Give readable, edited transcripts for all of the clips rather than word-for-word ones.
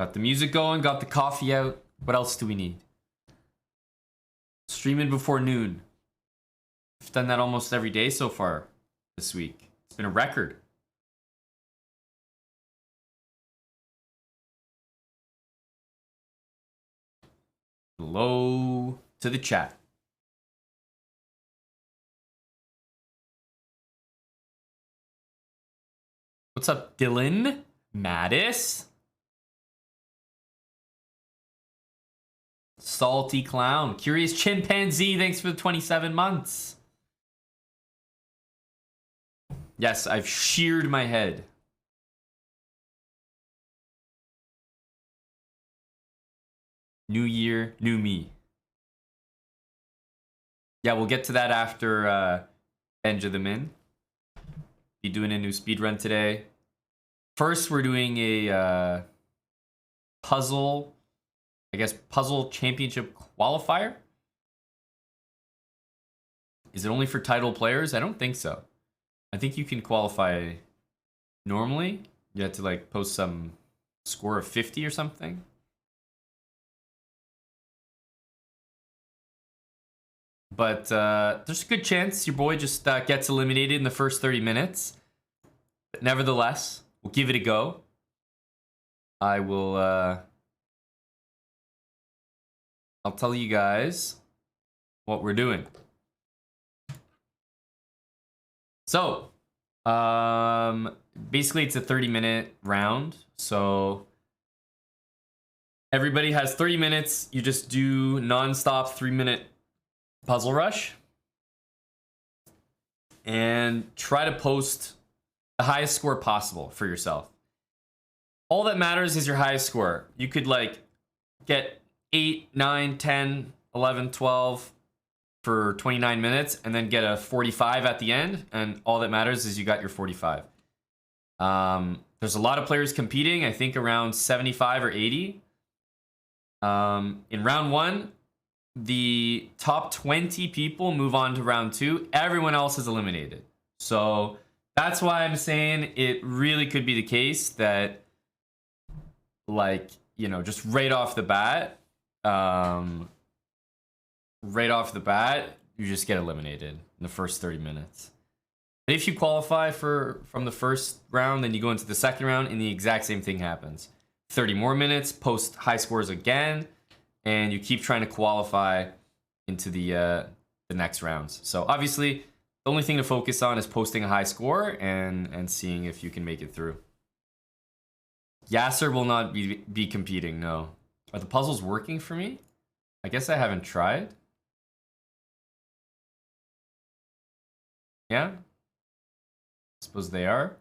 Got the music going, got the coffee out. What else do we need? Streaming before noon. I've done that almost every day so far this week. It's been a record. Hello to the chat. What's up, Dylan? Mattis? Salty Clown. Curious Chimpanzee, thanks for the 27 months. Yes, I've sheared my head. New year, new me. Yeah, we'll get to that after Benjamin. Be doing a new speed run today. First, we're doing a puzzle, I guess, puzzle championship qualifier. Is it only for title players? I don't think so. I think you can qualify normally. You have to like post some score of 50 or something. But there's a good chance your boy just gets eliminated in the first 30 minutes. But nevertheless, we'll give it a go. I will... I'll tell you guys what we're doing. So, basically it's a 30-minute round. So, everybody has 30 minutes. You just do non-stop 3-minute puzzle rush and try to post the highest score possible for yourself. All that matters is your highest score. You could like get 8, 9, 10, 11, 12 for 29 minutes and then get a 45 at the end, and all that matters is you got your 45. There's a lot of players competing, I think around 75 or 80. In round 1, the top 20 people move on to round 2. Everyone else is eliminated. So that's why I'm saying it really could be the case that, like, you know, just right off the bat, you just get eliminated in the first 30 minutes. And if you qualify from the first round, then you go into the second round and the exact same thing happens. 30 more minutes, post high scores again, and you keep trying to qualify into the next rounds. So obviously, the only thing to focus on is posting a high score and seeing if you can make it through. Yasser will not be competing, no. Are the puzzles working for me? I guess I haven't tried. Yeah? Suppose they are.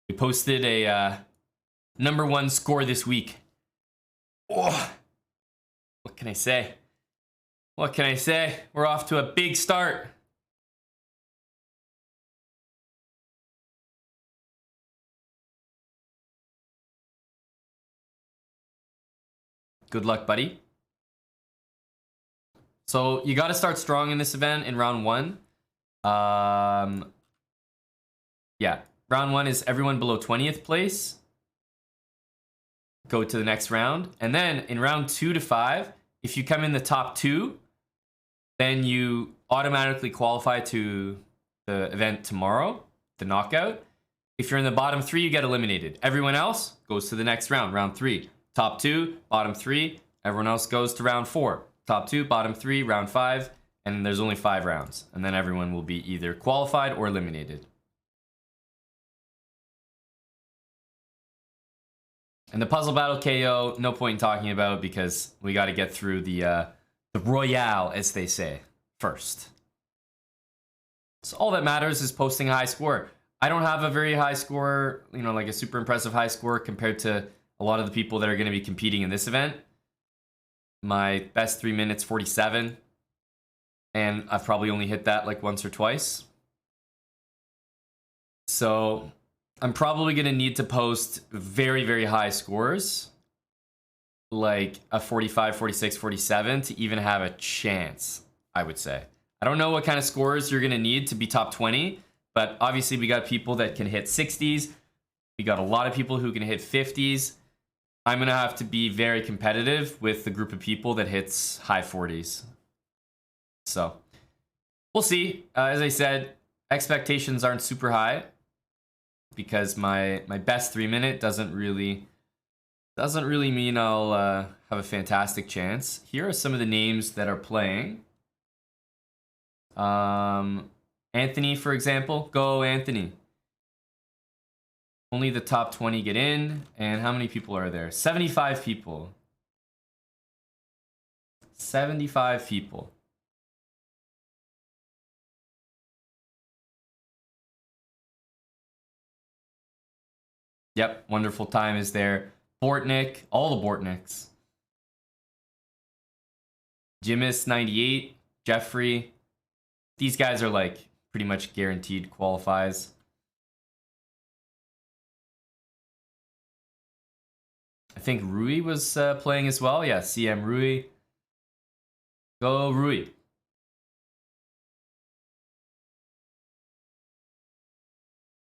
We posted a #1 score this week. Oh, what can I say? What can I say? We're off to a big start. Good luck, buddy. So you got to start strong in this event in round 1. Yeah, round 1 is everyone below 20th place. Go to the next round. And then in round 2 to 5, if you come in the top 2, then you automatically qualify to the event tomorrow, the knockout. If you're in the bottom 3, you get eliminated. Everyone else goes to the next round, round 3. Top 2, bottom 3, everyone else goes to round 4. Top 2, bottom 3, round 5, and there's only 5 rounds. And then everyone will be either qualified or eliminated. And the puzzle battle KO, no point in talking about because we got to get through the Royale, as they say, first. So all that matters is posting a high score. I don't have a very high score, you know, like a super impressive high score compared to a lot of the people that are going to be competing in this event. My best 3 minutes, 47. And I've probably only hit that like once or twice. So I'm probably going to need to post very, very high scores. Like a 45, 46, 47 to even have a chance, I would say. I don't know what kind of scores you're going to need to be top 20. But obviously we got people that can hit 60s. We got a lot of people who can hit 50s. I'm going to have to be very competitive with the group of people that hits high 40s. So we'll see. As I said, expectations aren't super high because my best 3-minute doesn't really mean I'll have a fantastic chance. Here are some of the names that are playing. Anthony, for example. Go, Anthony. Only the top 20 get in. And how many people are there? 75 people. 75 people. Yep, wonderful time is there. Bortnick, all the Bortnicks. Jimis 98, Jeffrey. These guys are like pretty much guaranteed qualifies. I think Rui was playing as well. Yeah, CM Rui. Go Rui.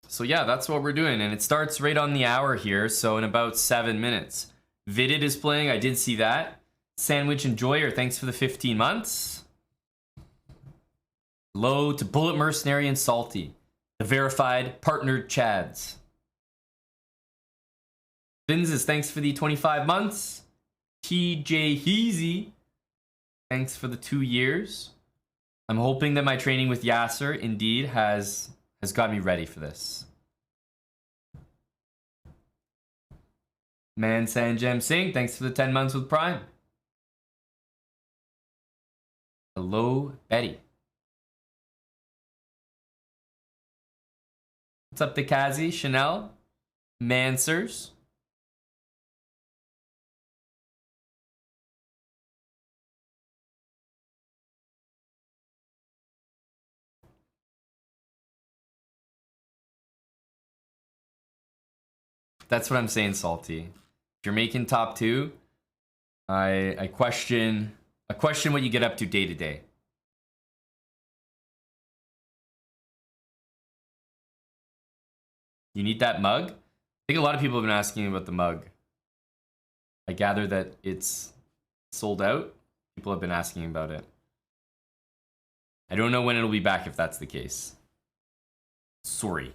So yeah, that's what we're doing. And it starts right on the hour here. So in about 7 minutes. Vidit is playing. I did see that. Sandwich Enjoyer, thanks for the 15 months. Low to Bullet Mercenary and Salty. The verified partnered Chads. Vinzes, thanks for the 25 months. TJ Heezy, thanks for the 2 years. I'm hoping that my training with Yasser indeed has got me ready for this. Man Sanjam Singh, thanks for the 10 months with Prime. Hello, Betty. What's up, Dekazi? Chanel? Mansers? That's what I'm saying, Salty. If you're making top 2, I question what you get up to day to day. You need that mug? I think a lot of people have been asking about the mug. I gather that it's sold out. People have been asking about it. I don't know when it'll be back if that's the case. Sorry.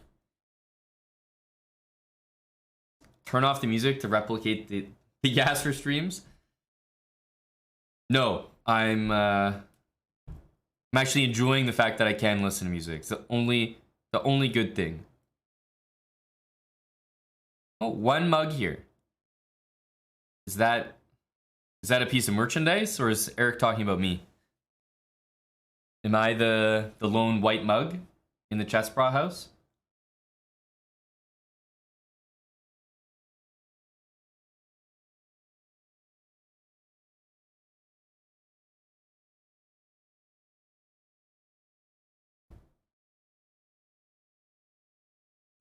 Turn off the music to replicate the Yasser streams? No, I'm actually enjoying the fact that I can listen to music. It's the only good thing. Oh, 1 mug here. Is that a piece of merchandise, or is Eric talking about me? Am I the lone white mug in the Chess Bra house?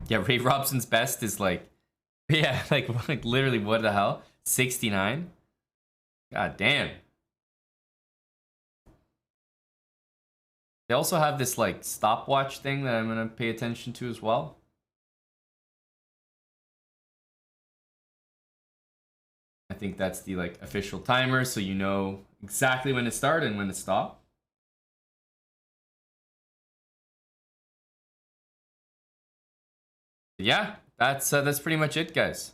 Yeah, Ray Robson's best is like, yeah, like literally, what the hell? 69? God damn. They also have this like stopwatch thing that I'm gonna pay attention to as well. I think that's the like official timer, so you know exactly when to start and when to stop. Yeah, that's pretty much it, guys.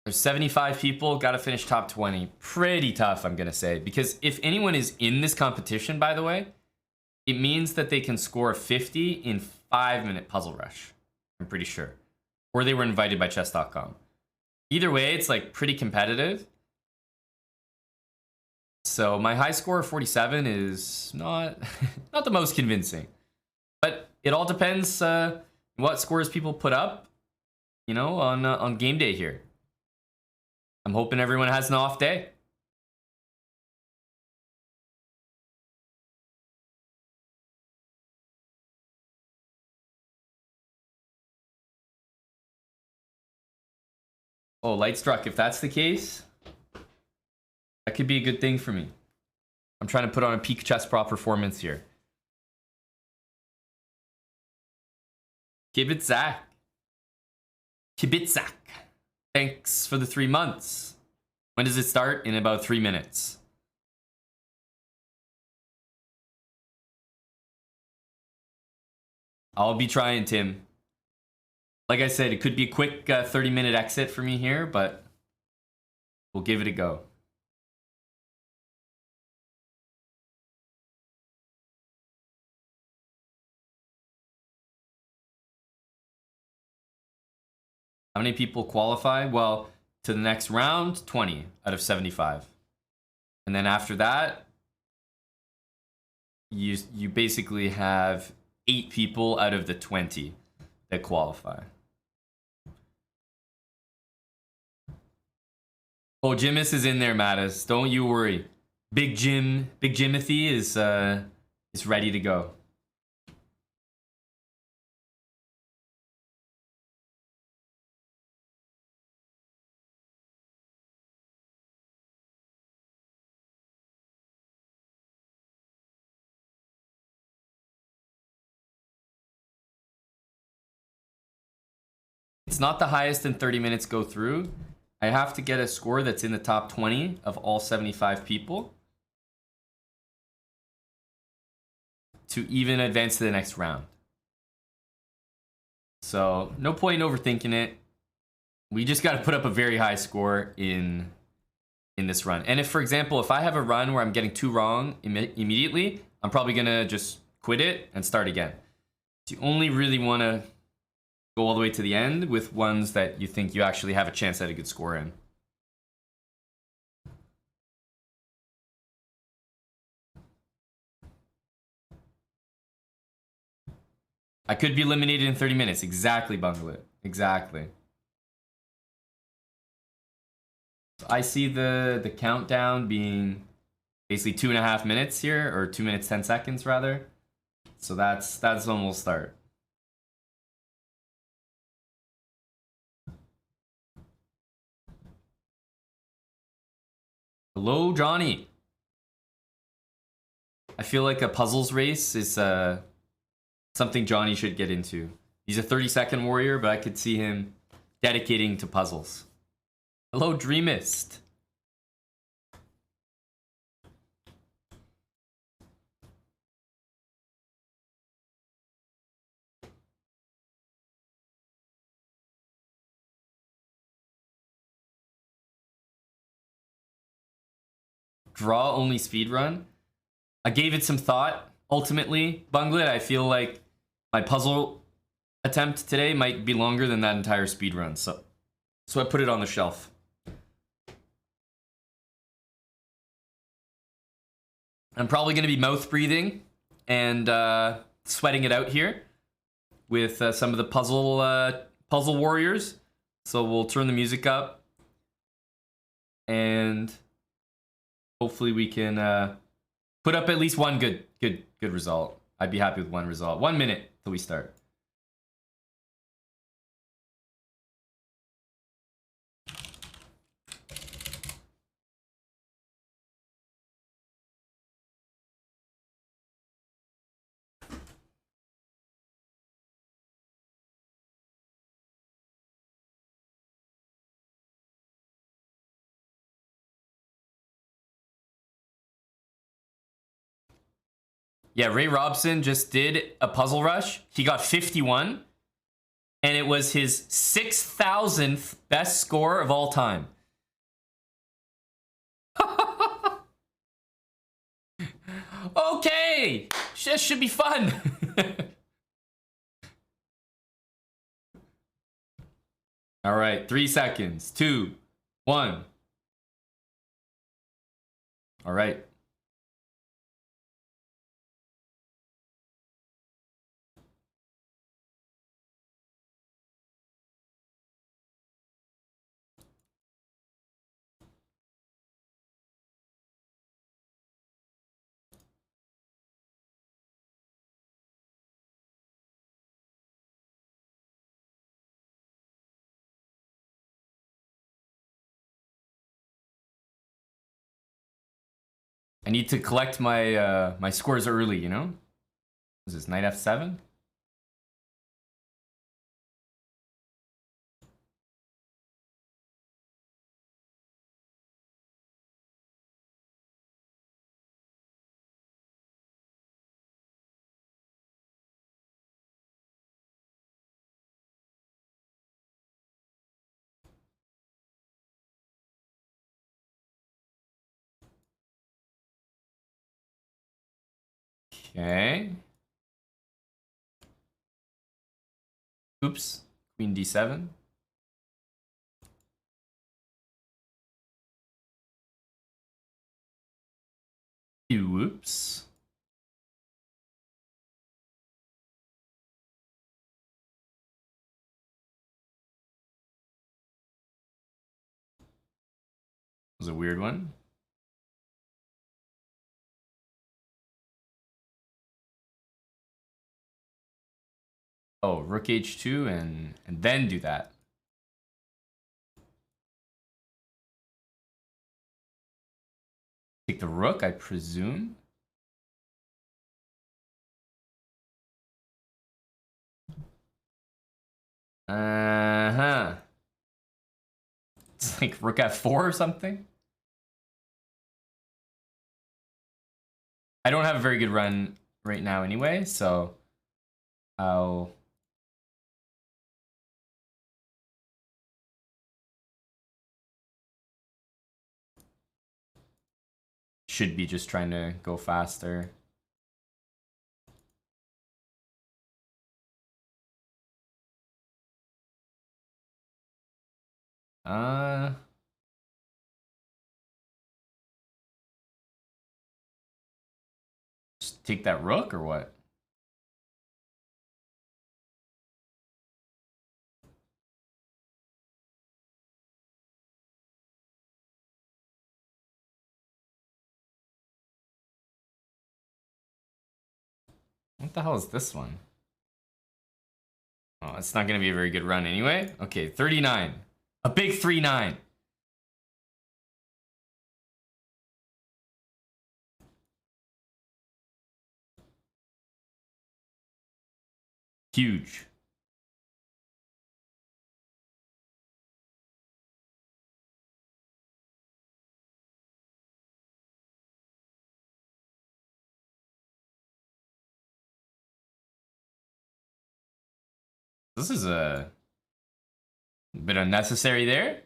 There's 75 people, gotta finish top 20. Pretty tough, I'm gonna say, because if anyone is in this competition, by the way, it means that they can score 50 in 5-minute Puzzle Rush. I'm pretty sure. Or they were invited by chess.com. Either way, it's like pretty competitive. So my high score of 47 is not not the most convincing. But it all depends what scores people put up, you know, on game day here. I'm hoping everyone has an off day. Oh, light struck. If that's the case, that could be a good thing for me. I'm trying to put on a peak chess prop performance here. Give it Zach. Kibitsak. Thanks for the 3 months. When does it start? In about 3 minutes. I'll be trying, Tim. Like I said, it could be a quick 30-minute exit for me here, but we'll give it a go. How many people qualify? Well, to the next round, 20 out of 75. And then after that, you basically have 8 people out of the 20 that qualify. Oh, Jimis is in there, Mattis. Don't you worry. Big Jimothy is ready to go. It's not the highest in 30 minutes go through. I have to get a score that's in the top 20 of all 75 people to even advance to the next round. So no point in overthinking it. We just got to put up a very high score in this run. And if, for example, if I have a run where I'm getting 2 wrong immediately, I'm probably going to just quit it and start again. So you only really want to go all the way to the end with ones that you think you actually have a chance at a good score in. I could be eliminated in 30 minutes. Exactly, Bunglet. Exactly. So I see the countdown being basically 2.5 minutes here, or 2 minutes 10 seconds rather. So that's when we'll start. Hello, Johnny. I feel like a puzzles race is something Johnny should get into. He's a 30-second warrior, but I could see him dedicating to puzzles. Hello, Dreamist. Draw only speedrun. I gave it some thought. Ultimately, Bunglet, I feel like my puzzle attempt today might be longer than that entire speedrun. So I put it on the shelf. I'm probably going to be mouth breathing and sweating it out here with some of the puzzle warriors. So we'll turn the music up and hopefully we can put up at least one good result. I'd be happy with one result. 1 minute till we start. Yeah, Ray Robson just did a puzzle rush. He got 51, and it was his 6,000th best score of all time. Okay, this should be fun. All right, 3 seconds. 2, 1. All right. I need to collect my my scores early, you know? Was this knight f7? Okay. Oops. Queen d7. Whoops. Was a weird one. Oh, rook h2 and then do that. Take the rook, I presume. Uh-huh. It's like rook f4 or something. I don't have a very good run right now anyway, so I'll... Should be just trying to go faster. Just take that rook or what? What the hell is this one? Oh, it's not going to be a very good run anyway. Okay, 39. A big 3-9. Huge. This is a bit unnecessary there. It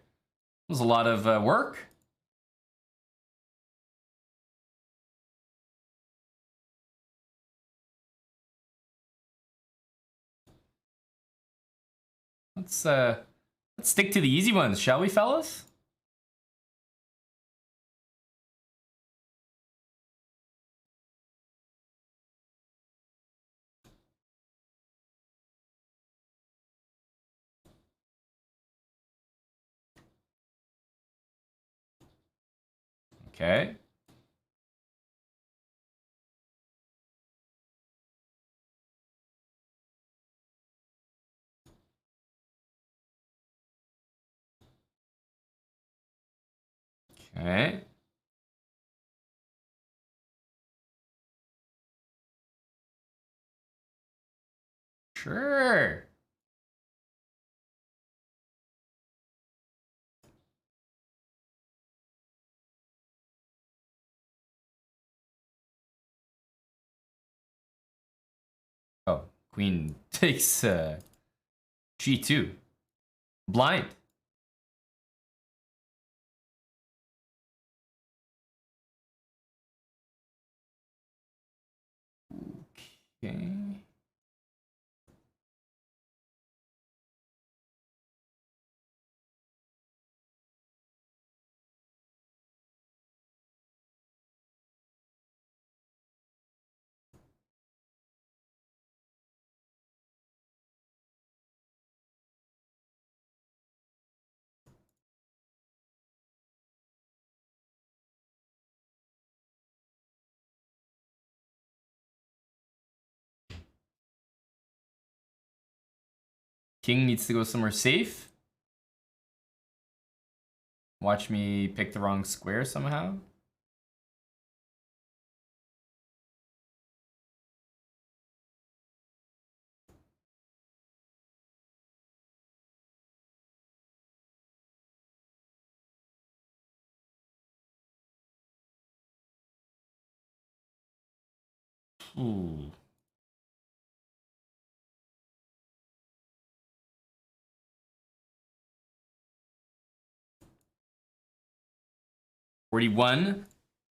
was a lot of work. Let's stick to the easy ones, shall we, fellas? Okay. Okay. Sure. Oh, queen takes g2. Blind. Okay. King needs to go somewhere safe. Watch me pick the wrong square somehow. Ooh. $41.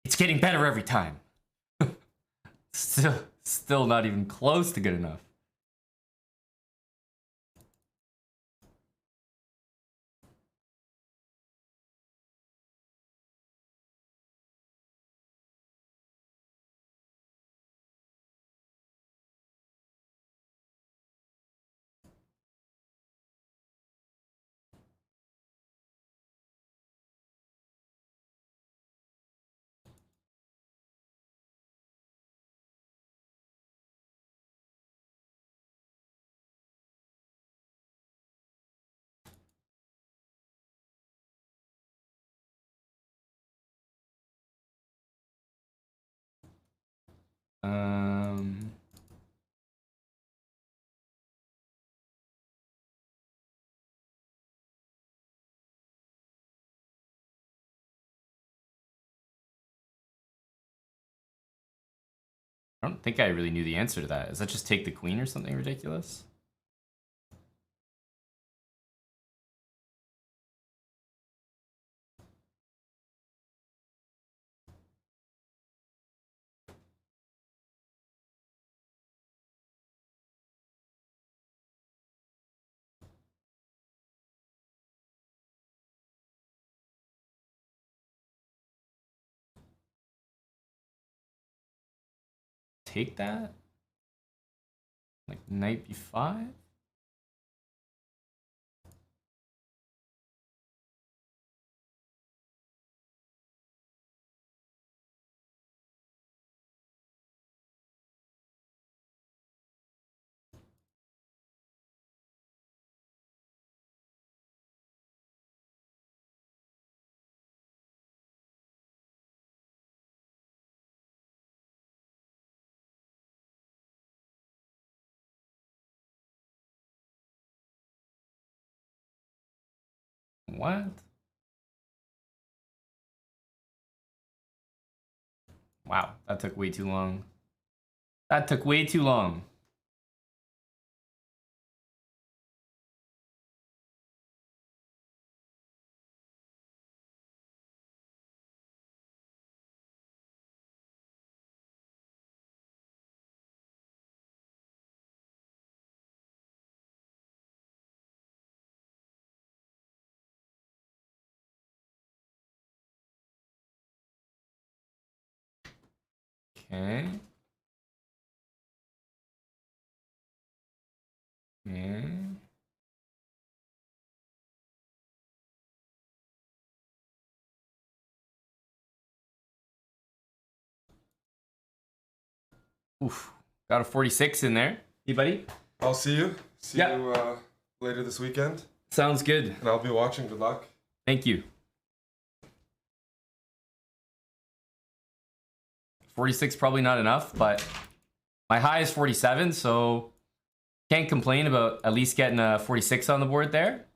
It's getting better every time. Still not even close to good enough. I don't think I really knew the answer to that. Is that just take the queen or something ridiculous? Take that? Like knight b5? What? Wow, that took way too long. That took way too long. Okay. Okay. Oof. Got a 46 in there. Hey, buddy? I'll see you. See you later this weekend. Sounds good. And I'll be watching. Good luck. Thank you. 46 probably not enough, but my high is 47, so can't complain about at least getting a 46 on the board there.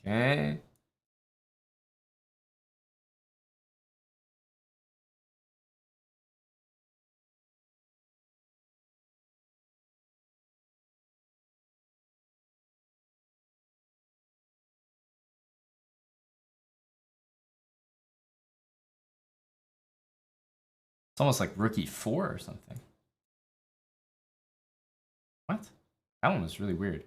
Okay. It's almost like rookie 4 or something. What? That one was really weird.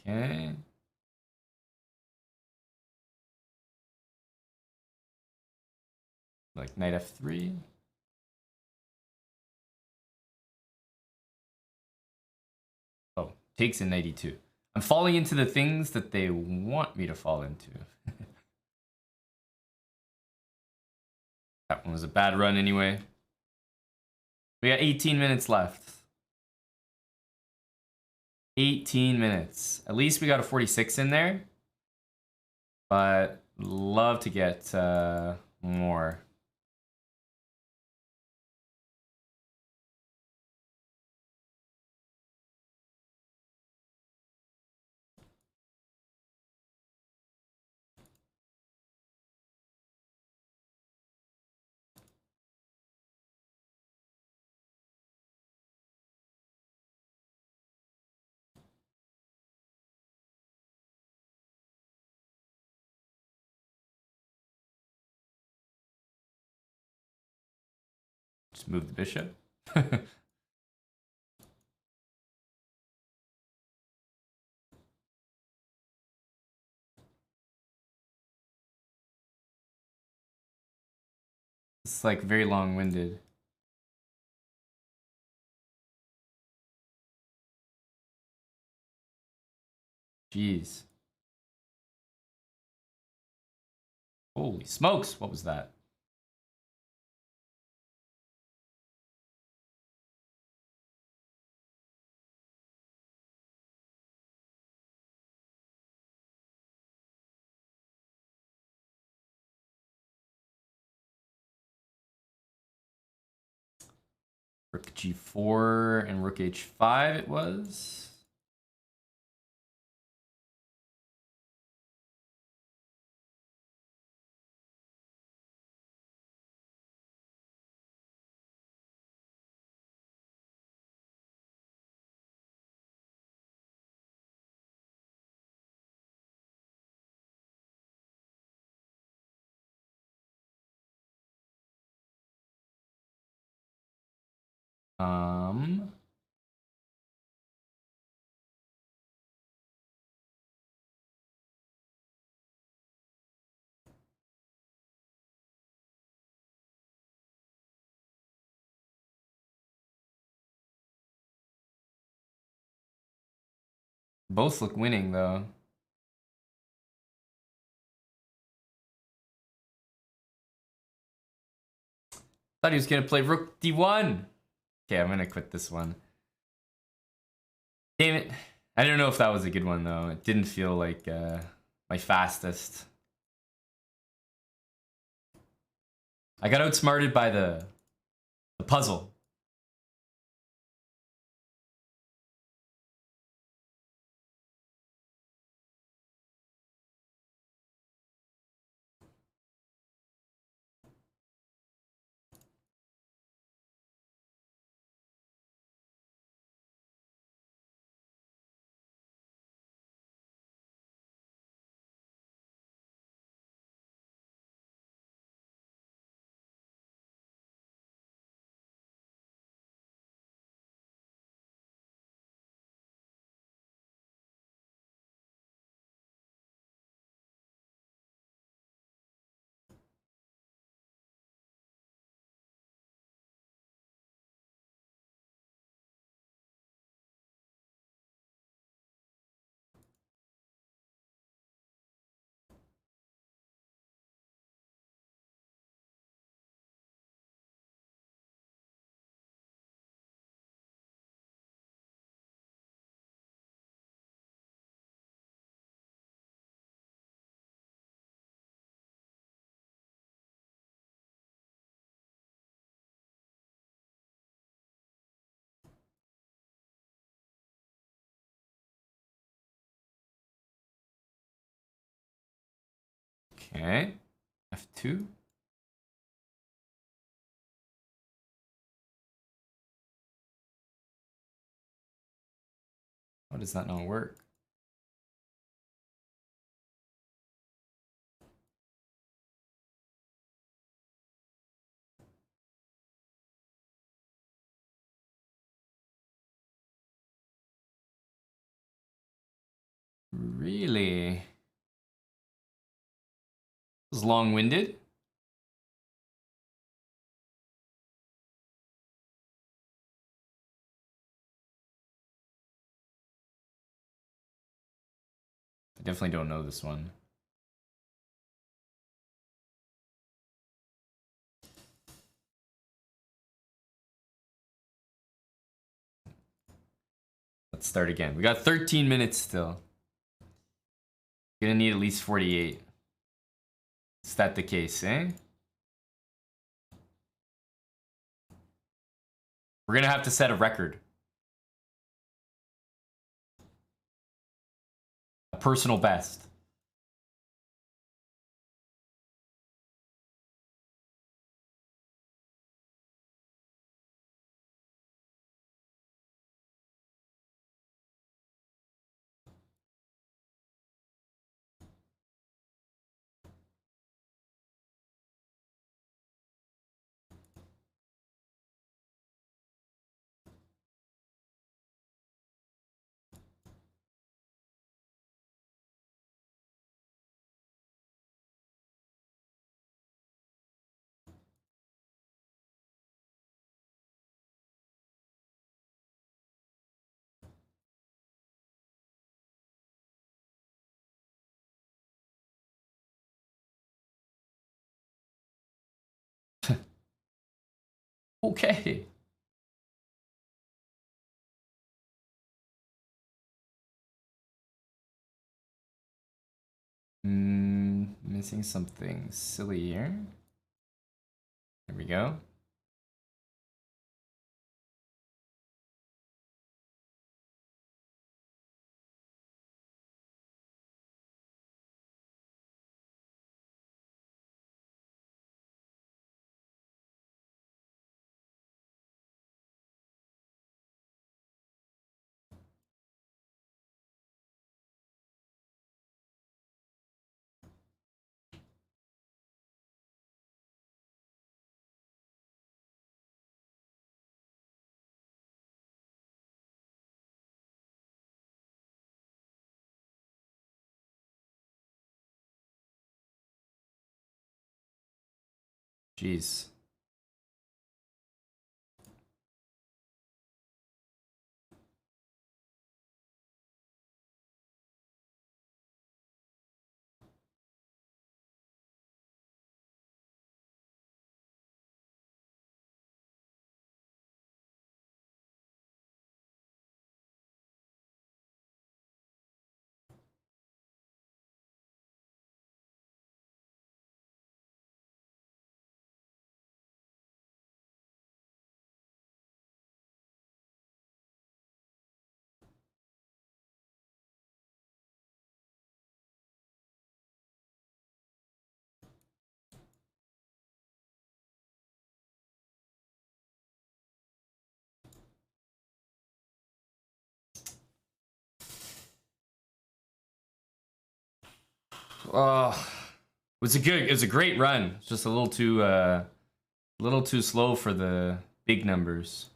Okay. Like knight f3. Oh, takes in knight e2. I'm falling into the things that they want me to fall into. That one was a bad run anyway. We got 18 minutes left. 18 minutes. At least we got a 46 in there. But love to get more. Just move the bishop. It's like very long-winded. Jeez. Holy smokes, what was that? Rook g4 and rook h5 it was. Both look winning though. Thought he was gonna play rook d1. Okay, I'm gonna quit this one. Damn it. I don't know if that was a good one though. It didn't feel like my fastest. I got outsmarted by the puzzle. Okay. F2. How does that not work? Really? It was long-winded. I definitely don't know this one. Let's start again. We got 13 minutes still. Gonna need at least 48. Is that the case, eh? We're gonna have to set a record. A personal best. Okay. Missing something silly here. There we go. Jeez. It was a great run. It's just a little too slow for the big numbers.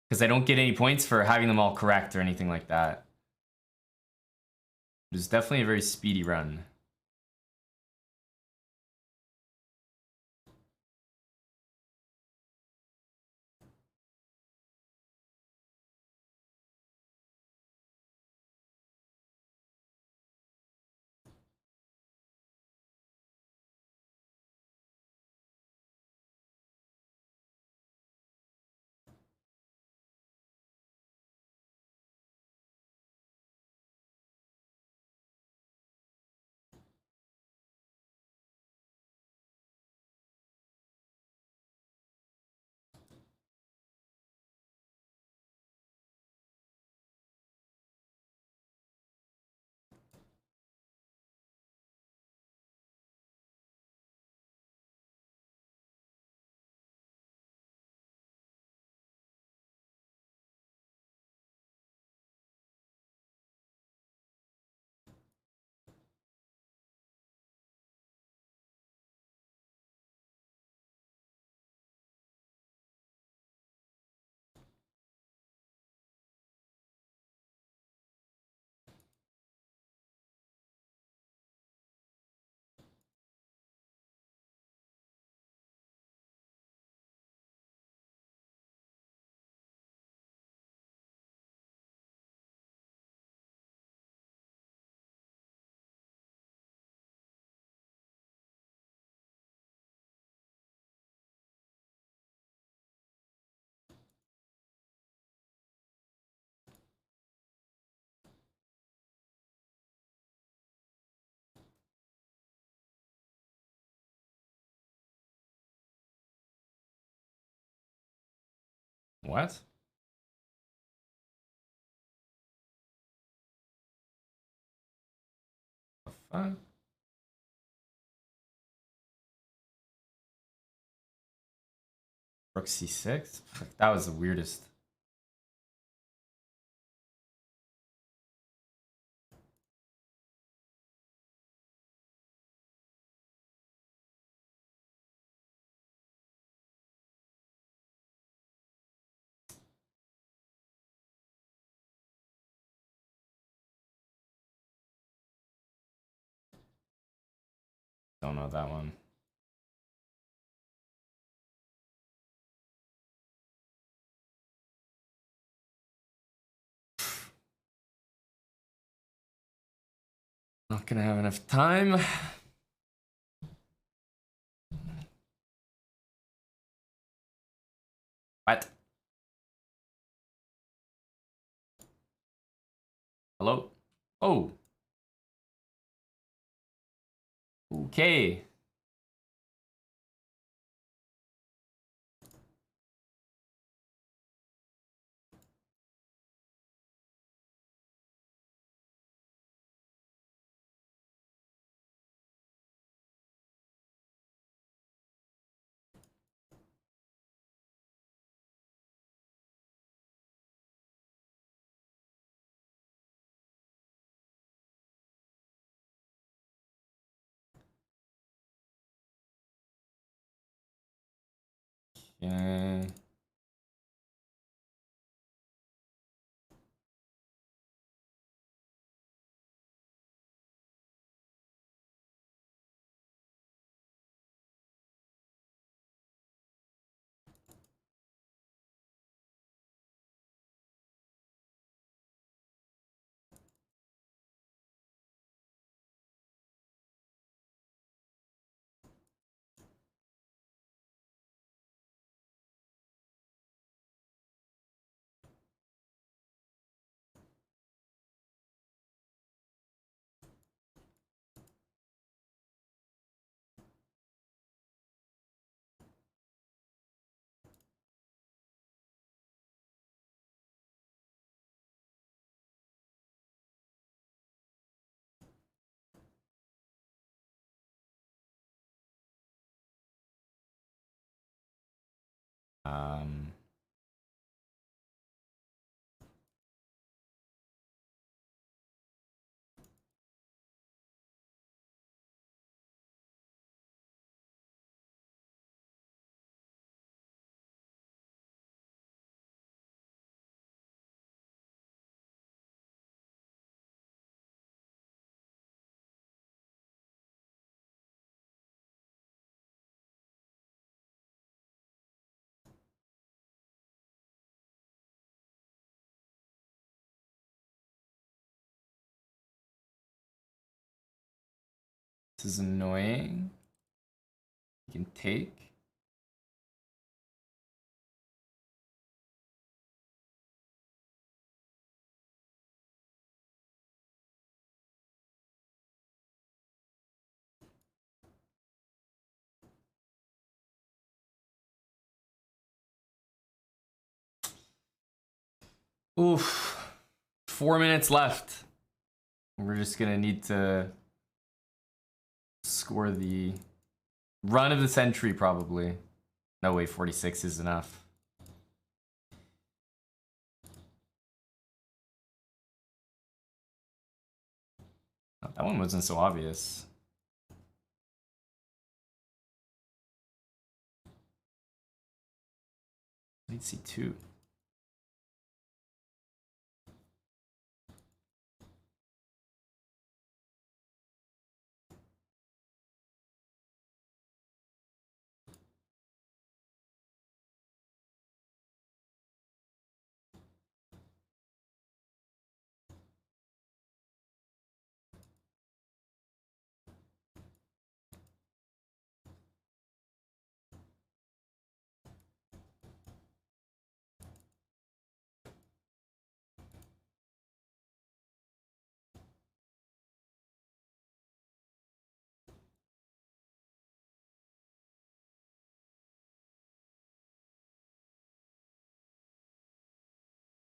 Because I don't get any points for having them all correct or anything like that. It was definitely a very speedy run. What? The fuck? Rook c6? That was the weirdest. Don't know that one. Not gonna have enough time. What? Hello? Oh. Okay. Okay. Um, this is annoying. You can take. Oof. 4 minutes left. We're just gonna need to score the run of the century, probably. No way, 46 is enough. Oh, that one wasn't so obvious. Knight c2.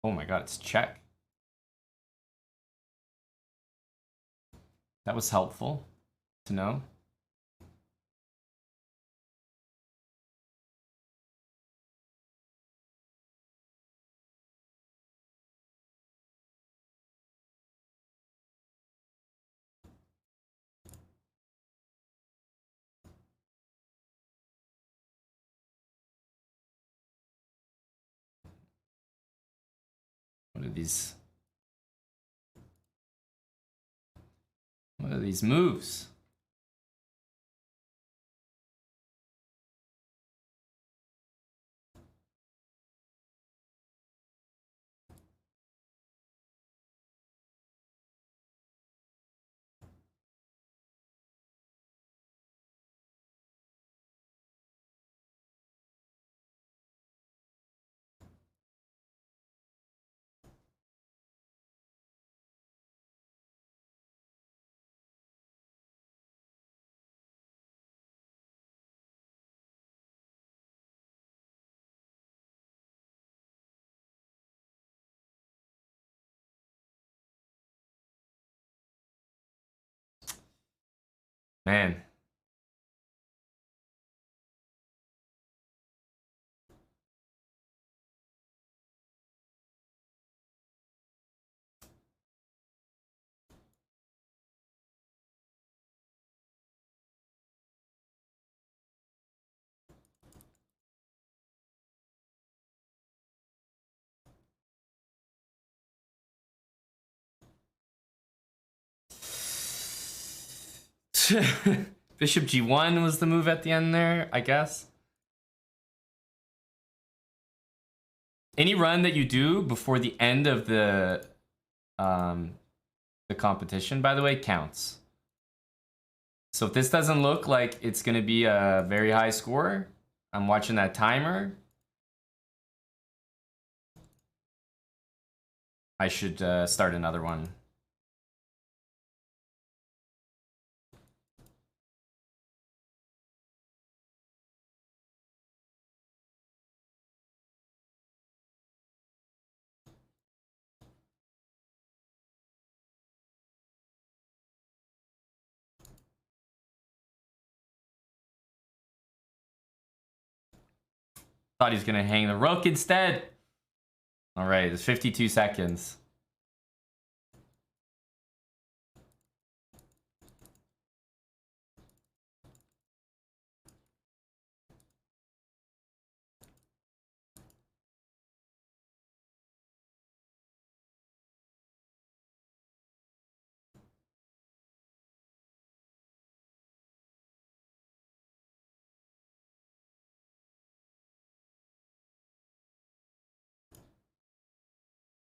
Oh my god, it's check. That was helpful to know. What are these? What are these moves? Man. Bishop G1 was the move at the end there, I guess. Any run that you do before the end of the competition, by the way, counts. So if this doesn't look like it's going to be a very high score, I'm watching that timer. I should start another one. Thought he's gonna hang the rook instead. All right, it's 52 seconds.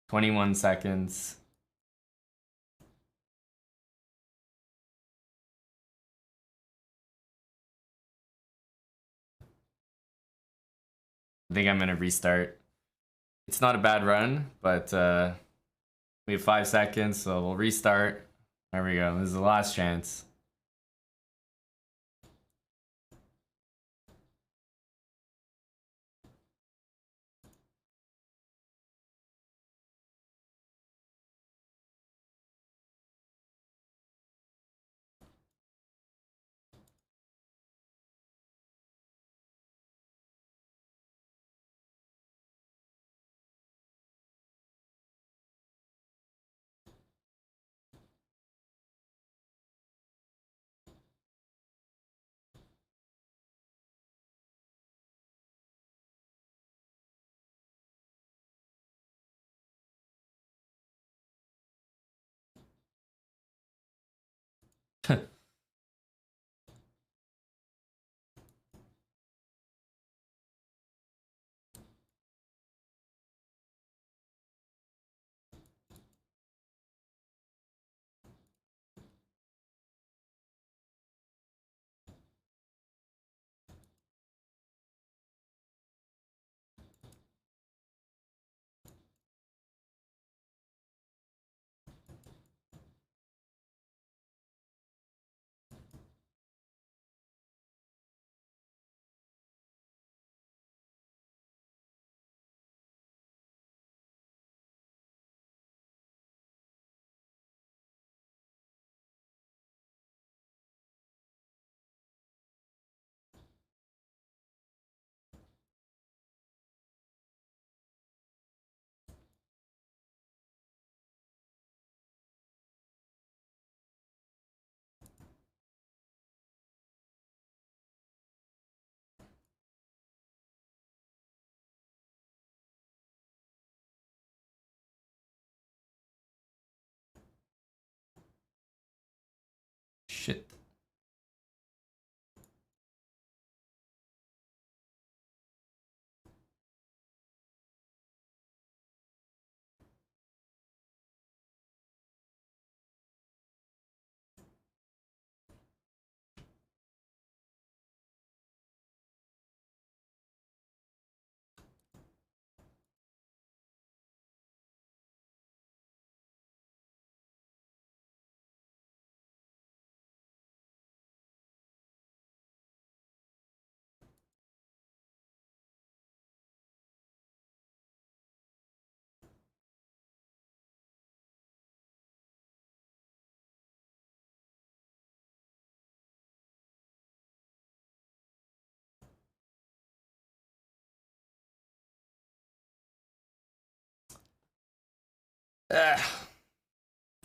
Twenty-one seconds. I think I'm gonna restart. It's not a bad run, but we have 5 seconds, so we'll restart. There we go. This is the last chance.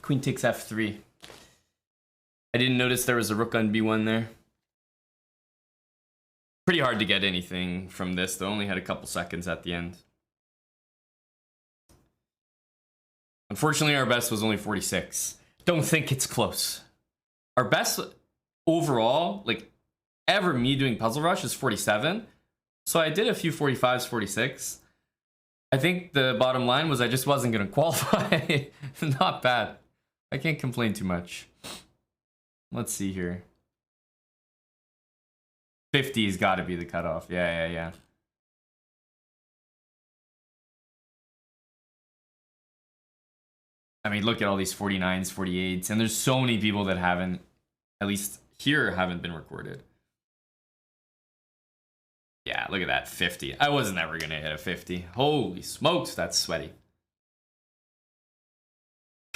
Queen takes f3. I didn't notice there was a rook on b1 there. Pretty hard to get anything from this, though. Only had a couple seconds at the end. Unfortunately, our best was only 46. Don't think it's close. Our best overall, like ever me doing Puzzle Rush, is 47. So I did a few 45s, 46. I think the bottom line was I just wasn't going to qualify. Not bad. I can't complain too much. Let's see here. 50's got to be the cutoff. Yeah. I mean, look at all these 49s, 48s, and there's so many people that haven't, at least here, haven't been recorded. Yeah, look at that, 50. I was never going to hit a 50. Holy smokes, that's sweaty.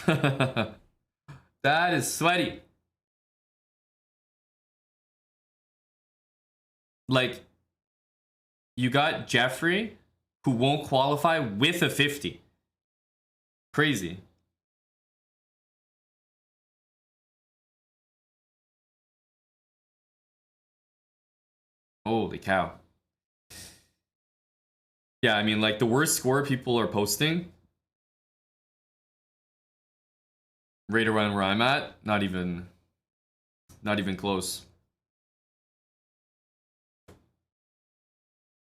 That is sweaty. Like, you got Jeffrey, who won't qualify with a 50. Crazy. Holy cow. Yeah, I mean, like, the worst score people are posting, right around where I'm at, not even close.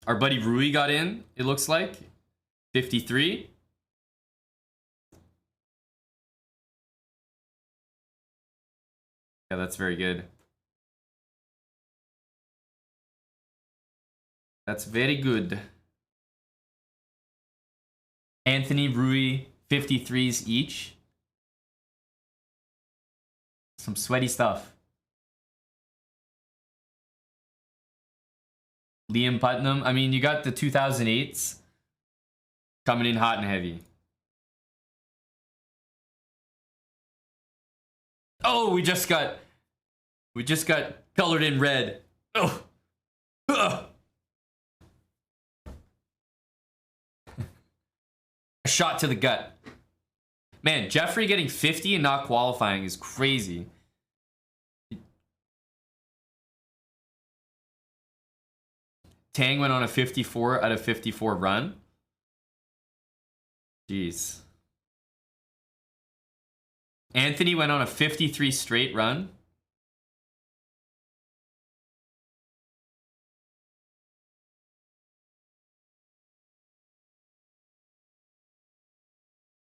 Our buddy Rui got in, it looks like. 53. Yeah, that's very good. That's very good. Anthony, Rui, 53s each. Some sweaty stuff. Liam Putnam. I mean, you got the 2008s coming in hot and heavy. Oh, we just got colored in red. Oh. Ugh. A shot to the gut. Man, Jeffrey getting 50 and not qualifying is crazy. Tang went on a 54 out of 54 run. Jeez. Anthony went on a 53 straight run.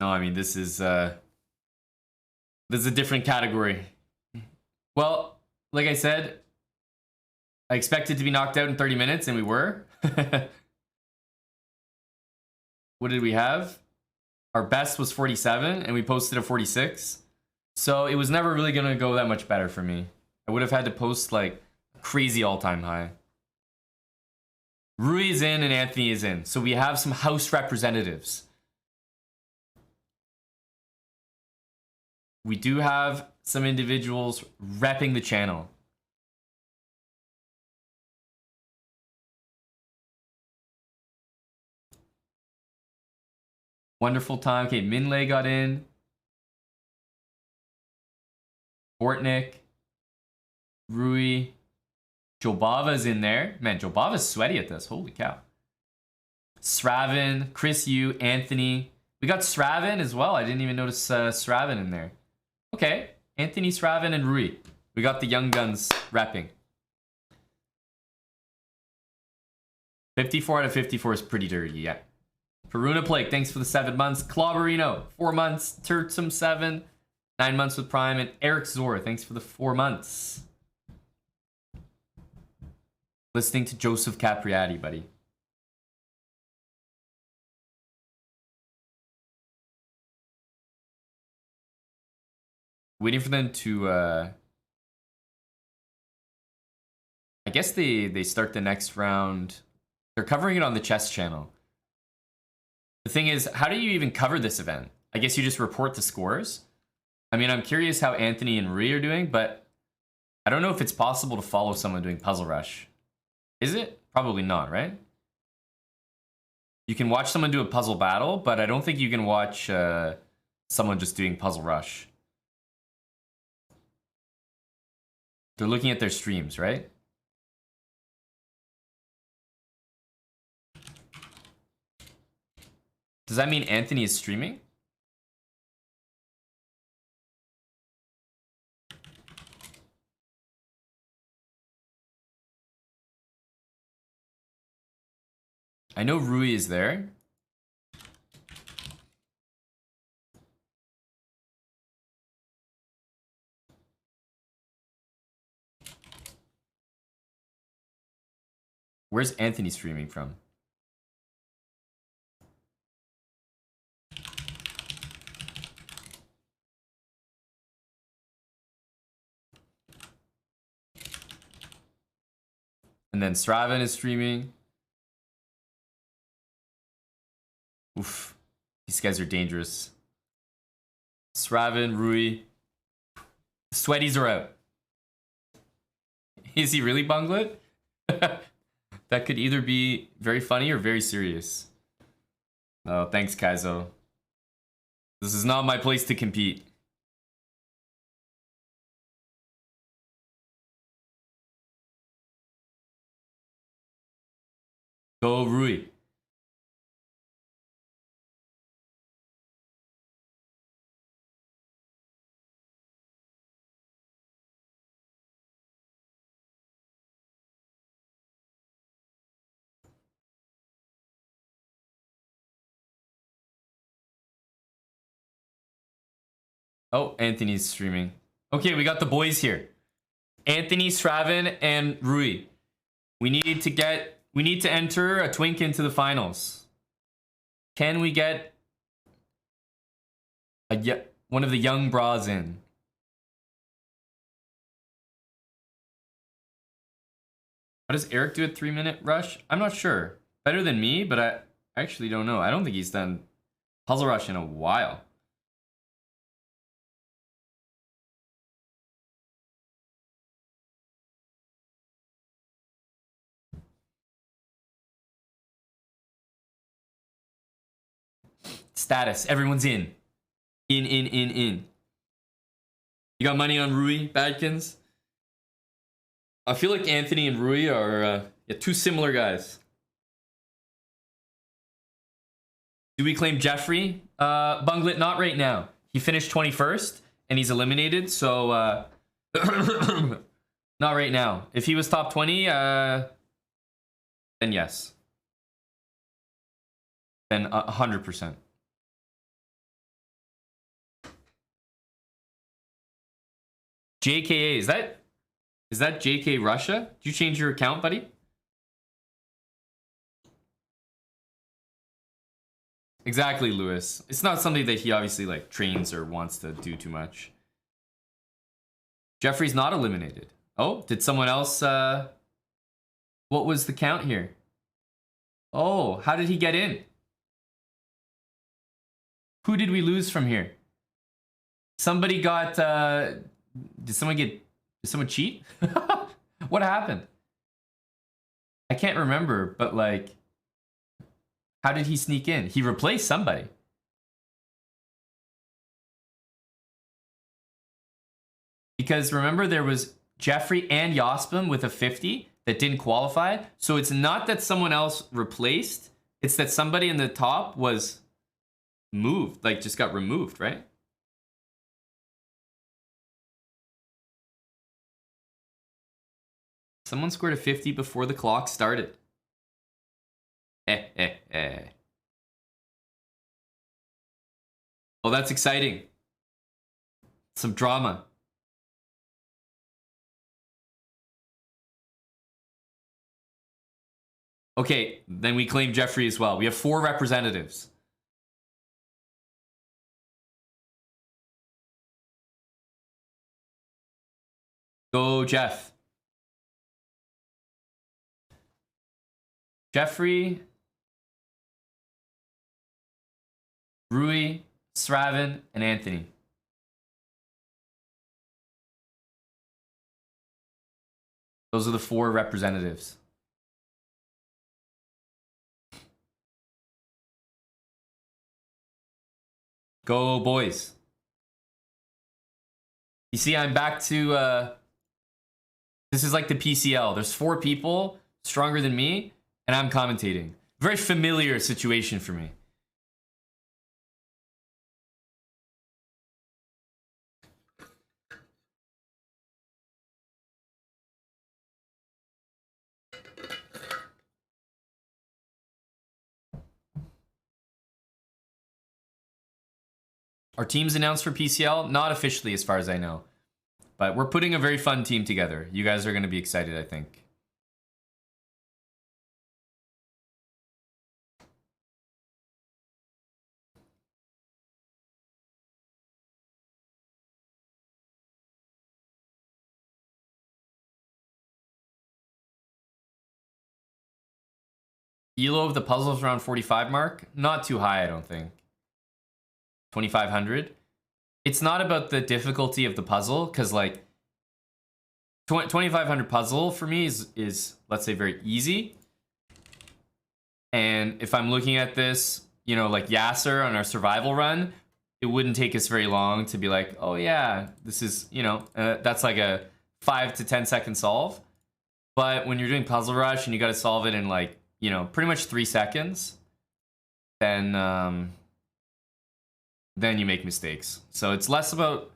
No, I mean, this is a different category. Well, like I said, I expected to be knocked out in 30 minutes, and we were. What did we have? Our best was 47, and we posted a 46. So it was never really going to go that much better for me. I would have had to post, like, crazy all-time high. Rui is in, and Anthony is in. So we have some house representatives. We do have some individuals repping the channel. Wonderful time. Okay, Minlay got in. Bortnik. Rui. Jobava's in there. Man, Jobava's sweaty at this. Holy cow. Sravan, Chris Yu, Anthony. We got Sravan as well. I didn't even notice Sravan in there. Okay, Anthony, Sravan, and Rui. We got the young guns repping. 54 out of 54 is pretty dirty, yeah. Peruna Plake, thanks for the 7 months. Clauberino, 4 months. Turtsum, 7. 9 months with Prime. And Eric Zor, thanks for the 4 months. Listening to Joseph Capriati, buddy. Waiting for them to, I guess they start the next round. They're covering it on the chess channel. The thing is, how do you even cover this event? I guess you just report the scores. I mean, I'm curious how Anthony and Rui are doing, but I don't know if it's possible to follow someone doing Puzzle Rush. Is it? Probably not, right? You can watch someone do a puzzle battle, but I don't think you can watch someone just doing Puzzle Rush. They're looking at their streams, right? Does that mean Anthony is streaming? I know Rui is there. Where's Anthony streaming from? And then Straven is streaming. Oof. These guys are dangerous. Straven, Rui. Sweaties are out. Is he really Bunglet? That could either be very funny or very serious. Oh, thanks, Kaizo. This is not my place to compete. Go, Rui. Oh, Anthony's streaming. Okay, we got the boys here. Anthony, Straven, and Rui. We need to enter a twink into the finals. Can we get one of the young bras in? How does Eric do a 3-minute rush? I'm not sure. Better than me, but I actually don't know. I don't think he's done Puzzle Rush in a while. Status. Everyone's in. In. You got money on Rui, Badkins? I feel like Anthony and Rui are two similar guys. Do we claim Jeffrey? Bunglet, not right now. He finished 21st and he's eliminated, so not right now. If he was top 20, then yes. Then 100%. JKA, is that JK Russia? Did you change your account, buddy? Exactly, Lewis. It's not something that he obviously like trains or wants to do too much. Jeffrey's not eliminated. Oh, did someone else what was the count here? Oh, how did he get in? Who did we lose from here? Somebody got did someone cheat? What happened? I can't remember, but like, how did he sneak in? He replaced somebody. Because remember, there was Jeffrey and Yospim with a 50 that didn't qualify. So it's not that someone else replaced, it's that somebody in the top was moved, like just got removed, right? Someone scored a 50 before the clock started. Oh, that's exciting. Some drama. Okay, then we claim Jeffrey as well. We have 4 representatives. Go, Jeff. Jeffrey, Rui, Straven, and Anthony. Those are the 4 representatives. Go boys. You see, I'm back to this is like the PCL. There's 4 people stronger than me, and I'm commentating. Very familiar situation for me. Our team's announced for PCL? Not officially as far as I know. But we're putting a very fun team together. You guys are going to be excited, I think. Elo of the puzzles around 45 mark? Not too high, I don't think. 2,500. It's not about the difficulty of the puzzle, because like 2,500 puzzle for me is let's say very easy. And if I'm looking at this, you know, like Yasser on our survival run, it wouldn't take us very long to be like, oh yeah, this is, you know, that's like a 5 to 10 second solve. But when you're doing Puzzle Rush and you got to solve it in like, you know, pretty much 3 seconds, then you make mistakes. So it's less about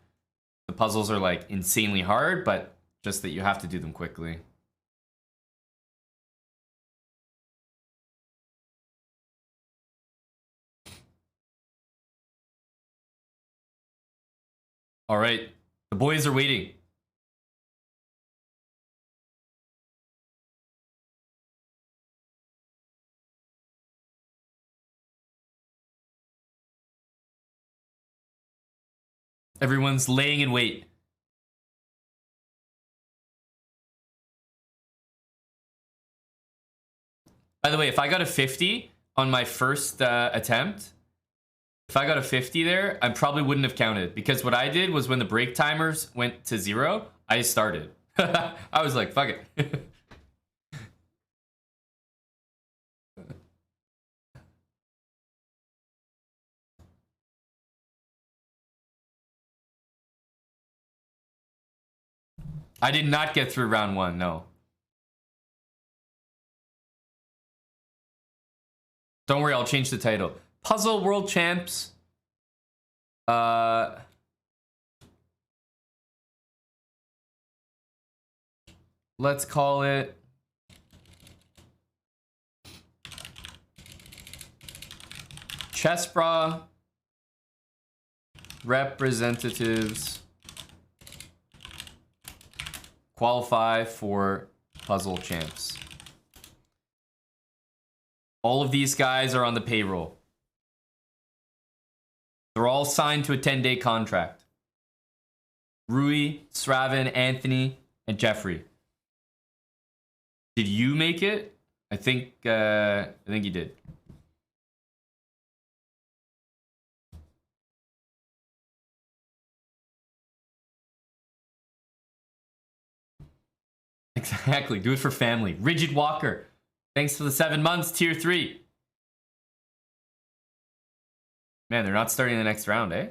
the puzzles are like insanely hard, but just that you have to do them quickly. All right, the boys are waiting. Everyone's laying in wait. By the way, if I got a 50 on my first attempt, if I got a 50 there, I probably wouldn't have counted, because what I did was when the break timers went to 0, I started. I was like, fuck it. I did not get through round 1, no. Don't worry, I'll change the title. Puzzle World Champs. Let's call it Chess Bra representatives qualify for Puzzle Champs. All of these guys are on the payroll. They're all signed to a 10-day contract. Rui, Sravan, Anthony, and Jeffrey. Did you make it? I think you did. Exactly. Do it for family. Rigid Walker. Thanks for the 7 months, tier 3. Man, they're not starting the next round, eh?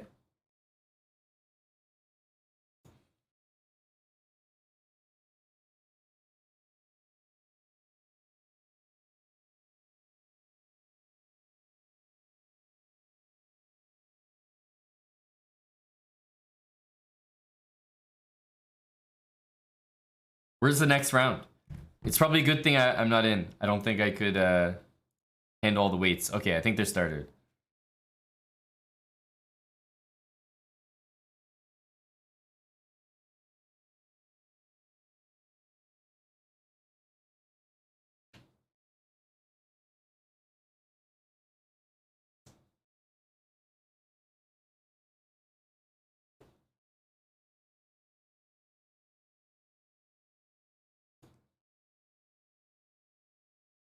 Where's the next round? It's probably a good thing I'm not in. I don't think I could handle all the weights. Okay, I think they're started.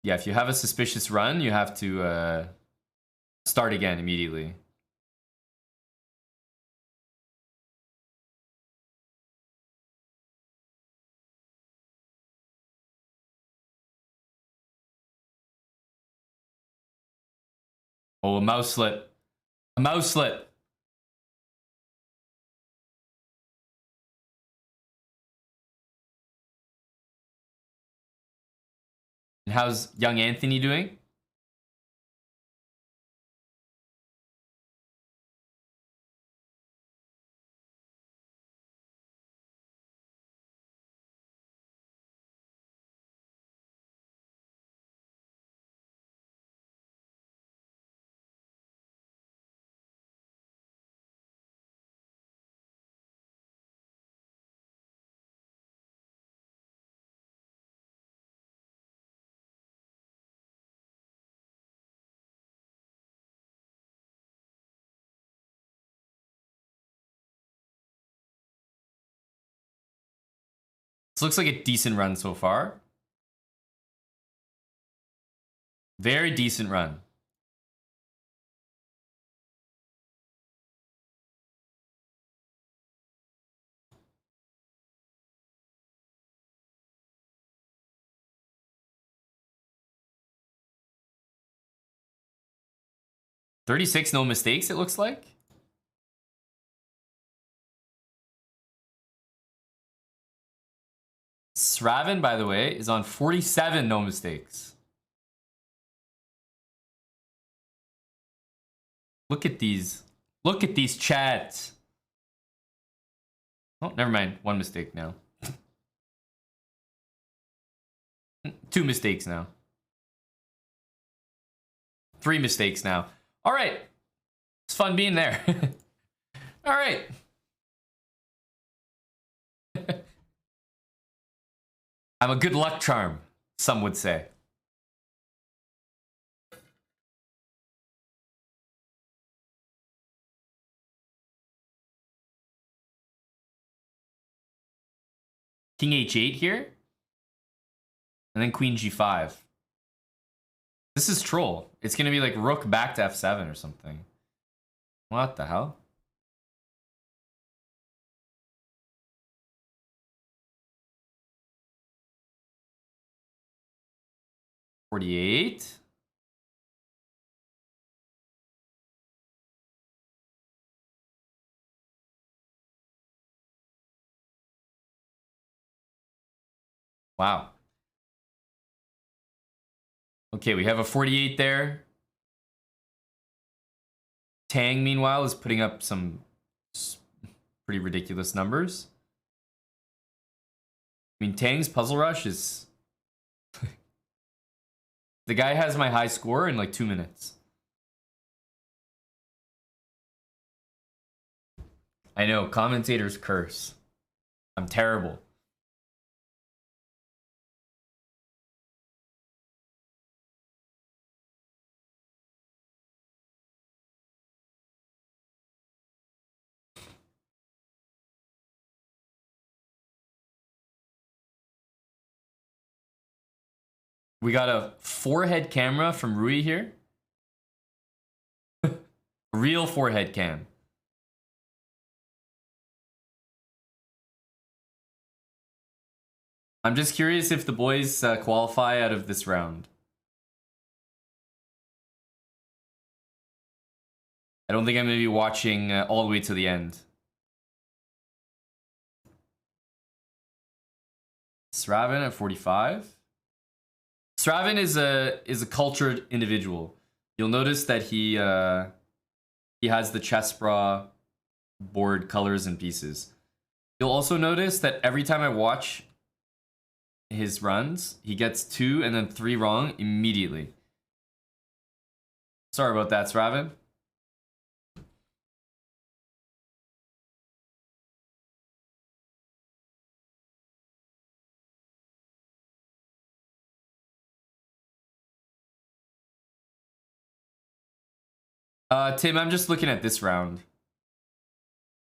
Yeah, if you have a suspicious run, you have to start again immediately. Oh, a mouse slip. A mouse slip. And how's young Anthony doing? This looks like a decent run so far. Very decent run. $36, no mistakes, it looks like. Sraven, by the way, is on 47, no mistakes. Look at these. Look at these chats. Oh, never mind. One mistake now. 2 mistakes now. 3 mistakes now. All right. It's fun being there. All right. I'm a good luck charm, some would say. King H8 here. And then Queen G5. This is troll. It's going to be like Rook back to F7 or something. What the hell? $48. Wow. Okay, we have a 48 there. Tang, meanwhile, is putting up some pretty ridiculous numbers. I mean, Tang's Puzzle Rush is... The guy has my high score in like 2 minutes. I know, commentators curse. I'm terrible. We got a 4-head camera from Rui here. Real 4-head cam. I'm just curious if the boys qualify out of this round. I don't think I'm going to be watching all the way to the end. Sraven at 45. Sraven is a cultured individual. You'll notice that he has the chess bra board colors and pieces. You'll also notice that every time I watch his runs, he gets 2 and then 3 wrong immediately. Sorry about that, Sraven. Tim, I'm just looking at this round.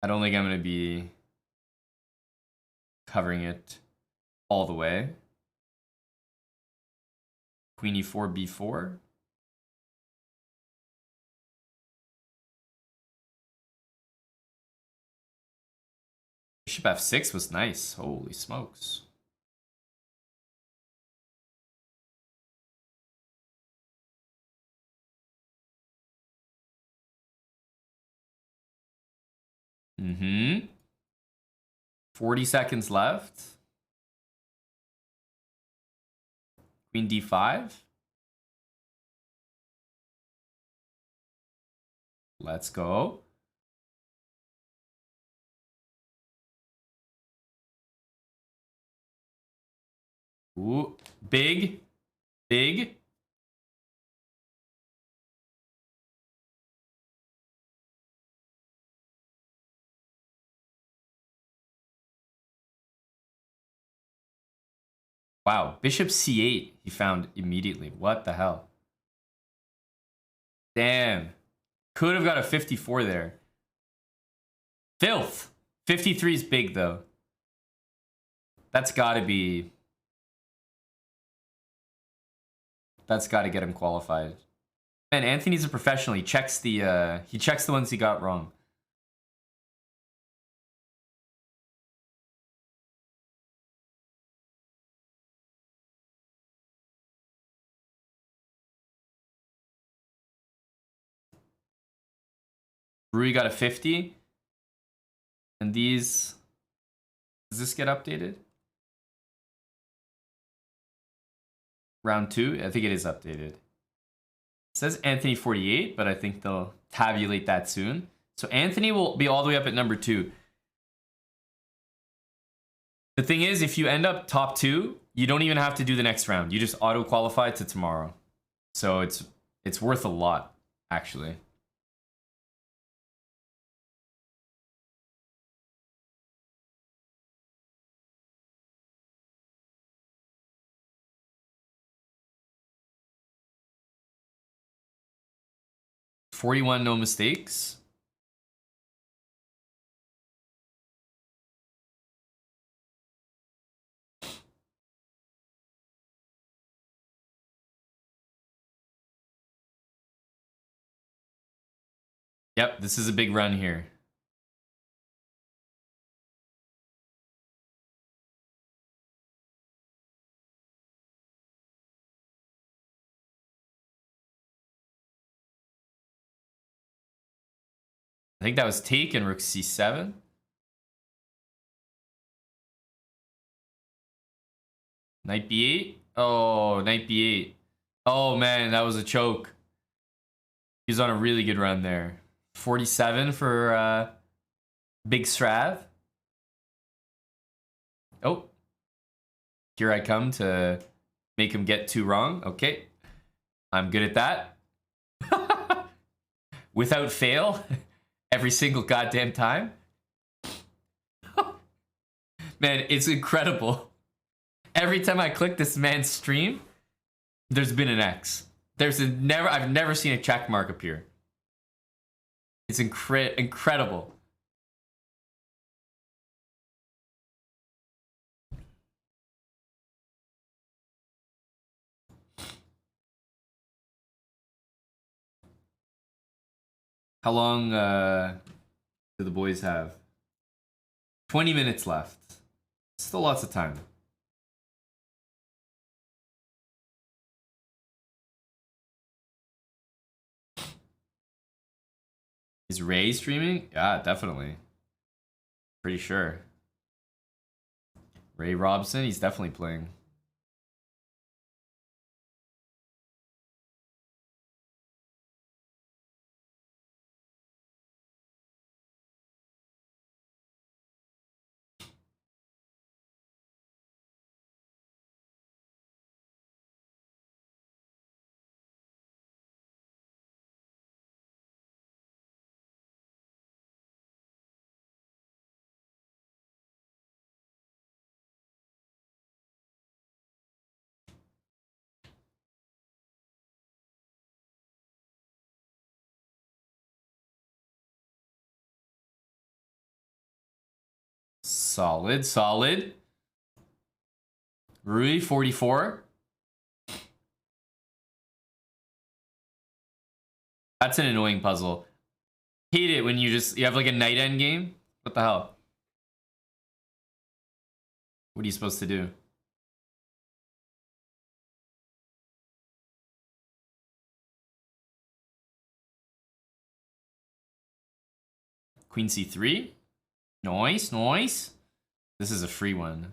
I don't think I'm going to be covering it all the way. Queen E4, B4. Bishop F6 was nice. Holy smokes. Mm-hmm. 40 seconds left. Queen d5. Let's go. Ooh, big, big. Wow, bishop c8 he found immediately. What the hell? Damn. Could have got a 54 there. Filth. 53 is big, though. That's got to be... That's got to get him qualified. Man, Anthony's a professional. He checks the ones he got wrong. Rui got a 50. And these... Does this get updated? Round 2? I think it is updated. It says Anthony 48, but I think they'll tabulate that soon. So Anthony will be all the way up at number 2. The thing is, if you end up top 2, you don't even have to do the next round. You just auto-qualify to tomorrow. So it's worth a lot, actually. $41, no mistakes. Yep, this is a big run here. I think that was taken, rook c7. Knight b8. Oh, knight b8. Oh, man, that was a choke. He's on a really good run there. 47 for Big Strav. Oh. Here I come to make him get 2 wrong. Okay. I'm good at that. Without fail. Every single goddamn time. Man, it's incredible. Every time I click this man's stream, there's been an X. I've never seen a check mark appear. It's incredible. How long do the boys have? 20 minutes left. Still lots of time. Is Ray streaming? Yeah, definitely. Pretty sure. Ray Robson, he's definitely playing. Solid, solid. Rui, 44. That's an annoying puzzle. Hate it when you have like a knight end game. What the hell? What are you supposed to do? Queen c3. Nice, nice. This is a free one.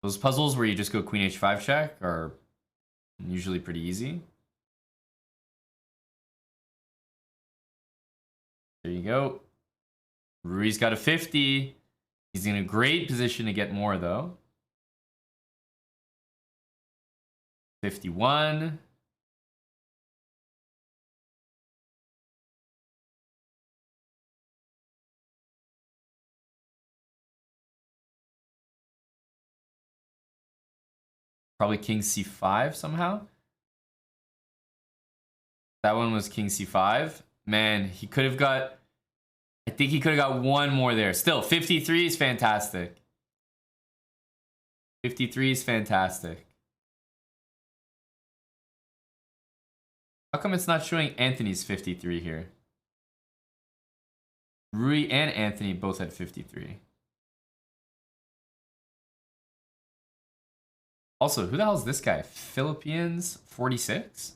Those puzzles where you just go queen h5 check are Usually pretty easy. There you go. Rui's got a 50. He's in a great position to get more, though. 51. Probably king c5 somehow. That one was king c5. Man, he could have got... I think he could have got one more there. Still, 53 is fantastic. 53 is fantastic. How come it's not showing Anthony's 53 here? Rui and Anthony both had 53. Also, who the hell is this guy? Philippines 46?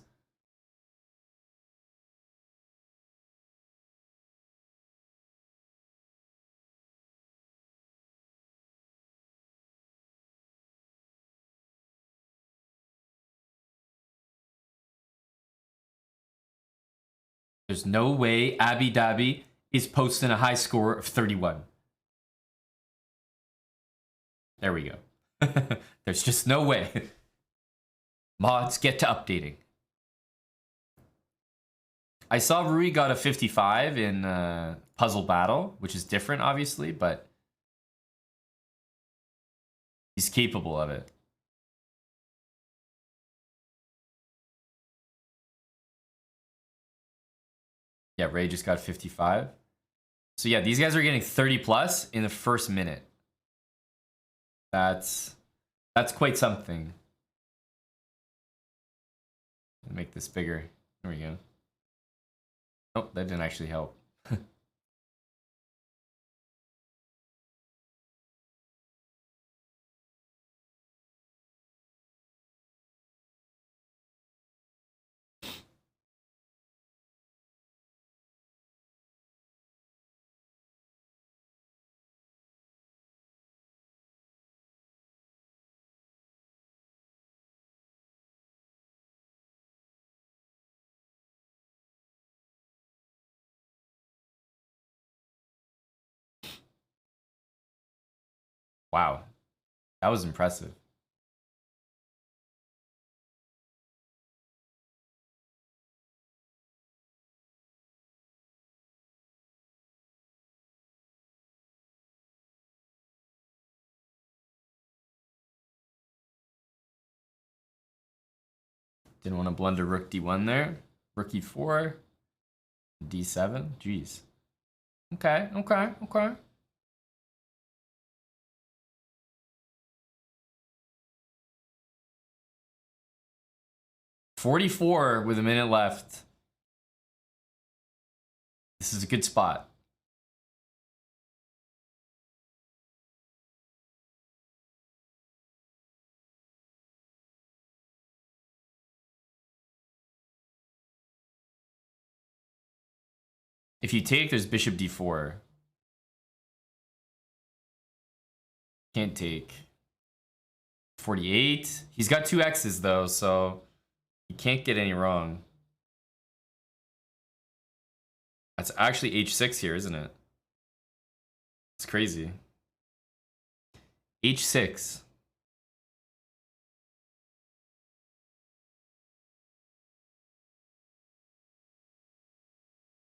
There's no way Abu Dhabi is posting a high score of 31. There we go. There's just no way. Mods, get to updating. I saw Rui got a 55 in Puzzle Battle, which is different, obviously, but he's capable of it. Yeah, Ray just got 55. So yeah, these guys are getting 30 plus in the first minute. That's quite something. Make this bigger. There we go. Oh, that didn't actually help. Wow, that was impressive. Didn't want to blunder rook d1 there. Rook e4, d7. Jeez. Okay, okay, okay. .44 with a minute left. This is a good spot. If you take, there's bishop d4. Can't take. 48. He's got two X's though, so he can't get any wrong. That's actually h6 here, isn't it? It's crazy. h6.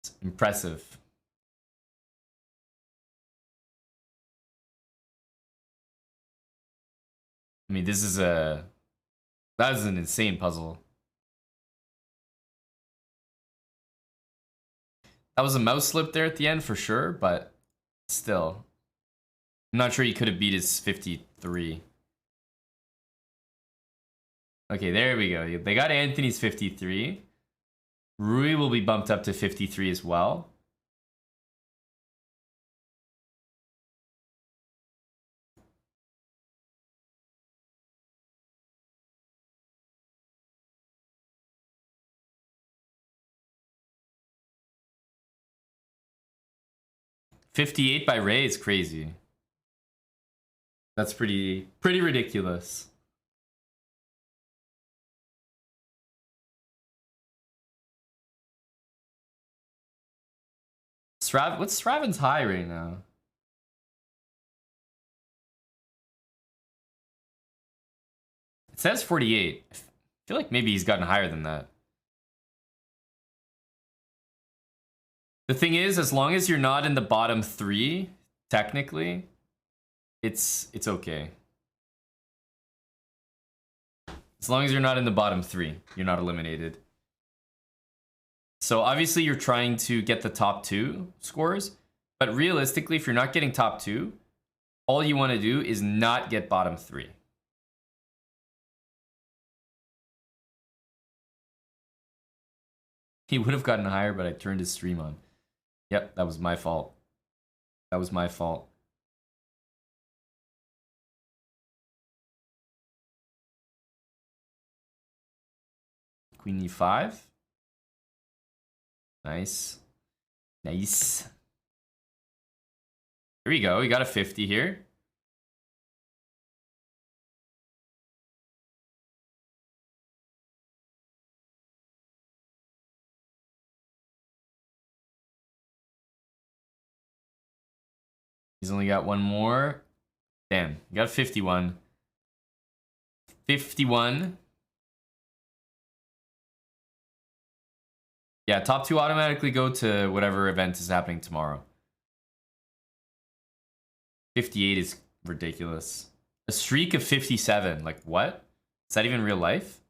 It's impressive. I mean, this is that is an insane puzzle. That was a mouse slip there at the end for sure, but still. I'm not sure he could have beat his 53. Okay, there we go. They got Anthony's 53. Rui will be bumped up to 53 as well. .58 by Ray is crazy. That's pretty ridiculous. What's Sraven's high right now? It says 48. I feel like maybe he's gotten higher than that. The thing is, as long as you're not in the bottom 3, technically, it's okay. As long as you're not in the bottom 3, you're not eliminated. So obviously you're trying to get the top 2 scores, but realistically, if you're not getting top 2, all you want to do is not get bottom 3. He would have gotten higher, but I turned his stream on. Yep, that was my fault. That was my fault. Queen e5. Nice. Nice. Here we go. We got a 50 here. He's only got one more. Damn, you got a 51. 51. Yeah, top 2 automatically go to whatever event is happening tomorrow. 58 is ridiculous. A streak of 57. Like, what? Is that even real life?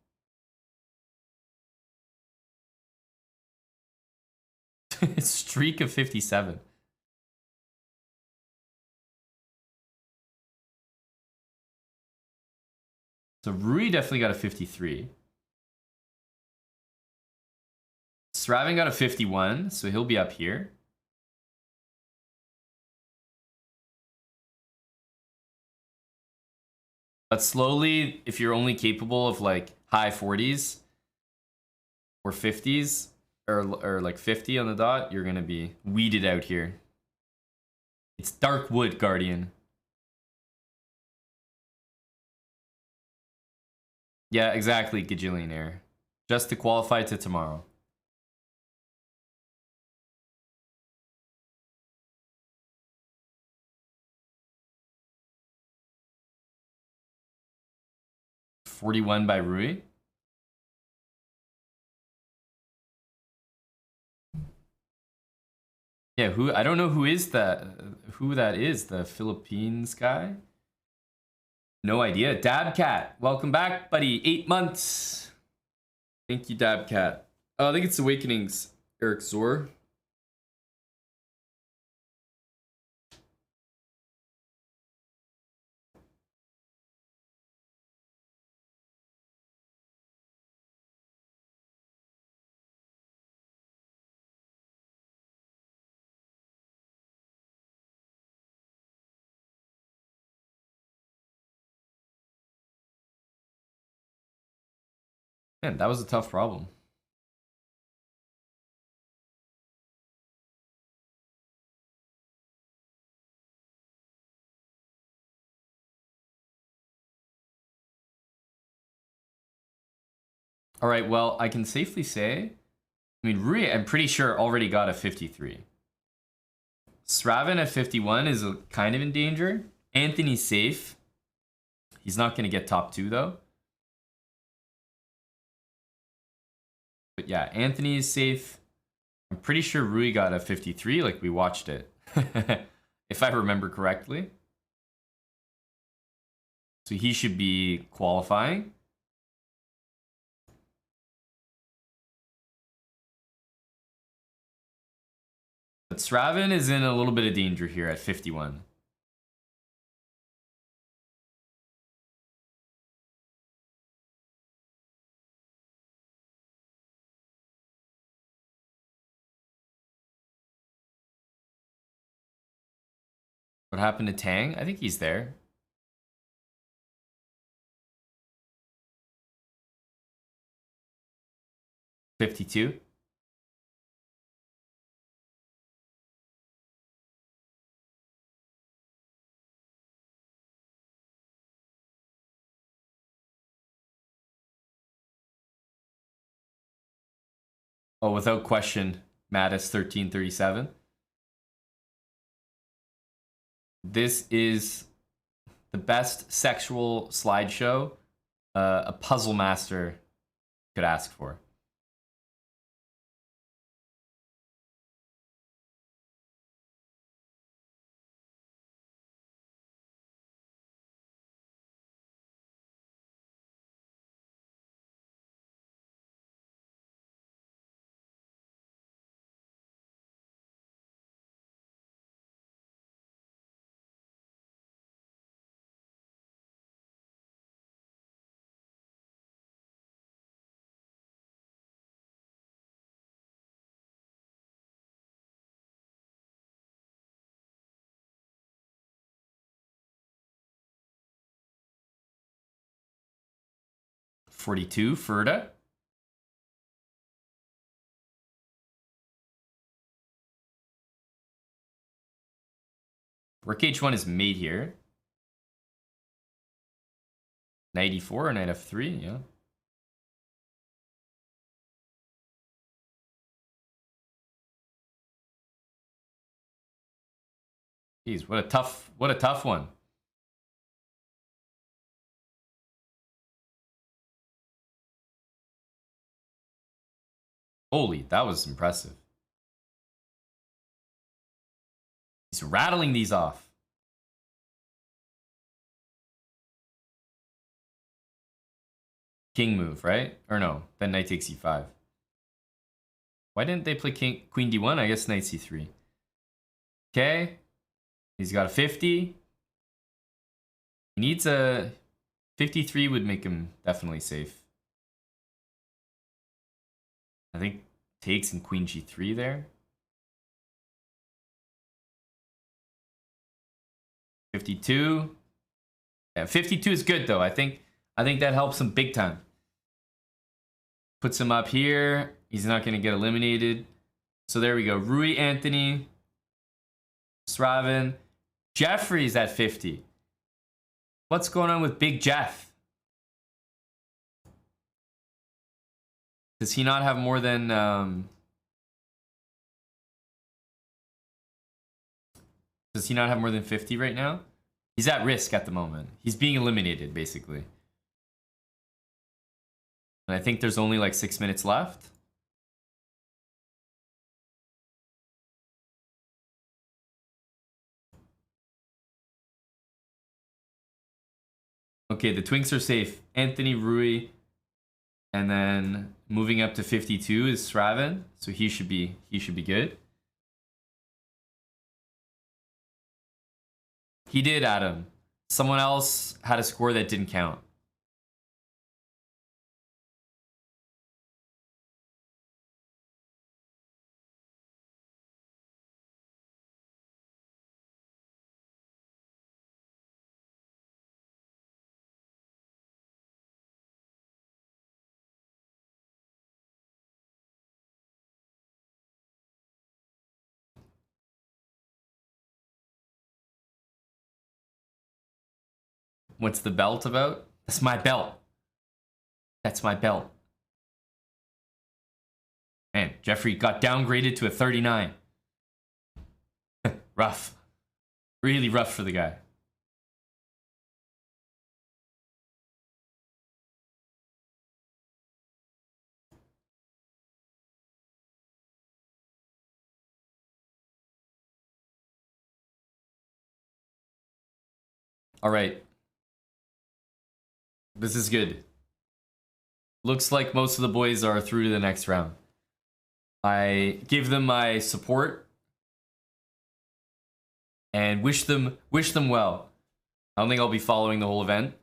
Streak of 57. So Rui definitely got a 53. Sraven got a 51, so he'll be up here. But slowly, if you're only capable of like high 40s or 50s or like 50 on the dot, you're gonna be weeded out here. It's Dark Wood Guardian. Yeah, exactly, Gajillionaire. Just to qualify to tomorrow. $41 by Rui. Yeah, I don't know who that is, the Philippines guy. No idea. Dabcat, welcome back, buddy. 8 months. Thank you, Dabcat. Oh, I think it's Awakenings, Eric Zor. Man, that was a tough problem. All right, well, I can safely say, I mean, Rui, I'm pretty sure already got a 53. Sraven at 51 is kind of in danger. Anthony's safe. He's not going to get top 2, though. But yeah, Anthony is safe. I'm pretty sure Rui got a 53, like we watched it. If I remember correctly. So he should be qualifying. But Sraven is in a little bit of danger here at 51. What happened to Tang? I think he's there. $52. Oh, without question, Mattis 1337. This is the best sexual slideshow a puzzle master could ask for. $42, Ferda. Rook H1 is mate here. Knight E4 or Knight F3, yeah. Jeez, what a tough one. Holy, that was impressive. He's rattling these off. King move, right? Or no, then knight takes e5. Why didn't they play queen d1? I guess knight c3. Okay. He's got a 50. He needs a 53 would make him definitely safe. I think takes and queen g3 there. 52. Yeah, 52 is good though. I think that helps him big time. Puts him up here. He's not going to get eliminated. So there we go. Rui, Anthony, Sravan, Jeffrey's at 50. What's going on with Big Jeff? Does he not have more than does he not have more than 50 right now? He's at risk at the moment. He's being eliminated basically. And I think there's only like 6 minutes left. Okay, the Twinks are safe. Anthony, Rui, and then moving up to 52 is Sravan, so he should be good. He did, Adam. Someone else had a score that didn't count. What's the belt about? That's my belt. That's my belt. Man, Jeffrey got downgraded to a 39. Rough. Really rough for the guy. All right. This is good. Looks like most of the boys are through to the next round. I give them my support and wish them well. I don't think I'll be following the whole event.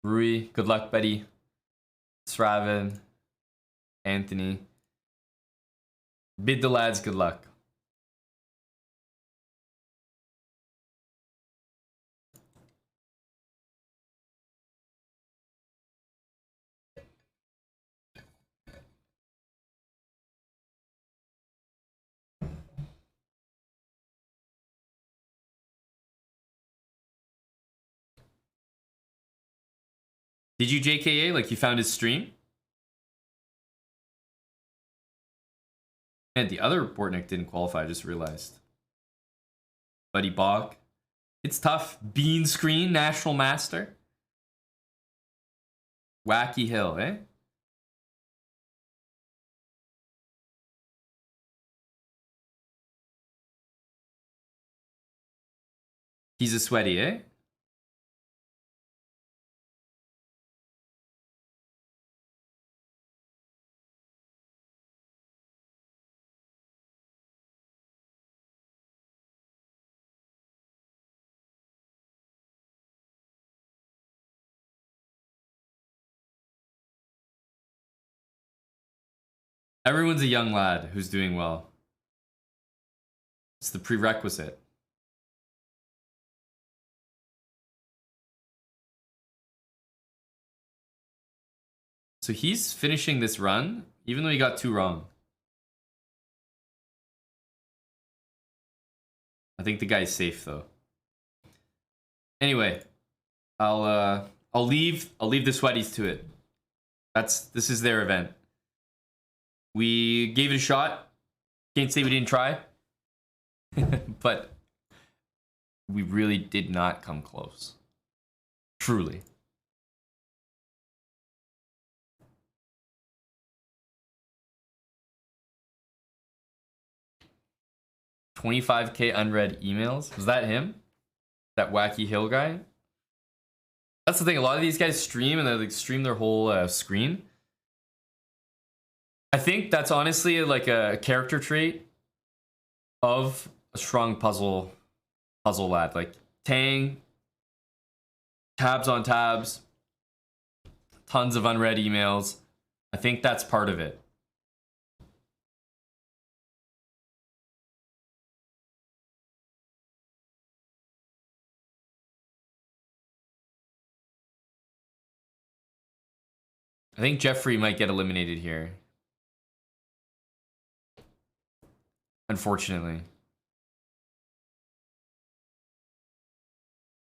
Rui, good luck, buddy. Sravan, Anthony. Bid the lads good luck. Did you JKA? Like, you found his stream? And the other Bortnick didn't qualify, I just realized. Buddy Bog. It's tough. Bean Screen, National Master. Wacky Hill, eh? He's a sweaty, eh? Everyone's a young lad who's doing well. It's the prerequisite. So he's finishing this run, even though he got 2 wrong. I think the guy's safe though. Anyway, I'll leave the sweaties to it. This is their event. We gave it a shot. Can't say we didn't try. But we really did not come close. Truly. $25K unread emails. Was that him? That Wacky Hill guy? That's the thing. A lot of these guys stream and they like stream their whole screen. I think that's honestly like a character trait of a strong puzzle lad. Like Tang, tabs on tabs, tons of unread emails. I think that's part of it. I think Jeffrey might get eliminated here. Unfortunately.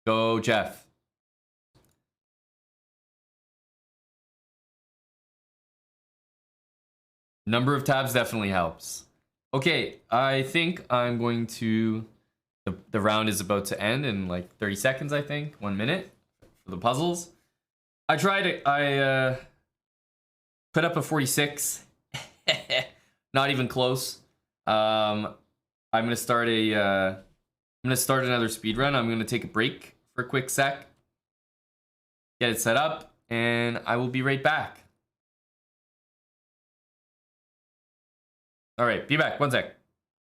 Go, Jeff. Number of tabs definitely helps. Okay, I think I'm going to... The round is about to end in like 30 seconds, I think. 1 minute for the puzzles. I put up a 46. Not even close. I'm gonna start another speed run. I'm gonna take a break for a quick sec, get it set up, and I will be right back. All right, be back. 1 sec.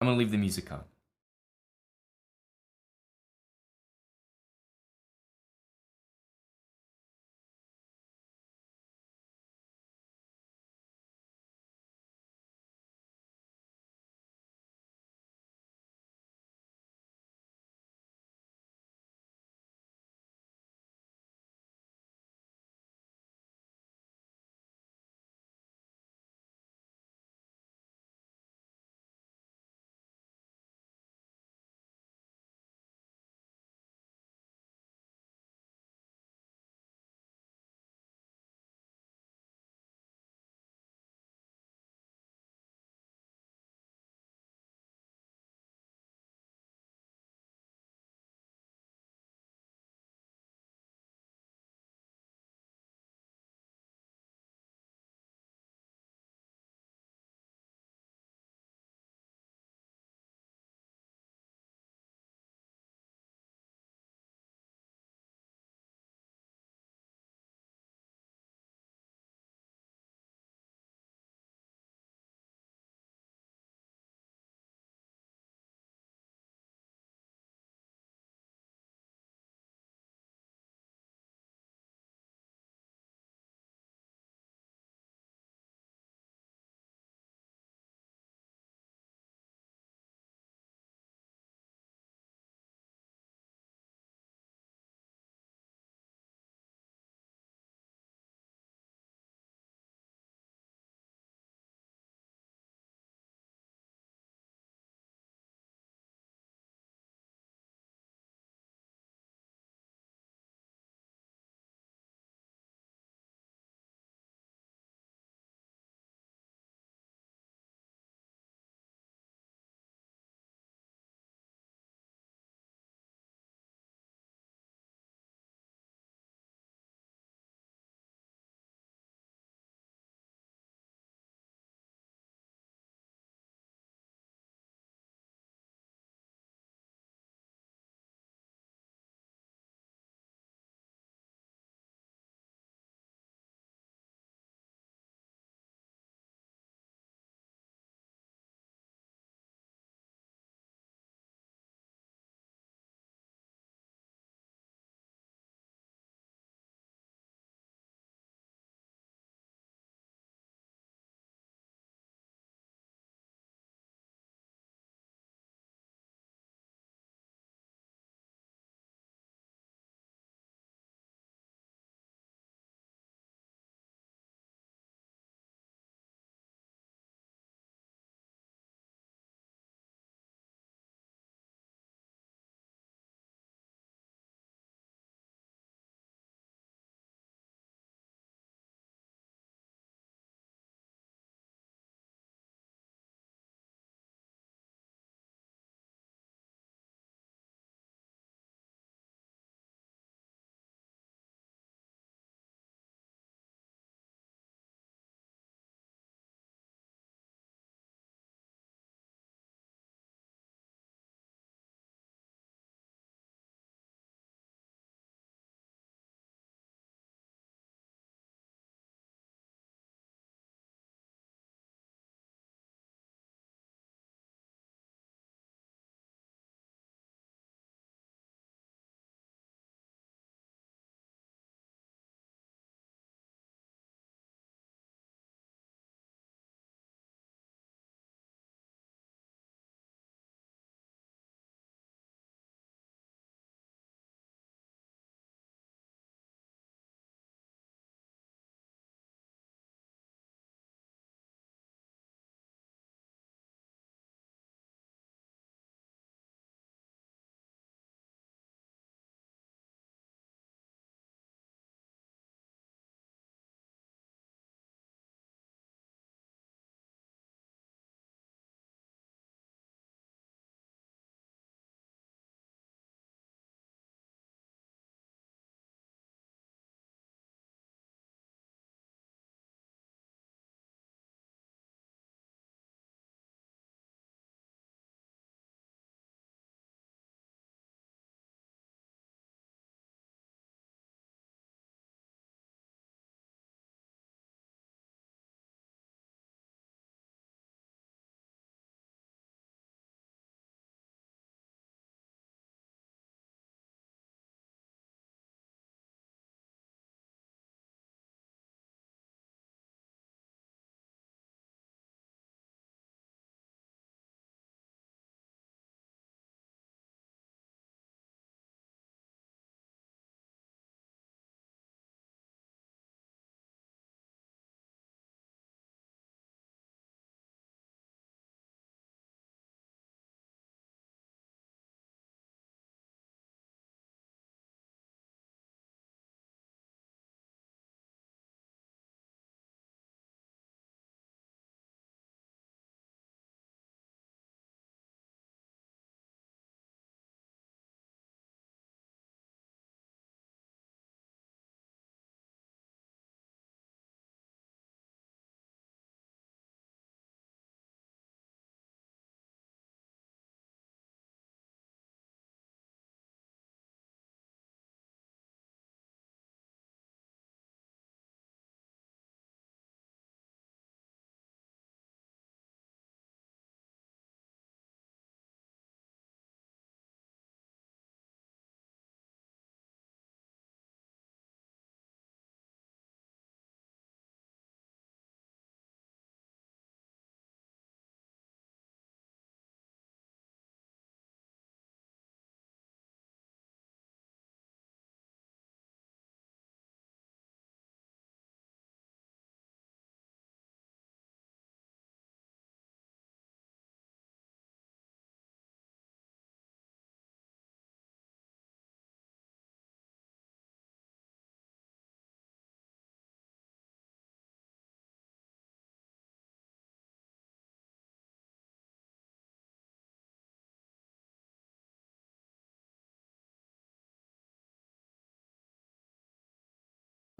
I'm gonna leave the music on.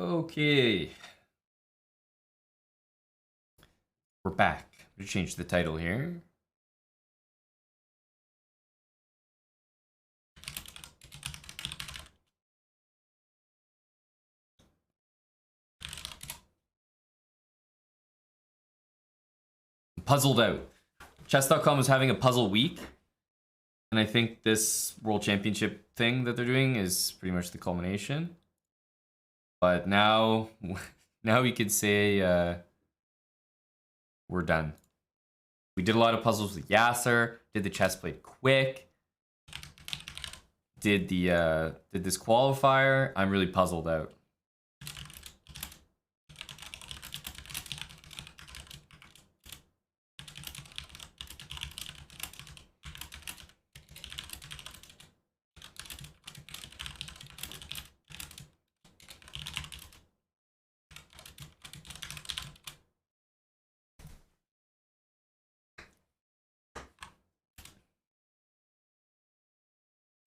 Okay. We're back. I'm going to change the title here. Puzzled out. Chess.com is having a puzzle week. And I think this World Championship thing that they're doing is pretty much the culmination. But now we could say we're done. We did a lot of puzzles with Yasser, did the chess plate quick, did this qualifier. I'm really puzzled out.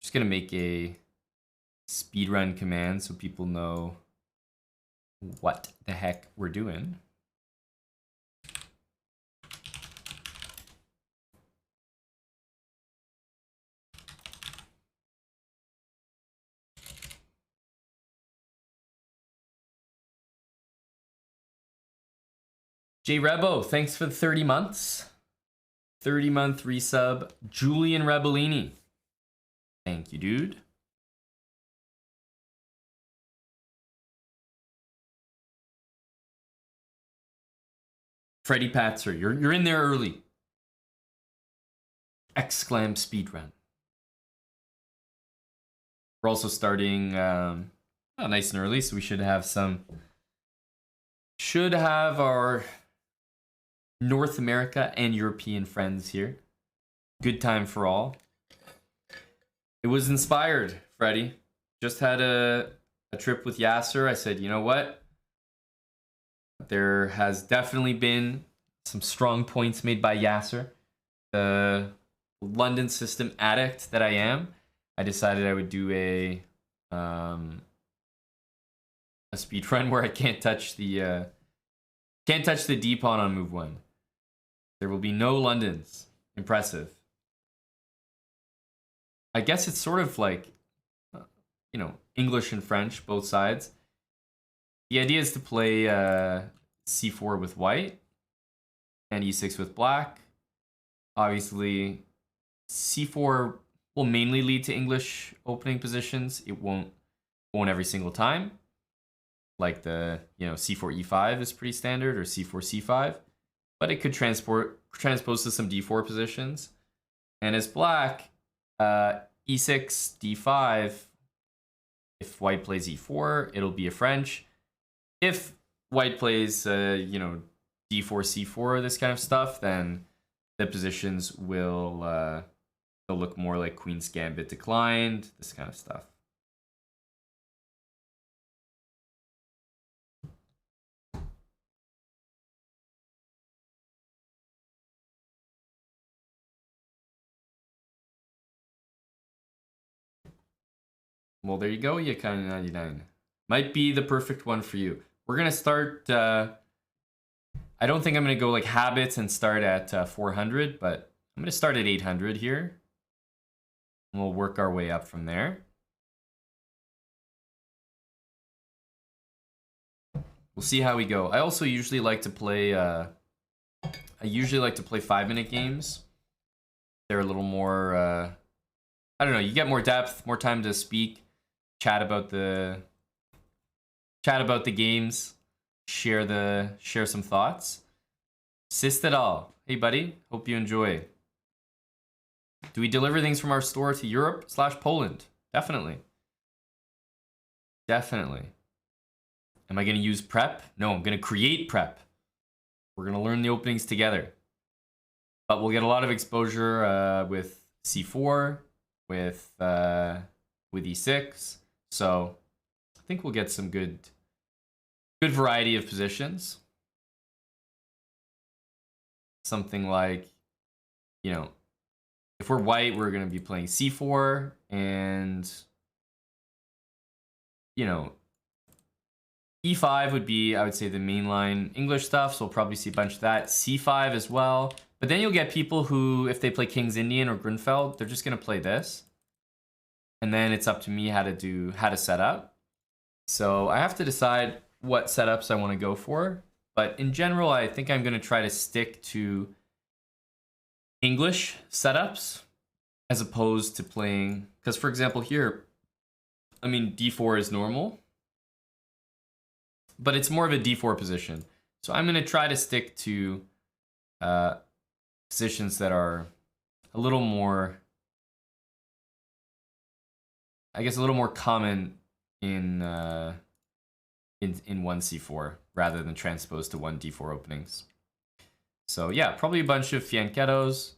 Just gonna make a speedrun command so people know what the heck we're doing. J Rebo, thanks for the 30 months. 30-month resub. Julian Rebellini. Thank you, dude. Freddie Patzer, you're in there early. Exclam speedrun. We're also starting nice and early, so we should have our North America and European friends here. Good time for all. It was inspired, Freddie. Just had a trip with Yasser. I said, you know what? There has definitely been some strong points made by Yasser. The London system addict that I am, I decided I would do a speed run where I can't touch the D pawn on move 1. There will be no Londons. Impressive. I guess it's sort of like, English and French, both sides. The idea is to play c4 with white and e6 with black. Obviously, c4 will mainly lead to English opening positions. It won't every single time. Like the, c4 e5 is pretty standard, or c4 c5. But it could transpose to some d4 positions. And as black, e6, d5, if white plays e4, it'll be a French. If white plays, d4, c4, this kind of stuff, then the positions will they'll look more like Queen's Gambit declined, this kind of stuff. Well, there you go, Yakani99. Might be the perfect one for you. We're going to start... I don't think I'm going to go like habits and start at 400, but I'm going to start at 800 here. And we'll work our way up from there. We'll see how we go. I also usually like to play... I usually like to play 5-minute games. They're a little more... I don't know, you get more depth, more time to speak. Chat about the games, share some thoughts. Sistedal, hey buddy, hope you enjoy. Do we deliver things from our store to Europe/Poland? Definitely. Definitely. Am I going to use prep? No, I'm going to create prep. We're going to learn the openings together. But we'll get a lot of exposure with c4, with e6. So I think we'll get some good variety of positions. Something like, if we're white, we're going to be playing c4 and, E5 would be, I would say, the mainline English stuff, so we'll probably see a bunch of that. C5 as well. But then you'll get people who, if they play King's Indian or Grunfeld, they're just going to play this. And then it's up to me how to set up. So I have to decide what setups I want to go for. But in general, I think I'm going to try to stick to English setups as opposed to playing... Because, for example, here, I mean, D4 is normal. But it's more of a D4 position. So I'm going to try to stick to positions that are a little more, I guess, a little more common in 1c4 rather than transposed to 1d4 openings. So yeah, probably a bunch of fianchettos,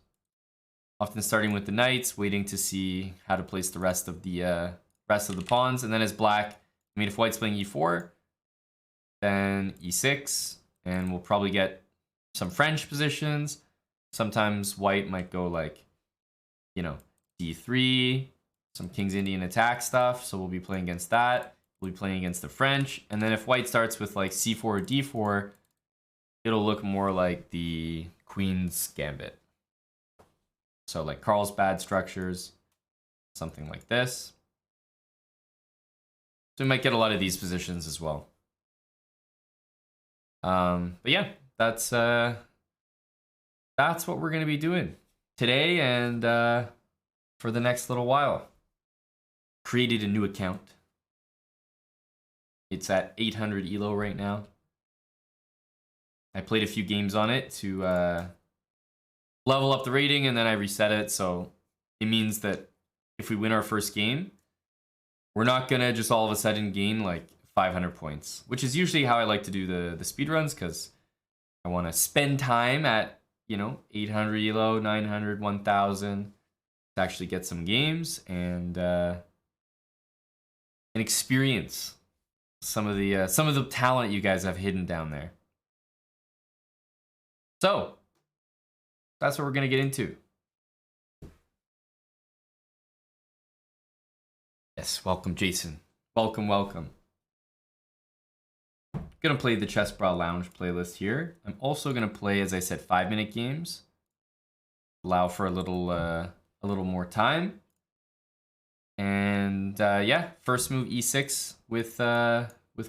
often starting with the knights, waiting to see how to place the rest of the pawns, and then as black, I mean, if white's playing e4, then e6, and we'll probably get some French positions. Sometimes white might go like, you know, d3, some King's Indian attack stuff, so we'll be playing against that. We'll be playing against the French, and then if white starts with like c4 or d4, it'll look more like the Queen's Gambit. So like Carlsbad structures, something like this. So we might get a lot of these positions as well. But yeah, that's what we're gonna be doing today and for the next little while. Created a new account. It's at 800 elo right now. I played a few games on it to level up the rating, and then I reset it. So it means that if we win our first game, we're not gonna just all of a sudden gain like 500 points, which is usually how I like to do the speedruns, because I want to spend time at, you know, 800 elo, 900, 1000 to actually get some games and experience some of the talent you guys have hidden down there. So that's what we're gonna get into. Yes, welcome, Jason. Welcome, welcome. Gonna play the Chess Bra Lounge playlist here. I'm also gonna play, as I said, 5-minute games. Allow for a little more time. And yeah, first move e6 with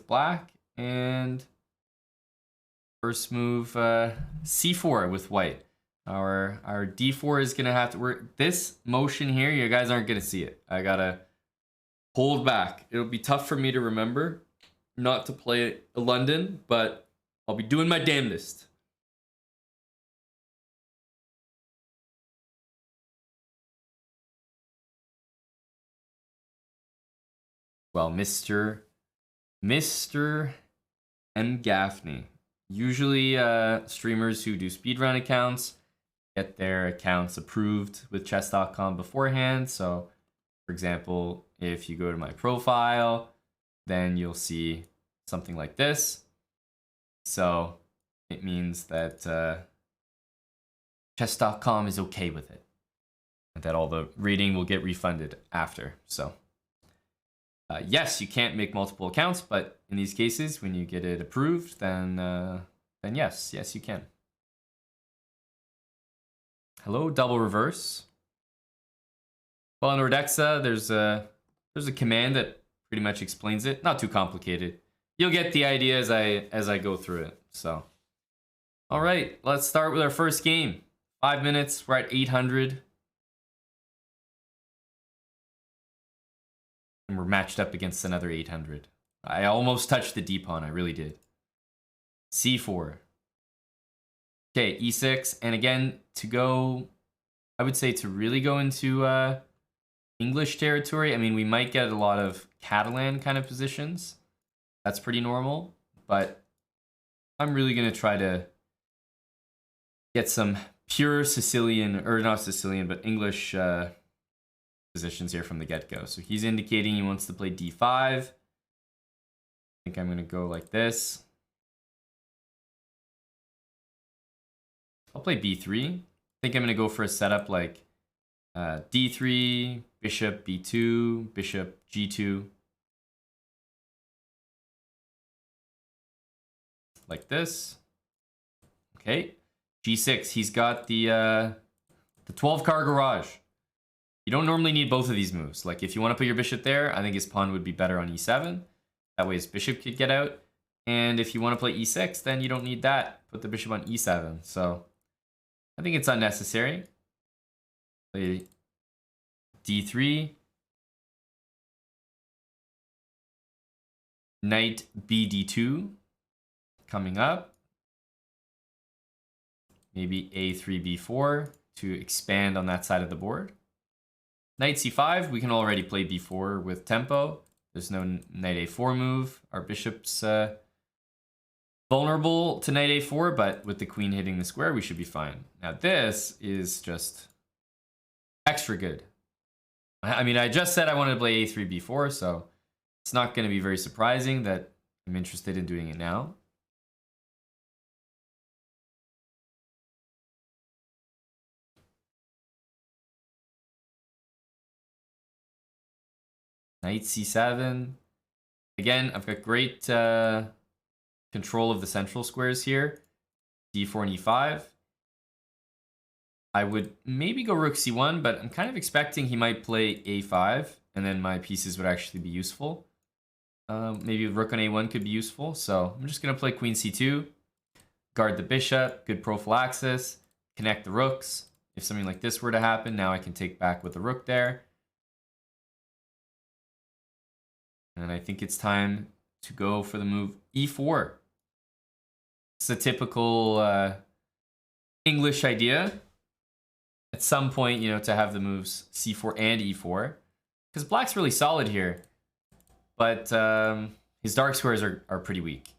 black, and first move c4 with white. Our d4 is gonna have to work. This motion here, you guys aren't gonna see it. I gotta hold back. It'll be tough for me to remember not to play London, but I'll be doing my damnedest. Well, Mr. M. Gaffney. Usually streamers who do speedrun accounts get their accounts approved with chess.com beforehand. So, for example, if you go to my profile, then you'll see something like this. So it means that chess.com is okay with it, and that all the rating will get refunded after. So yes, you can't make multiple accounts, but in these cases, when you get it approved, then yes, you can. Hello, double reverse. Well, in Ordexa, there's a command that pretty much explains it. Not too complicated. You'll get the idea as I go through it. So, all right, let's start with our first game. 5 minutes. We're at 800. And we're matched up against another 800. I almost touched the d-pawn. I really did. c4. Okay, e6. And again, to go, I would say to really go into English territory, I mean, we might get a lot of Catalan kind of positions. That's pretty normal. But I'm really going to try to get some pure Sicilian, or not Sicilian, but English positions here from the get-go. So he's indicating he wants to play d5. I think I'm going to go like this. I'll play b3. I think I'm going to go for a setup like d3, bishop b2, bishop g2. like this. Okay, g6. He's got the 12-card garage. You don't normally need both of these moves. Like if you want to put your bishop there, I think his pawn would be better on e7. That way his bishop could get out. And if you want to play e6, then you don't need that. Put the bishop on e7. So I think it's unnecessary. Play d3. Knight bd2 coming up. Maybe a3, b4 to expand on that side of the board. Knight c5, we can already play b4 with tempo. There's no knight a4 move. Our bishop's vulnerable to knight a4, but with the queen hitting the square, we should be fine. Now this is just extra good. I mean, I just said I wanted to play a3, b4, so it's not going to be very surprising that I'm interested in doing it now. Knight c7. Again, I've got great control of the central squares here. d4 and e5. I would maybe go rook c1, but I'm kind of expecting he might play a5, and then my pieces would actually be useful. Maybe rook on a1 could be useful, so I'm just going to play queen c2, guard the bishop, good prophylaxis, connect the rooks. If something like this were to happen, now I can take back with the rook there. And I think it's time to go for the move e4. It's a typical English idea. At some point, to have the moves c4 and e4. Because black's really solid here. But his dark squares are pretty weak.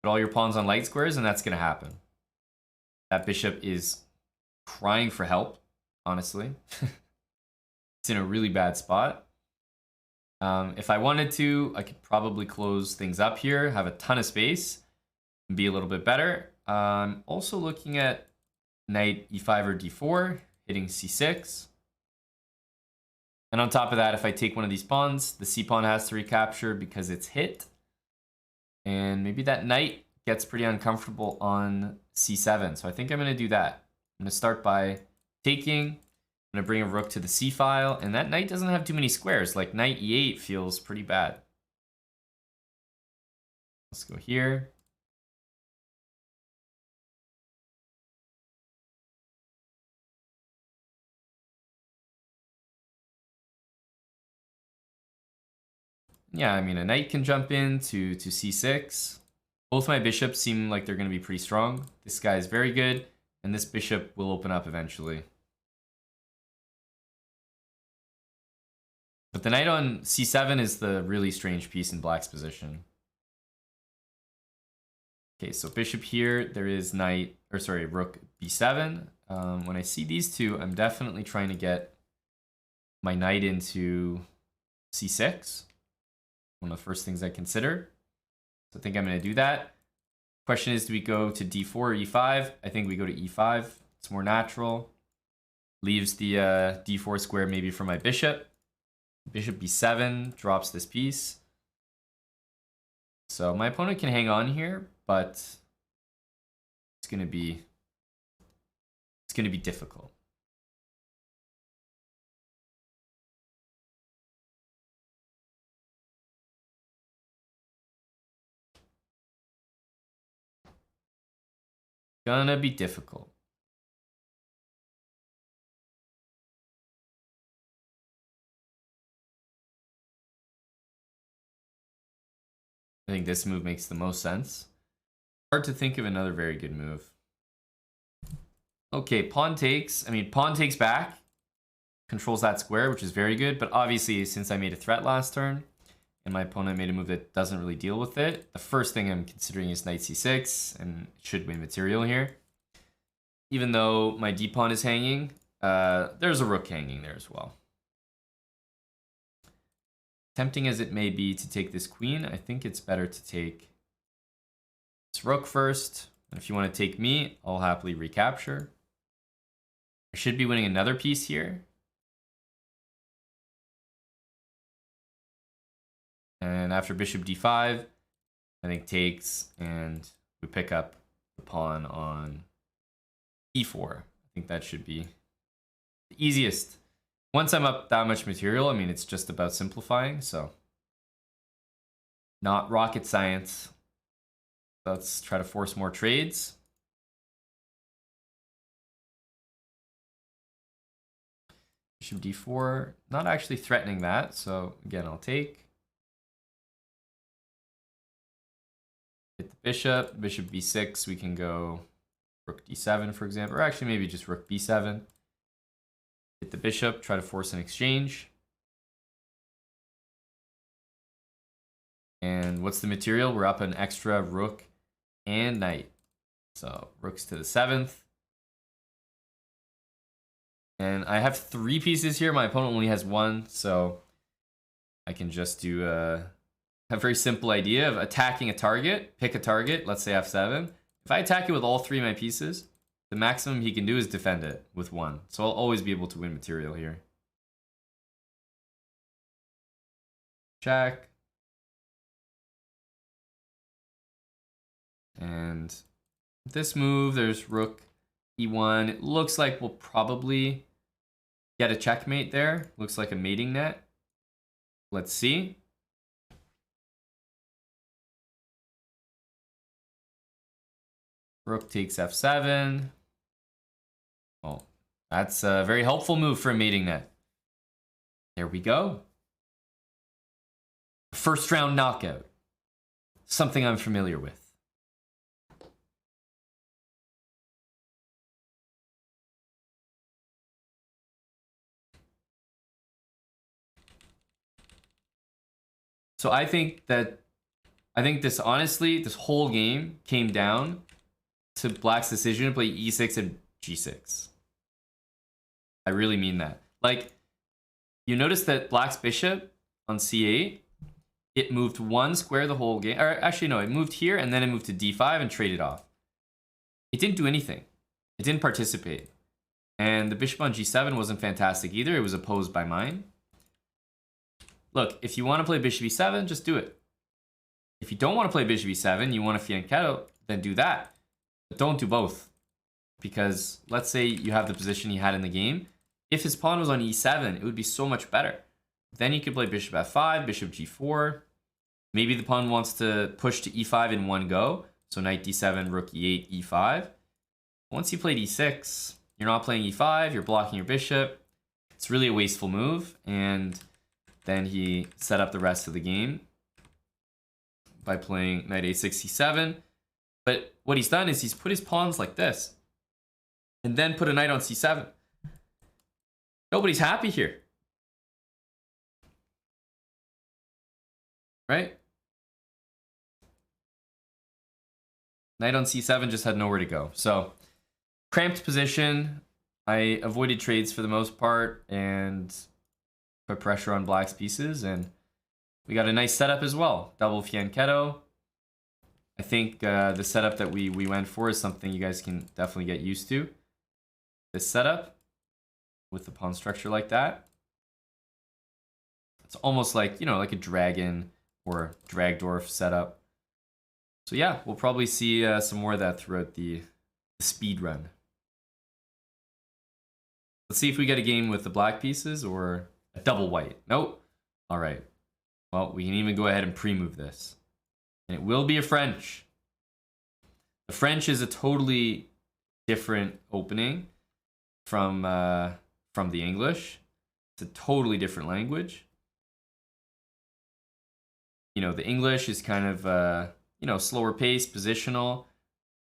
Put all your pawns on light squares, and that's going to happen. That bishop is crying for help, honestly. It's in a really bad spot. If I wanted to, I could probably close things up here, have a ton of space, and be a little bit better. I'm also looking at knight e5 or d4, hitting c6. And on top of that, if I take one of these pawns, the c-pawn has to recapture because it's hit. And maybe that knight gets pretty uncomfortable on c7. So I think I'm going to do that. I'm going to start by taking. I'm going to bring a rook to the c file. And that knight doesn't have too many squares. Like knight e8 feels pretty bad. Let's go here. Yeah, I mean, a knight can jump in to c6. Both my bishops seem like they're going to be pretty strong. This guy is very good, and this bishop will open up eventually. But the knight on c7 is the really strange piece in black's position. Okay, so bishop here, there is rook b7. When I see these two, I'm definitely trying to get my knight into c6. One of the first things I consider. So I think I'm going to do that. Question is, do we go to d4 or e5? I think we go to e5. It's more natural. Leaves the d4 square maybe for my bishop. Bishop b7 drops this piece. So my opponent can hang on here, but it's going to be difficult. Gonna be difficult. I think this move makes the most sense. Hard to think of another very good move. Okay, pawn takes. I mean, pawn takes back. Controls that square, which is very good. But obviously, since I made a threat last turn, and my opponent made a move that doesn't really deal with it, the first thing I'm considering is knight c6, and it should win material here. Even though my d-pawn is hanging, there's a rook hanging there as well. Tempting as it may be to take this queen, I think it's better to take this rook first. And if you want to take me, I'll happily recapture. I should be winning another piece here. And after bishop d5, I think takes, and we pick up the pawn on e4. I think that should be the easiest. Once I'm up that much material, I mean, it's just about simplifying, so not rocket science. Let's try to force more trades. Bishop d4, not actually threatening that, so again, I'll take. Hit the bishop, bishop b6, we can go rook d7, for example, or actually maybe just rook b7. Hit the bishop, try to force an exchange. And what's the material? We're up an extra rook and knight. So rooks to the 7th. And I have 3 pieces here. My opponent only has 1, so I can just do a very simple idea of attacking a target. Pick a target, let's say f7. If I attack it with all 3 of my pieces, the maximum he can do is defend it with 1. So I'll always be able to win material here. Check. And this move, there's rook e1. It looks like we'll probably get a checkmate there. Looks like a mating net. Let's see. Rook takes f7. Well, that's a very helpful move for a mating net. There we go. First round knockout. Something I'm familiar with. So I think this honestly, this whole game came down to Black's decision to play e6 and g6. I really mean that. Like, you notice that Black's bishop on c8, it moved 1 square the whole game. Or actually, no, it moved here and then it moved to d5 and traded off. It didn't do anything. It didn't participate. And the bishop on g7 wasn't fantastic either. It was opposed by mine. Look, if you want to play bishop e7, just do it. If you don't want to play bishop e7, you want to fianchetto, then do that. But don't do both. Because let's say you have the position he had in the game. If his pawn was on e7, it would be so much better. Then you could play bishop f5, bishop g4. Maybe the pawn wants to push to e5 in one go. So knight d7, rook e8, e5. Once you played e6, you're not playing e5, you're blocking your bishop. It's really a wasteful move. And then he set up the rest of the game by playing knight a6, c7. But what he's done is he's put his pawns like this. And then put a knight on c7. Nobody's happy here. Right? Knight on c7 just had nowhere to go. So, cramped position. I avoided trades for the most part and put pressure on Black's pieces. And we got a nice setup as well. Double fianchetto. I think the setup that we went for is something you guys can definitely get used to. This setup with the pawn structure like that. It's almost like, you know, like a dragon or Dragdorf setup. So yeah, we'll probably see some more of that throughout the speed run. Let's see if we get a game with the black pieces or a double white. Nope. All right. Well, we can even go ahead and pre-move this. And it will be a French. The French is a totally different opening from the English. It's a totally different language. You know, the English is kind of, you know, slower pace, positional.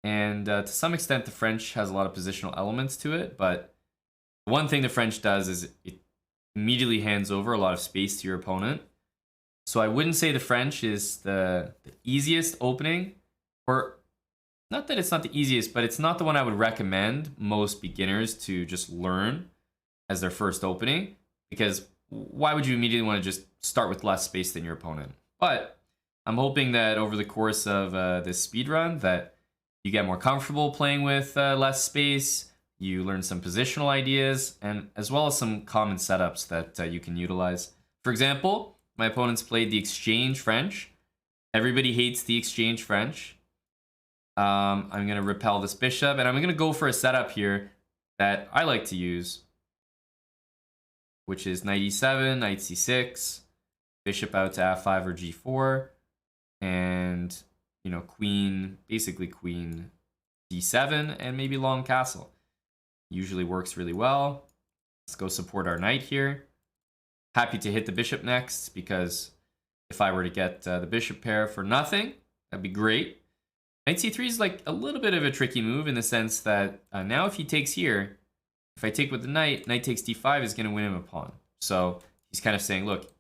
And to some extent, the French has a lot of positional elements to it. But one thing the French does is it immediately hands over a lot of space to your opponent. So I wouldn't say the French is the easiest opening. Or not that it's not the easiest, but it's not the one I would recommend most beginners to just learn as their first opening. Because why would you immediately want to just start with less space than your opponent? But I'm hoping that over the course of this speed run that you get more comfortable playing with less space, you learn some positional ideas, and as well as some common setups that you can utilize. For example, my opponents played the exchange French. Everybody hates the exchange French. I'm going to repel this bishop, and I'm going to go for a setup here that I like to use, which is knight e7, knight c6, bishop out to f5 or g4, and, you know, queen, basically queen d7, and maybe long castle. Usually works really well. Let's go support our knight here. Happy to hit the bishop next, because if I were to get the bishop pair for nothing, that'd be great. Knight c3 is like a little bit of a tricky move in the sense that now if he takes here, if I take with the knight, knight takes d5 is going to win him a pawn. So he's kind of saying, look,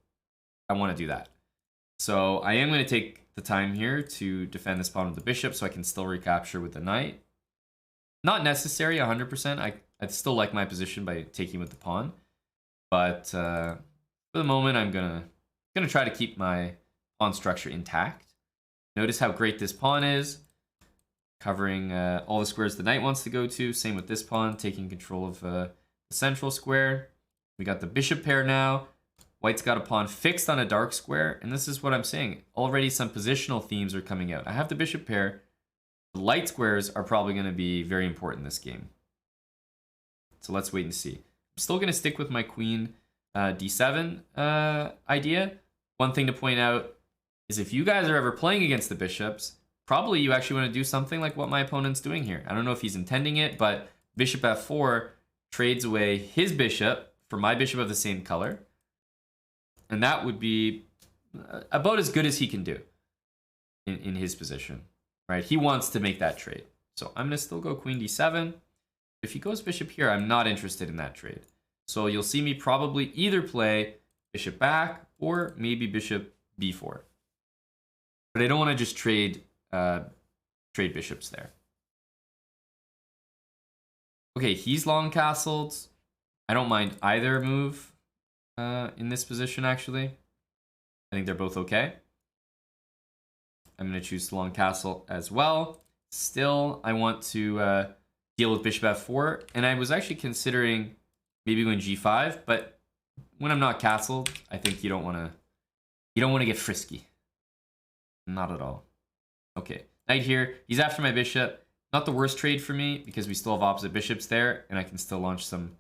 I want to do that. So I am going to take the time here to defend this pawn with the bishop so I can still recapture with the knight. Not necessary 100%. I still like my position by taking with the pawn. But for the moment, I'm going to try to keep my pawn structure intact. Notice how great this pawn is. Covering all the squares the knight wants to go to. Same with this pawn, taking control of the central square. We got the bishop pair now. White's got a pawn fixed on a dark square. And this is what I'm saying. Already some positional themes are coming out. I have the bishop pair. The light squares are probably going to be very important in this game. So let's wait and see. I'm still going to stick with my queen d7 idea. One thing to point out is if you guys are ever playing against the bishops, probably you actually want to do something like what my opponent's doing here. I don't know if he's intending it, but bishop f4 trades away his bishop for my bishop of the same color. And that would be about as good as he can do in his position, right? He wants to make that trade. So I'm going to still go queen d7. If he goes bishop here, I'm not interested in that trade. So you'll see me probably either play bishop back or maybe bishop b4. But I don't want to just trade bishops there. Okay, he's long castled. I don't mind either move in this position, actually. I think they're both okay. I'm going to choose to long castle as well. Still, I want to deal with bishop f4. And I was actually considering maybe going g5. But when I'm not castled, I think you don't want to get frisky. Not at all. Okay, knight here. He's after my bishop. Not the worst trade for me because we still have opposite bishops there, and I can still launch some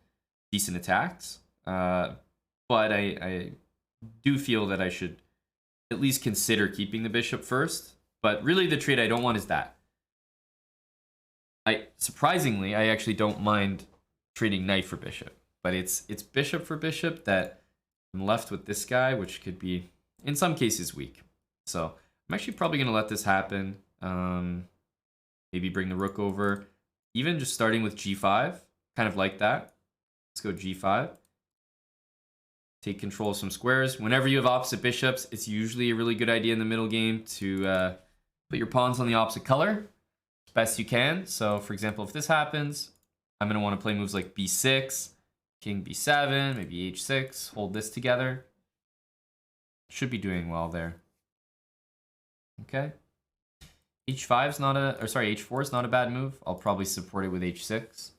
decent attacks. But I do feel that I should at least consider keeping the bishop first. But really, the trade I don't want is that. Surprisingly, I actually don't mind trading knight for bishop, but it's bishop for bishop that I'm left with this guy, which could be in some cases weak. So I'm actually probably going to let this happen. Maybe bring the rook over. Even just starting with g5, kind of like that. Let's go g5. Take control of some squares. Whenever you have opposite bishops, it's usually a really good idea in the middle game to put your pawns on the opposite color as best you can. So, for example, if this happens, I'm going to want to play moves like b6, king b7, maybe h6, hold this together. Should be doing well there. Okay. h4 is not a bad move. I'll probably support it with h6.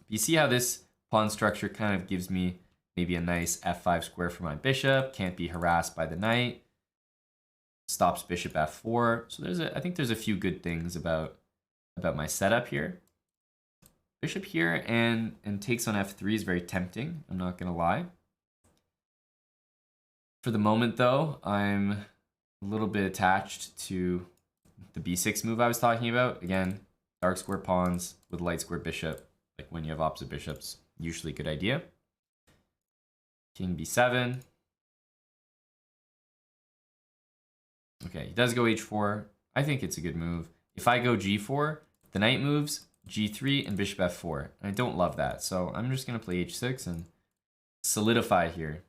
You see how this pawn structure kind of gives me maybe a nice f5 square for my bishop. Can't be harassed by the knight. Stops bishop f4. So I think there's a few good things about my setup here. Bishop here and takes on f3 is very tempting. I'm not gonna lie. For the moment though, I'm a little bit attached to the b6 move I was talking about. Again, dark square pawns with light square bishop. Like when you have opposite bishops, usually a good idea. King b7. Okay, he does go h4. I think it's a good move. If I go g4, the knight moves, g3, and bishop f4. And I don't love that, so I'm just going to play h6 and solidify here.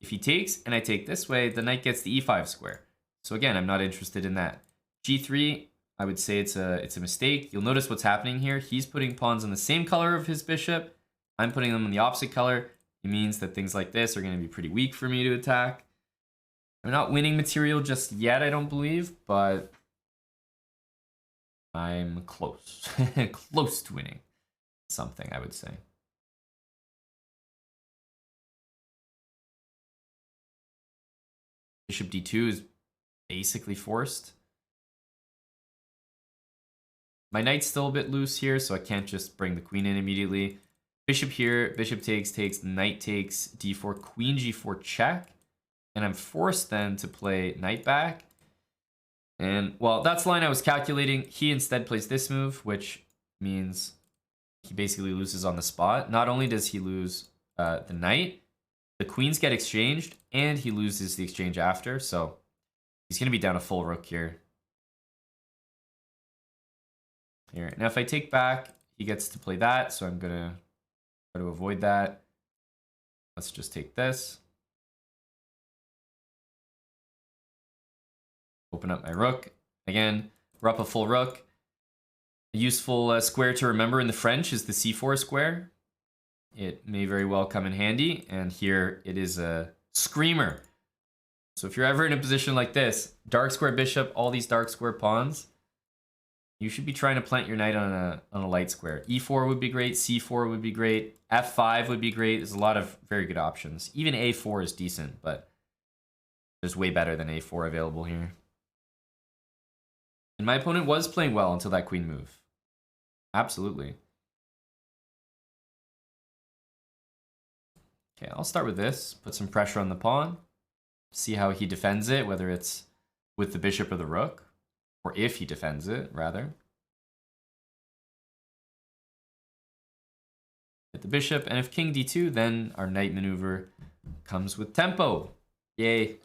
If he takes and I take this way, the knight gets the e5 square. So again, I'm not interested in that. g3, I would say it's a mistake. You'll notice what's happening here. He's putting pawns on the same color of his bishop. I'm putting them on the opposite color. It means that things like this are going to be pretty weak for me to attack. I'm not winning material just yet, I don't believe, but I'm close. Close to winning something, I would say. Bishop d2 is basically forced. My knight's still a bit loose here, so I can't just bring the queen in immediately. Bishop here, bishop takes, knight takes, d4, queen g4 check. And I'm forced then to play knight back. And, well, that's the line I was calculating. He instead plays this move, which means he basically loses on the spot. Not only does he lose the knight, the queens get exchanged, and he loses the exchange after. So he's going to be down a full rook here. Now, if I take back, he gets to play that, so I'm going to try to avoid that. Let's just take this. Open up my rook. Again, we're up a full rook. A useful square to remember in the French is the c4 square. It may very well come in handy, and here it is a screamer. So if you're ever in a position like this, dark square bishop, all these dark square pawns, you should be trying to plant your knight on a light square. e4 would be great, c4 would be great, f5 would be great. There's a lot of very good options. Even a4 is decent, but there's way better than a4 available here. And my opponent was playing well until that queen move. Absolutely. Okay, I'll start with this. Put some pressure on the pawn. See how he defends it, whether it's with the bishop or the rook. Or if he defends it, rather. Hit the bishop, and if king d2, then our knight maneuver comes with tempo. Yay.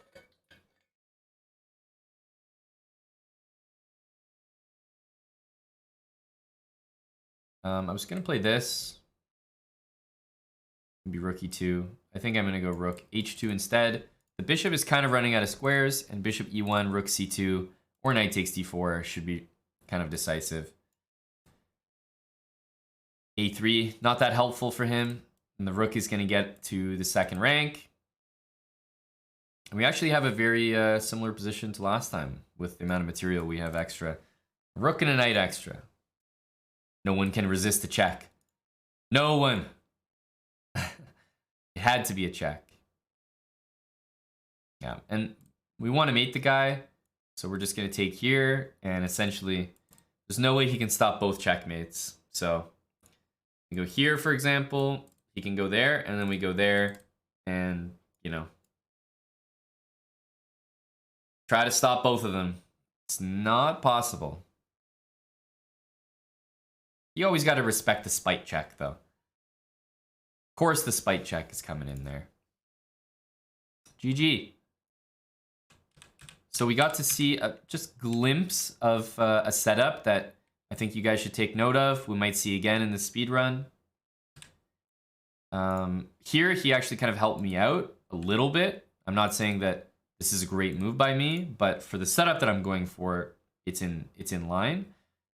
I was going to play this. Maybe rook e2. I think I'm going to go rook h2 instead. The bishop is kind of running out of squares, and bishop e1, rook c2, or knight takes d4 should be kind of decisive. a3, not that helpful for him, and the rook is going to get to the second rank. And we actually have a very similar position to last time with the amount of material we have extra. Rook and a knight extra. No one can resist a check. No one. It had to be a check. Yeah, and we want to mate the guy, so we're just going to take here, and essentially, there's no way he can stop both checkmates. So we go here, for example, he can go there, and then we go there, and, you know, try to stop both of them. It's not possible. You always got to respect the spite check, though. Of course, the spite check is coming in there. GG. So we got to see a just glimpse of a setup that I think you guys should take note of. We might see again in the speed run. Here, he actually kind of helped me out a little bit. I'm not saying that this is a great move by me, but for the setup that I'm going for, it's in line.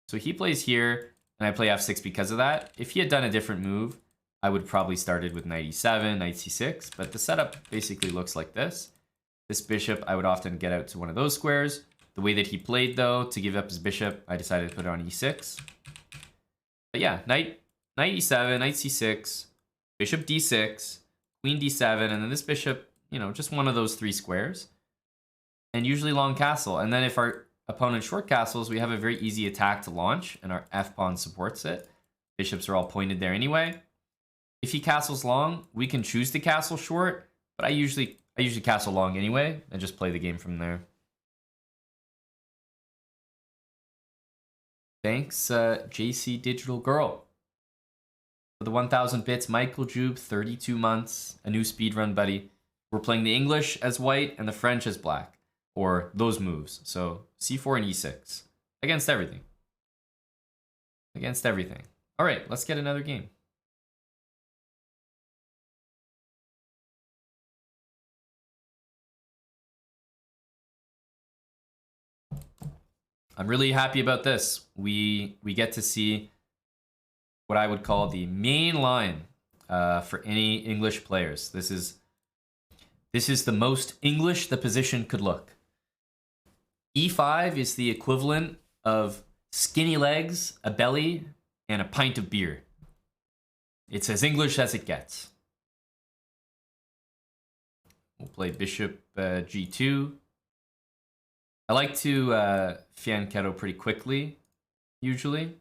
So he plays here, and I play f6 because of that. If he had done a different move, I would probably started with knight e7, knight c6, but the setup basically looks like this. This bishop, I would often get out to one of those squares. The way that he played, though, to give up his bishop, I decided to put it on e6. But yeah, knight e7, knight c6, bishop d6, queen d7, and then this bishop, you know, just one of those three squares. And usually long castle. And then if our opponent short castles, we have a very easy attack to launch, and our f-pawn supports it. Bishops are all pointed there anyway. If he castles long, we can choose to castle short, but I usually castle long anyway and just play the game from there. Thanks, JC Digital Girl. For the 1,000 bits, Michael Jube, 32 months, a new speedrun buddy. We're playing the English as white and the French as black, or those moves. So c4 and e6 against everything. Against everything. All right, let's get another game. I'm really happy about this. We get to see what I would call the main line for any English players. This is the most English the position could look. E5 is the equivalent of skinny legs, a belly, and a pint of beer. It's as English as it gets. We'll play bishop g2. I like to fianchetto pretty quickly. usually.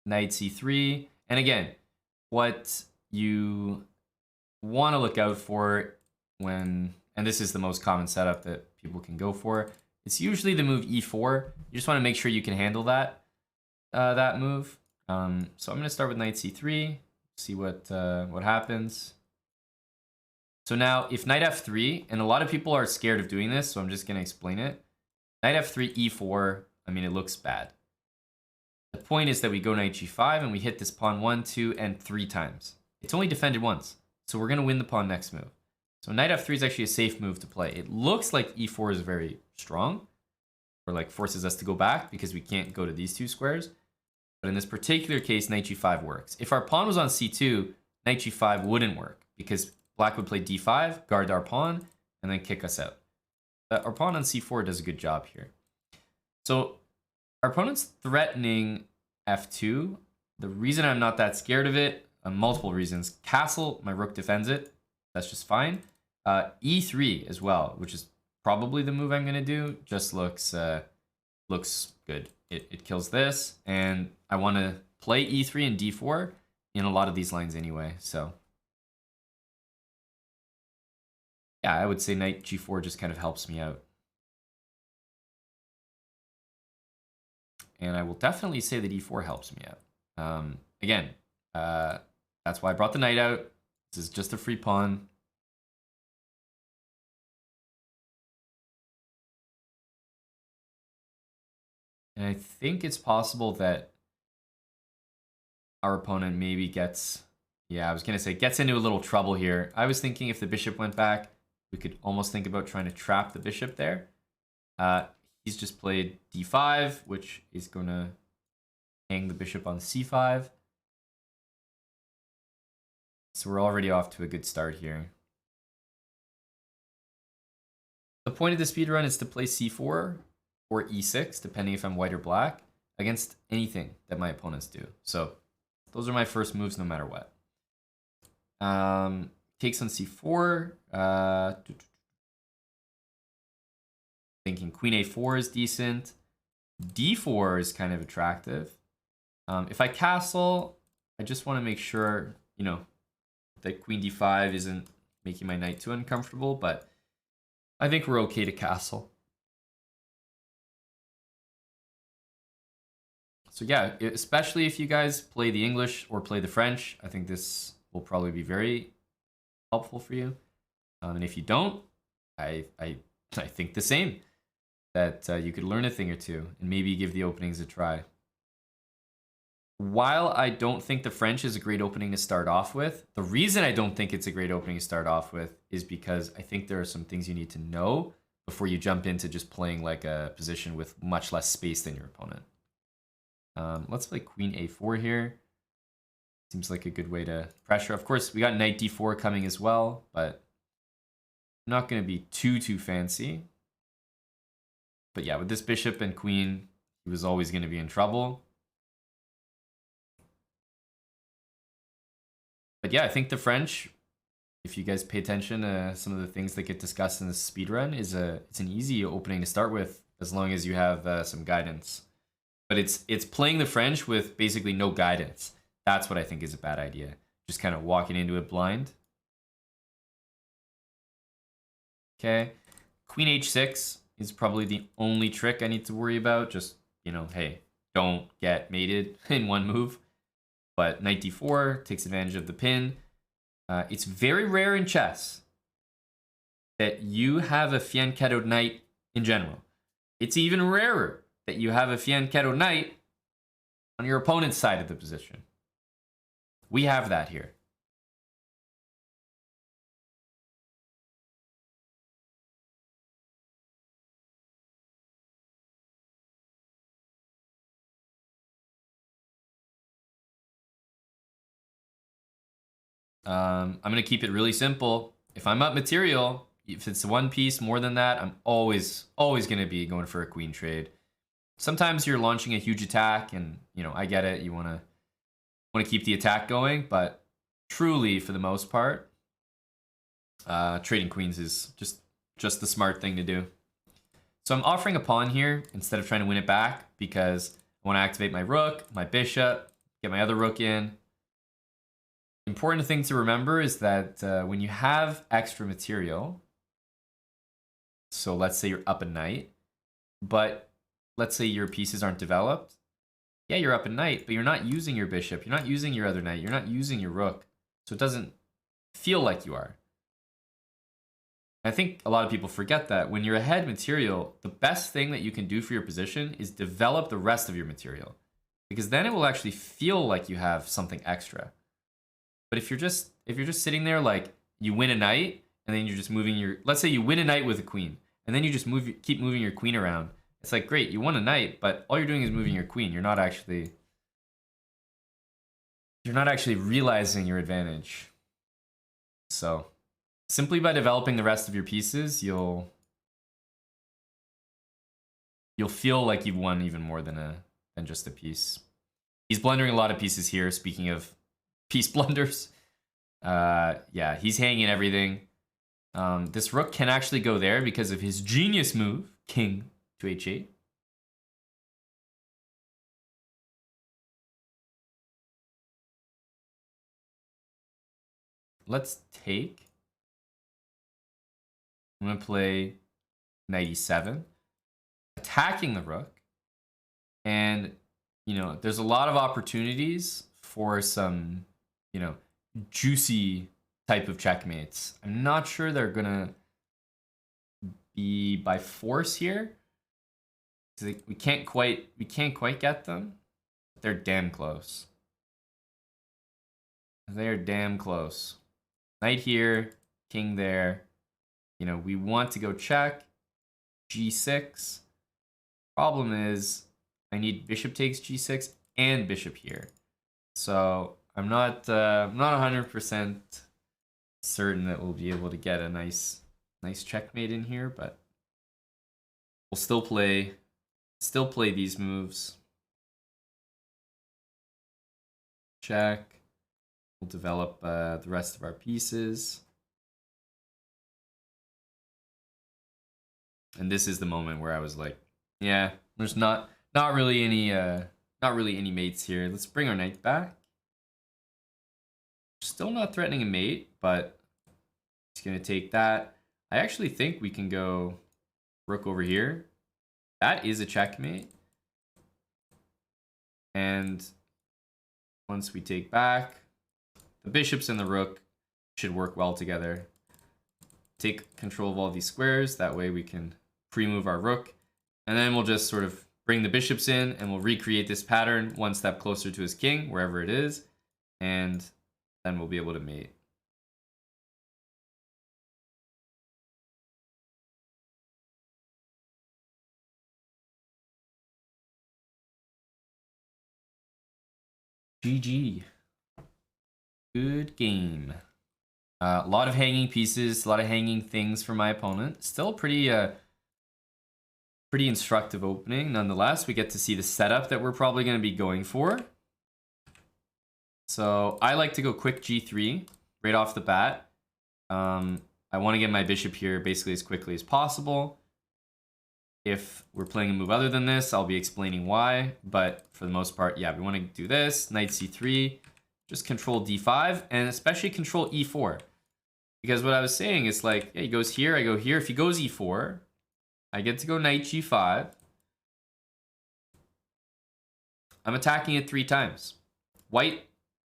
Knight c3. And again, what you want to look out for when, and this is the most common setup that people can go for, it's usually the move e4. You just want to make sure you can handle that that move. So I'm going to start with knight c3, see what happens. So now if knight f3, and a lot of people are scared of doing this, so I'm just going to explain it. Knight f3, e4, I mean, it looks bad. The point is that we go knight g5 and we hit this pawn 1, 2, and 3 times. It's only defended once, so we're going to win the pawn next move. So knight f3 is actually a safe move to play. It looks like e4 is very strong, or like forces us to go back because we can't go to these two squares. But in this particular case, knight g5 works. If our pawn was on c2, knight g5 wouldn't work because black would play d5, guard our pawn, and then kick us out. Our pawn on c4 does a good job here. So our opponent's threatening f2. The reason I'm not that scared of it, multiple reasons. Castle, my rook defends it. That's just fine. E3 as well, which is probably the move I'm going to do. Just looks good. It kills this, and I want to play e3 and d4 in a lot of these lines anyway. So yeah, I would say knight g4 just kind of helps me out. And I will definitely say that e4 helps me out. Again, that's why I brought the knight out. This is just a free pawn. And I think it's possible that our opponent maybe gets, yeah, I was going to say gets into a little trouble here. I was thinking if the bishop went back, we could almost think about trying to trap the bishop there. He's just played d5, which is going to hang the bishop on c5. So we're already off to a good start here. The point of the speedrun is to play c4 or e6, depending if I'm white or black, against anything that my opponents do. So those are my first moves no matter what. Takes on c4. Thinking queen a4 is decent. d4 is kind of attractive. If I castle, I just want to make sure, you know, that queen d5 isn't making my knight too uncomfortable, but I think we're okay to castle. So yeah, especially if you guys play the English or play the French, I think this will probably be very helpful for you. And if you don't, I think the same, that you could learn a thing or two and maybe give the openings a try. While I don't think the French is a great opening to start off with, the reason I don't think it's a great opening to start off with is because I think there are some things you need to know before you jump into just playing like a position with much less space than your opponent. Let's play queen a4 here. Seems like a good way to pressure. Of course, we got knight d4 coming as well, but I'm not going to be too fancy. But yeah, with this bishop and queen, he was always going to be in trouble. But yeah, I think the French, if you guys pay attention to some of the things that get discussed in this speedrun, it's an easy opening to start with as long as you have some guidance. But it's playing the French with basically no guidance. That's what I think is a bad idea. Just kind of walking into it blind. Okay. Queen h6 is probably the only trick I need to worry about. Just, you know, hey, don't get mated in one move. But knight d4 takes advantage of the pin. It's very rare in chess that you have a fianchettoed knight in general. It's even rarer that you have a fianchettoed knight on your opponent's side of the position. We have that here. I'm going to keep it really simple. If I'm up material, if it's one piece more than that, I'm always going to be going for a queen trade. Sometimes you're launching a huge attack and, you know, I get it. You want to keep the attack going, but truly for the most part, trading queens is just the smart thing to do. So I'm offering a pawn here instead of trying to win it back because I want to activate my rook, my bishop, get my other rook in. Important thing to remember is that when you have extra material, so let's say you're up a knight, but let's say your pieces aren't developed. Yeah, you're up a knight, but you're not using your bishop. You're not using your other knight. You're not using your rook. So it doesn't feel like you are. I think a lot of people forget that when you're ahead material, the best thing that you can do for your position is develop the rest of your material, because then it will actually feel like you have something extra. But if you're just sitting there, like you win a knight and then you're just moving your, let's say you win a knight with a queen and then you just keep moving your queen around. It's like, great, you won a knight, but all you're doing is moving your queen. You're not actually realizing your advantage. So simply by developing the rest of your pieces, you'll feel like you've won even more than just a piece. He's blundering a lot of pieces here. Speaking of piece blunders, yeah, he's hanging everything. This rook can actually go there because of his genius move, king to h8. Let's take. I'm going to play knight e7, attacking the rook. And, you know, there's a lot of opportunities for some, you know, juicy type of checkmates. I'm not sure they're going to be by force here. We can't quite get them. But they're damn close. They're damn close. Knight here, king there. You know, we want to go check. G6. Problem is, I need bishop takes G6 and bishop here. So I'm not 100% certain that we'll be able to get a nice checkmate in here, but we'll still play these moves. Check. We'll develop the rest of our pieces. And this is the moment where I was like, yeah, there's not really any mates here. Let's bring our knight back. Still not threatening a mate, but it's gonna take that. I actually think we can go rook over here. That is a checkmate. And once we take back, the bishops and the rook should work well together. Take control of all these squares. That way we can pre-move our rook. And then we'll just sort of bring the bishops in and we'll recreate this pattern one step closer to his king, wherever it is. And then we'll be able to mate. GG. Good game. A lot of hanging pieces, a lot of hanging things for my opponent. Still pretty instructive opening. Nonetheless, we get to see the setup that we're probably going to be going for. So I like to go quick G3 right off the bat. I want to get my bishop here basically as quickly as possible. If we're playing a move other than this, I'll be explaining why. But for the most part, yeah, we want to do this. Knight C3. Just control D5 and especially control E4. Because what I was saying is like, yeah, he goes here, I go here. If he goes E4, I get to go knight G5. I'm attacking it 3 times. White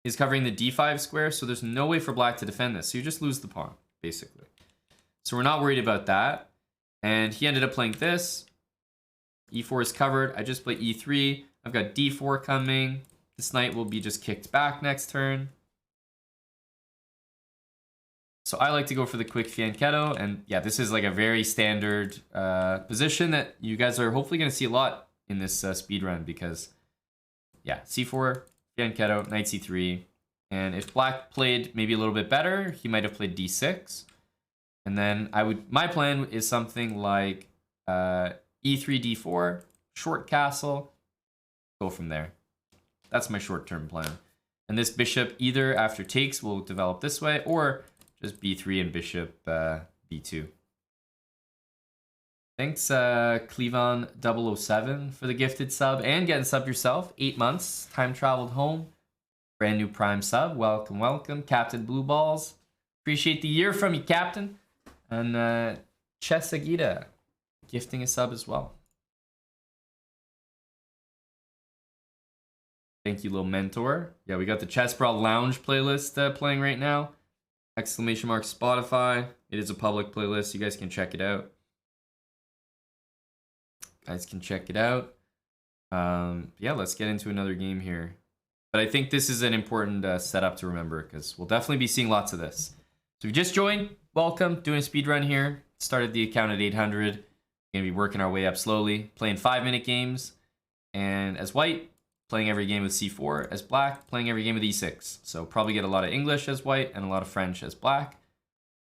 is covering the D5 square, so there's no way for black to defend this. So you just lose the pawn, basically. So we're not worried about that. And he ended up playing this. E4 is covered. I just play E3. I've got D4 coming. This knight will be just kicked back next turn. So I like to go for the quick fianchetto. And yeah, this is like a very standard position that you guys are hopefully going to see a lot in this speed run because, yeah, C4, fianchetto, knight C3. And if black played maybe a little bit better, he might have played D6. And then my plan is something like E3, D4, short castle, go from there. That's my short-term plan. And this bishop, either after takes, will develop this way, or just B3 and bishop B2. Thanks, Cleavon007 for the gifted sub and getting sub yourself. 8 months, time traveled home. Brand new Prime sub. Welcome, welcome. Captain Blue Balls. Appreciate the year from you, Captain. And Chesagita gifting a sub as well. Thank you, little mentor. Yeah, we got the Chess Brawl Lounge playlist playing right now. Exclamation mark Spotify. It is a public playlist. You guys can check it out. Yeah, let's get into another game here. But I think this is an important setup to remember because we'll definitely be seeing lots of this. So if you just joined, welcome. Doing a speed run here. Started the account at 800. Gonna be working our way up slowly. Playing 5-minute games. And as white, playing every game with C4. As black, playing every game with E6. So probably get a lot of English as white and a lot of French as black.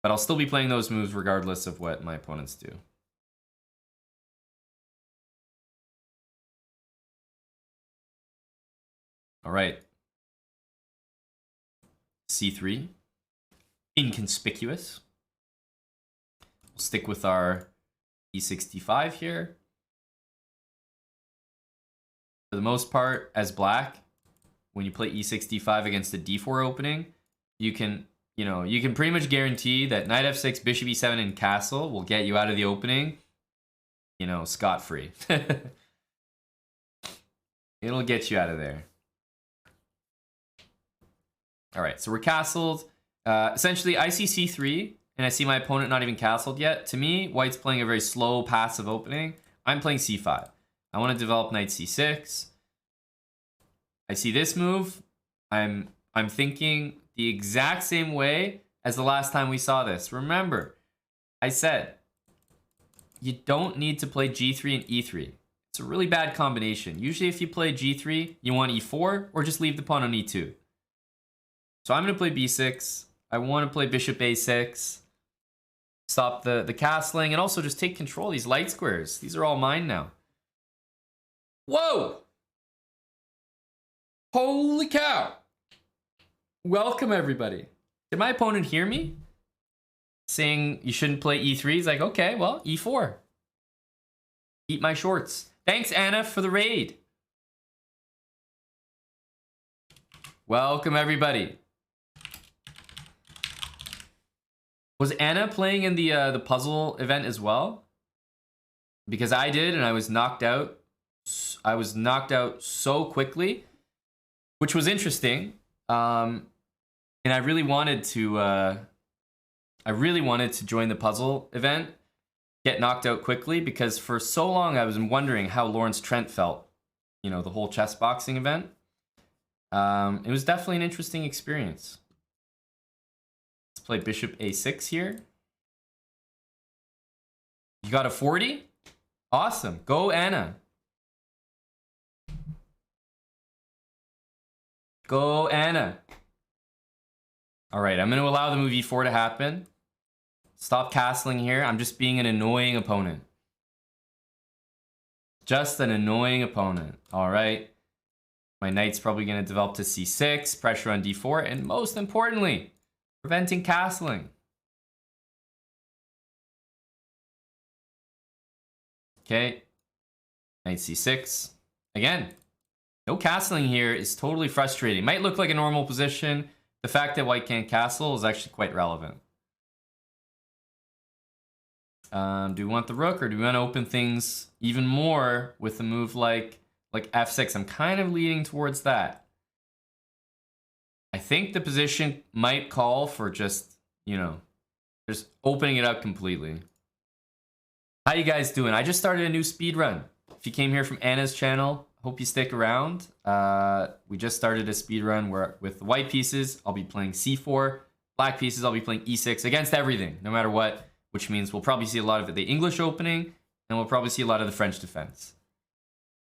But I'll still be playing those moves regardless of what my opponents do. All right. C3. Inconspicuous. We'll stick with our E65 here. For the most part, as black, when you play E65 against a D4 opening, you can pretty much guarantee that knight F6, bishop E7, and castle will get you out of the opening, scot-free. It'll get you out of there. All right, so we're castled. Essentially, I see C3, and I see my opponent not even castled yet. To me, white's playing a very slow, passive opening. I'm playing C5. I want to develop knight C6. I see this move. I'm thinking the exact same way as the last time we saw this. Remember, I said, you don't need to play G3 and E3. It's a really bad combination. Usually if you play G3, you want E4 or just leave the pawn on E2. So I'm going to play B6. I want to play bishop A6. Stop the castling and also just take control of these light squares. These are all mine now. Whoa! Holy cow! Welcome, everybody. Did my opponent hear me? Saying you shouldn't play E3? He's like, okay, well, E4. Eat my shorts. Thanks, Anna, for the raid. Welcome, everybody. Was Anna playing in the puzzle event as well? Because I did, and I was knocked out. I was knocked out so quickly, which was interesting. And I really wanted to. Join the puzzle event, get knocked out quickly, because for so long I was wondering how Lawrence Trent felt. The whole chess boxing event. It was definitely an interesting experience. Let's play bishop A6 here. You got a 40? Awesome. Go, Anna. Go, Anna. All right, I'm going to allow the move E4 to happen. Stop castling here. I'm just being an annoying opponent. Just an annoying opponent. All right. My knight's probably going to develop to C6, pressure on D4, and most importantly, preventing castling. Okay. Knight C6. Again, no castling here is totally frustrating. Might look like a normal position. The fact that white can't castle is actually quite relevant. Do we want the rook, or do we want to open things even more with a move like F6? I'm kind of leaning towards that. I think the position might call for just opening it up completely. How you guys doing? I just started a new speed run. If you came here from Anna's channel, hope you stick around. We just started a speed run where with the white pieces, I'll be playing C4. Black pieces, I'll be playing E6 against everything, no matter what, which means we'll probably see a lot of the English opening, and we'll probably see a lot of the French defense.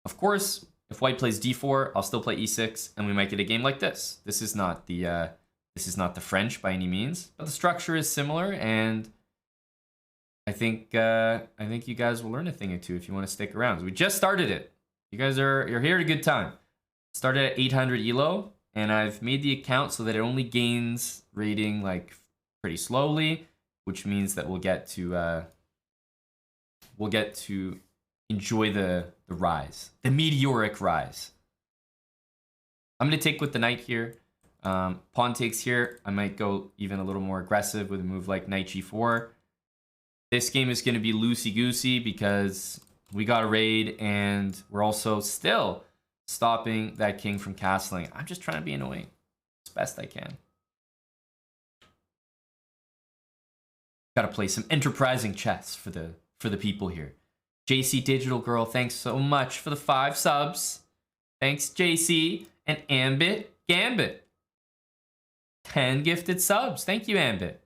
Of course, if white plays D4, I'll still play E6, and we might get a game like this. This is not the French by any means, but the structure is similar, and I think you guys will learn a thing or two if you want to stick around. We just started it. You're here at a good time. Started at 800 elo, and I've made the account so that it only gains rating like pretty slowly, which means that we'll get to we'll get to enjoy the rise, the meteoric rise. I'm going to take with the knight here. Pawn takes here. I might go even a little more aggressive with a move like knight g4. This game is going to be loosey-goosey because we got a raid and we're also still stopping that king from castling. I'm just trying to be annoying as best I can. Got to play some enterprising chess for the people here. JC Digital Girl, thanks so much for the 5 subs. Thanks, JC. And Ambit Gambit. 10 gifted subs. Thank you, Ambit.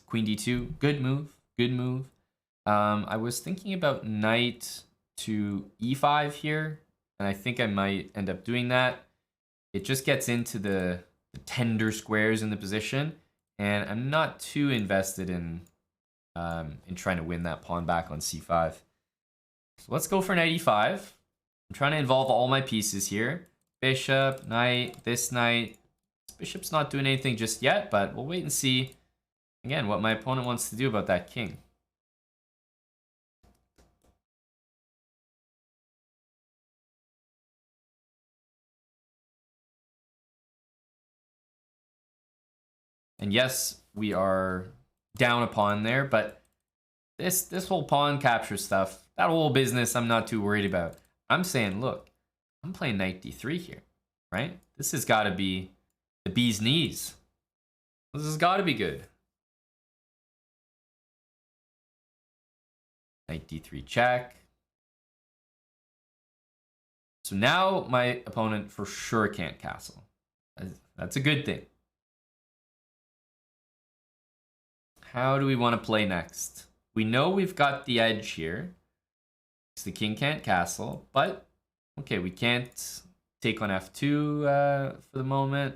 Queen d2. Good move. Good move. I was thinking about knight to e5 here. And I think I might end up doing that. It just gets into the tender squares in the position. And I'm not too invested in trying to win that pawn back on c5. So let's go for knight e5. I'm trying to involve all my pieces here. Bishop, knight, this knight. This bishop's not doing anything just yet, but we'll wait and see, again, what my opponent wants to do about that king. And yes, we are down a pawn there, but this whole pawn capture stuff, that whole business, I'm not too worried about. I'm saying, look, I'm playing knight d3 here, right? This has got to be the bee's knees. This has got to be good. Knight d3 check. So now my opponent for sure can't castle. That's a good thing. How do we want to play next? We know we've got the edge here. So the king can't castle, but okay, we can't take on f2 for the moment.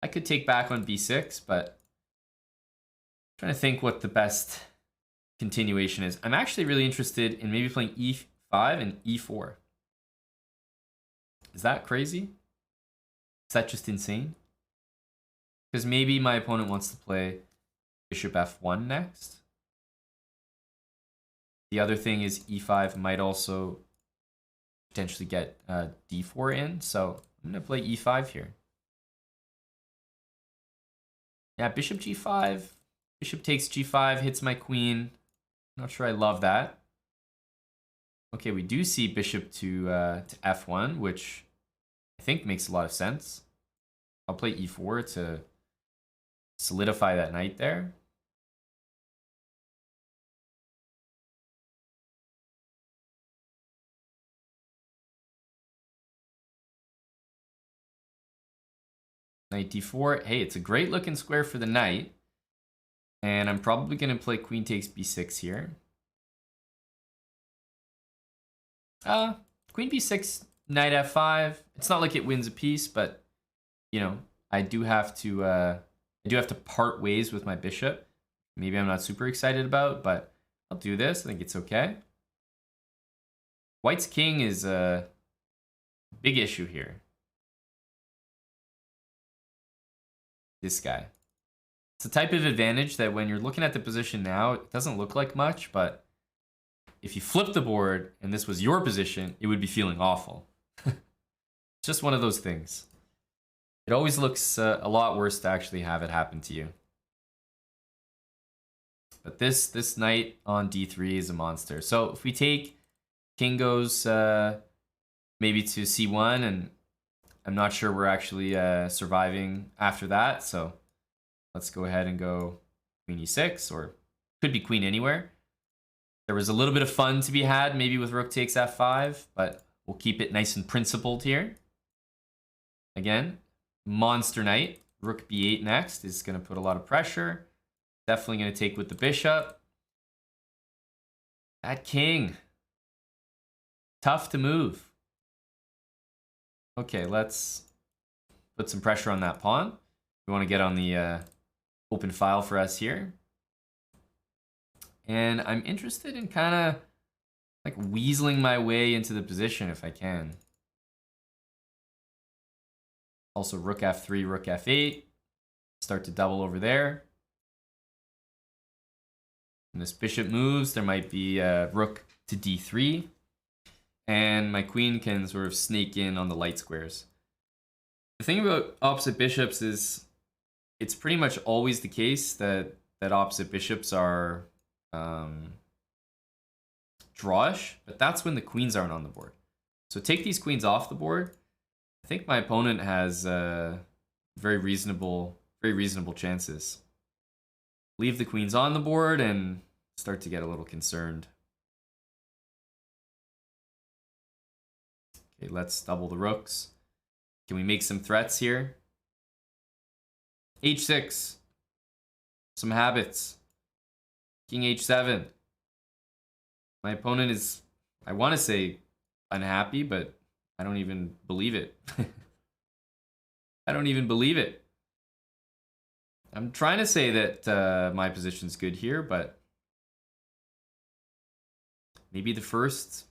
I could take back on b6, but I'm trying to think what the best continuation is. I'm actually really interested in maybe playing e5 and e4. Is that crazy? Is that just insane? Because maybe my opponent wants to play bishop f1 next. The other thing is e5 might also potentially get d4 in. So I'm going to play e5 here. Yeah, bishop g5. Bishop takes g5, hits my queen. Not sure I love that. Okay, we do see bishop to f1, which I think makes a lot of sense. I'll play e4 to solidify that knight there. Knight d4. Hey, it's a great looking square for the knight. And I'm probably going to play queen takes b6 here. Queen b6, knight f5. It's not like it wins a piece, but you know, I do have to part ways with my bishop. Maybe I'm not super excited about, but I'll do this. I think it's okay. White's king is a big issue here. This guy. It's a type of advantage that when you're looking at the position now, it doesn't look like much, but if you flip the board and this was your position, it would be feeling awful. It's just one of those things. It always looks a lot worse to actually have it happen to you. But this knight on d3 is a monster. So if we take king goes maybe to c1, and I'm not sure we're actually surviving after that. So let's go ahead and go queen e6, or could be queen anywhere. There was a little bit of fun to be had maybe with rook takes f5, but we'll keep it nice and principled here. Again, monster knight. Rook b8 next is going to put a lot of pressure. Definitely going to take with the bishop. That king. Tough to move. Okay, let's put some pressure on that pawn. We want to get on the open file for us here. And I'm interested in kind of like weaseling my way into the position if I can. Also rook f3, rook f8. start to double over there. When this bishop moves, there might be rook to d3. And my queen can sort of snake in on the light squares. The thing about opposite bishops is it's pretty much always the case that opposite bishops are drawish, but that's when the queens aren't on the board. So take these queens off the board. I think my opponent has very reasonable chances. Leave the queens on the board and start to get a little concerned. Okay, let's double the rooks. Can we make some threats here? H6. Some habits. King H7. My opponent is, I want to say, unhappy, but I don't even believe it. I don't even believe it. I'm trying to say that my position's good here, but maybe the first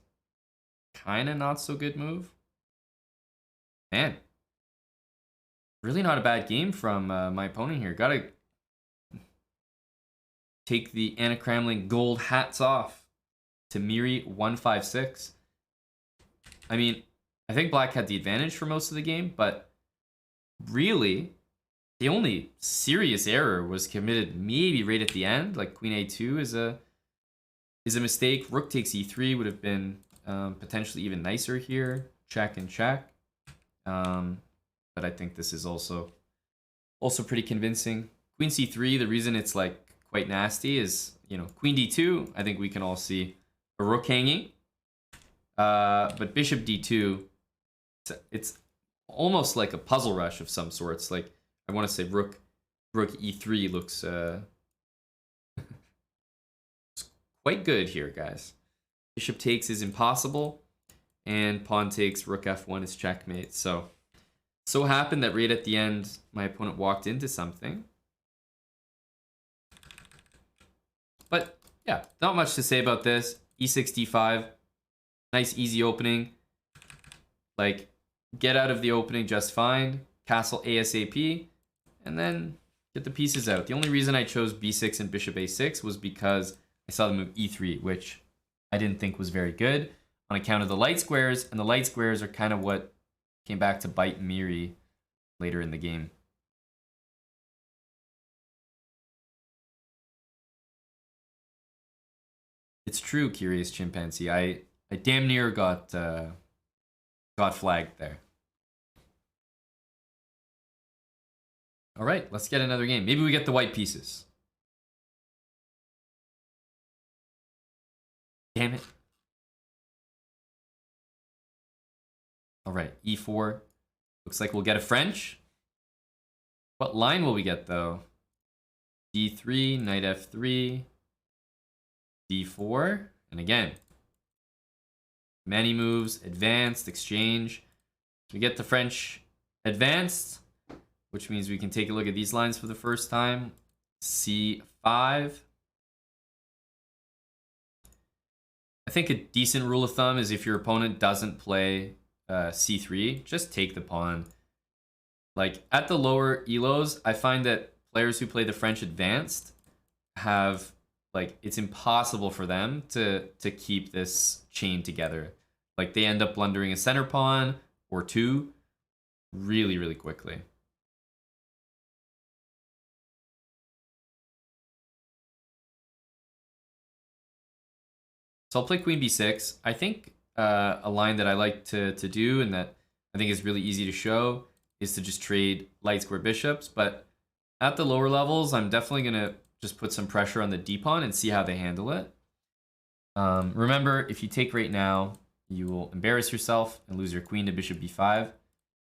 kind of not so good move. Man, really not a bad game from my opponent here. Gotta take the Anna Kramling gold hats off to Miri 156. I mean, I think black had the advantage for most of the game, but really, the only serious error was committed maybe right at the end. Like queen a2 is a mistake. Rook takes e3 would have been potentially even nicer here. Check and check. But I think this is also pretty convincing. Queen c3, the reason it's like quite nasty is, you know, queen d2, I think we can all see a rook hanging. But bishop d2, it's almost like a puzzle rush of some sorts. Like I want to say rook e3 looks it's quite good here, guys. Bishop takes is impossible, and pawn takes, rook f1 is checkmate. So happened that right at the end, my opponent walked into something. But yeah, not much to say about this. e6, d5, nice easy opening. Like, get out of the opening just fine. Castle ASAP, and then get the pieces out. The only reason I chose b6 and bishop a6 was because I saw the move e3, which I didn't think was very good on account of the light squares, and the light squares are kind of what came back to bite Miri later in the game. It's true, Curious Chimpanzee. I damn near got flagged there. All right, let's get another game. Maybe we get the white pieces. Damn it. All right, e4. Looks like we'll get a French. What line will we get, though? d3, knight f3, d4, and again, many moves, advanced, exchange. We get the French advanced, which means we can take a look at these lines for the first time. c5. I think a decent rule of thumb is if your opponent doesn't play c3, just take the pawn. Like at the lower elos, I find that players who play the French advanced have, like, it's impossible for them to keep this chain together. Like they end up blundering a center pawn or two really, really quickly. So I'll play queen b6. I think a line that I like to do and that I think is really easy to show is to just trade light square bishops. But at the lower levels, I'm definitely going to just put some pressure on the d pawn and see how they handle it. Remember, if you take right now, you will embarrass yourself and lose your queen to bishop b5.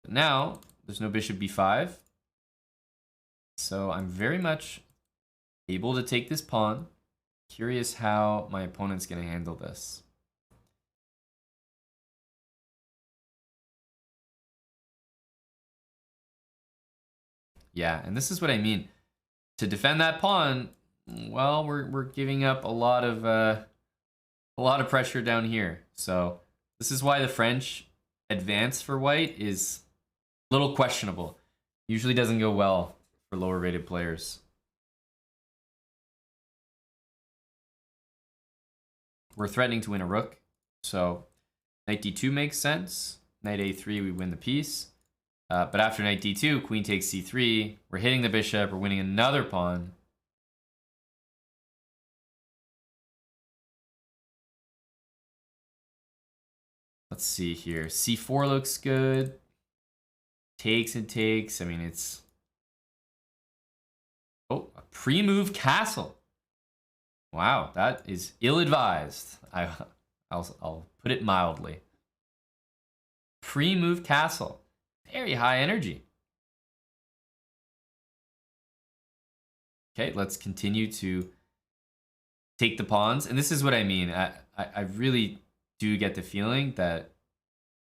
But now, there's no bishop b5. So I'm very much able to take this pawn. Curious how my opponent's going to handle this. Yeah, and this is what I mean. To defend that pawn, well, we're giving up a lot of pressure down here. So this is why the French advance for white is a little questionable. Usually doesn't go well for lower rated players. We're threatening to win a rook, so knight d2 makes sense. Knight a3, we win the piece. But after knight d2, queen takes c3. We're hitting the bishop. We're winning another pawn. Let's see here. c4 looks good. Takes and takes. I mean, it's... Oh, a pre-move castle. Wow, that is ill-advised. I'll put it mildly. Pre-move castle. Very high energy. Okay, let's continue to take the pawns. And this is what I mean. I really do get the feeling that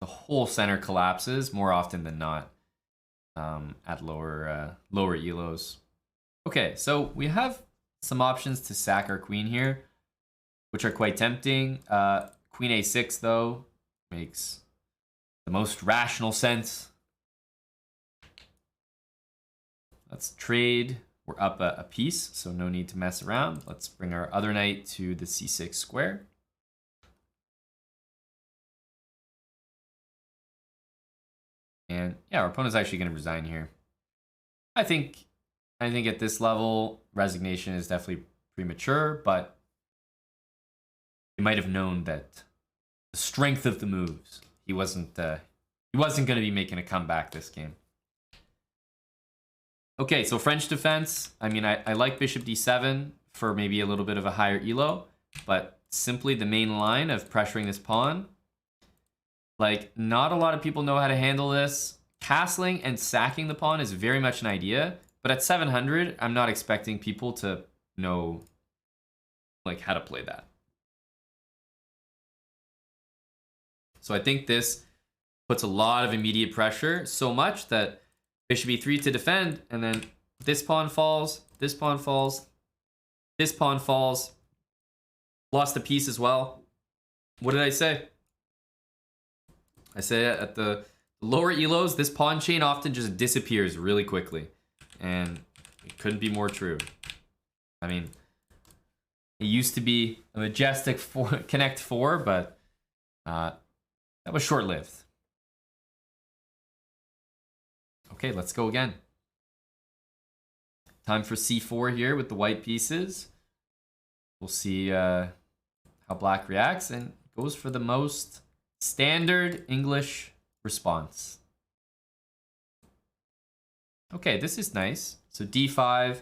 the whole center collapses more often than not at lower elos. Okay, so we have some options to sack our queen here, which are quite tempting. Queen a6, though, makes the most rational sense. Let's trade. We're up a piece, so no need to mess around. Let's bring our other knight to the c6 square. And yeah, our opponent's actually going to resign here. I think at this level, resignation is definitely premature, but he might have known that the strength of the moves. He wasn't going to be making a comeback this game. Okay, so French defense. I mean, I like bishop d7 for maybe a little bit of a higher elo, but simply the main line of pressuring this pawn. Like, not a lot of people know how to handle this. Castling and sacking the pawn is very much an idea, but at 700, I'm not expecting people to know like how to play that. So I think this puts a lot of immediate pressure, so much that bishop e3 to defend, and then this pawn falls, this pawn falls, this pawn falls. Lost a piece as well. What did I say? I say at the lower elos, this pawn chain often just disappears really quickly. And it couldn't be more true. I mean, it used to be a majestic connect 4, but that was short-lived. Okay, let's go again. Time for c4 here with the white pieces. We'll see how black reacts, and goes for the most standard English response. Okay, this is nice. So d5.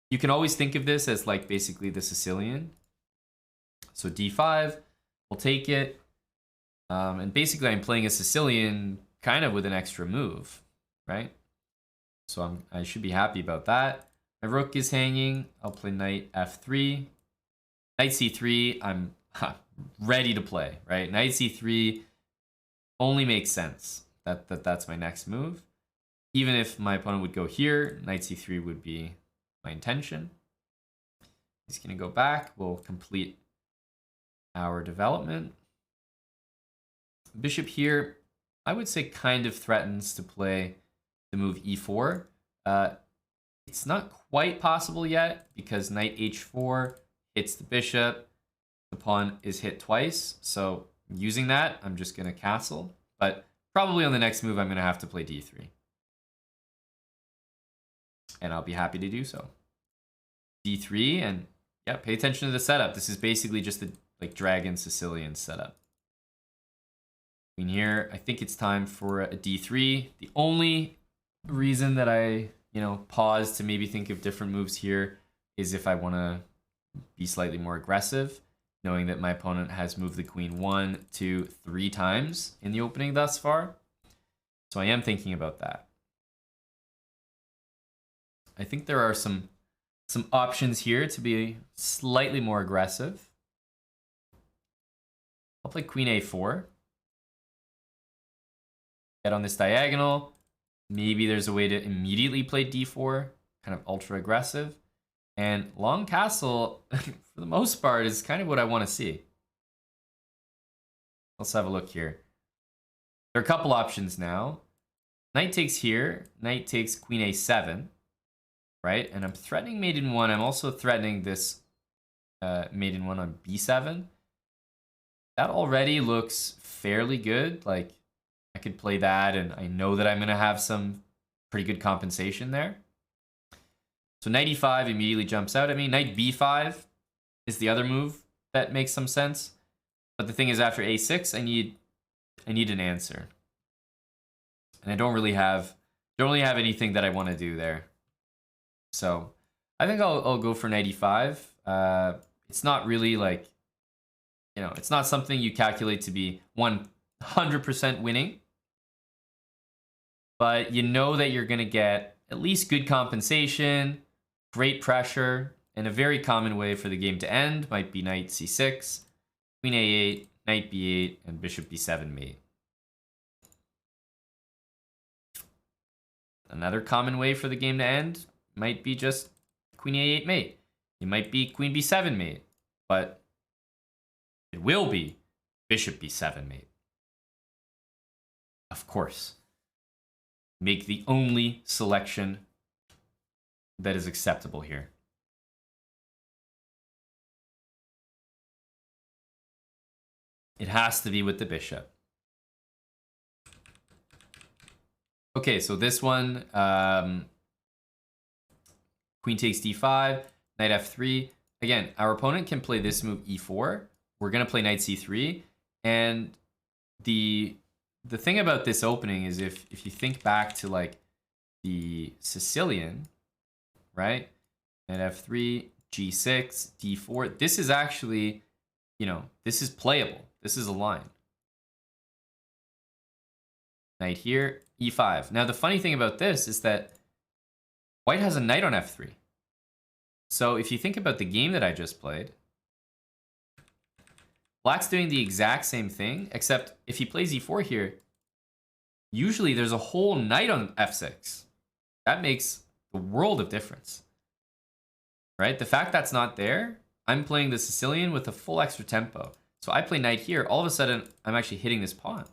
You can always think of this as like basically the Sicilian. So d5, we'll take it. And basically I'm playing a Sicilian kind of with an extra move, right? So I should be happy about that. My rook is hanging. I'll play knight f3. Knight c3, I'm ready to play, right? Knight c3 only makes sense. That's my next move. Even if my opponent would go here, knight c3 would be my intention. He's going to go back. We'll complete our development. Bishop here, I would say kind of threatens to play the move e4. It's not quite possible yet because knight h4 hits the bishop. The pawn is hit twice. So using that, I'm just going to castle. But probably on the next move, I'm going to have to play d3. And I'll be happy to do so. d3, and yeah, pay attention to the setup. This is basically just the like dragon Sicilian setup. Queen here, I think it's time for a d3. The only reason that I, pause to maybe think of different moves here is if I want to be slightly more aggressive, knowing that my opponent has moved the queen 1, 2, 3 times in the opening thus far. So I am thinking about that. I think there are some options here to be slightly more aggressive. I'll play queen a4. Get on this diagonal. Maybe there's a way to immediately play d4, kind of ultra aggressive. And long castle, for the most part, is kind of what I want to see. Let's have a look here. There are a couple options now. Knight takes here. Knight takes queen a7, right? And I'm threatening mate in 1. I'm also threatening this mate in 1 on b7. That already looks fairly good. Like, I could play that, and I know that I'm going to have some pretty good compensation there. So knight e5 immediately jumps out at me. Knight b5 is the other move that makes some sense. But the thing is, after a6, I need an answer. And I don't really have anything that I want to do there. So I think I'll go for knight e5. It's not really like, you know, it's not something you calculate to be 100% winning. But you know that you're going to get at least good compensation, great pressure, and a very common way for the game to end might be knight c6, queen a8, knight b8, and bishop b7 mate. Another common way for the game to end might be just queen a8 mate. It might be queen b7 mate, but it will be bishop b7 mate. Of course. Make the only selection that is acceptable here. It has to be with the bishop. Okay, so this one, queen takes d5, knight f3. Again, our opponent can play this move e4. We're going to play knight c3. And the thing about this opening is if you think back to like the Sicilian, right? Knight f3, g6, d4. This is actually, you know, this is playable. This is a line. Knight here, e5. Now, the funny thing about this is that white has a knight on f3. So if you think about the game that I just played, black's doing the exact same thing, except if he plays e4 here, usually there's a whole knight on f6. That makes the world of difference, right? The fact that's not there, I'm playing the Sicilian with a full extra tempo. So I play knight here, all of a sudden, I'm actually hitting this pawn,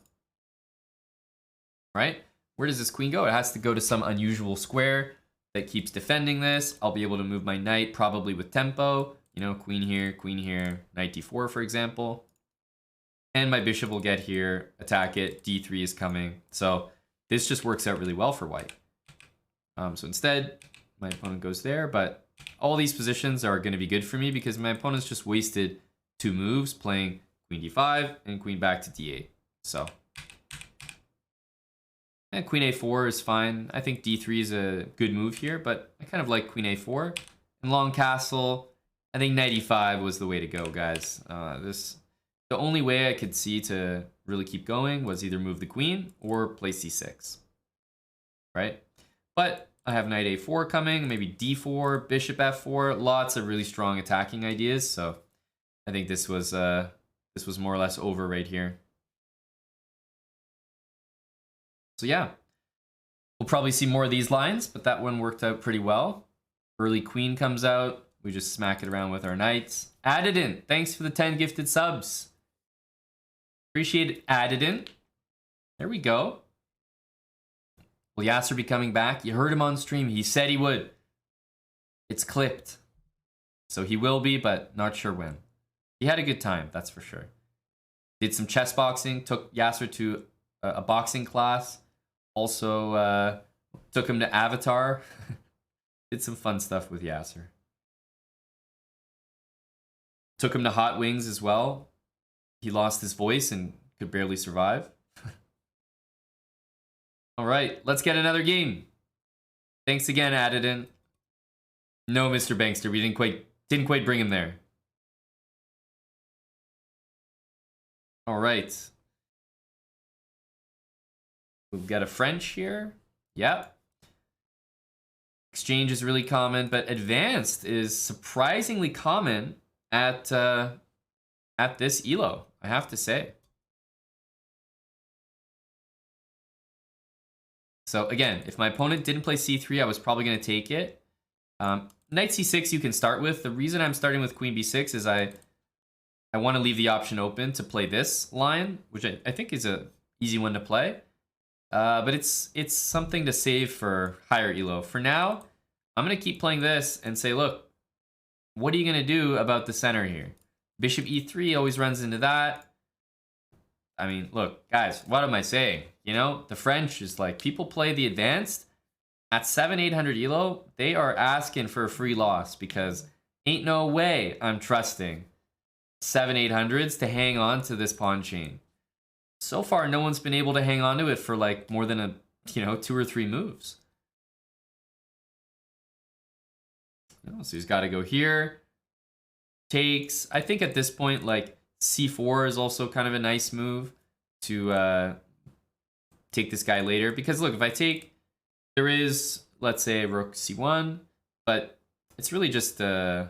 right? Where does this queen go? It has to go to some unusual square that keeps defending this. I'll be able to move my knight probably with tempo. You know, queen here, knight d4, for example. And my bishop will get here, attack it, d3 is coming. So this just works out really well for white. So instead, my opponent goes there, but all these positions are going to be good for me because my opponent's just wasted 2 moves playing queen d5 and queen back to d8. So, and queen a4 is fine. I think d3 is a good move here, but I kind of like queen a4. And long castle, I think knight e5 was the way to go, guys. The only way I could see to really keep going was either move the queen or play c6, right? But I have knight a4 coming, maybe d4, bishop f4, lots of really strong attacking ideas. So I think this was more or less over right here. So yeah, we'll probably see more of these lines, but that one worked out pretty well. Early queen comes out. We just smack it around with our knights. Added in, thanks for the 10 gifted subs. Appreciate it, added in. There we go. Will Yasser be coming back? You heard him on stream. He said he would. It's clipped. So he will be, but not sure when. He had a good time, that's for sure. Did some chess boxing, took Yasser to a boxing class. Also took him to Avatar. Did some fun stuff with Yasser. Took him to Hot Wings as well. He lost his voice and could barely survive. All right, let's get another game. Thanks again, added in. No, Mr. Bankster, we didn't quite bring him there. All right. We've got a French here. Yep. Exchange is really common, but advanced is surprisingly common at this elo, I have to say. So again, if my opponent didn't play c3, I was probably going to take it. Knight c6 you can start with. The reason I'm starting with queen b6 is I want to leave the option open to play this line, which I think is a easy one to play. But it's something to save for higher elo. For now, I'm going to keep playing this and say, look, what are you going to do about the center here? Bishop e3 always runs into that. I mean, look, guys, what am I saying? You know, the French is like, people play the advanced. At 700-800 elo, they are asking for a free loss because ain't no way I'm trusting 700-800s to hang on to this pawn chain. So far, no one's been able to hang on to it for like more than 2 or 3 moves. So he's got to go here. Takes. I think at this point, like c4 is also kind of a nice move to take this guy later. Because look, if I take, there is, let's say, rook c1, but it's really just I'm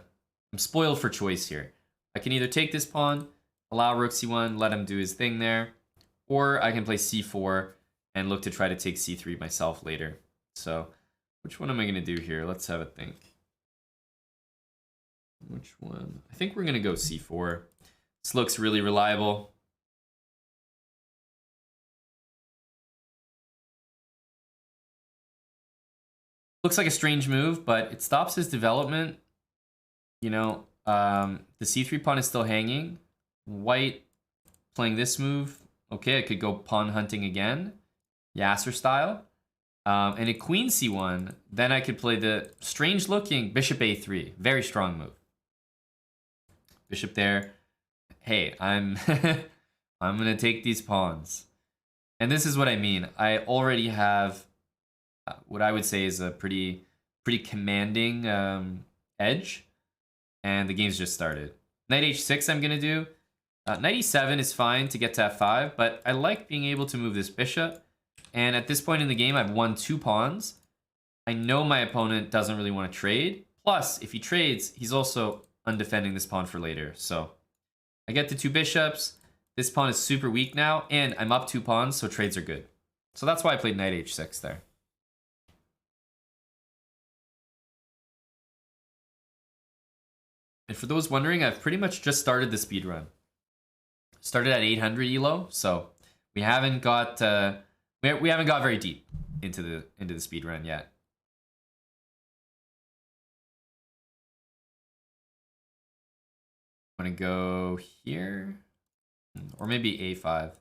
spoiled for choice here. I can either take this pawn, allow rook c1, let him do his thing there, or I can play c4 and look to try to take c3 myself later. So which one am I going to do here? Let's have a think. Which one? I think we're going to go c4. This looks really reliable. Looks like a strange move, but it stops his development. The c3 pawn is still hanging. White playing this move. Okay, I could go pawn hunting again. Yasser style. And a queen c1. Then I could play the strange looking bishop a3. Very strong move. Bishop there. Hey, I'm I'm gonna take these pawns. And this is what I mean. I already have what I would say is a pretty commanding edge. And the game's just started. Knight h6 I'm gonna do. Knight e7 is fine to get to f5, but I like being able to move this bishop. And at this point in the game, I've won 2 pawns. I know my opponent doesn't really want to trade. Plus, if he trades, he's also undefending this pawn for later. So I get the 2 bishops. This pawn is super weak now, and I'm up 2 pawns, so trades are good. So that's why I played knight h6 there. And for those wondering, I've pretty much just started the speed run. Started at 800 elo, so we haven't got we haven't got very deep into the speed run yet. I'm gonna go here, or maybe a5.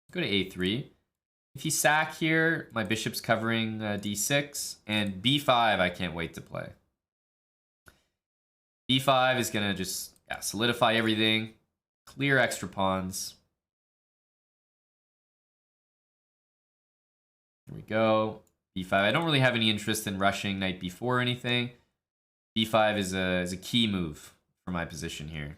Go to a3. If you sack here, my bishop's covering d6, and b5 I can't wait to play. b5 is gonna just solidify everything, clear extra pawns. Here we go. b5. I don't really have any interest in rushing knight b4 or anything. b5 is a key move for my position here.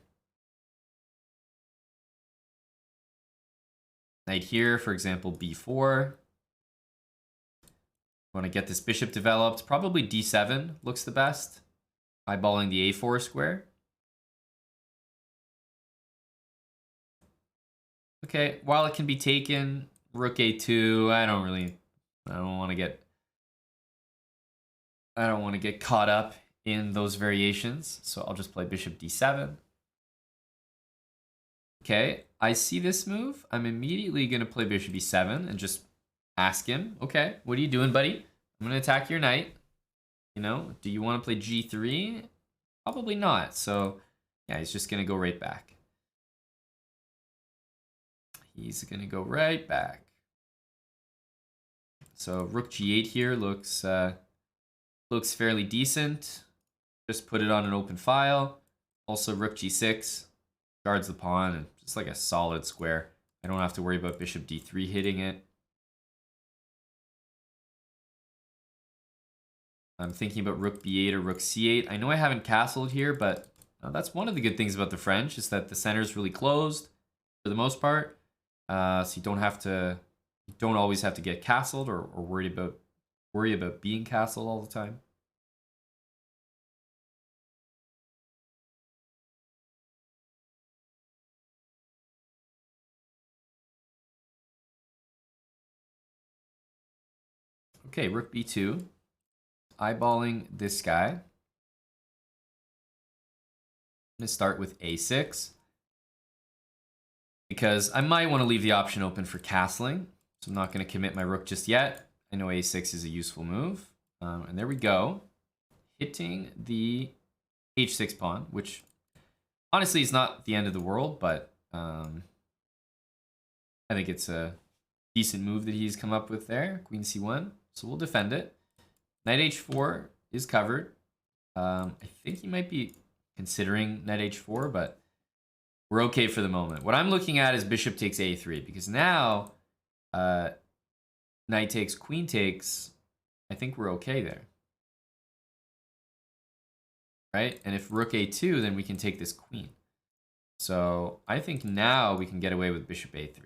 Knight here, for example, b4. Want to get this bishop developed. Probably d7 looks the best. Eyeballing the a4 square. Okay, while it can be taken, rook a2, I don't want to get caught up in those variations, so I'll just play bishop d7. Okay, I see this move. I'm immediately going to play bishop e7 and just ask him, okay, what are you doing, buddy? I'm going to attack your knight. Do you want to play g3? Probably not. So, yeah, he's just going to go right back. He's going to go right back. So, rook g8 here looks fairly decent. Just put it on an open file. Also, rook g6 guards the pawn and just like a solid square. I don't have to worry about bishop d3 hitting it. I'm thinking about rook b8 or rook c8. I know I haven't castled here, but that's one of the good things about the French is that the center is really closed for the most part. So you don't always have to get castled or worry about being castled all the time. Okay, rook b2. Eyeballing this guy. I'm going to start with a6. because I might want to leave the option open for castling. So I'm not going to commit my rook just yet. I know a6 is a useful move. And there we go. Hitting the h6 pawn, which honestly is not the end of the world, but I think it's a decent move that he's come up with there. Queen c1, so we'll defend it. Knight h4 is covered. I think he might be considering knight h4, but we're okay for the moment. What I'm looking at is bishop takes a3, because now knight takes, queen takes. I think we're okay there. Right? And if rook a2, then we can take this queen. So I think now we can get away with bishop a3.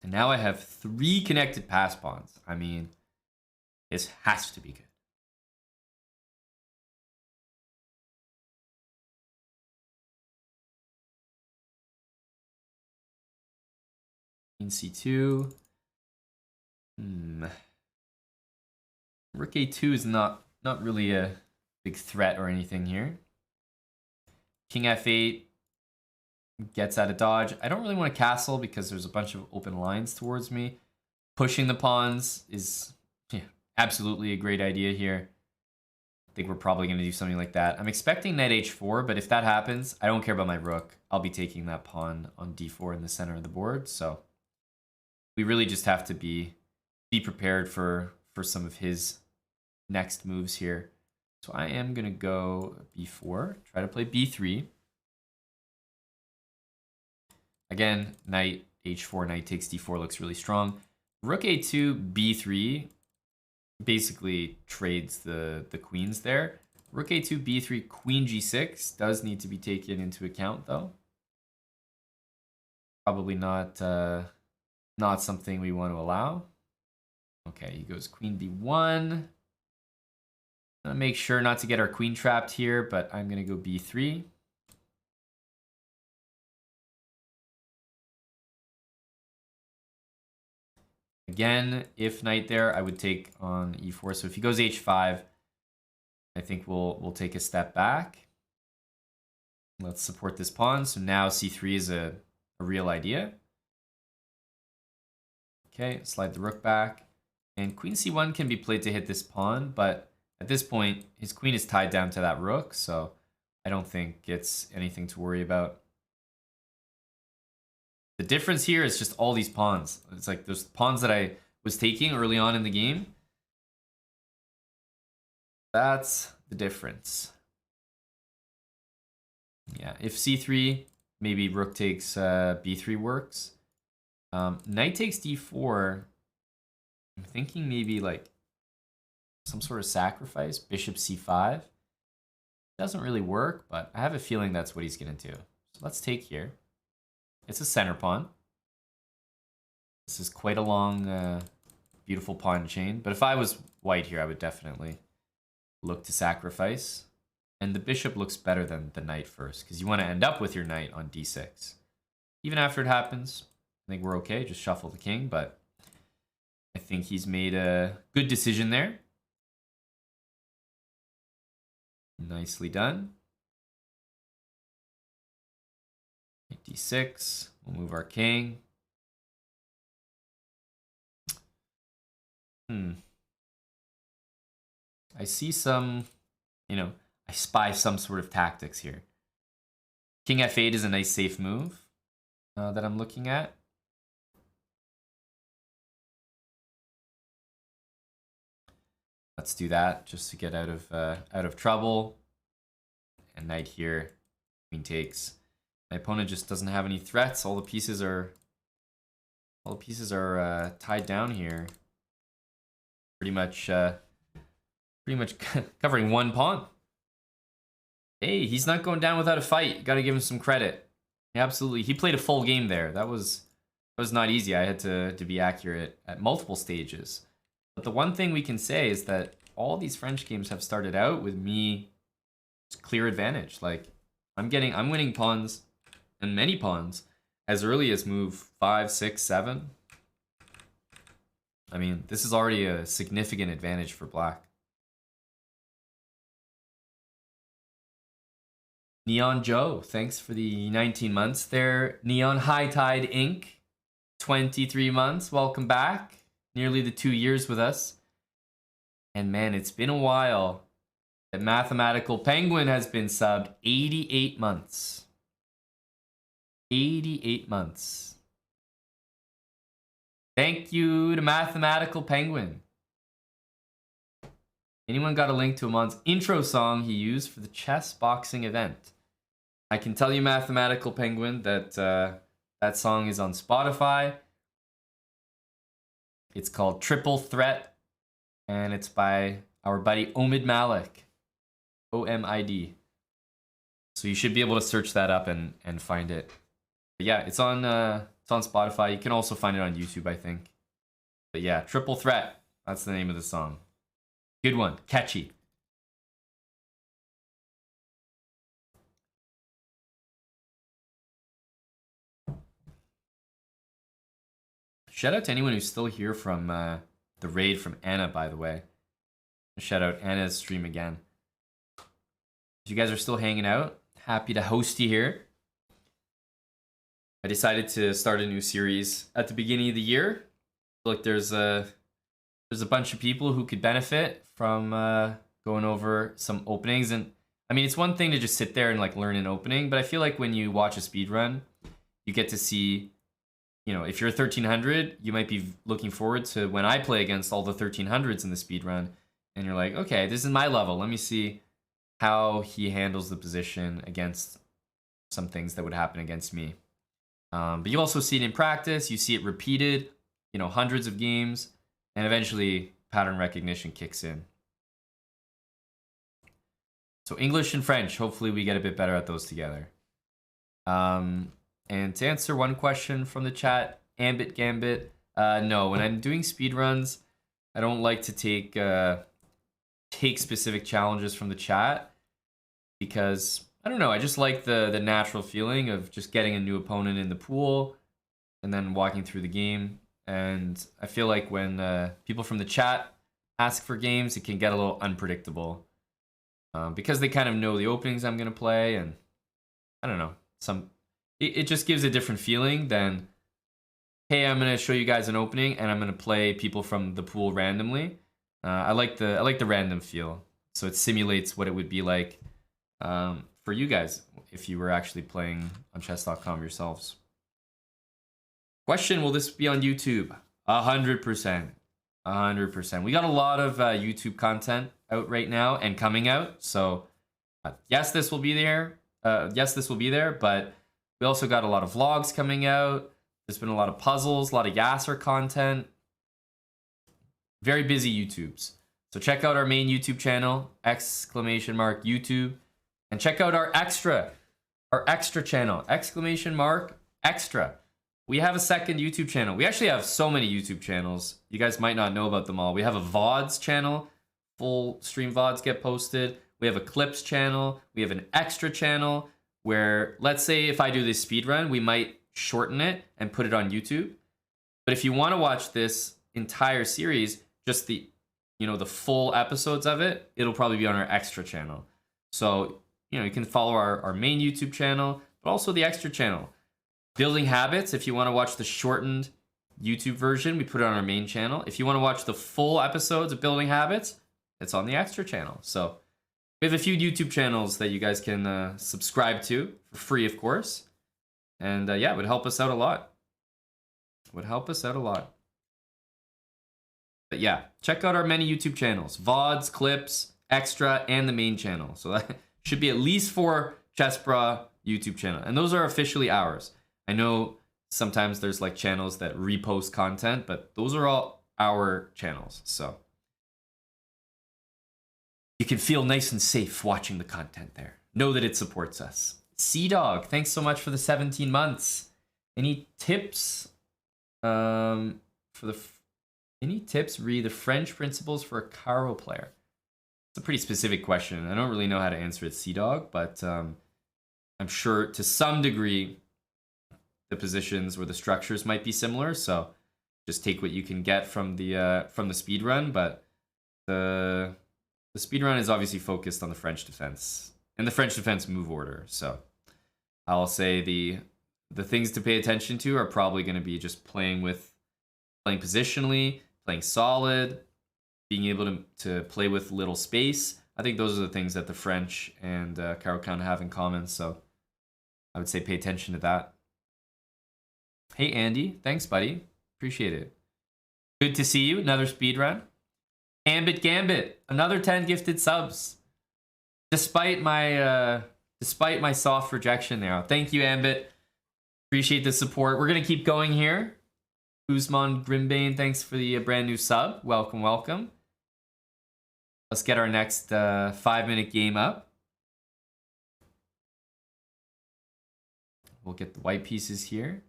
And now I have 3 connected pass pawns. I mean, this has to be good. Queen c2. Rook a2 is not really a big threat or anything here. King f8 gets out of dodge. I don't really want to castle because there's a bunch of open lines towards me. Pushing the pawns is absolutely a great idea here. I think we're probably going to do something like that. I'm expecting knight h4, but if that happens, I don't care about my rook. I'll be taking that pawn on d4 in the center of the board. So we really just have to be prepared for some of his next moves here. So I am going to go b4, try to play b3. Again, knight h4, knight takes d4 looks really strong. Rook a2, b3 basically trades the queens there. Rook a2, b3, queen g6 does need to be taken into account though. Probably not something we want to allow. Okay, he goes queen b1. I'm gonna make sure not to get our queen trapped here, but I'm gonna go b3. Again, if knight there, I would take on e4. So if he goes h5, I think we'll take a step back. Let's support this pawn. So now c3 is a real idea. Okay, slide the rook back. And queen c1 can be played to hit this pawn, but at this point, his queen is tied down to that rook, so I don't think it's anything to worry about. The difference here is just all these pawns. It's like those pawns that I was taking early on in the game. That's the difference. Yeah, if c3, maybe rook takes b3 works. Knight takes d4. I'm thinking maybe like some sort of sacrifice. Bishop c5. Doesn't really work, but I have a feeling that's what he's going to do. So let's take here. It's a center pawn. This is quite a long, beautiful pawn chain. But if I was white here, I would definitely look to sacrifice. And the bishop looks better than the knight first, because you want to end up with your knight on d6. Even after it happens, I think we're okay. Just shuffle the king, but I think he's made a good decision there. Nicely done. d6. We'll move our king. I see some, I spy some sort of tactics here. King f8 is a nice safe move that I'm looking at. Let's do that just to get out of trouble. And knight here, queen takes. My opponent just doesn't have any threats. All the pieces are tied down here. Pretty much covering one pawn. Hey, he's not going down without a fight. Got to give him some credit. Absolutely, he played a full game there. That was not easy. I had to be accurate at multiple stages. But the one thing we can say is that all these French games have started out with me clear advantage. Like I'm winning pawns and many pawns as early as move 5, 6, 7. I mean, this is already a significant advantage for black. Neon Joe, thanks for the 19 months there. Neon High Tide Inc., 23 months. Welcome back. Nearly the 2 years with us. And man, it's been a while. That Mathematical Penguin has been subbed 88 months. 88 months. Thank you to Mathematical Penguin. Anyone got a link to Amon's intro song he used for the chess boxing event? I can tell you, Mathematical Penguin, that that song is on Spotify. It's called Triple Threat, and it's by our buddy Omid Malik. OMID. So you should be able to search that up and find it. But yeah, it's on Spotify. You can also find it on YouTube, I think. But yeah, Triple Threat. That's the name of the song. Good one. Catchy. Shout out to anyone who's still here from the raid from Anna, by the way. Shout out Anna's stream again. If you guys are still hanging out, happy to host you here. I decided to start a new series at the beginning of the year. Look, there's a bunch of people who could benefit from going over some openings. And I mean, it's one thing to just sit there and like learn an opening, but I feel like when you watch a speed run, you get to see, you know, if you're 1300, you might be looking forward to when I play against all the 1300s in the speed run, and you're like, okay, this is my level. Let me see how he handles the position against some things that would happen against me. But you also see it in practice. You see it repeated, you know, hundreds of games, and eventually pattern recognition kicks in. So English and French, hopefully we get a bit better at those together. And to answer one question from the chat, Ambit Gambit, no, when I'm doing speed runs, I don't like to take specific challenges from the chat, because I don't know, I just like the natural feeling of just getting a new opponent in the pool and then walking through the game. And I feel like when people from the chat ask for games, it can get a little unpredictable, because they kind of know the openings I'm going to play, and I don't know, it just gives a different feeling than, hey, I'm going to show you guys an opening and I'm going to play people from the pool randomly. I like the random feel, so it simulates what it would be like for you guys if you were actually playing on chess.com yourselves. Question, will this be on YouTube? 100%. 100%. We got a lot of YouTube content out right now and coming out, so yes, this will be there. Yes, this will be there, but we also got a lot of vlogs coming out. There's been a lot of puzzles, a lot of Yasser content. Very busy YouTubes. So check out our main YouTube channel, !YouTube, and check out our extra channel, !extra. We have a second YouTube channel. We actually have so many YouTube channels. You guys might not know about them all. We have a VODs channel. Full stream VODs get posted. We have a clips channel. We have an extra channel where, let's say if I do this speed run, we might shorten it and put it on YouTube. But if you want to watch this entire series, just the full episodes of it, it'll probably be on our extra channel. So, you can follow our main YouTube channel, but also the extra channel. Building Habits, if you want to watch the shortened YouTube version, we put it on our main channel. If you want to watch the full episodes of Building Habits, it's on the extra channel. So we have a few YouTube channels that you guys can subscribe to for free, of course. And yeah, it would help us out a lot. But yeah, check out our many YouTube channels: VODs, clips, extra, and the main channel. So that should be at least 4 Chessbra YouTube channel, and those are officially ours. I know sometimes there's like channels that repost content, but those are all our channels. So you can feel nice and safe watching the content there. Know that it supports us. Sea-Dog, thanks so much for the 17 months. Any tips Any tips re the French principles for a Caro player? It's a pretty specific question. I don't really know how to answer it, Sea-Dog, but I'm sure to some degree the positions or the structures might be similar, so just take what you can get from the speed run. But the speed run is obviously focused on the French defense and the French defense move order. So I'll say the things to pay attention to are probably going to be just playing positionally, playing solid, being able to play with little space. I think those are the things that the French and Caro-Kann have in common. So I would say pay attention to that. Hey, Andy. Thanks, buddy. Appreciate it. Good to see you. Another speed run. Gambit. Another 10 gifted subs. Despite my soft rejection there. Thank you, Ambit. Appreciate the support. We're going to keep going here. Usman Grimbane, thanks for the brand new sub. Welcome, welcome. Let's get our next 5-minute game up. We'll get the white pieces here.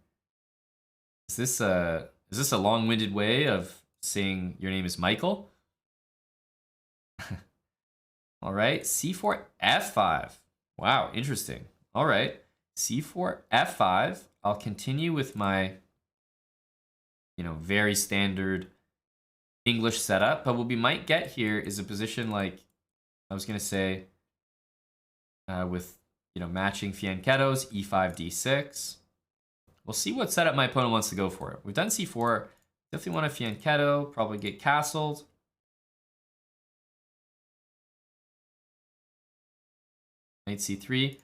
Is this a long-winded way of saying your name is Michael? All right, c4 f5. Wow, interesting. All right, c4 f5. I'll continue with my, very standard English setup. But what we might get here is a position like, I was going to say, with, matching fianchettos, e5, d6. We'll see what setup my opponent wants to go for. We've done c4. Definitely want a fianchetto, probably get castled. Knight c3.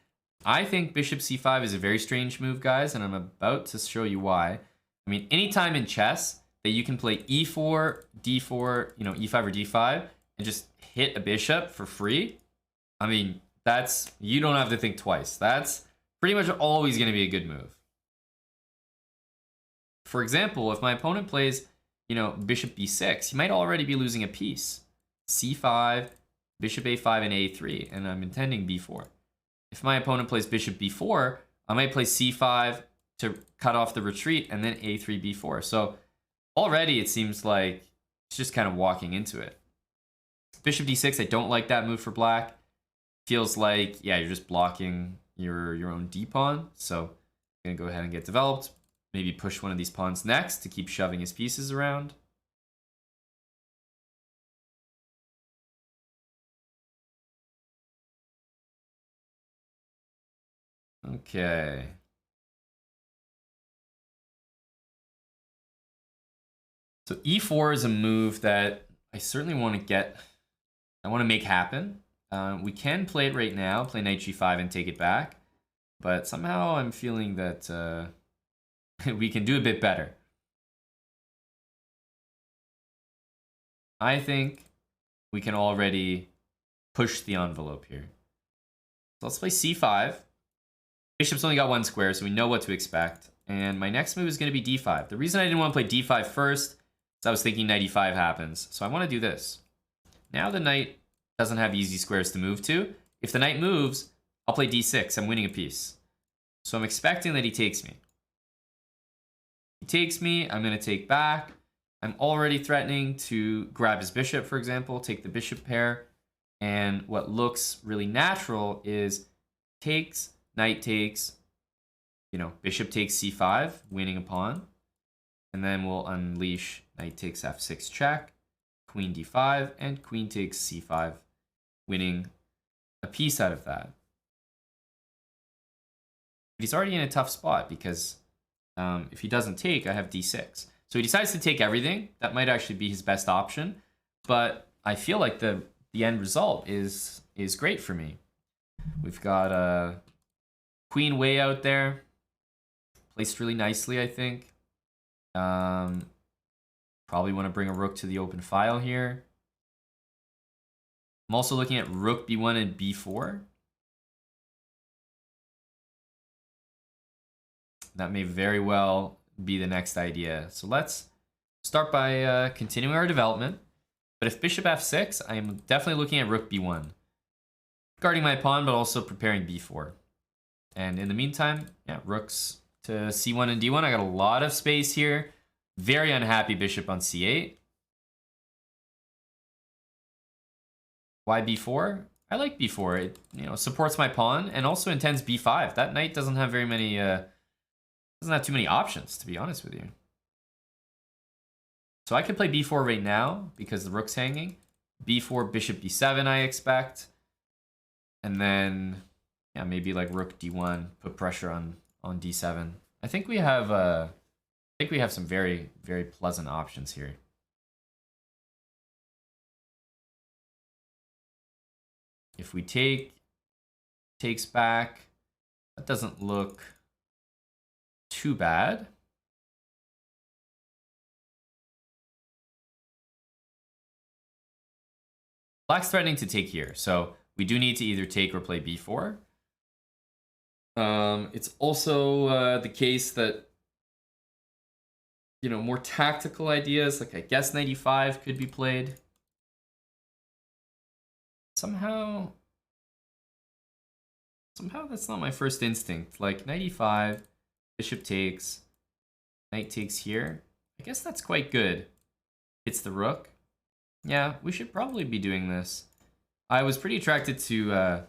I think bishop c5 is a very strange move, guys, and I'm about to show you why. I mean, anytime in chess that you can play e4, d4, e5 or d5, and just hit a bishop for free, I mean, you don't have to think twice. That's pretty much always going to be a good move. For example, if my opponent plays, bishop b6, he might already be losing a piece. c5, bishop a5, and a3, and I'm intending b4. If my opponent plays bishop b4, I might play c5 to cut off the retreat, and then a3, b4. So already it seems like it's just kind of walking into it. Bishop d6, I don't like that move for black. Feels like, yeah, you're just blocking your own d-pawn. So I'm going to go ahead and get developed. Maybe push one of these pawns next to keep shoving his pieces around. Okay. So e4 is a move that I certainly want to make happen. We can play it right now, play knight g5 and take it back. But somehow I'm feeling that we can do a bit better. I think we can already push the envelope here. So let's play c5. Bishop's only got one square, so we know what to expect. And my next move is going to be d5. The reason I didn't want to play d5 first is I was thinking knight e5 happens. So I want to do this. Now the knight doesn't have easy squares to move to. If the knight moves, I'll play d6. I'm winning a piece. So I'm expecting that he takes me. He takes me. I'm going to take back. I'm already threatening to grab his bishop, for example, take the bishop pair. And what looks really natural is takes, knight takes, bishop takes c5, winning a pawn. And then we'll unleash knight takes f6 check, queen d5, and queen takes c5, winning a piece out of that. But he's already in a tough spot because if he doesn't take, I have d6. So he decides to take everything. That might actually be his best option. But I feel like the end result is great for me. We've got a queen way out there. Placed really nicely, I think. Probably want to bring a rook to the open file here. I'm also looking at rook b1 and b4. That may very well be the next idea. So let's start by continuing our development. But if bishop f6, I am definitely looking at rook b1. Guarding my pawn, but also preparing b4. And in the meantime, yeah, rooks to c1 and d1. I got a lot of space here. Very unhappy bishop on c8. Why b4? I like b4. It supports my pawn and also intends b5. That knight doesn't have very many doesn't have too many options, to be honest with you. So I could play b4 right now because the rook's hanging. b4, bishop b7, I expect. And then, yeah, maybe like rook d1, put pressure on d7. I think we have some very, very pleasant options here. If we takes back, that doesn't look too bad. Black's threatening to take here, so we do need to either take or play b4. It's also the case that, you know, more tactical ideas, like I guess knight e5 could be played. Somehow that's not my first instinct. Like knight e5, bishop takes, knight takes here. I guess that's quite good. Hits the rook. Yeah, we should probably be doing this. I was pretty attracted to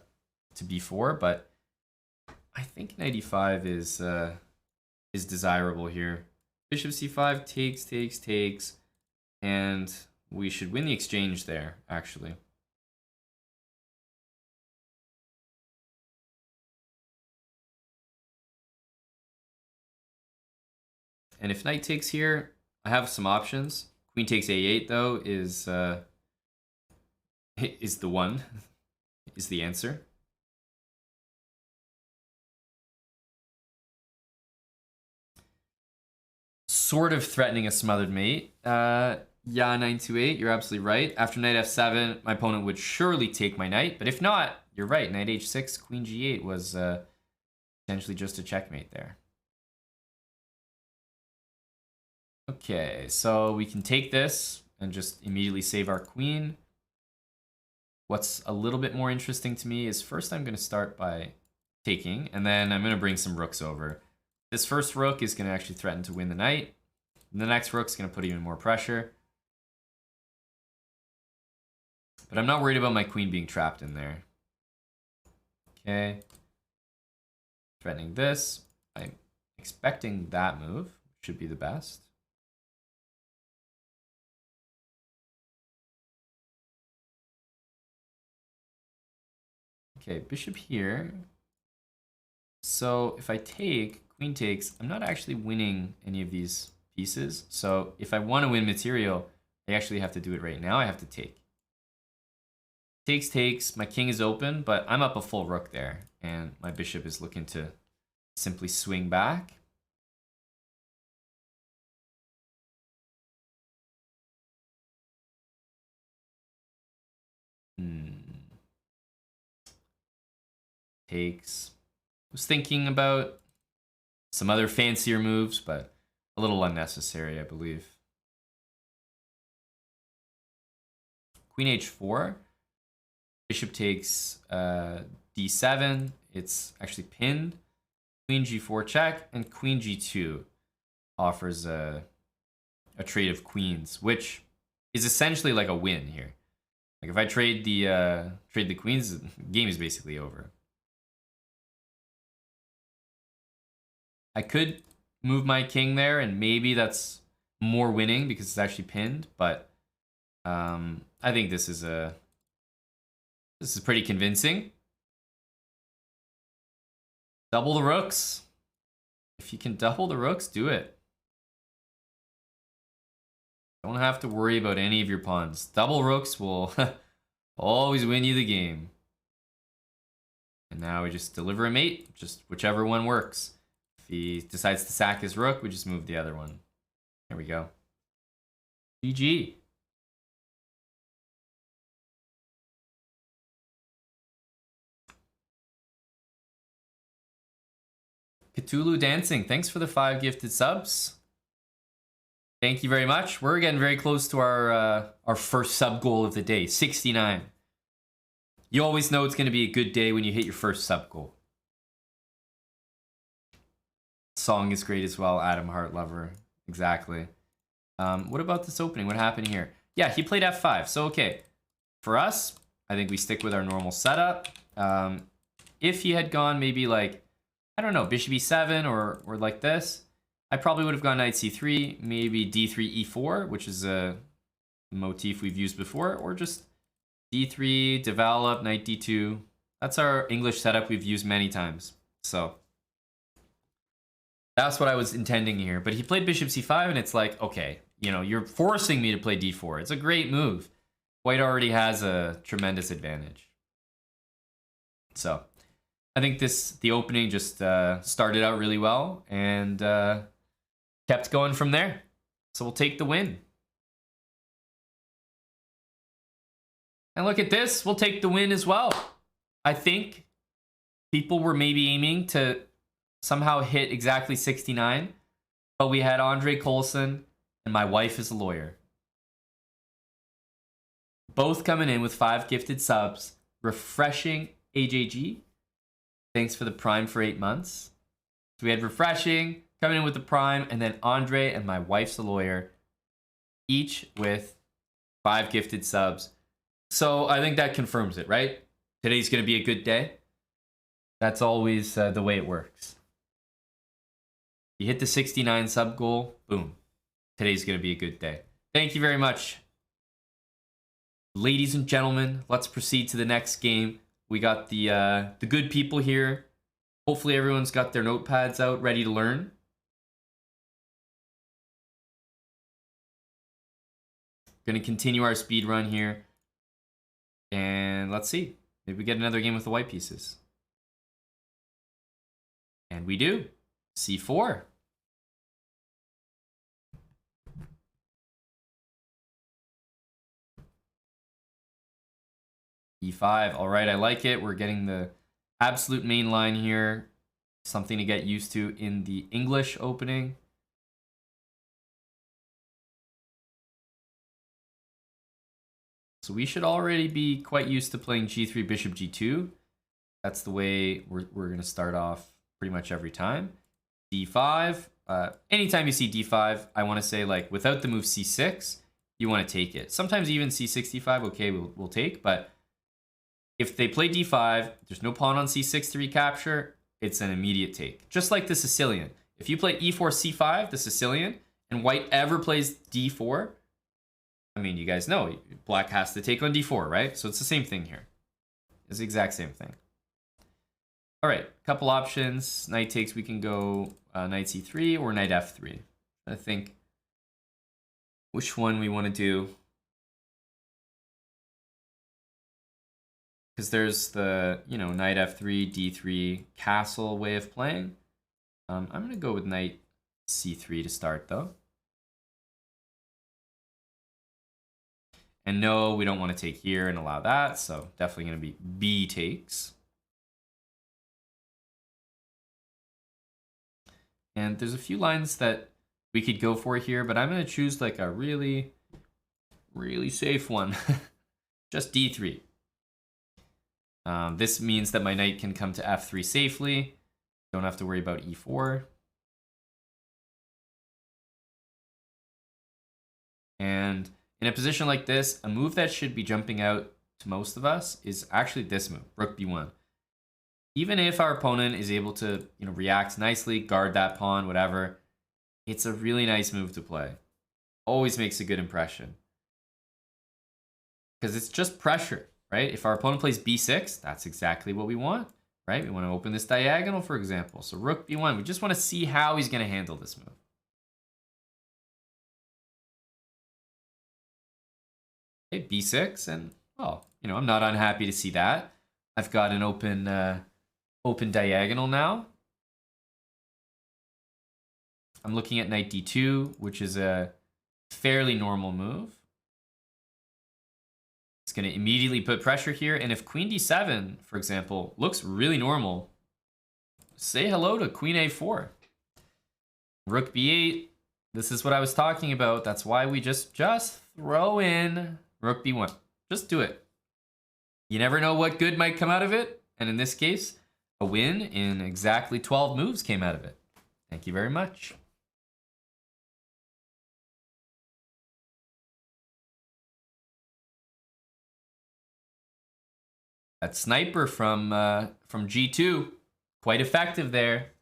b4, but I think knight e5 is desirable here. Bishop c5 takes, and we should win the exchange there, actually. And if knight takes here, I have some options. Queen takes a8 though is the one, is the answer. Sort of threatening a smothered mate. Yeah, 928, you're absolutely right. After knight f7, my opponent would surely take my knight, but if not, you're right. Knight h6, queen g8 was potentially just a checkmate there. Okay, so we can take this and just immediately save our queen. What's a little bit more interesting to me is first I'm going to start by taking, and then I'm going to bring some rooks over. This first rook is going to actually threaten to win the knight. And the next rook's going to put even more pressure. But I'm not worried about my queen being trapped in there. Okay. Threatening this. I'm expecting that move. Should be the best. Okay, bishop here. So if I take, queen takes, I'm not actually winning any of these pieces. So if I want to win material, I actually have to do it right now. I have to take. Takes, my king is open, but I'm up a full rook there, and my bishop is looking to simply swing back. Takes. Was thinking about some other fancier moves, but a little unnecessary, I believe. Queen h4. Bishop takes d7. It's actually pinned. Queen g4 check, and queen g2 offers a trade of queens, which is essentially like a win here. Like if I trade the queens, the game is basically over. I could move my king there, and maybe that's more winning because it's actually pinned, but I think this is pretty convincing. Double the rooks. If you can double the rooks, do it. Don't have to worry about any of your pawns. Double rooks will always win you the game. And now we just deliver a mate, just whichever one works. If he decides to sack his rook, we just move the other one. There we go. GG. Cthulhu Dancing, thanks for the 5 gifted subs. Thank you very much. We're getting very close to our first sub goal of the day, 69. You always know it's going to be a good day when you hit your first sub goal. Song is great as well, Adam Hart Lover. Exactly. What about this opening? What happened here? Yeah, he played f5. So, okay. For us, I think we stick with our normal setup. If he had gone maybe like, I don't know, bishop e7 or like this, I probably would have gone knight c3, maybe d3, e4, which is a motif we've used before, or just d3, develop, knight d2, That's our English setup we've used many times. So that's what I was intending here. But he played bishop c5, and it's like, okay, you know, you're forcing me to play d4. It's a great move. White already has a tremendous advantage. So I think the opening just started out really well and kept going from there. So we'll take the win. And look at this, we'll take the win as well. I think people were maybe aiming to somehow hit exactly 69, but we had Andre Colson and my wife is a lawyer. Both coming in with 5 gifted subs. Refreshing AJG. Thanks for the prime for 8 months. So we had Refreshing coming in with the prime, and then Andre and my wife's a lawyer, each with 5 gifted subs. So I think that confirms it, right? Today's going to be a good day. That's always the way it works. You hit the 69 sub goal, boom. Today's going to be a good day. Thank you very much. Ladies and gentlemen, let's proceed to the next game. We got the good people here. Hopefully everyone's got their notepads out, ready to learn. Going to continue our speed run here. And let's see. Maybe we get another game with the white pieces. And we do. C4. E5. All right, I like it. We're getting the absolute main line here. Something to get used to in the English opening. So we should already be quite used to playing G3, Bishop G2. That's the way we're going to start off pretty much every time. D5. Anytime you see D5, I want to say, like, without the move C6, you want to take it. Sometimes even C65, okay, we'll take. But if they play D5, there's no pawn on C6 to recapture, it's an immediate take. Just like the Sicilian. If you play E4, C5, the Sicilian, and white ever plays D4, I mean, you guys know, black has to take on D4, right? So it's the same thing here. It's the exact same thing. All right, couple options. Knight takes, we can go knight C3 or knight F3. I think which one we want to do. Because there's the, you know, knight F3, D3, castle way of playing. I'm going to go with knight C3 to start, though. And no, we don't want to take here and allow that, so definitely going to be B takes. And there's a few lines that we could go for here, but I'm going to choose like a really, really safe one. Just D3. This means that my knight can come to F3 safely. Don't have to worry about E4. And in a position like this, a move that should be jumping out to most of us is actually this move, Rook B1. Even if our opponent is able to, you know, react nicely, guard that pawn, whatever, it's a really nice move to play. Always makes a good impression. Because it's just pressure, right? If our opponent plays B6, that's exactly what we want, right? We want to open this diagonal, for example. So Rook B1, we just want to see how he's going to handle this move. Okay, B6, and, well, you know, I'm not unhappy to see that. I've got an open diagonal now. I'm looking at knight D2, which is a fairly normal move. It's going to immediately put pressure here, and if queen D7, for example, looks really normal, say hello to queen A4. Rook B8, this is what I was talking about. That's why we just throw in Rook B1. Just do it. You never know what good might come out of it. And in this case, a win in exactly 12 moves came out of it. Thank you very much. That sniper from G2, quite effective there.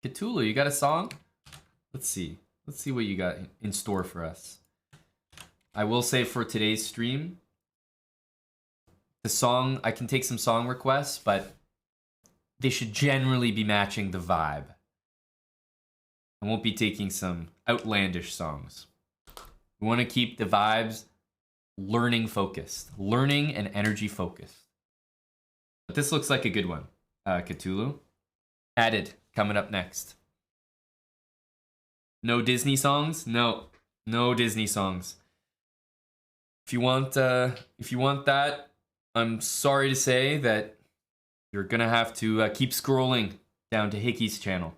Cthulhu, you got a song? Let's see. Let's see what you got in store for us. I will say for today's stream, the song, I can take some song requests, but they should generally be matching the vibe. I won't be taking some outlandish songs. We want to keep the vibes learning focused, learning and energy focused. But this looks like a good one. Cthulhu. Added, coming up next. No Disney songs? No Disney songs. If you want that, I'm sorry to say that you're gonna have to keep scrolling down to Hickey's channel.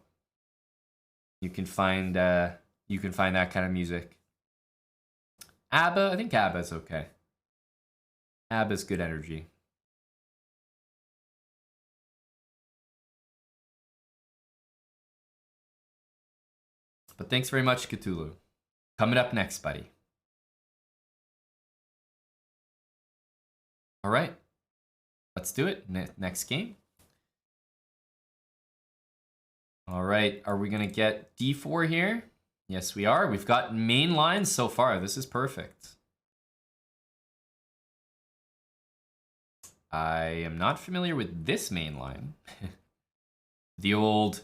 You can find that kind of music. ABBA, I think ABBA's okay. ABBA's good energy. But thanks very much, Cthulhu. Coming up next, buddy. All right, let's do it. Next game. All right, are we gonna get D4 here? Yes, we are. We've got main lines so far. This is perfect. I am not familiar with this main line. The old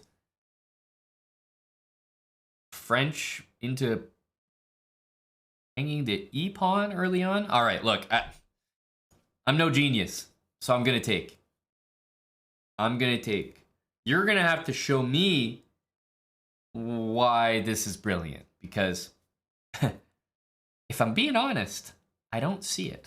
French into hanging the E pawn early on. All right, look, I'm no genius, so I'm gonna take. You're gonna have to show me why this is brilliant, because if I'm being honest, I don't see it.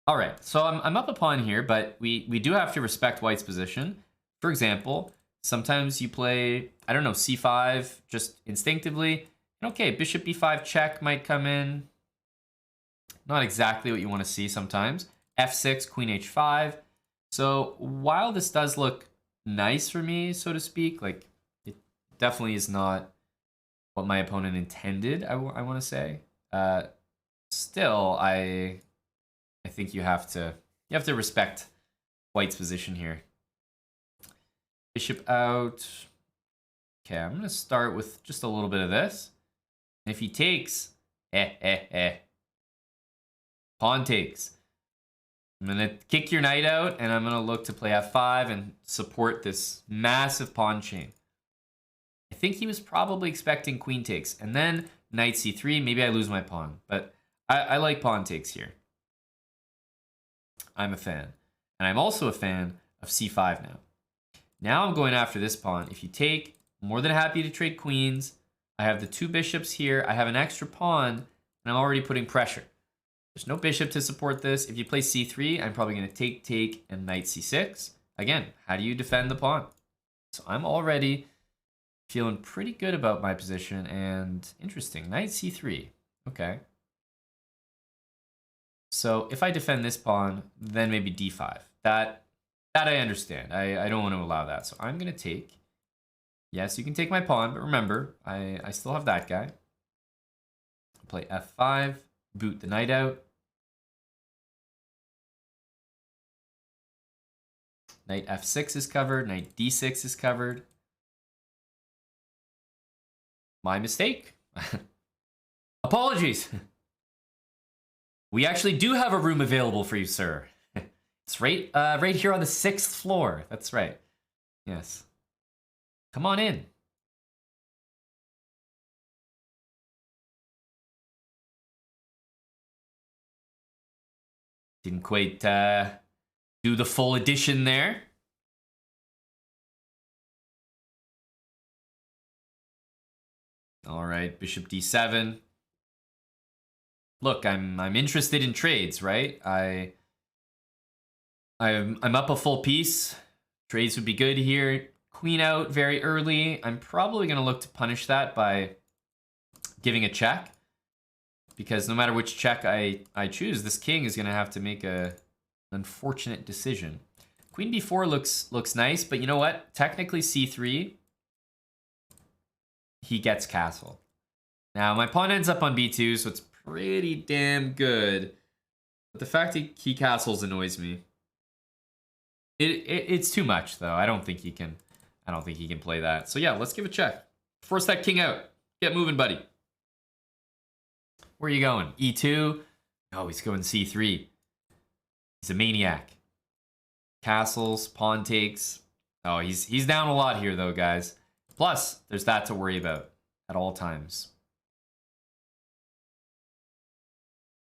All right, so I'm up a pawn here, but we do have to respect white's position. For example, sometimes you play, I don't know, c5 just instinctively. And okay, bishop b5 check might come in. Not exactly what you want to see sometimes. f6, queen h5. So while this does look nice for me, so to speak, like it definitely is not what my opponent intended, I want to say. Still, I think you have to respect white's position here. Bishop out. Okay, I'm gonna start with just a little bit of this. And if he takes, pawn takes. I'm gonna kick your knight out, and I'm gonna look to play f5 and support this massive pawn chain. I think he was probably expecting queen takes, and then knight c3. Maybe I lose my pawn, but I like pawn takes here. I'm a fan, and I'm also a fan of c5 now. Now I'm going after this pawn. If you take, I'm more than happy to trade queens. I have the two bishops here. I have an extra pawn, and I'm already putting pressure. There's no bishop to support this. If you play c3, I'm probably going to take, and knight c6. Again, how do you defend the pawn? So I'm already feeling pretty good about my position, and interesting. Knight c3. Okay. So if I defend this pawn, then maybe d5. That I understand. I don't want to allow that. So I'm going to take. Yes, you can take my pawn, but remember, I still have that guy. Play f5, boot the knight out. Knight f6 is covered, knight d6 is covered. My mistake. Apologies. We actually do have a room available for you, sir. It's right here on the 6th floor. That's right. Yes. Come on in. Didn't quite do the full addition there. All right, bishop d7. Look, I'm interested in trades, right? I'm up a full piece. Trades would be good here. Queen out very early. I'm probably going to look to punish that by giving a check, because no matter which check I choose, this king is going to have to make an unfortunate decision. Queen b4 looks nice, but you know what? Technically c3, he gets castle. Now my pawn ends up on b2, so it's pretty damn good. But the fact he castles annoys me. It's too much though. I don't think he can play that. So yeah, let's give a check. Force that king out. Get moving, buddy. Where are you going? E2? Oh, he's going c3. He's a maniac. Castles, pawn takes. Oh, he's down a lot here, though, guys. Plus, there's that to worry about at all times.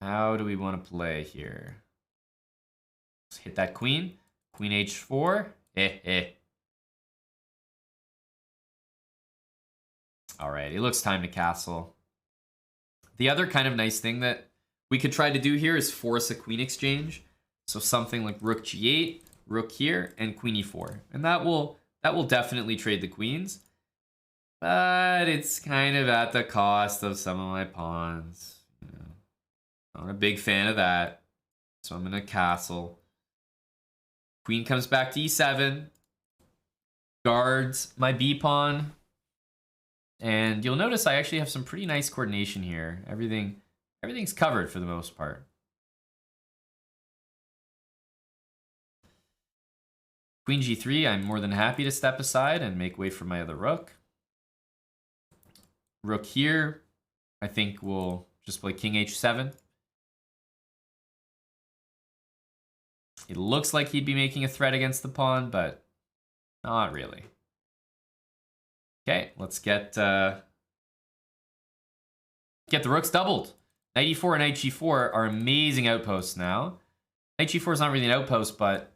How do we want to play here? Let's hit that queen. Queen h4. All right, it looks time to castle. The other kind of nice thing that we could try to do here is force a queen exchange. So something like rook g8, rook here, and queen e4. And that will definitely trade the queens. But it's kind of at the cost of some of my pawns. You know, not a big fan of that. So I'm going to castle. Queen comes back to e7. Guards my b-pawn. And you'll notice I actually have some pretty nice coordination here. Everything's covered for the most part. Queen g3, I'm more than happy to step aside and make way for my other rook. Rook here, I think we'll just play king h7. It looks like he'd be making a threat against the pawn, but not really. Okay, let's get the rooks doubled. Knight e4 and knight g4 are amazing outposts now. Knight g4 is not really an outpost, but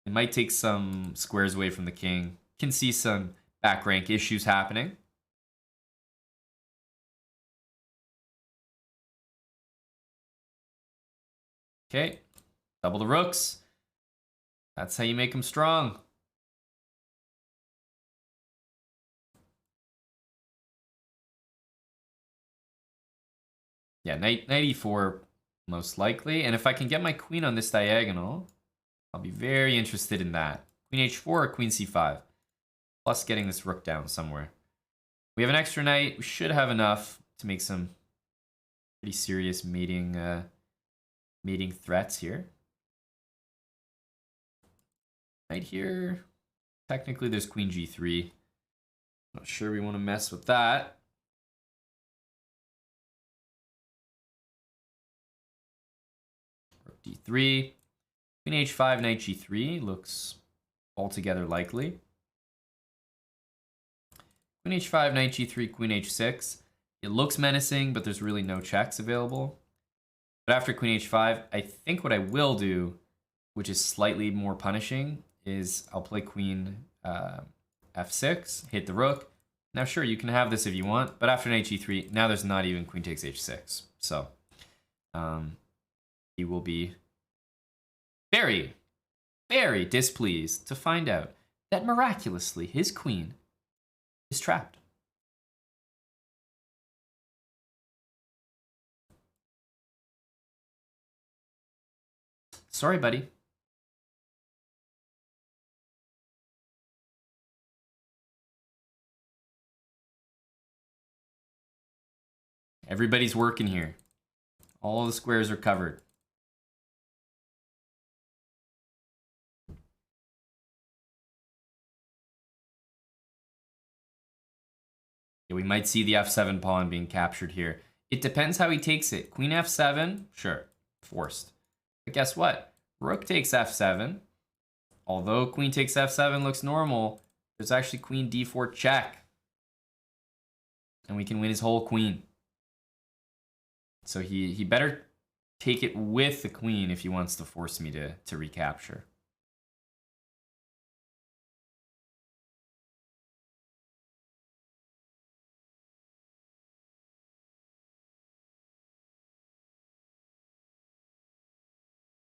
it might take some squares away from the king. Can see some back rank issues happening. Okay, double the rooks. That's how you make them strong. Yeah, knight e4 most likely. And if I can get my queen on this diagonal, I'll be very interested in that. Queen h4 or queen c5. Plus getting this rook down somewhere. We have an extra knight. We should have enough to make some pretty serious mating threats here. Knight here. Technically, there's queen g3. Not sure we want to mess with that. Rook d3. Queen h5, knight g3 looks altogether likely. Queen h5, knight g3, queen h6. It looks menacing, but there's really no checks available. But after queen h5, I think what I will do, which is slightly more punishing, is I'll play queen f6, hit the rook. Now, sure, you can have this if you want, but after knight g3, now there's not even queen takes h6. So he will be very, very displeased to find out that miraculously his queen is trapped. Sorry, buddy. Everybody's working here. All the squares are covered. Yeah, we might see the f7 pawn being captured here. It depends how he takes it. Queen f7, sure, forced. But guess what? Rook takes f7. Although queen takes f7 looks normal, there's actually queen d4 check. And we can win his whole queen. So he better take it with the queen if he wants to force me to recapture.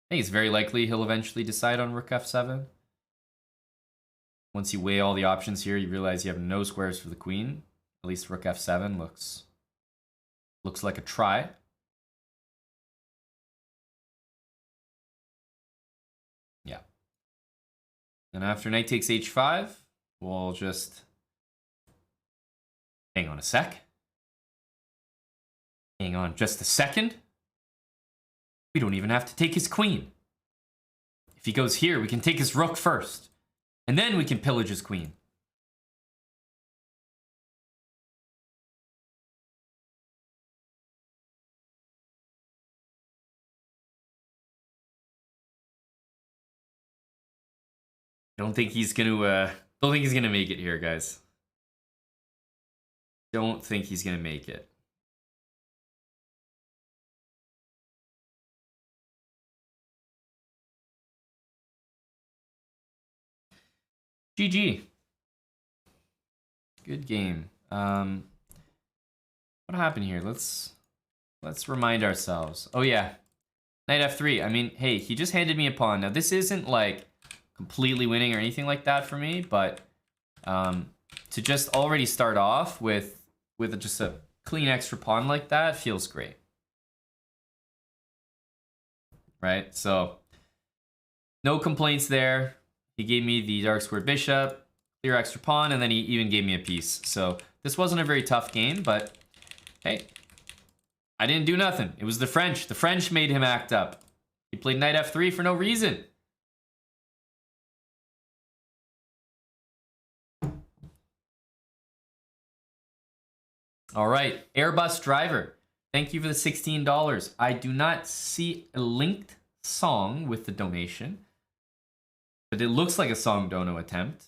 I think it's very likely he'll eventually decide on rook f7. Once you weigh all the options here, you realize you have no squares for the queen. At least rook f7 looks like a try. Yeah. And after knight takes h5, we'll just hang on a sec. Hang on just a second. We don't even have to take his queen. If he goes here, we can take his rook first. And then we can pillage his queen. Don't think he's gonna make it here, guys. Don't think he's gonna make it. GG. Good game. What happened here? Let's remind ourselves. Oh yeah, knight f3. I mean, hey, he just handed me a pawn. Now this isn't like completely winning or anything like that for me, but to just already start off with just a clean extra pawn like that feels great, right? So no complaints there. He gave me the dark squared bishop, clear extra pawn, and then he even gave me a piece. So this wasn't a very tough game, but hey, I didn't do nothing. It was the French. The French made him act up. He played knight f3 for no reason. All right, Airbus Driver. Thank you for the $16. I do not see a linked song with the donation, but it looks like a song dono attempt.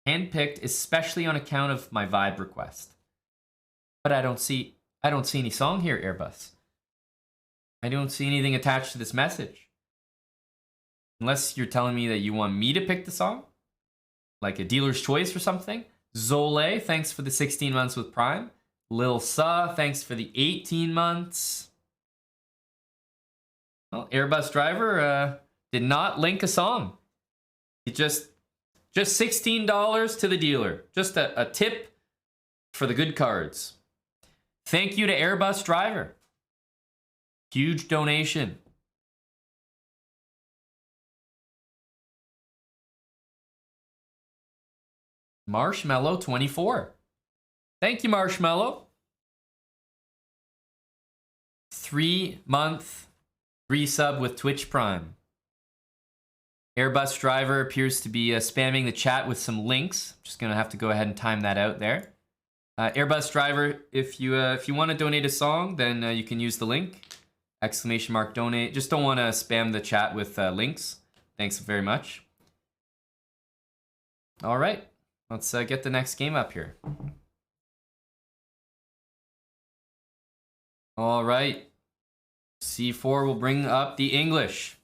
Handpicked especially on account of my vibe request. But I don't see any song here, Airbus. I don't see anything attached to this message. Unless you're telling me that you want me to pick the song? Like a dealer's choice or something? Zole, thanks for the 16 months with Prime. Lil Sa, thanks for the 18 months. Well, Airbus Driver did not link a song. He just $16 to the dealer. Just a tip for the good cards. Thank you to Airbus Driver. Huge donation. Marshmallow 24. Thank you, Marshmallow. 3-month resub with Twitch Prime. Airbus Driver appears to be spamming the chat with some links. Just gonna have to go ahead and time that out there. Airbus Driver, if you want to donate a song, then you can use the link. !donate. Just don't want to spam the chat with links. Thanks very much. All right, let's get the next game up here. All right, C4 will bring up the English.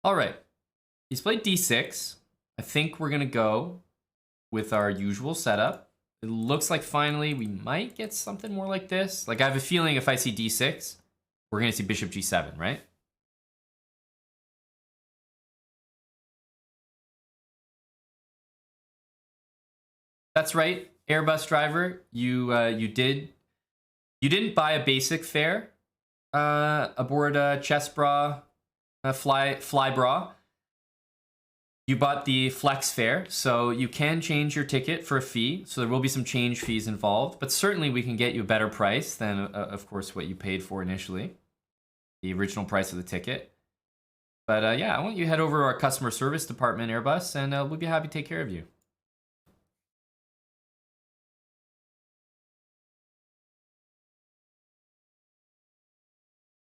All right, he's played D6. I think we're gonna go with our usual setup. It looks like finally we might get something more like this. Like I have a feeling if I see D6, we're gonna see Bishop G7, right? That's right, Airbus Driver. You didn't buy a basic fare aboard Chess Bra, Fly Bra. You bought the Flex fare, so you can change your ticket for a fee. So there will be some change fees involved, but certainly we can get you a better price than, of course, what you paid for initially, the original price of the ticket. But yeah, I want you to head over to our customer service department, Airbus, and we'll be happy to take care of you.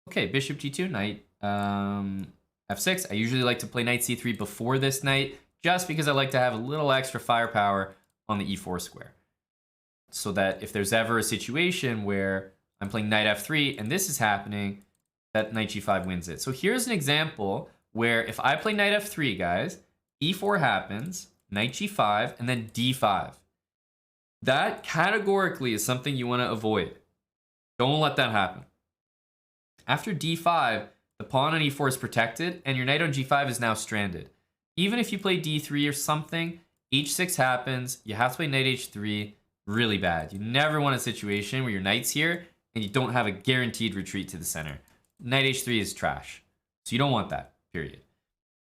Okay, Bishop G2, knight F6. I usually like to play knight C3 before this knight, just because I like to have a little extra firepower on the E4 square. So that if there's ever a situation where I'm playing knight F3 and this is happening, that knight G5 wins it. So here's an example where if I play knight F3, guys, E4 happens, knight G5, and then D5. That categorically is something you want to avoid. Don't let that happen. After D5, the pawn on E4 is protected, and your knight on G5 is now stranded. Even if you play D3 or something, H6 happens, you have to play knight H3, really bad. You never want a situation where your knight's here, and you don't have a guaranteed retreat to the center. Knight H3 is trash, so you don't want that, period.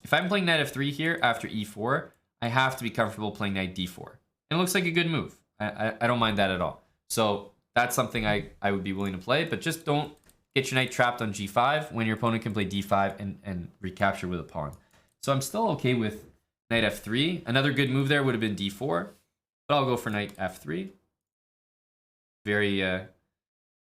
If I'm playing knight F3 here after E4, I have to be comfortable playing knight D4. And it looks like a good move. I don't mind that at all. So that's something I would be willing to play, but just don't get your knight trapped on G5 when your opponent can play D5 and recapture with a pawn. So I'm still okay with knight F3. Another good move there would have been D4, but I'll go for knight F3. Very, I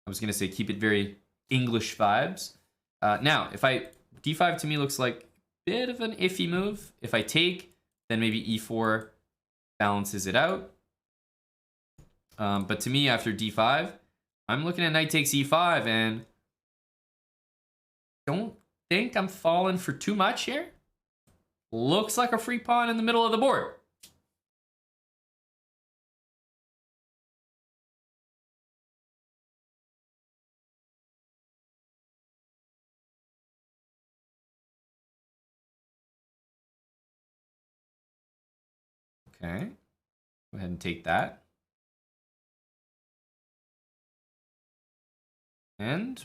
was going to say keep it very English vibes. Now, if I d5 to me looks like a bit of an iffy move. If I take, then maybe e4 balances it out. But to me, after d5, I'm looking at knight takes e5 and don't think I'm falling for too much here. Looks like a free pawn in the middle of the board. Okay, go ahead and take that. And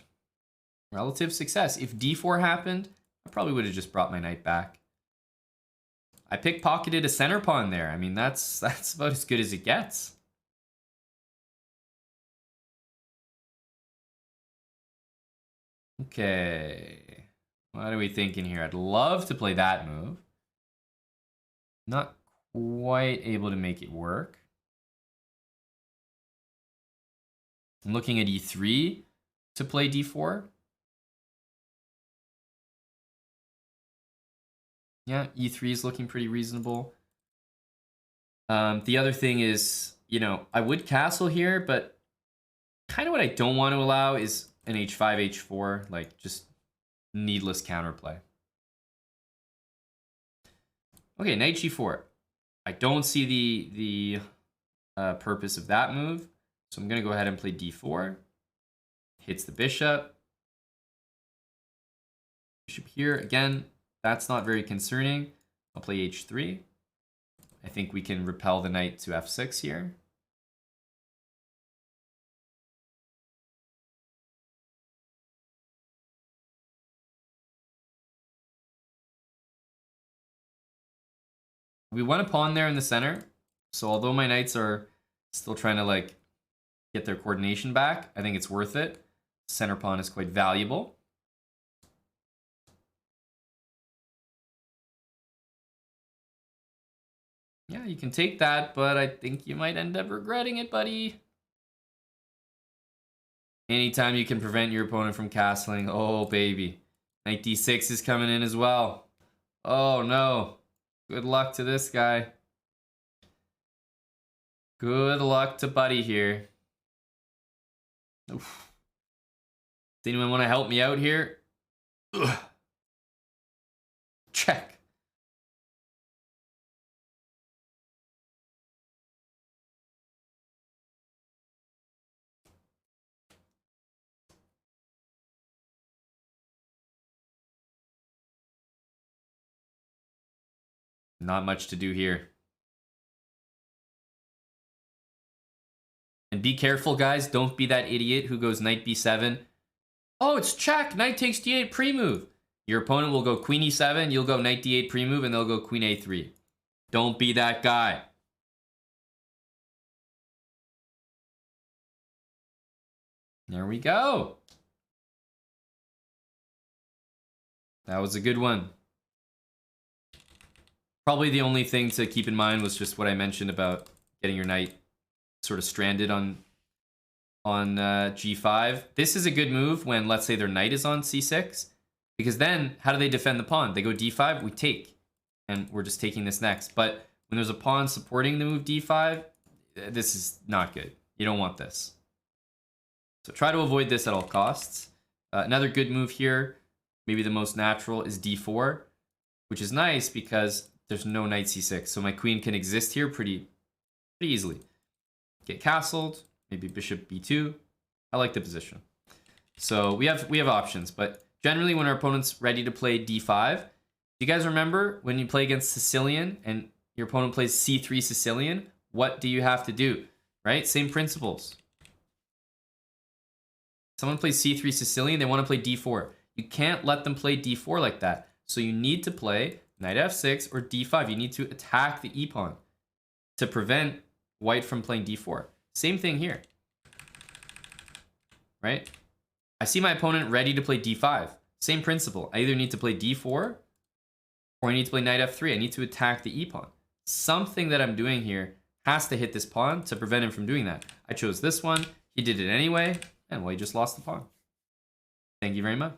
relative success. If d4 happened, I probably would have just brought my knight back. I pickpocketed a center pawn there. I mean, that's about as good as it gets. Okay, what are we thinking here? I'd love to play that move. Not quite able to make it work. I'm looking at e3 to play d4. Yeah, e3 is looking pretty reasonable. The other thing is, you know, I would castle here, but kind of what I don't want to allow is an h5, h4, like just needless counterplay. Okay, knight g4. I don't see the purpose of that move, so I'm going to go ahead and play d4. Hits the bishop. Bishop here. Again, that's not very concerning. I'll play h3. I think we can repel the knight to f6 here. We want a pawn there in the center. So although my knights are still trying to like get their coordination back, I think it's worth it. Center pawn is quite valuable. Yeah, you can take that, but I think you might end up regretting it, buddy. Anytime you can prevent your opponent from castling, oh baby. Knight d6 is coming in as well. Oh no. Good luck to this guy. Good luck to buddy here. Oof. Does anyone want to help me out here? Ugh. Check. Not much to do here. And be careful, guys. Don't be that idiot who goes knight b7. Oh, it's check. Knight takes d8 pre-move. Your opponent will go queen e7. You'll go knight d8 pre-move, and they'll go queen a3. Don't be that guy. There we go. That was a good one. Probably the only thing to keep in mind was just what I mentioned about getting your knight sort of stranded on g5. This is a good move when, let's say, their knight is on c6. Because then, how do they defend the pawn? They go d5, we take. And we're just taking this next. But when there's a pawn supporting the move d5, this is not good. You don't want this. So try to avoid this at all costs. Another good move here, maybe the most natural, is d4. Which is nice because there's no knight c6. So my queen can exist here pretty easily. Get castled, maybe bishop b2. I like the position. So we have options, but generally when our opponent's ready to play d5, do you guys remember when you play against Sicilian and your opponent plays c3 Sicilian, what do you have to do? Right? Same principles. Someone plays c3 Sicilian, they want to play d4. You can't let them play d4 like that. So you need to play knight f6 or d5. You need to attack the e-pawn to prevent white from playing d4. Same thing here. Right? I see my opponent ready to play d5. Same principle. I either need to play d4 or I need to play knight f3. I need to attack the e-pawn. Something that I'm doing here has to hit this pawn to prevent him from doing that. I chose this one. He did it anyway. And well, he just lost the pawn. Thank you very much.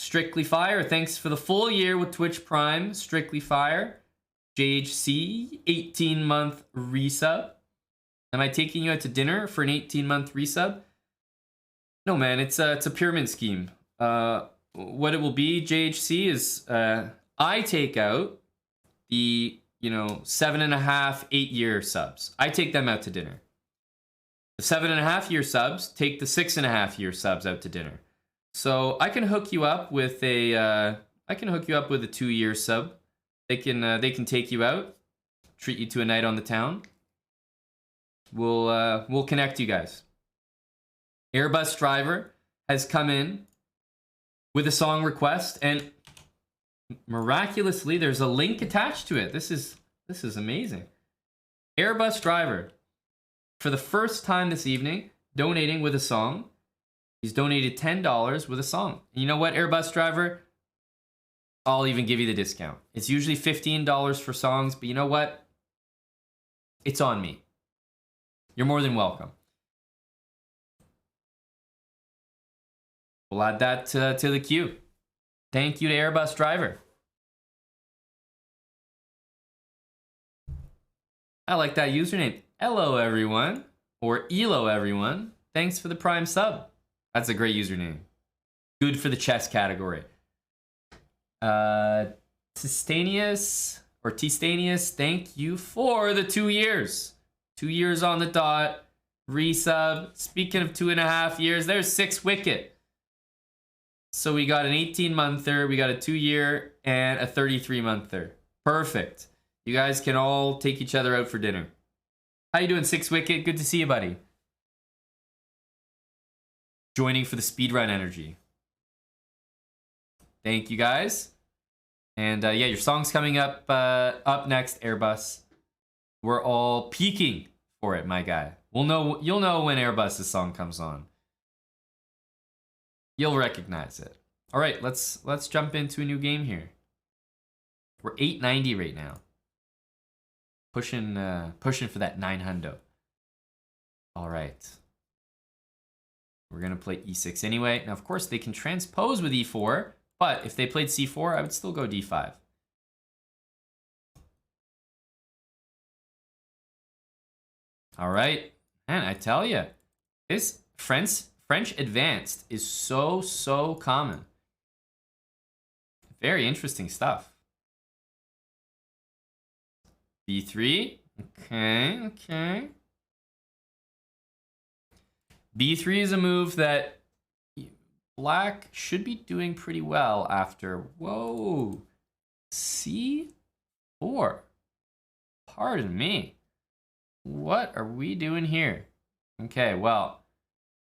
Strictly Fire, thanks for the full year with Twitch Prime. Strictly Fire. JHC, 18-month resub. Am I taking you out to dinner for an 18-month resub? No, man, it's a pyramid scheme. What it will be, JHC, is I take out the 7.5, 8-year subs. I take them out to dinner. The 7.5-year subs take the 6.5-year subs out to dinner. So I can hook you up with a 2-year sub. They can take you out, treat you to a night on the town. We'll connect you guys. Airbus Driver has come in with a song request, and miraculously there's a link attached to it. This is amazing. Airbus Driver, for the first time this evening, donating with a song. He's donated $10 with a song. And you know what, Airbus Driver? I'll even give you the discount. It's usually $15 for songs, but you know what? It's on me. You're more than welcome. We'll add that to the queue. Thank you to Airbus Driver. I like that username. Hello, everyone. Or Elo, everyone. Thanks for the Prime sub. That's a great username. Good for the chess category. Tistanius, thank you for the 2 years. 2 years on the dot. Resub. Speaking of 2.5 years, there's 6 wicket. So we got an 18-monther, we got a 2-year, and a 33-monther. Perfect. You guys can all take each other out for dinner. How you doing, 6 wicket? Good to see you, buddy. Joining for the speedrun energy. Thank you, guys. And yeah, your song's coming up up next, Airbus. We're all peeking for it, my guy. You'll know when Airbus's song comes on. You'll recognize it. All right, let's jump into a new game here. We're 890 right now. Pushing for that 900. All right. We're gonna play e6 anyway. Now, of course, they can transpose with e4, but if they played c4, I would still go d5. All right, man, I tell you, this French advanced is so common. Very interesting stuff. b3, okay. b3 is a move that black should be doing pretty well after. Whoa, c4. Pardon me. What are we doing here? Okay, well,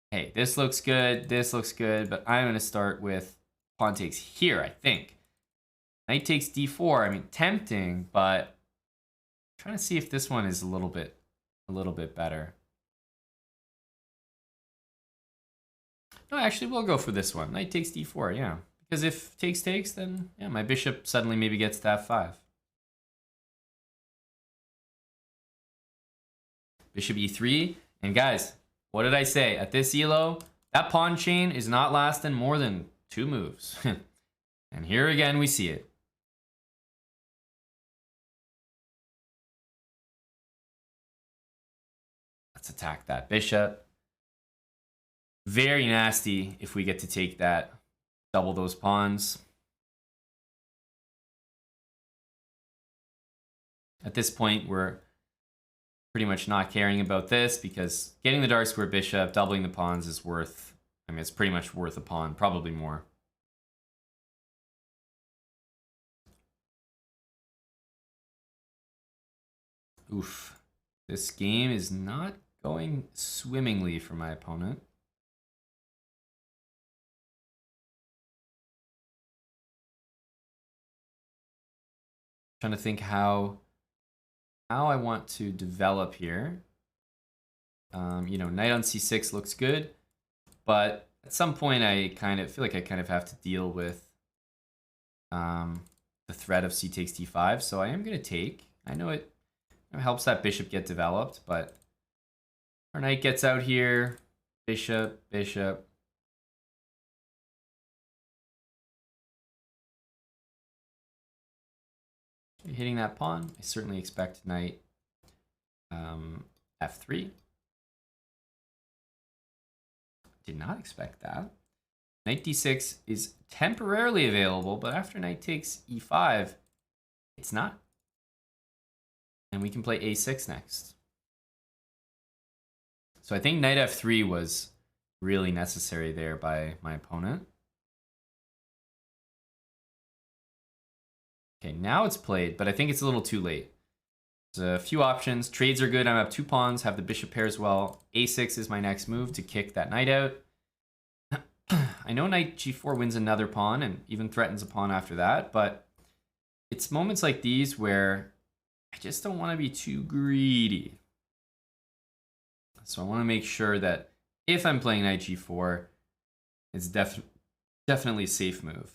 hey, this looks good, but I'm going to start with pawn takes here, I think. Knight takes d4, I mean, tempting, but I'm trying to see if this one is a little bit better. No, actually, we'll go for this one. Knight takes d4, yeah. Because if takes, then yeah, my bishop suddenly maybe gets to f5. Bishop e3. And guys, what did I say? At this elo, that pawn chain is not lasting more than 2 moves. And here again, we see it. Let's attack that bishop. Very nasty if we get to take that. Double those pawns. At this point, we're pretty much not caring about this because getting the dark square bishop, doubling the pawns is worth, I mean, it's pretty much worth a pawn, probably more. Oof. This game is not going swimmingly for my opponent. Trying to think how I want to develop here. You know, knight on c6 looks good, but at some point I kind of feel like I kind of have to deal with the threat of c takes d5. So I am going to take. I know it helps that bishop get developed, but our knight gets out here. Bishop, bishop. hitting that pawn. I certainly expect knight f3. Did not expect that. Knight d6 is temporarily available, but after knight takes e5, it's not. And we can play a6 next. So I think knight f3 was really necessary there by my opponent. Okay, now it's played, but I think it's a little too late. There's a few options. Trades are good. I have 2 pawns, have the bishop pair as well. a6 is my next move to kick that knight out. I know knight g4 wins another pawn and even threatens a pawn after that, but it's moments like these where I just don't want to be too greedy. So I want to make sure that if I'm playing knight g4, it's definitely a safe move.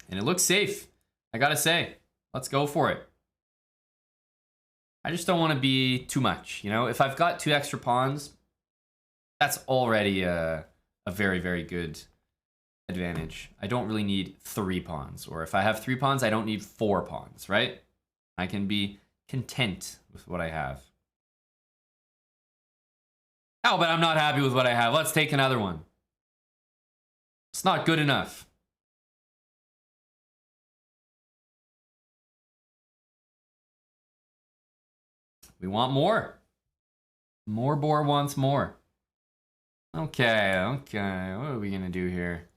And it looks safe, I gotta say. Let's go for it. I just don't want to be too much. You know, if I've got 2 extra pawns, that's already a very, very good advantage. I don't really need 3 pawns. Or if I have 3 pawns, I don't need 4 pawns, right? I can be content with what I have. Oh, but I'm not happy with what I have. Let's take another one. It's not good enough. We want more. More boar wants more. Okay. What are we gonna do here?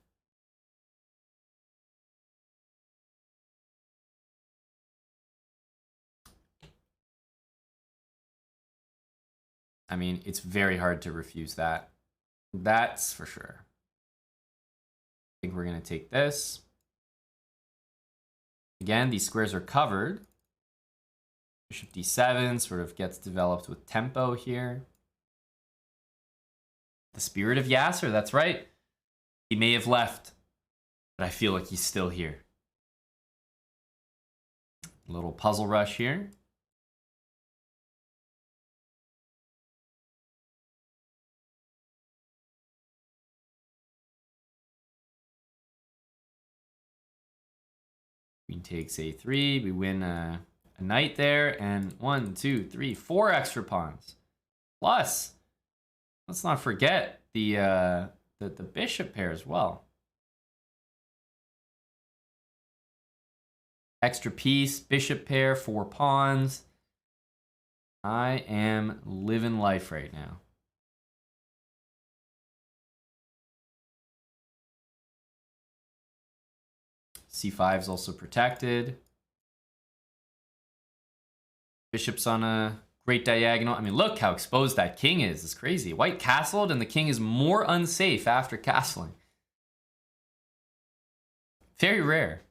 I mean, it's very hard to refuse that. That's for sure. I think we're gonna take this. Again, these squares are covered. Bishop d7 sort of gets developed with tempo here. The spirit of Yasser, that's right. He may have left, but I feel like he's still here. A little puzzle rush here. Queen takes a3. We win a knight there, and 1, 2, 3, 4 extra pawns. Plus, let's not forget the bishop pair as well. Extra piece, bishop pair, 4 pawns. I am living life right now. c5 is also protected. Bishop's on a great diagonal. I mean, look how exposed that king is. It's crazy. White castled, and the king is more unsafe after castling. Very rare.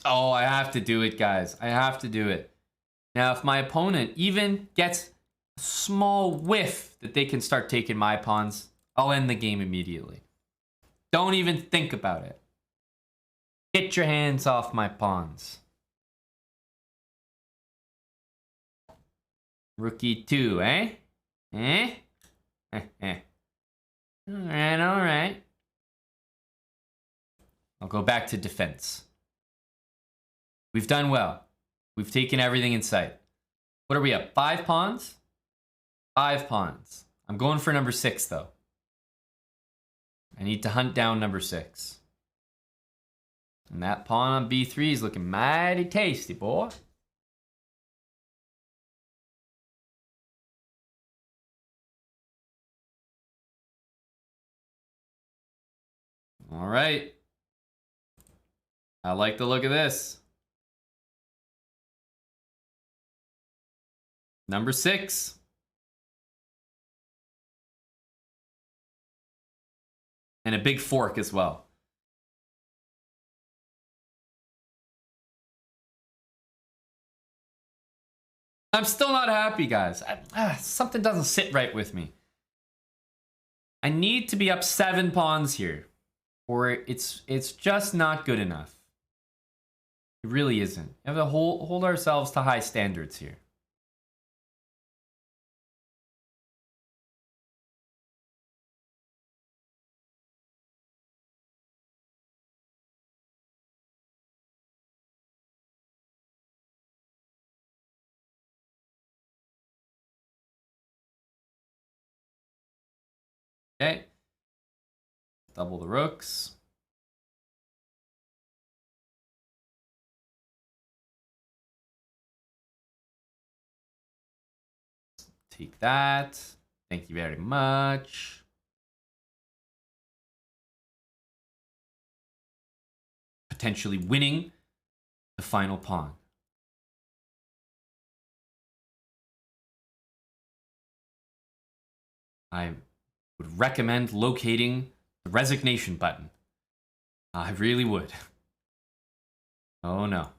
Oh, I have to do it, guys. I have to do it. Now, if my opponent even gets a small whiff that they can start taking my pawns, I'll end the game immediately. Don't even think about it. Get your hands off my pawns. Rookie 2, eh? Eh? Alright, alright. I'll go back to defense. We've done well. We've taken everything in sight. What are we up? 5 pawns? 5 pawns. I'm going for number 6, though. I need to hunt down number 6. And that pawn on b3 is looking mighty tasty, boy. All right. I like the look of this. Number 6. And a big fork as well. I'm still not happy, guys. Something doesn't sit right with me. I need to be up 7 pawns here, or it's just not good enough. It really isn't. We have to hold ourselves to high standards here. Okay. Double the rooks. Take that. Thank you very much. Potentially winning the final pawn. I would recommend locating the resignation button. I really would. Oh no.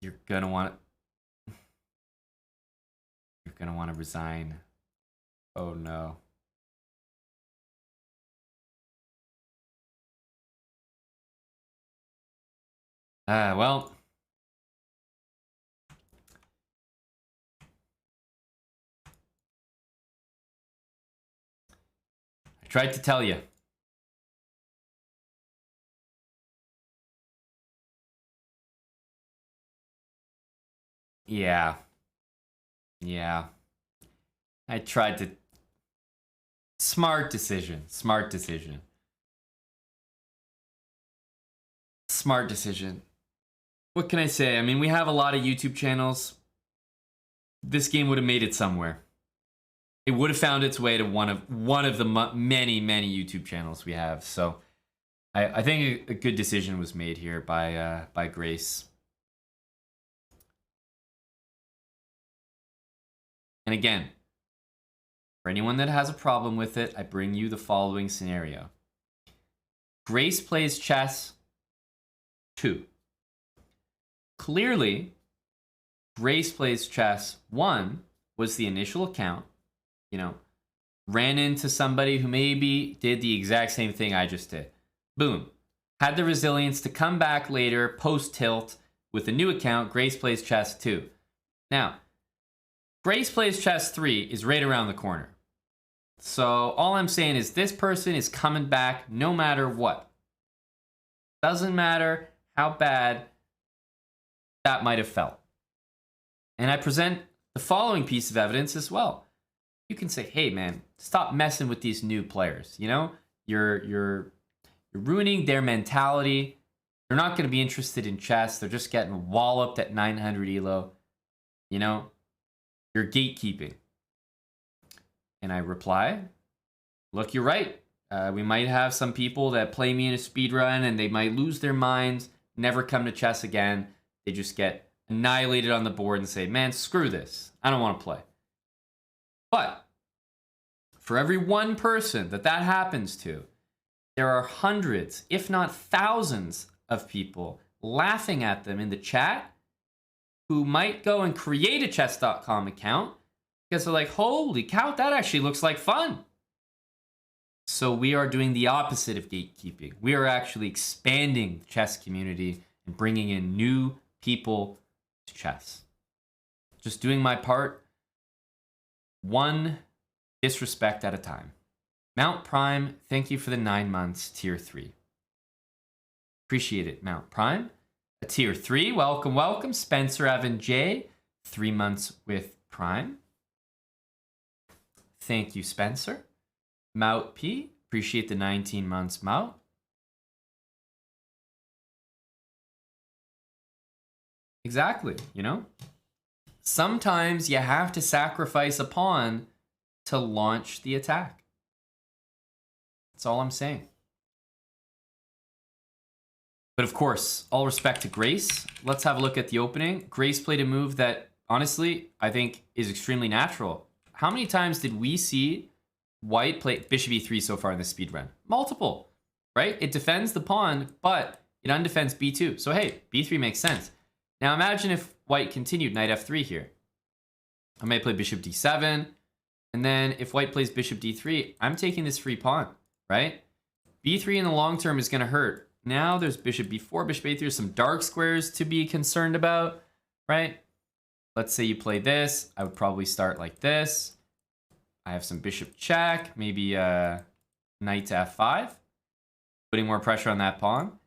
You're gonna want to resign. Oh no. Well. I tried to tell you. Yeah. Yeah. I tried to... Smart decision. Smart decision. Smart decision. What can I say? I mean, we have a lot of YouTube channels. This game would have made it somewhere. It would have found its way to one of the many YouTube channels we have. So I think a good decision was made here by Grace. And again, for anyone that has a problem with it, I bring you the following scenario. Grace plays chess 2. Clearly, Grace plays chess 1 was the initial account. You know, ran into somebody who maybe did the exact same thing I just did. Boom. Had the resilience to come back later, post-tilt, with a new account, Grace plays chess 2. Now, Grace plays chess 3 is right around the corner. So all I'm saying is this person is coming back no matter what. Doesn't matter how bad that might have felt. And I present the following piece of evidence as well. You can say, hey man, stop messing with these new players. You know, you're ruining their mentality. They're not going to be interested in chess. They're just getting walloped at 900 elo. You know, you're gatekeeping. And I reply, look, you're right. We might have some people that play me in a speedrun and they might lose their minds, never come to chess again. They just get annihilated on the board and say, man, screw this. I don't want to play. But for every one person that happens to, there are hundreds, if not thousands, of people laughing at them in the chat who might go and create a chess.com account because they're like, holy cow, that actually looks like fun. So we are doing the opposite of gatekeeping. We are actually expanding the chess community and bringing in new people to chess. Just doing my part, one disrespect at a time. Mount Prime, thank you for the 9 months, tier 3. Appreciate it, Mount Prime. A tier 3, welcome, welcome. Spencer Evan J, 3 months with Prime. Thank you, Spencer. Mout P, appreciate the 19 months, Mout. Exactly, you know? Sometimes you have to sacrifice a pawn to launch the attack. That's all I'm saying. But of course, all respect to Grace. Let's have a look at the opening. Grace played a move that, honestly, I think is extremely natural. How many times did we see White play Bishop E3 so far in the speed run? Multiple, right? It defends the pawn, but it undefends B2. So hey, B3 makes sense. Now imagine if White continued Knight F3 here. I might play Bishop D7, and then if White plays Bishop D3, I'm taking this free pawn, right? B3 in the long term is going to hurt. now there's bishop b4, bishop a3, some dark squares to be concerned about, right? Let's say you play this. I would probably start like this. I have some bishop check, maybe knight to f5, putting more pressure on that pawn.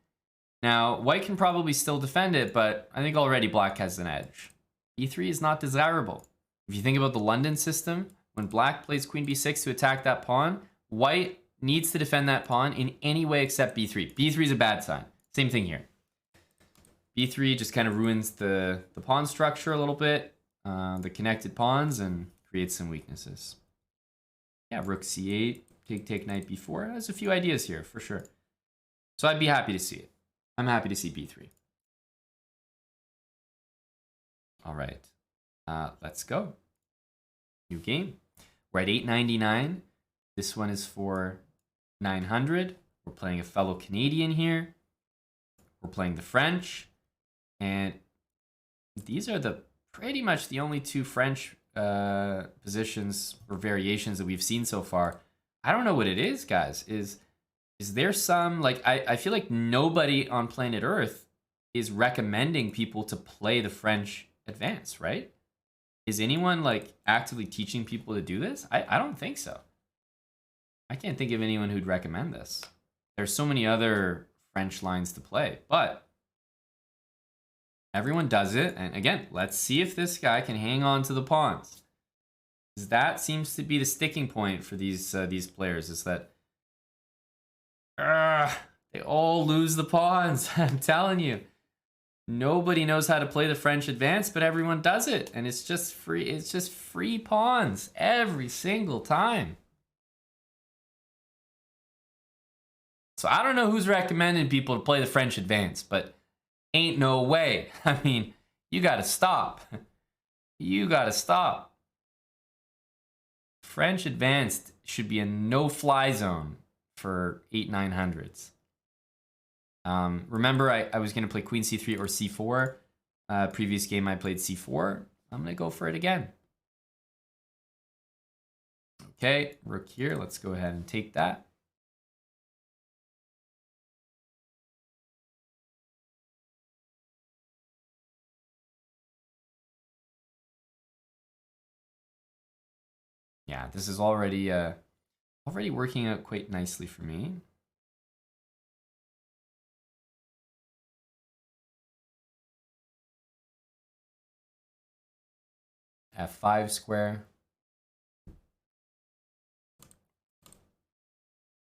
Now, white can probably still defend it, but I think already black has an edge. e3 is not desirable. If you think about the London system, when black plays queen b6 to attack that pawn, white needs to defend that pawn in any way except b3. b3 is a bad sign. Same thing here. b3 just kind of ruins the pawn structure a little bit, the connected pawns, and creates some weaknesses. Yeah, rook c8, take knight b4. There's a few ideas here for sure. So I'd be happy to see it. I'm happy to see b3. All right, let's go. New game. We're at 899. This one is for 900. We're playing a fellow Canadian here. We're playing the French. And these are pretty much the only two French positions or variations that we've seen so far. I don't know what it is, guys. Is there some, like, I feel like nobody on planet Earth is recommending people to play the French advance, right? Is anyone like actively teaching people to do this? I don't think so. I can't think of anyone who'd recommend this. There's so many other French lines to play, but everyone does it. And again, let's see if this guy can hang on to the pawns. Because that seems to be the sticking point for these players, is that they all lose the pawns. I'm telling you. Nobody knows how to play the French advance, but everyone does it. And it's just free. It's just free pawns every single time. So I don't know who's recommending people to play the French advance, but ain't no way. I mean, you got to stop. You got to stop. French advanced should be a no-fly zone for 8-900s. Remember, I was going to play queen c3 or c4. Previous game I played c4. I'm going to go for it again. Okay, rook here. Let's go ahead and take that. Yeah, this is already working out quite nicely for me. f5 square.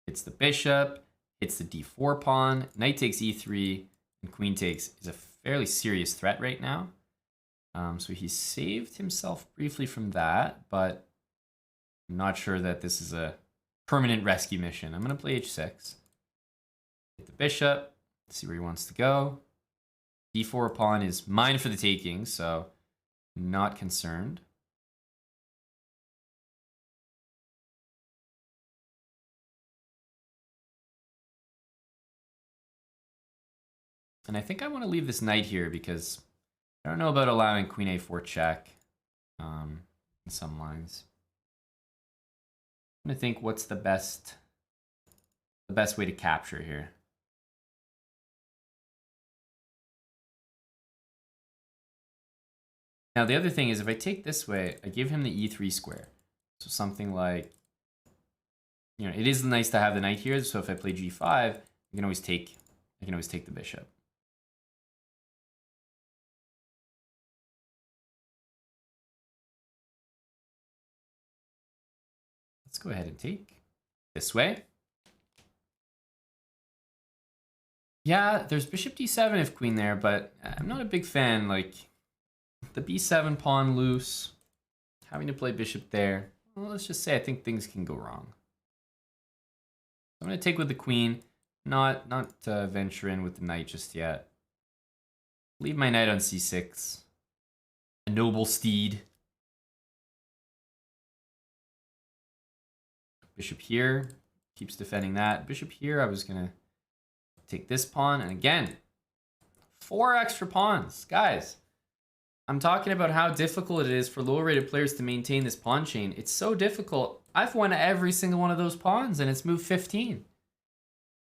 Hits the bishop, hits the d4 pawn, knight takes e3, and queen takes is a fairly serious threat right now. So he saved himself briefly from that, but I'm not sure that this is a permanent rescue mission. I'm going to play h6. Hit the bishop, see where he wants to go. d4 pawn is mine for the taking, so not concerned. And I think I want to leave this knight here because I don't know about allowing queen a4 check in some lines. I'm going to think what's the best way to capture here. Now, the other thing is if I take this way, I give him the e3 square. So something like, you know, it is nice to have the knight here. So if I play g5, I can always take the bishop. Let's go ahead and take this way. Yeah, there's bishop d7 if queen there, but I'm not a big fan. Like, the b7 pawn loose, having to play bishop there. Well, let's just say I think things can go wrong. I'm going to take with the queen, not venture in with the knight just yet. Leave my knight on c6. A noble steed. Bishop here, keeps defending that. Bishop here, I was going to take this pawn. And again, 4 extra pawns. Guys, I'm talking about how difficult it is for lower rated players to maintain this pawn chain. It's so difficult. I've won every single one of those pawns and it's moved 15.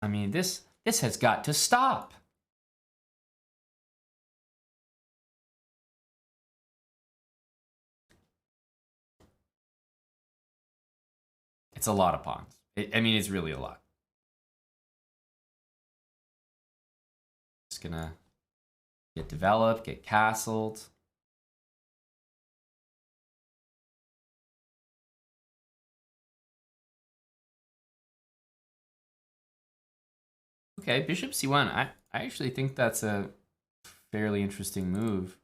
I mean, this This has got to stop. It's a lot of pawns. I mean, it's really a lot. Just gonna get developed, get castled. Okay, bishop c1. I actually think that's a fairly interesting move.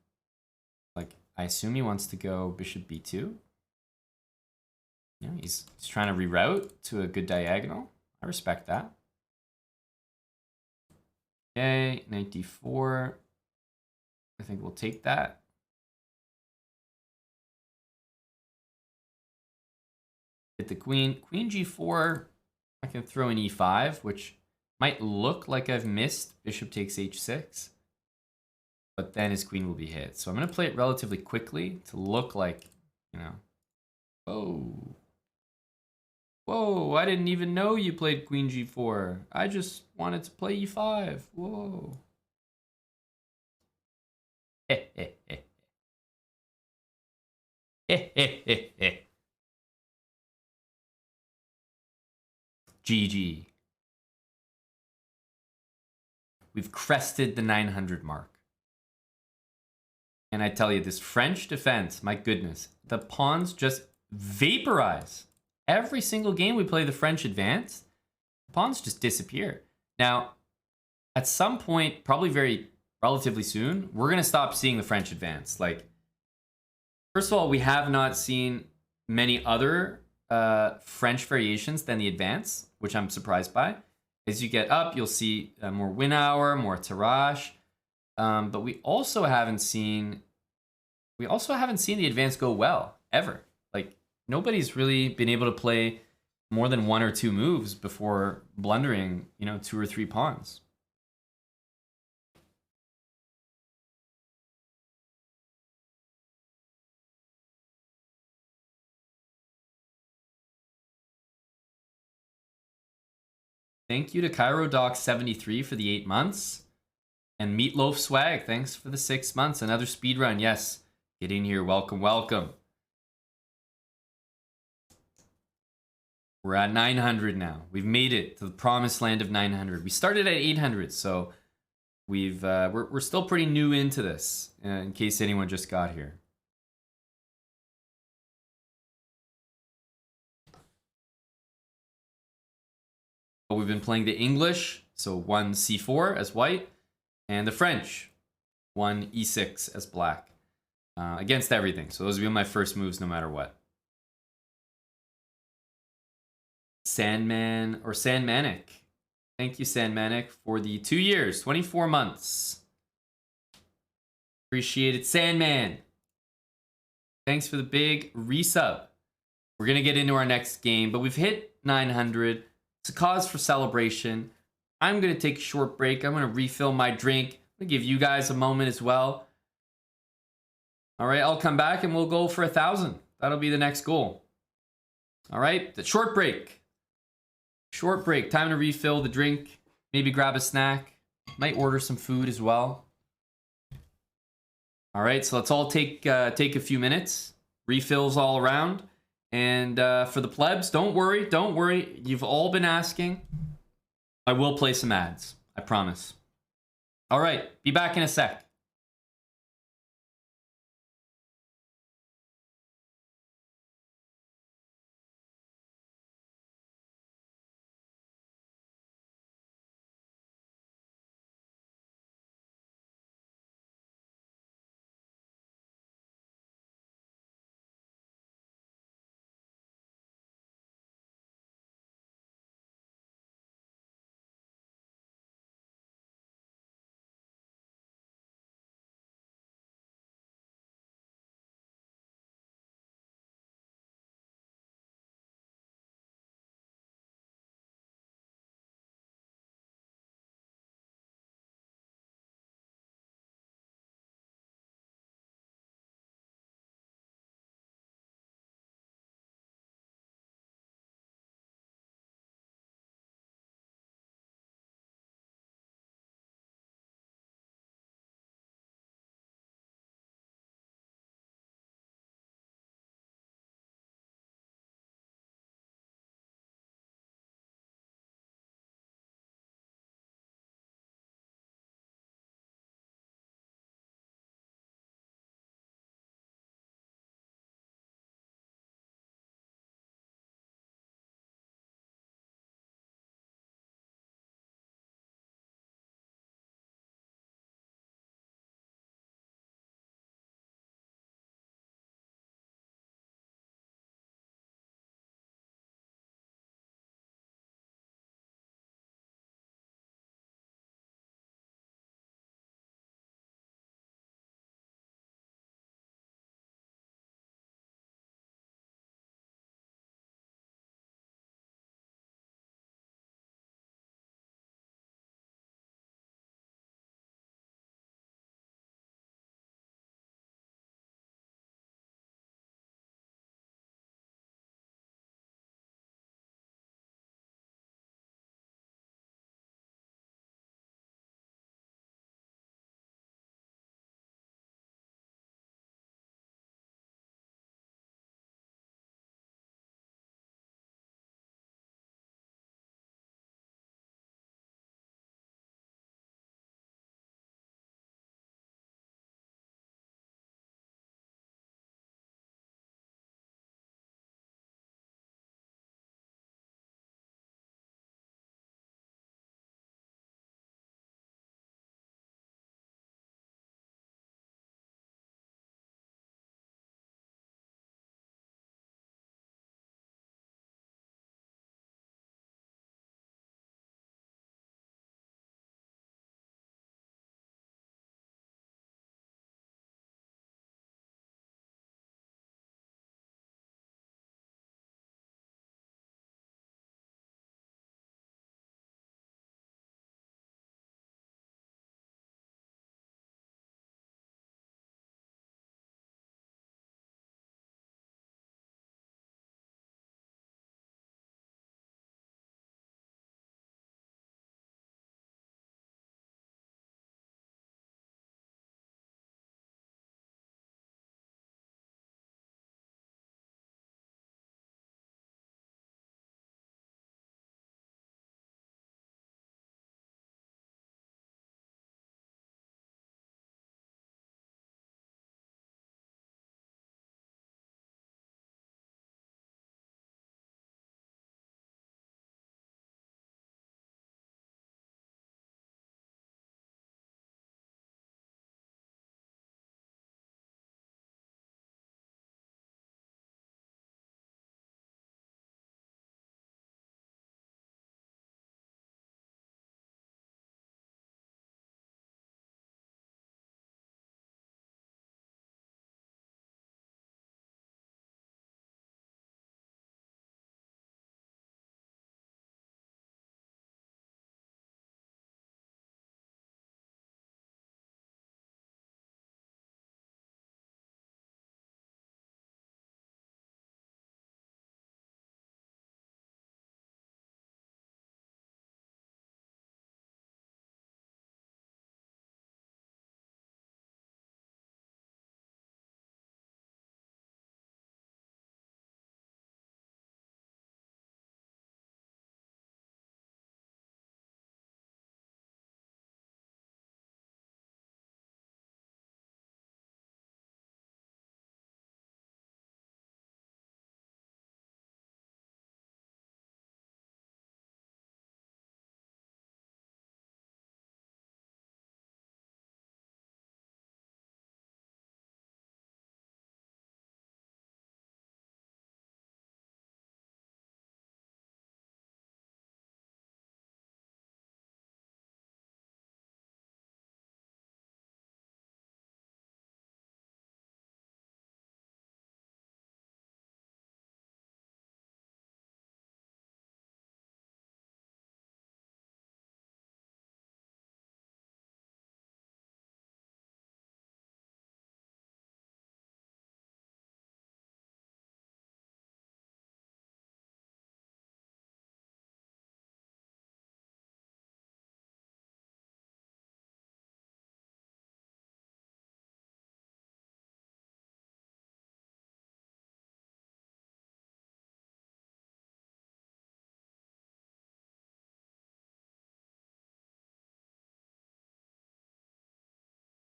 Like, I assume he wants to go bishop b2. Yeah, he's trying to reroute to a good diagonal. I respect that. Okay, knight d4. I think we'll take that. Hit the queen. Queen g4. I can throw in e5, which might look like I've missed bishop takes h6. But then his queen will be hit. So I'm going to play it relatively quickly to look like, you know. Oh. Whoa, I didn't even know you played queen g4. I just wanted to play e5. Whoa. GG. We've crested the 900 mark. And I tell you, this French defense, my goodness, the pawns just vaporize. Every single game we play the French advance, the pawns just disappear. Now, at some point, probably relatively soon, we're going to stop seeing the French advance. Like, first of all, we have not seen many other French variations than the advance, which I'm surprised by. As you get up, you'll see more win hour, more tirage. But we also haven't seen the advance go well, ever. Like, nobody's really been able to play more than 1 or 2 moves before blundering, 2 or 3 pawns. Thank you to CairoDoc73 for the 8 months. And Meatloaf Swag, thanks for the 6 months. Another speed run, yes. Get in here, welcome, welcome. We're at 900 now. We've made it to the promised land of 900. We started at 800, so we're still pretty new into this, in case anyone just got here. But we've been playing the English, so 1 c4 as white, and the French, 1 e6 as black, against everything. So those will be my first moves no matter what. Sandman or Sandmanic. Thank you, Sandmanic, for the 2 years, 24 months. Appreciate it, Sandman. Thanks for the big resub. We're going to get into our next game, but we've hit 900. It's a cause for celebration. I'm going to take a short break. I'm going to refill my drink. I'm going to give you guys a moment as well. All right, I'll come back and we'll go for 1,000. That'll be the next goal. All right, the short break. Short break. Time to refill the drink. Maybe grab a snack. Might order some food as well. All right, so let's all take a few minutes. Refills all around. And for the plebs, don't worry. You've all been asking. I will play some ads. I promise. All right, be back in a sec.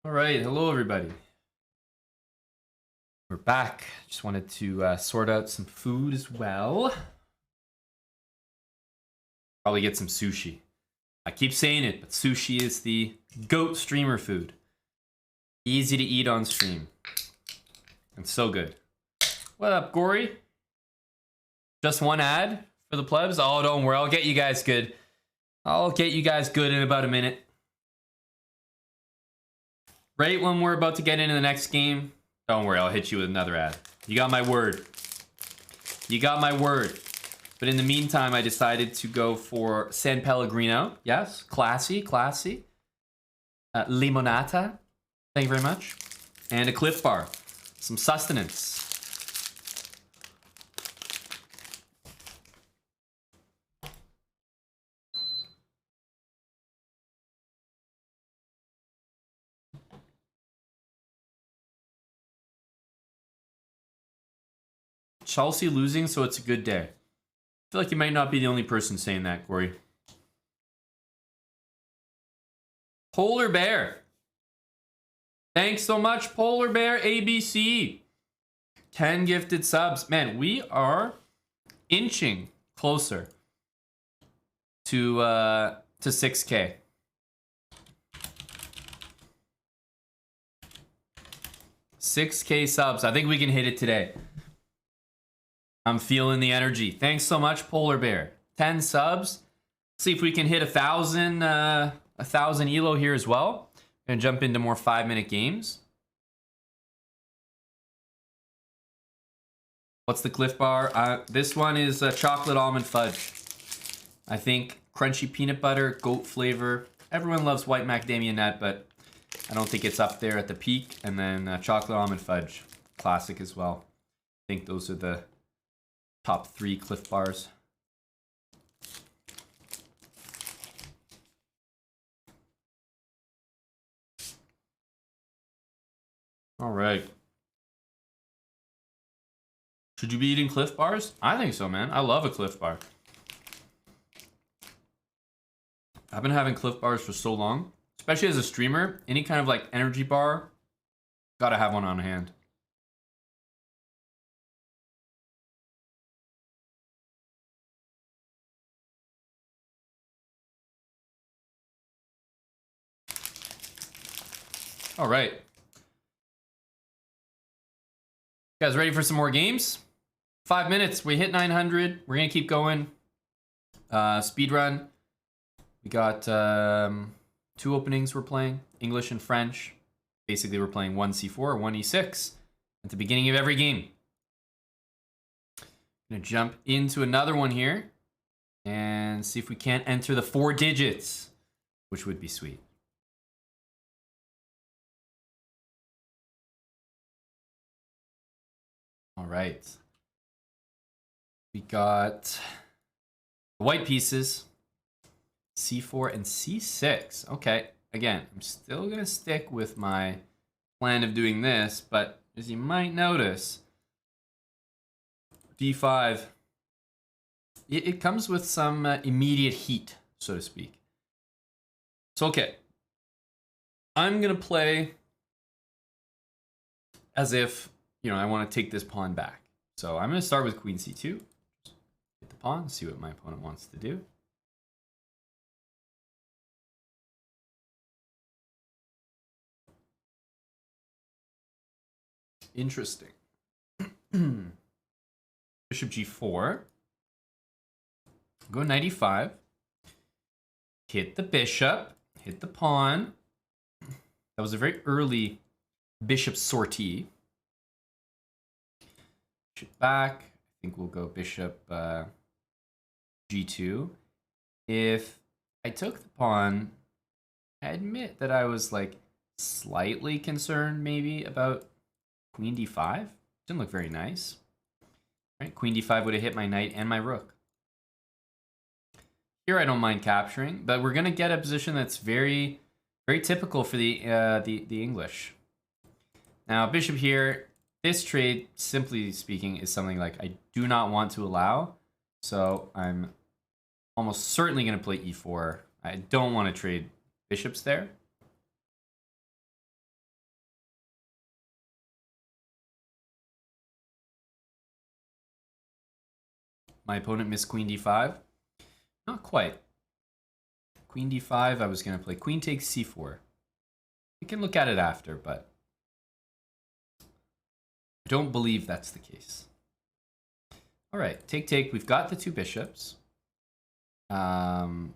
All right, hello everybody. We're back. Just wanted to sort out some food as well. Probably get some sushi. I keep saying it, but sushi is the GOAT streamer food. Easy to eat on stream. And so good. What up, Gory? Just one ad for the plebs? Oh, don't worry. I'll get you guys good. I'll get you guys good in about a minute. Right when we're about to get into the next game, don't worry, I'll hit you with another ad. You got my word. You got my word. But in the meantime, I decided to go for San Pellegrino. Yes, classy, classy. Limonata. Thank you very much. And a Cliff Bar. Some sustenance. Chelsea losing, so it's a good day. I feel like you might not be the only person saying that, Corey. Polar Bear. Thanks so much, Polar Bear ABC. 10 gifted subs. Man, we are inching closer to 6K. $6K subs. I think we can hit it today. I'm feeling the energy. Thanks so much, Polar Bear. 10 subs. See if we can hit 1,000 elo here as well. Gonna jump into more 5-minute games. What's the Cliff Bar? This one is chocolate almond fudge. I think crunchy peanut butter, goat flavor. Everyone loves white macadamia nut, but I don't think it's up there at the peak. And then chocolate almond fudge, classic as well. I think those are the top 3 Cliff Bars. All right. Should you be eating Cliff Bars? I think so, man. I love a Cliff Bar. I've been having Cliff Bars for so long, especially as a streamer. Any kind of like energy bar, gotta have one on hand. All right. You guys ready for some more games? 5 minutes. We hit 900. We're going to keep going. Speed run. We got 2 openings we're playing. English and French. Basically, we're playing 1c4 or 1e6 at the beginning of every game. Going to jump into another one here and see if we can't enter the 4 digits, which would be sweet. All right. We got white pieces, c4 and c6. Okay, again, I'm still going to stick with my plan of doing this, but as you might notice, d5, it comes with some immediate heat, so to speak. So, okay, I'm going to play as if, you know, I want to take this pawn back. So I'm going to start with queen c2. Just hit the pawn, see what my opponent wants to do. Interesting. Bishop g4. Go knight e5. Hit the bishop. Hit the pawn. That was a very early bishop sortie. Bishop back. I think we'll go bishop g2. If I took the pawn, I admit that I was like slightly concerned maybe about queen d5. Didn't look very nice. Right? Queen d5 would have hit my knight and my rook. Here I don't mind capturing, but we're gonna get a position that's very, very typical for the English. Now bishop here. This trade, simply speaking, is something like I do not want to allow. So I'm almost certainly going to play e4. I don't want to trade bishops there. my opponent missed queen d5. Not quite. Queen d5, I was going to play queen takes c4. We can look at it after, but I don't believe that's the case. All right, take. We've got the two bishops. And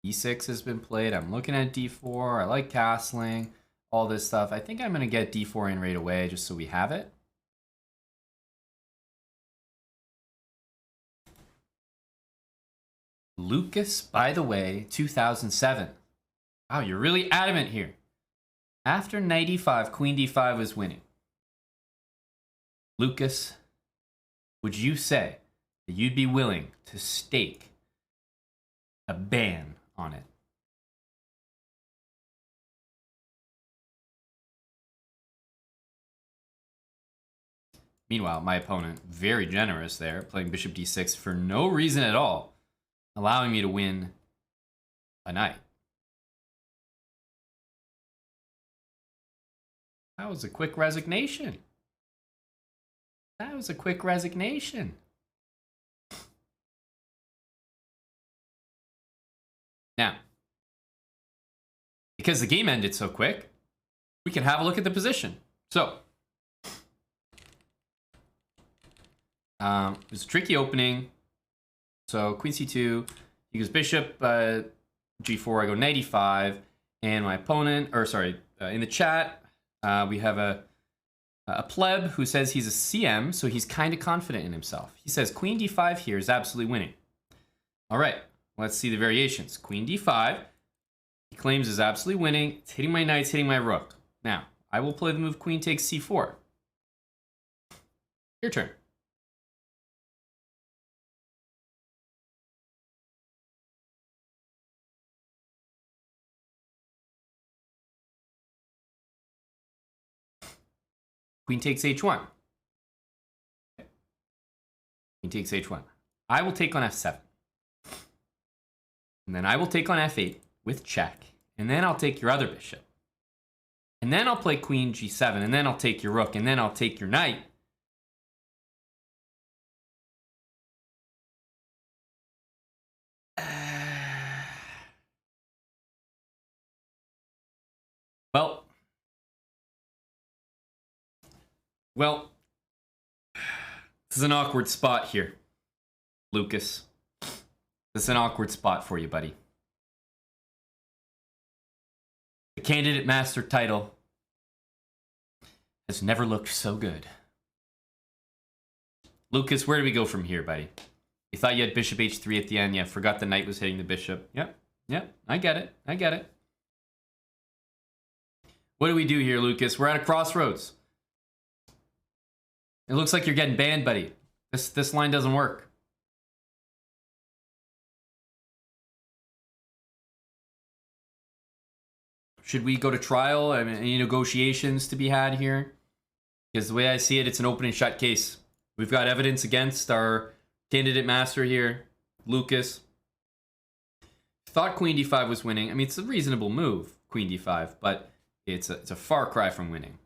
e6 has been played. I'm looking at d4. I like castling, all this stuff. I think I'm going to get d4 in right away just so we have it. Lucas, by the way, 2007. Wow, you're really adamant here. After knight e5, queen d5 was winning. Lucas, would you say that you'd be willing to stake a ban on it? Meanwhile, my opponent, very generous there, playing bishop d6 for no reason at all, allowing me to win a knight. That was a quick resignation. That was a quick resignation. Now, because the game ended so quick, we can have a look at the position. So, it was a tricky opening. So, queen c2, he goes bishop g4, I go knight e5, and my opponent, or sorry, in the chat, we have a pleb who says he's a CM, so he's kind of confident in himself. He says queen d5 here is absolutely winning. All right, let's see the variations. Queen d5, he claims is absolutely winning. It's hitting my knights, hitting my rook. Now, I will play the move queen takes c4. Your turn. Queen takes h1. Queen takes h1. I will take on f7. And then I will take on f8 with check. And then I'll take your other bishop. And then I'll play queen g7. And then I'll take your rook. And then I'll take your knight. Well, this is an awkward spot here, Lucas. This is an awkward spot for you, buddy. The Candidate Master title has never looked so good. Lucas, where do we go from here, buddy? You thought you had bishop h3 at the end. Yeah, forgot the knight was hitting the bishop. Yep, I get it. I get it. What do we do here, Lucas? We're at a crossroads. It looks like you're getting banned, buddy. This line doesn't work. Should we go to trial? I mean, any negotiations to be had here? Because the way I see it, it's an open and shut case. We've got evidence against our candidate master here, Lucas. Thought queen d5 was winning. I mean, it's a reasonable move, queen d5, but it's a far cry from winning.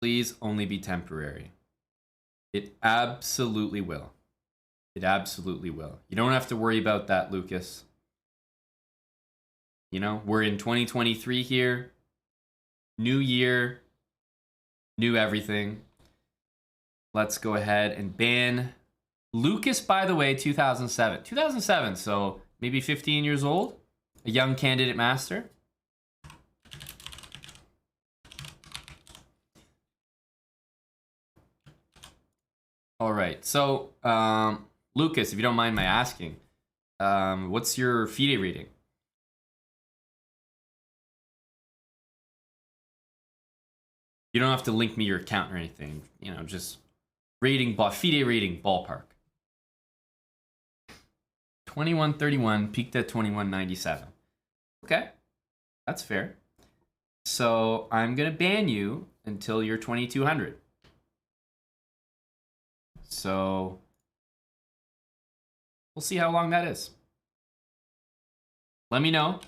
Please only be temporary. It absolutely will. It absolutely will. You don't have to worry about that, Lucas. You know, we're in 2023 here. New year. New everything. Let's go ahead and ban Lucas, by the way, 2007. 2007, so maybe 15 years old. A young candidate master. All right, so Lucas, if you don't mind my asking, what's your FIDE rating? You don't have to link me your account or anything. You know, just rating, FIDE rating, ballpark. 2131, peaked at 2197. Okay, that's fair. So I'm gonna ban you until you're 2200. So we'll see how long that is. Let me know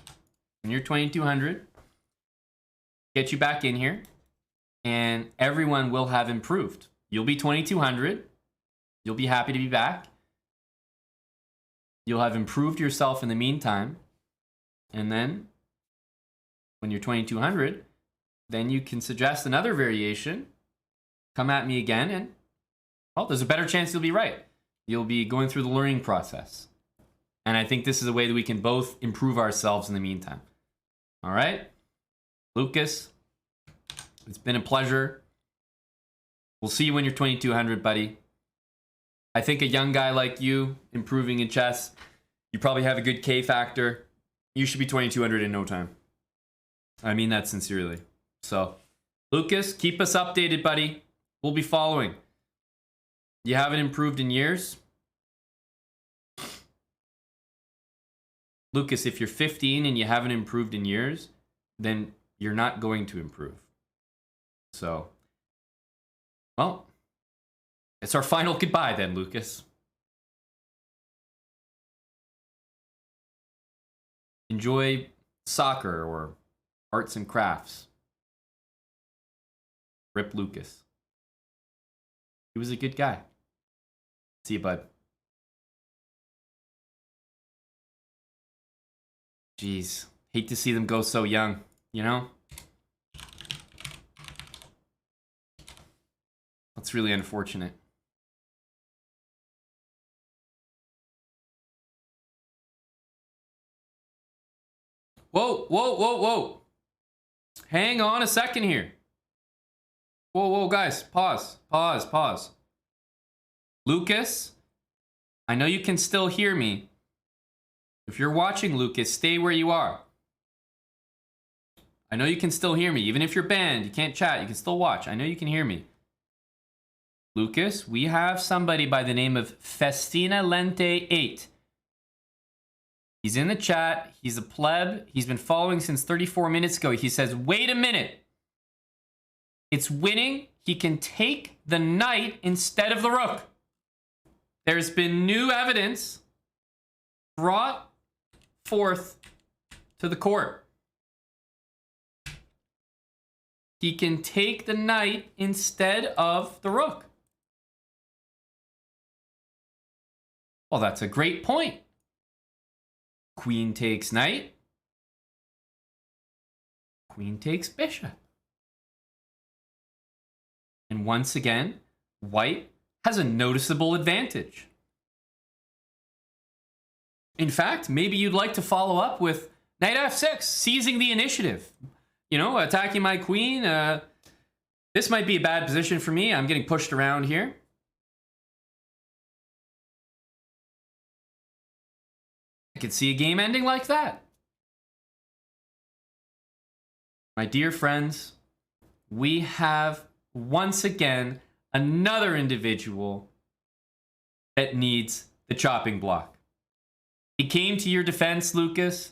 when you're 2200. get you back in here, and everyone will have improved. You'll be 2200. You'll be happy to be back. You'll have improved yourself in the meantime. And then when you're 2200, then you can suggest another variation. Come at me again, and well, there's a better chance you'll be right. You'll be going through the learning process. And I think this is a way that we can both improve ourselves in the meantime. All right? Lucas, it's been a pleasure. We'll see you when you're 2200, buddy. I think a young guy like you, improving in chess, you probably have a good K factor. You should be 2200 in no time. I mean that sincerely. So, Lucas, keep us updated, buddy. We'll be following. You haven't improved in years. Lucas, if you're 15 and you haven't improved in years, then you're not going to improve. So, well, it's our final goodbye then, Lucas. Enjoy soccer or arts and crafts. Rip Lucas. He was a good guy. See you, bud. Jeez, hate to see them go so young, you know? That's really unfortunate. Whoa, whoa, whoa, whoa. Hang on a second here. Whoa, whoa, guys, pause, pause, pause. Lucas, I know you can still hear me. If you're watching, Lucas, stay where you are. I know you can still hear me. Even if you're banned, you can't chat, you can still watch. I know you can hear me. Lucas, we have somebody by the name of Festina Lente 8. He's in the chat. He's a pleb. He's been following since 34 minutes ago. He says, wait a minute. It's winning. He can take the knight instead of the rook. There's been new evidence brought forth to the court. He can take the knight instead of the rook. Well, that's a great point. Queen takes knight. Queen takes bishop. And once again, white has a noticeable advantage. In fact, maybe you'd like to follow up with knight f6, seizing the initiative. You know, attacking my queen. This might be a bad position for me. I'm getting pushed around here. I could see a game ending like that. My dear friends, we have once again another individual that needs the chopping block. He came to your defense, Lucas,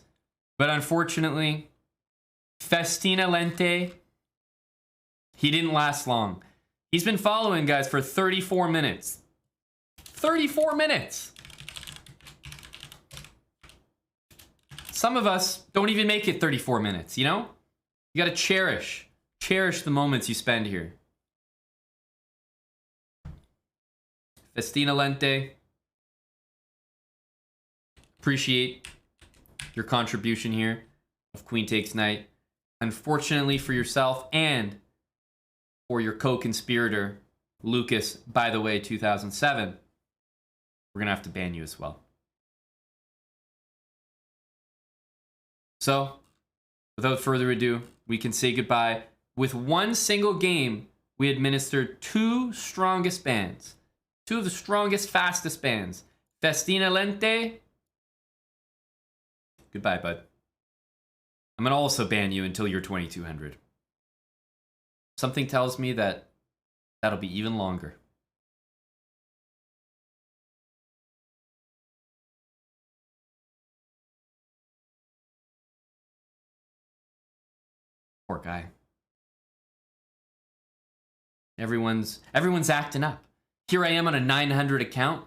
but unfortunately, Festina Lente, he didn't last long. He's been following, guys, for 34 minutes. 34 minutes! Some of us don't even make it 34 minutes, you know? You gotta cherish the moments you spend here. Festina Lente, appreciate your contribution here of Queen Takes Knight. Unfortunately for yourself and for your co-conspirator, Lucas, by the way, 2007, we're gonna have to ban you as well. So, without further ado, we can say goodbye. With one single game, we administered two strongest bans. Two of the strongest, fastest bans. Festina Lente. Goodbye, bud. I'm gonna also ban you until you're 2200. Something tells me that that'll be even longer. Poor guy. Everyone's acting up. Here I am on a 900 account.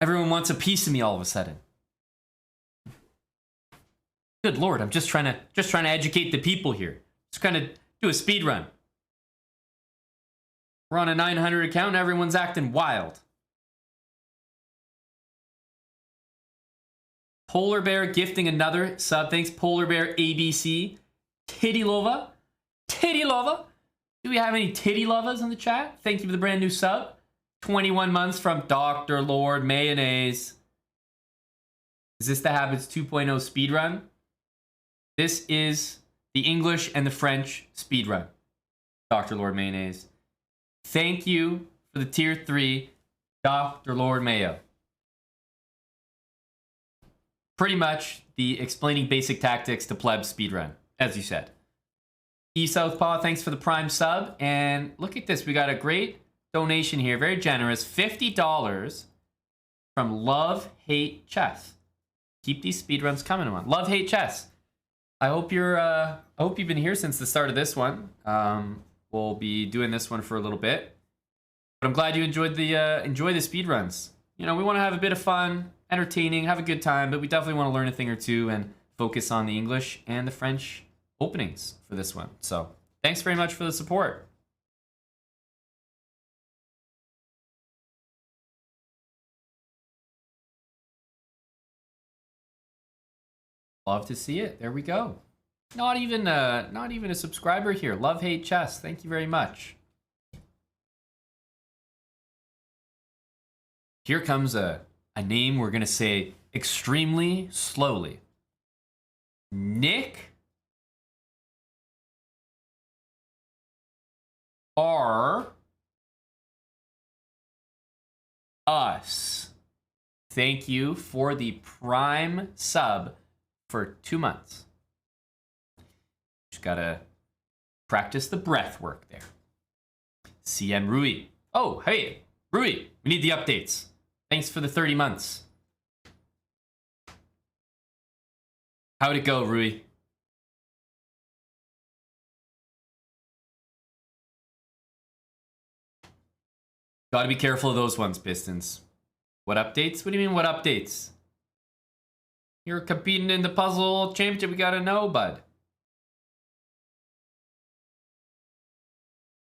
Everyone wants a piece of me all of a sudden. Good Lord, I'm just trying to educate the people here. Just kind of Do a speed run. We're on a 900 account and everyone's acting wild. Polar Bear gifting another sub. Thanks, Polar Bear ABC. Titty Lova. Titty Lova. Do we have any Titty Lovas in the chat? Thank you for the brand new sub. 21 months from Dr. Lord Mayonnaise. Is this the Habits 2.0 speedrun? This is the English and the French speedrun. Dr. Lord Mayonnaise. Thank you for the tier 3, Dr. Lord Mayo. Pretty much the explaining basic tactics to pleb speedrun, as you said. E Southpaw, thanks for the prime sub. And look at this, we got a great donation here, very generous, $50 from Love Hate Chess. Keep these speedruns coming on. Love Hate Chess. I hope you've been here since the start of this one. We'll be doing this one for a little bit, but I'm glad you enjoy the speedruns. You know, we want to have a bit of fun, entertaining, have a good time, but we definitely want to learn a thing or two and focus on the English and the French openings for this one. So thanks very much for the support. Love to see it. There we go. Not even a subscriber here. Love Hate Chess. Thank you very much. Here comes a name we're gonna say extremely slowly. Nick R Us. Thank you for the prime sub for 2 months. Just gotta practice the breath work there. CM Rui. Oh, hey, Rui, we need the updates. Thanks for the 30 months. How'd it go, Rui? Gotta be careful of those ones, Pistons. What updates? What do you mean, what updates? You're competing in the puzzle championship, we gotta know, bud.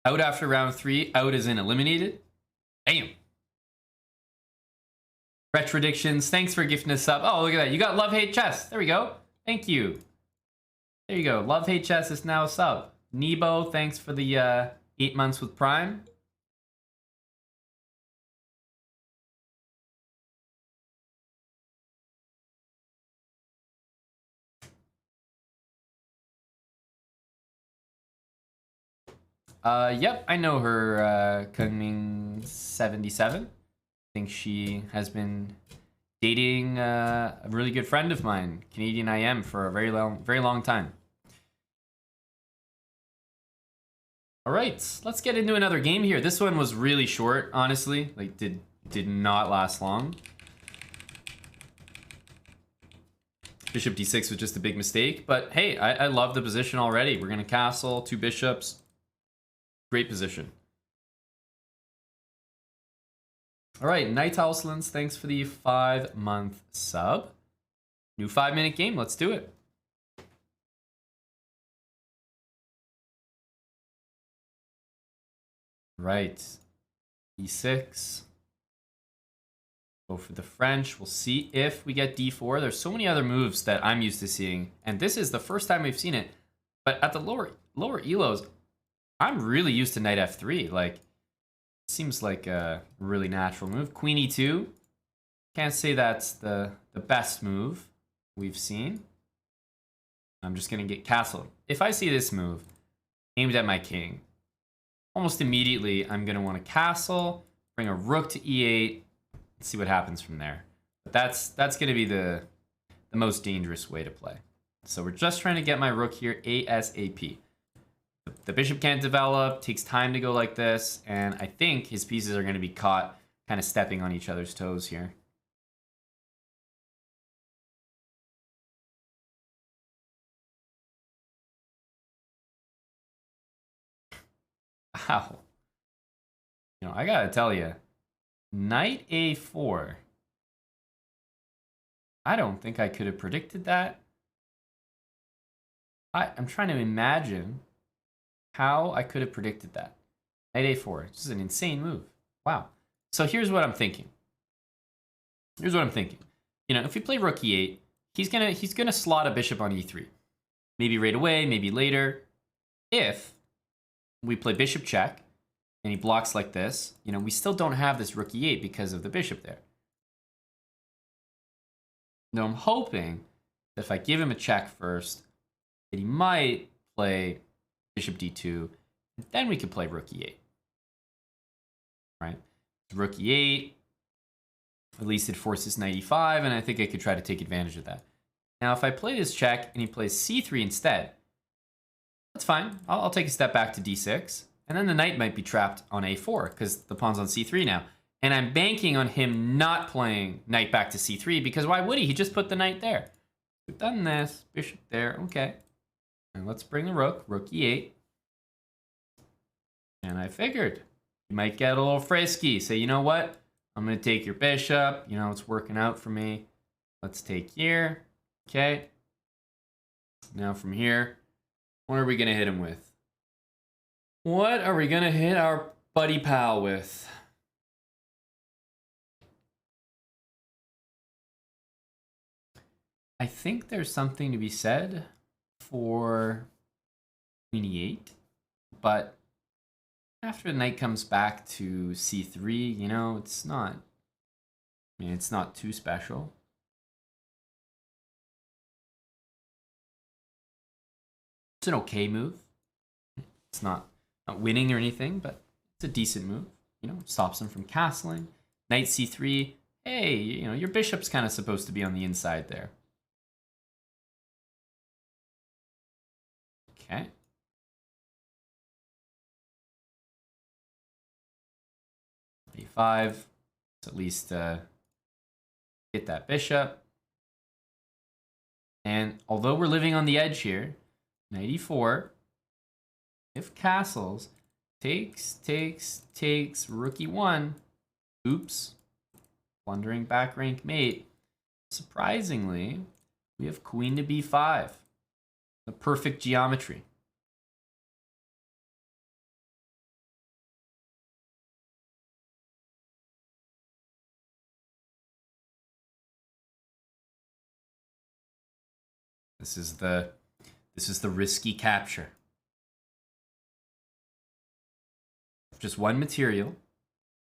Out after round 3, out as in eliminated. Damn. Retrodictions, thanks for gifting us up. Oh, look at that. You got Love Hate Chess. There we go. Thank you. There you go. Love Hate Chess is now a sub. Nebo, thanks for the 8 months with Prime. Yep, I know her, Kungming 77. I think she has been dating a really good friend of mine, Canadian IM, for a very long time. All right, let's get into another game here. This one was really short, honestly. Like, did not last long. Bishop d6 was just a big mistake, but hey, I love the position already. We're gonna castle 2 bishops. Great position. All right, Night Houselands, thanks for the 5-month sub. New 5-minute game, let's do it. Right, e6. Go for the French. We'll see if we get d4. There's so many other moves that I'm used to seeing, and this is the first time we've seen it. But at the lower elos, I'm really used to knight f3. Like, seems like a really natural move. Queen e2. Can't say that's the best move we've seen. I'm just gonna get castled. If I see this move aimed at my king, almost immediately I'm gonna want to castle, bring a rook to e8, and see what happens from there. But that's gonna be the most dangerous way to play. So we're just trying to get my rook here ASAP. The bishop can't develop, takes time to go like this, and I think his pieces are going to be caught kind of stepping on each other's toes here. Wow. You know, I gotta tell you, knight a4. I don't think I could have predicted that. I'm trying to imagine how I could have predicted that. Knight a4. This is an insane move. Wow. So here's what I'm thinking. Here's what I'm thinking. You know, if we play rook e8, he's gonna slot a bishop on e3. Maybe right away, maybe later. If we play bishop check and he blocks like this, you know, we still don't have this rook e8 because of the bishop there. Now I'm hoping that if I give him a check first, that he might play bishop d2, and then we could play rook e8. Right? Rook e8, at least it forces knight e5, and I think I could try to take advantage of that. Now, if I play this check and he plays c3 instead, that's fine. I'll take a step back to d6, and then the knight might be trapped on a4 because the pawn's on c3 now. And I'm banking on him not playing knight back to c3 because why would he? He just put the knight there. We've done this. Bishop there. Okay. And let's bring the rook. Rook e8. And I figured you might get a little frisky. Say, you know what? I'm going to take your bishop. You know, it's working out for me. Let's take here. Okay. Now from here, what are we going to hit him with? What are we going to hit our buddy pal with? I think there's something to be said for queen e8, but after the knight comes back to c3, you know, it's not too special. It's an okay move. It's not winning or anything, but it's a decent move. You know, stops him from castling. Knight c3. Hey, you know, your bishop's kind of supposed to be on the inside there. Okay. a5. Let's at least get that bishop. And although we're living on the edge here, knight e4, if castles, takes, rook e1. Oops. Blundering back rank mate. Surprisingly, we have queen to b5. The perfect geometry. This is the risky capture. Just one material.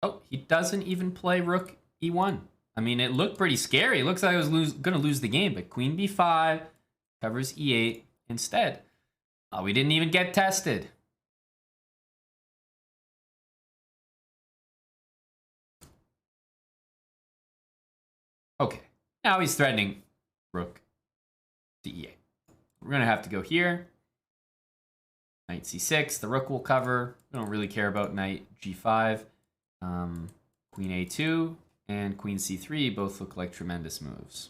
Oh, he doesn't even play rook e1. I mean, it looked pretty scary. It looks like I was going to lose the game, but queen b5 covers e8 instead. We didn't even get tested. Okay, now he's threatening rook to e8. We're going to have to go here. Knight c6, the rook will cover. We don't really care about knight g5. Queen a2 and queen c3 both look like tremendous moves.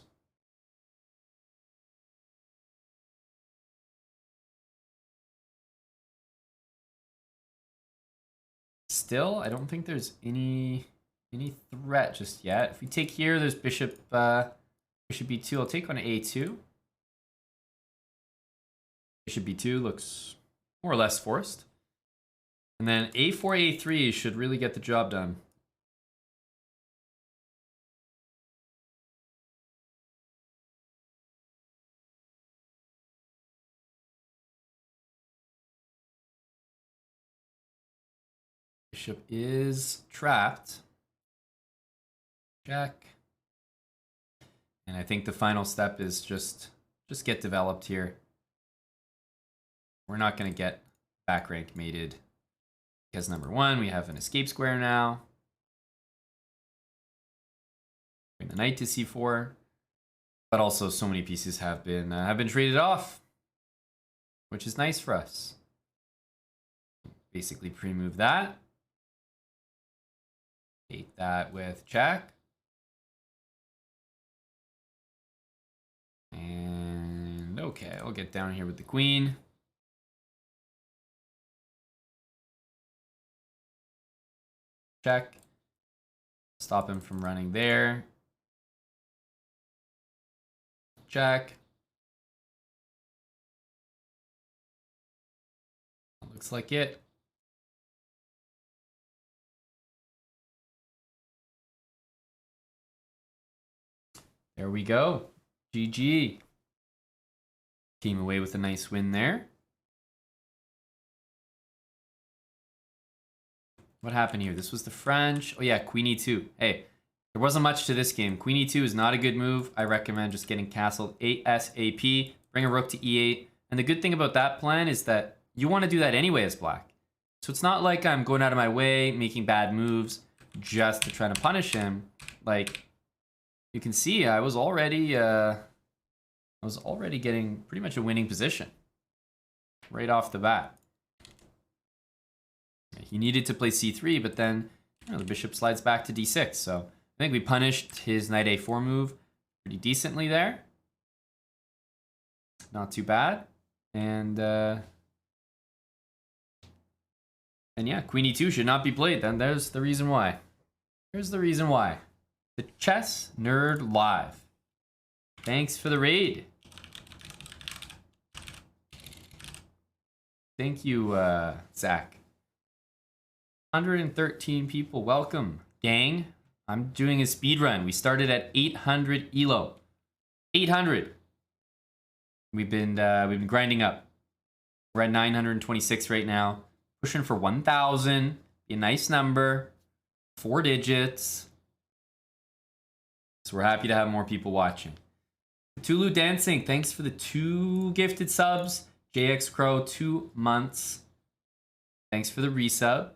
Still, I don't think there's any threat just yet. If we take here, there's bishop b2. I'll take on a2. Bishop b2 looks more or less forced. And then a4, a3 should really get the job done. Bishop is trapped. Check. And I think the final step is just get developed here. We're not going to get back rank mated because number one, we have an escape square now. Bring the knight to c4, but also so many pieces have been traded off, which is nice for us. Basically pre-move that. Take that with check. And okay, I'll get down here with the queen. Check. Stop him from running there. Check. Looks like it. There we go. GG. Came away with a nice win there. What happened here? This was the French. Oh yeah, Queen E2. Hey, there wasn't much to this game. Queen E2 is not a good move. I recommend just getting castled ASAP. Bring a rook to E8. And the good thing about that plan is that you want to do that anyway as black. So it's not like I'm going out of my way, making bad moves just to try to punish him. Like, you can see I was already getting pretty much a winning position right off the bat. He needed to play c3, but then the bishop slides back to d6. So I think we punished his knight a4 move pretty decently there. Not too bad. And yeah, Queen e2 should not be played. Then there's the reason why. Here's the reason why. The Chess Nerd Live. Thanks for the raid. Thank you, Zach. 113 people. Welcome, gang. I'm doing a speed run. We started at 800 elo. 800. We've been grinding up. We're at 926 right now. Pushing for 1,000. Be a nice number. 4 digits. So we're happy to have more people watching. Tulu Dancing, thanks for the 2 gifted subs. JX Crow, 2 months. Thanks for the resub.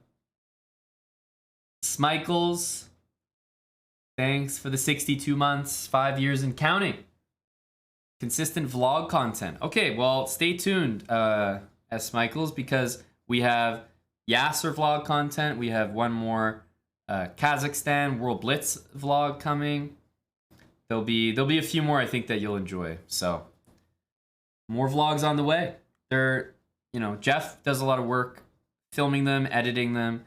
Smichaels, thanks for the 62 months, 5 years and counting. Consistent vlog content. Okay, well, stay tuned, S. Michaels, because we have Yasser vlog content. We have one more Kazakhstan World Blitz vlog coming. There'll be a few more I think that you'll enjoy. So more vlogs on the way. Jeff does a lot of work filming them, editing them,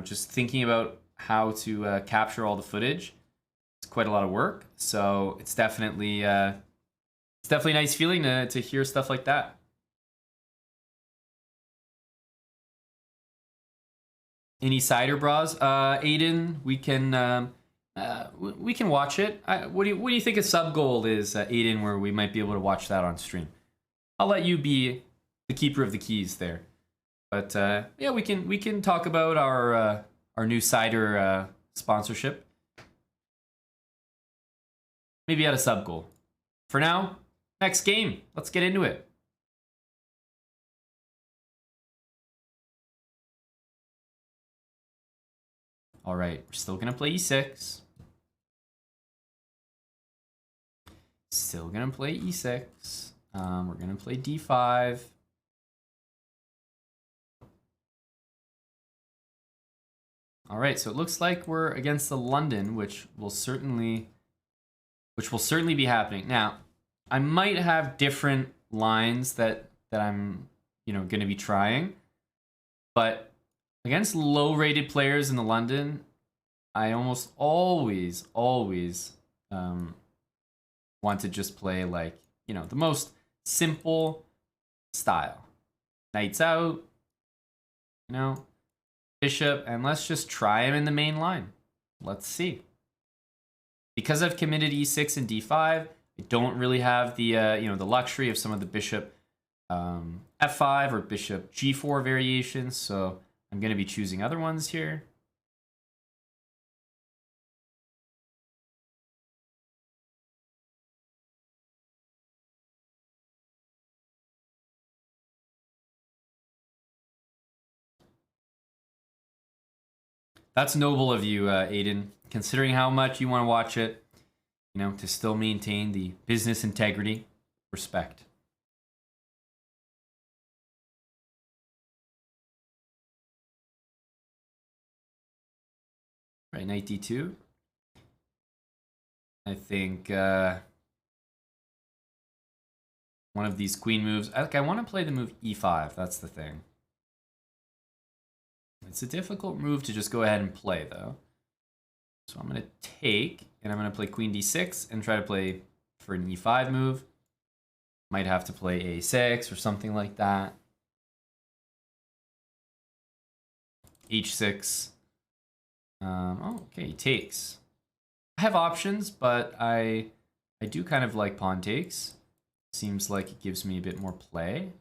just thinking about how to capture all the footage. It's quite a lot of work. So it's definitely a nice feeling to hear stuff like that. Any cider bras? Aiden, we can watch it. What do you think a sub goal is, Aiden, where we might be able to watch that on stream? I'll let you be the keeper of the keys there. But yeah, we can talk about our new cider sponsorship. Maybe at a sub goal. For now, next game. Let's get into it. All right, we're still gonna play e6. Still gonna play e6. We're gonna play d5. All right, so it looks like we're against the London, which will certainly be happening. Now, I might have different lines that I'm going to be trying, but against low-rated players in the London, I almost always want to just play like the most simple style. Knights out, bishop, and let's just try him in the main line. Let's see. Because I've committed e6 and d5, I don't really have the the luxury of some of the bishop f5 or bishop g4 variations, so I'm going to be choosing other ones here. That's noble of you, Aiden, considering how much you want to watch it, to still maintain the business integrity. Respect. Right, knight d2. I think one of these queen moves. I want to play the move e5. That's the thing. It's a difficult move to just go ahead and play, though. So I'm going to take, and I'm going to play queen d6 and try to play for an e5 move. Might have to play a6 or something like that. h6. Oh, okay, he takes. I have options, but I do kind of like pawn takes. Seems like it gives me a bit more play.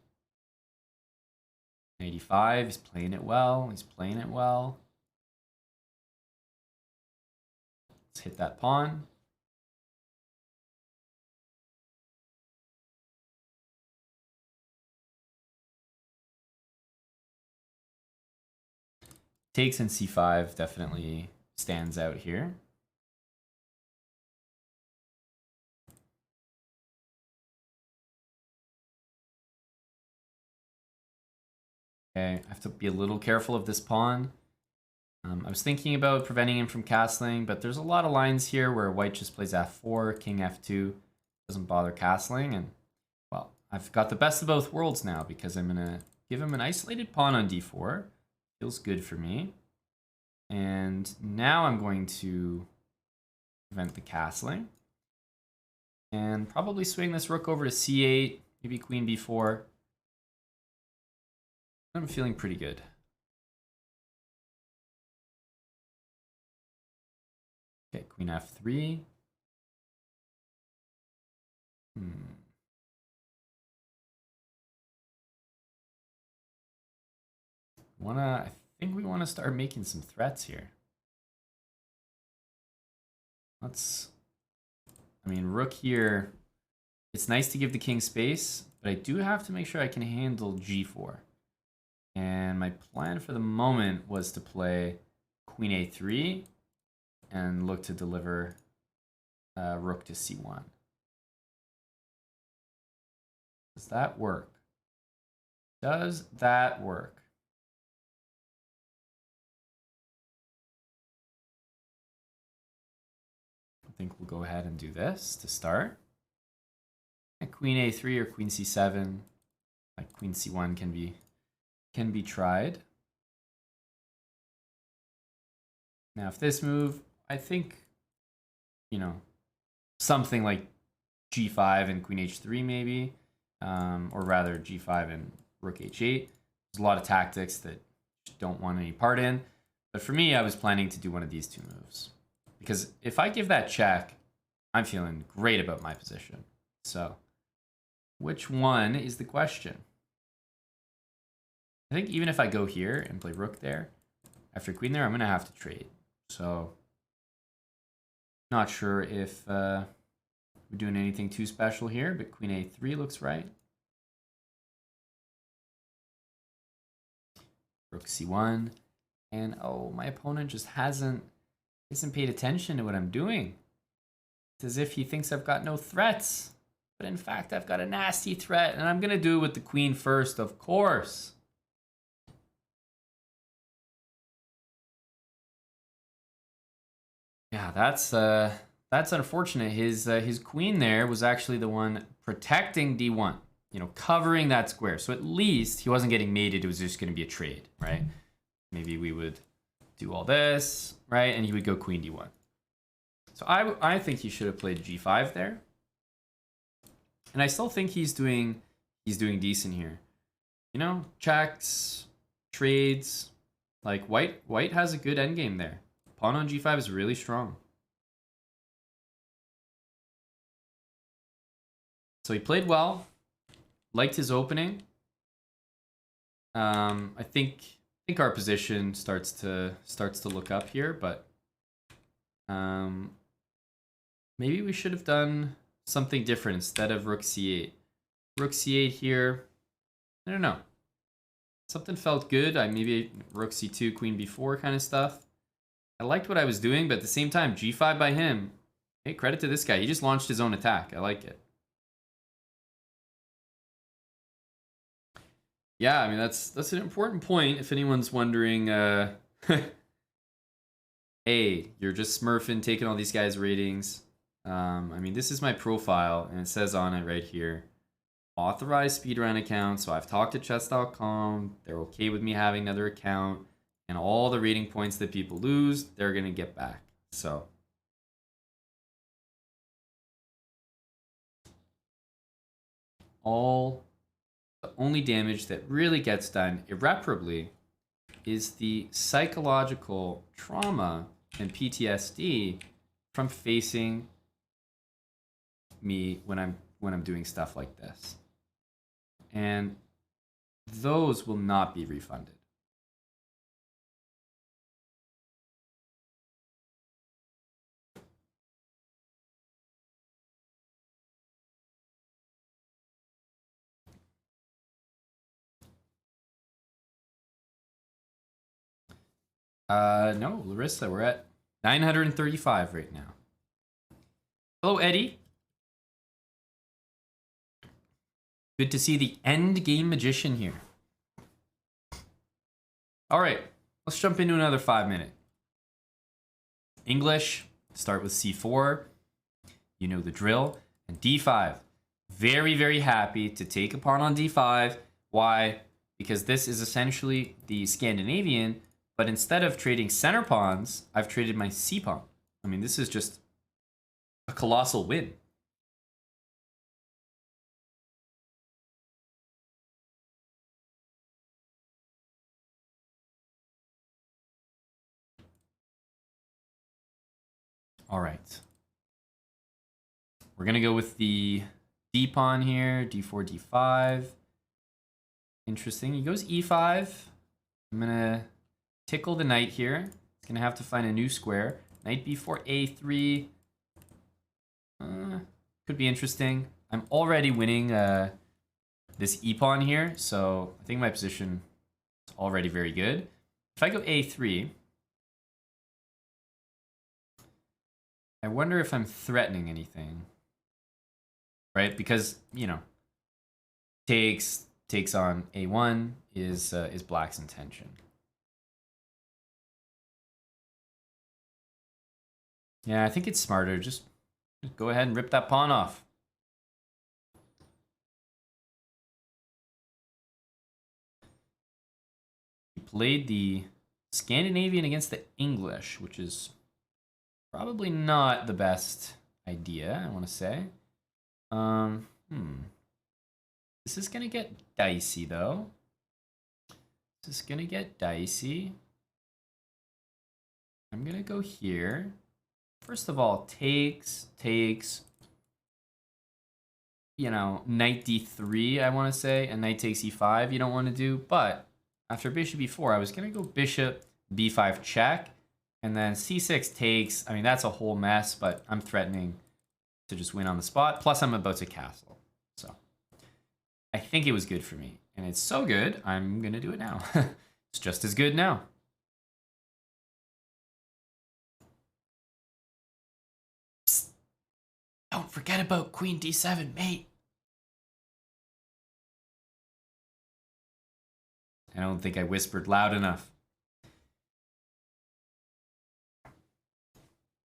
85, he's playing it well. He's playing it well. Let's hit that pawn. Takes in c5 definitely stands out here. Okay, I have to be a little careful of this pawn. I was thinking about preventing him from castling, but there's a lot of lines here where white just plays f4, king f2, doesn't bother castling, and well, I've got the best of both worlds now because I'm gonna give him an isolated pawn on d4. Feels good for me. And now I'm going to prevent the castling. And probably swing this rook over to c8, maybe queen b4. I'm feeling pretty good. Okay, queen f3. I think we want to start making some threats here. I mean, rook here, it's nice to give the king space, but I do have to make sure I can handle g4. And my plan for the moment was to play queen a3 and look to deliver rook to c1. Does that work? Does that work? I think we'll go ahead and do this to start. And queen a3 or queen c7, like queen c1 can be tried. Now, if this move, I think, you know, something like g5 and queen h3 maybe, or rather g5 and rook h8. There's a lot of tactics that don't want any part in. But for me, I was planning to do one of these two moves. Because if I give that check, I'm feeling great about my position. So, which one is the question? I think even if I go here and play rook there, after queen there, I'm going to have to trade. So, not sure if we're doing anything too special here, but queen a3 looks right. Rook c1. And oh, my opponent just hasn't paid attention to what I'm doing. It's as if he thinks I've got no threats. But in fact, I've got a nasty threat, and I'm going to do it with the queen first, of course. Yeah, that's unfortunate. His queen there was actually the one protecting d1, you know, covering that square. So at least he wasn't getting mated. It was just going to be a trade, right? Maybe we would do all this, right? And he would go queen d1. So I think he should have played g5 there. And I still think he's doing decent here. You know, checks, trades. Like white has a good endgame there. Pawn on g5 is really strong. So he played well. Liked his opening. I think our position starts to look up here, but maybe we should have done something different instead of rook c8. Rook c8 here. I don't know. Something felt good. Maybe rook c2, queen b4 kind of stuff. I liked what I was doing, but at the same time, g5 by him. Hey, credit to this guy. He just launched his own attack. I like it. Yeah, I mean, that's an important point if anyone's wondering, hey, you're just smurfing, taking all these guys' ratings. I mean, this is my profile, and it says on it right here, authorized speedrun account. So I've talked to chess.com. They're okay with me having another account. And all the rating points that people lose, they're going to get back. So the only damage that really gets done irreparably is the psychological trauma and PTSD from facing me when I'm doing stuff like this. And those will not be refunded. No, Larissa, we're at 935 right now. Hello, Eddie. Good to see the end game magician here. All right, let's jump into another 5-minute. English, start with C4. You know the drill. And D5. Very, very happy to take a pawn on D5. Why? Because this is essentially the Scandinavian, but instead of trading center pawns, I've traded my C pawn. I mean, this is just a colossal win. All right. We're going to go with the D pawn here, D4, D5. Interesting. He goes E5. I'm going to tickle the knight here. It's going to have to find a new square. Knight B4, A3. Could be interesting. I'm already winning this E pawn here, so I think my position is already very good. If I go A3, I wonder if I'm threatening anything, right? Because, you know, takes on A1 is black's intention. Yeah, I think it's smarter. Just go ahead and rip that pawn off. He played the Scandinavian against the English, which is probably not the best idea, I want to say. This is going to get dicey, though. This is going to get dicey. I'm going to go here. First of all, takes, you know, knight d3, I want to say, and knight takes e5 you don't want to do. But after bishop e4, I was going to go bishop b5 check, and then c6 takes. I mean, that's a whole mess, but I'm threatening to just win on the spot. Plus, I'm about to castle. So I think it was good for me. And it's so good, I'm going to do it now. It's just as good now. Psst. Don't forget about queen d7, mate. I don't think I whispered loud enough.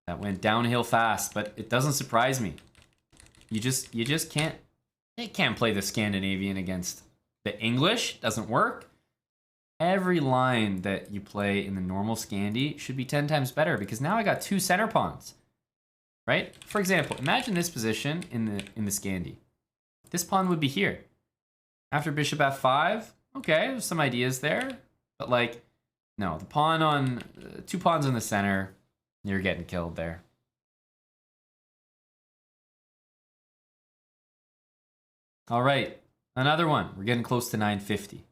That went downhill fast, but it doesn't surprise me. You just can't play the Scandinavian against the English. Doesn't work. Every line that you play in the normal Scandi should be 10 times better, because now I got 2 center pawns. Right? For example, imagine this position in the Scandi. This pawn would be here. After bishop f5, okay, there's some ideas there, but like, no, the pawn on 2 pawns in the center, you're getting killed there. All right, another one. We're getting close to 950.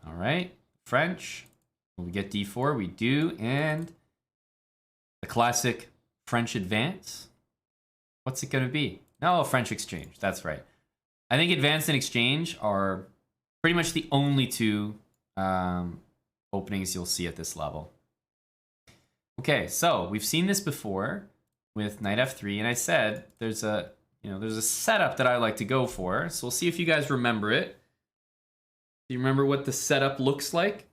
All right, French. Will we get d4? We do, and the classic French advance. What's it going to be? No, French exchange. That's right. I think advance and exchange are pretty much the only 2 openings you'll see at this level. Okay, so we've seen this before with knight f3, and I said there's a setup that I like to go for. So we'll see if you guys remember it. Do you remember what the setup looks like?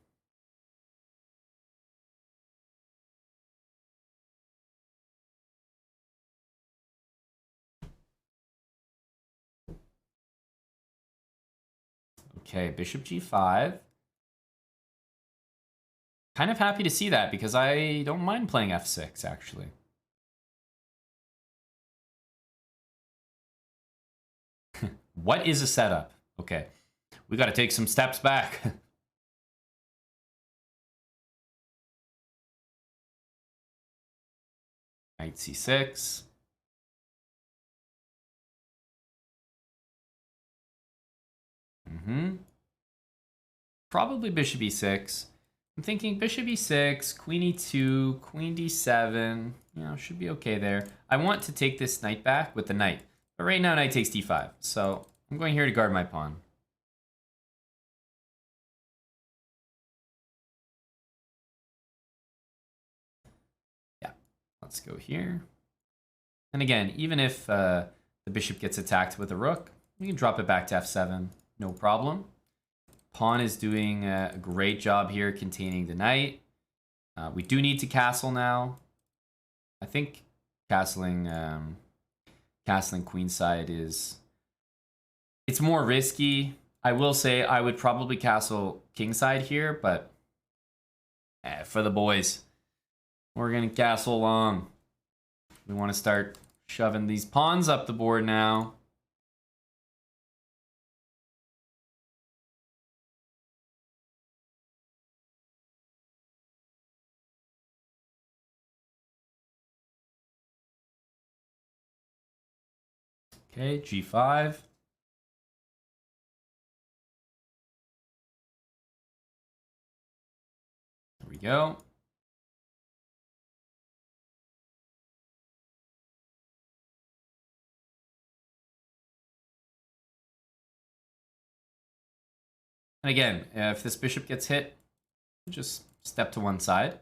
Okay, bishop g5. Kind of happy to see that, because I don't mind playing f6, actually. What is a setup? Okay. We got to take some steps back. Knight c6. Probably bishop e6. I'm thinking bishop e6, queen e2, queen d7. You know, should be okay there. I want to take this knight back with the knight. But right now, knight takes d5. So I'm going here to guard my pawn. Yeah, let's go here. And again, even if the bishop gets attacked with a rook, we can drop it back to f7. No problem. Pawn is doing a great job here containing the knight. We do need to castle now. I think castling queenside it's more risky. I will say I would probably castle kingside here, but for the boys, we're gonna castle long. We want to start shoving these pawns up the board now. Okay, g5. There we go. And again, if this bishop gets hit, just step to one side.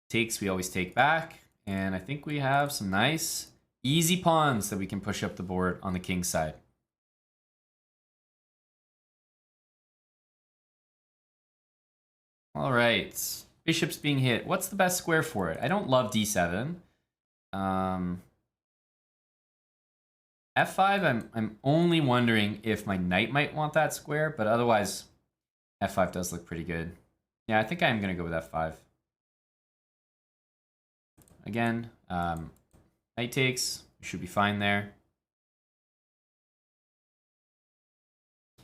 Takes, we always take back. And I think we have some nice, easy pawns that we can push up the board on the king side. All right, bishop's being hit. What's the best square for it? I don't love d7. f5, I'm only wondering if my knight might want that square, but otherwise, f5 does look pretty good. Yeah, I think I'm gonna go with f5. Again, knight takes, we should be fine there.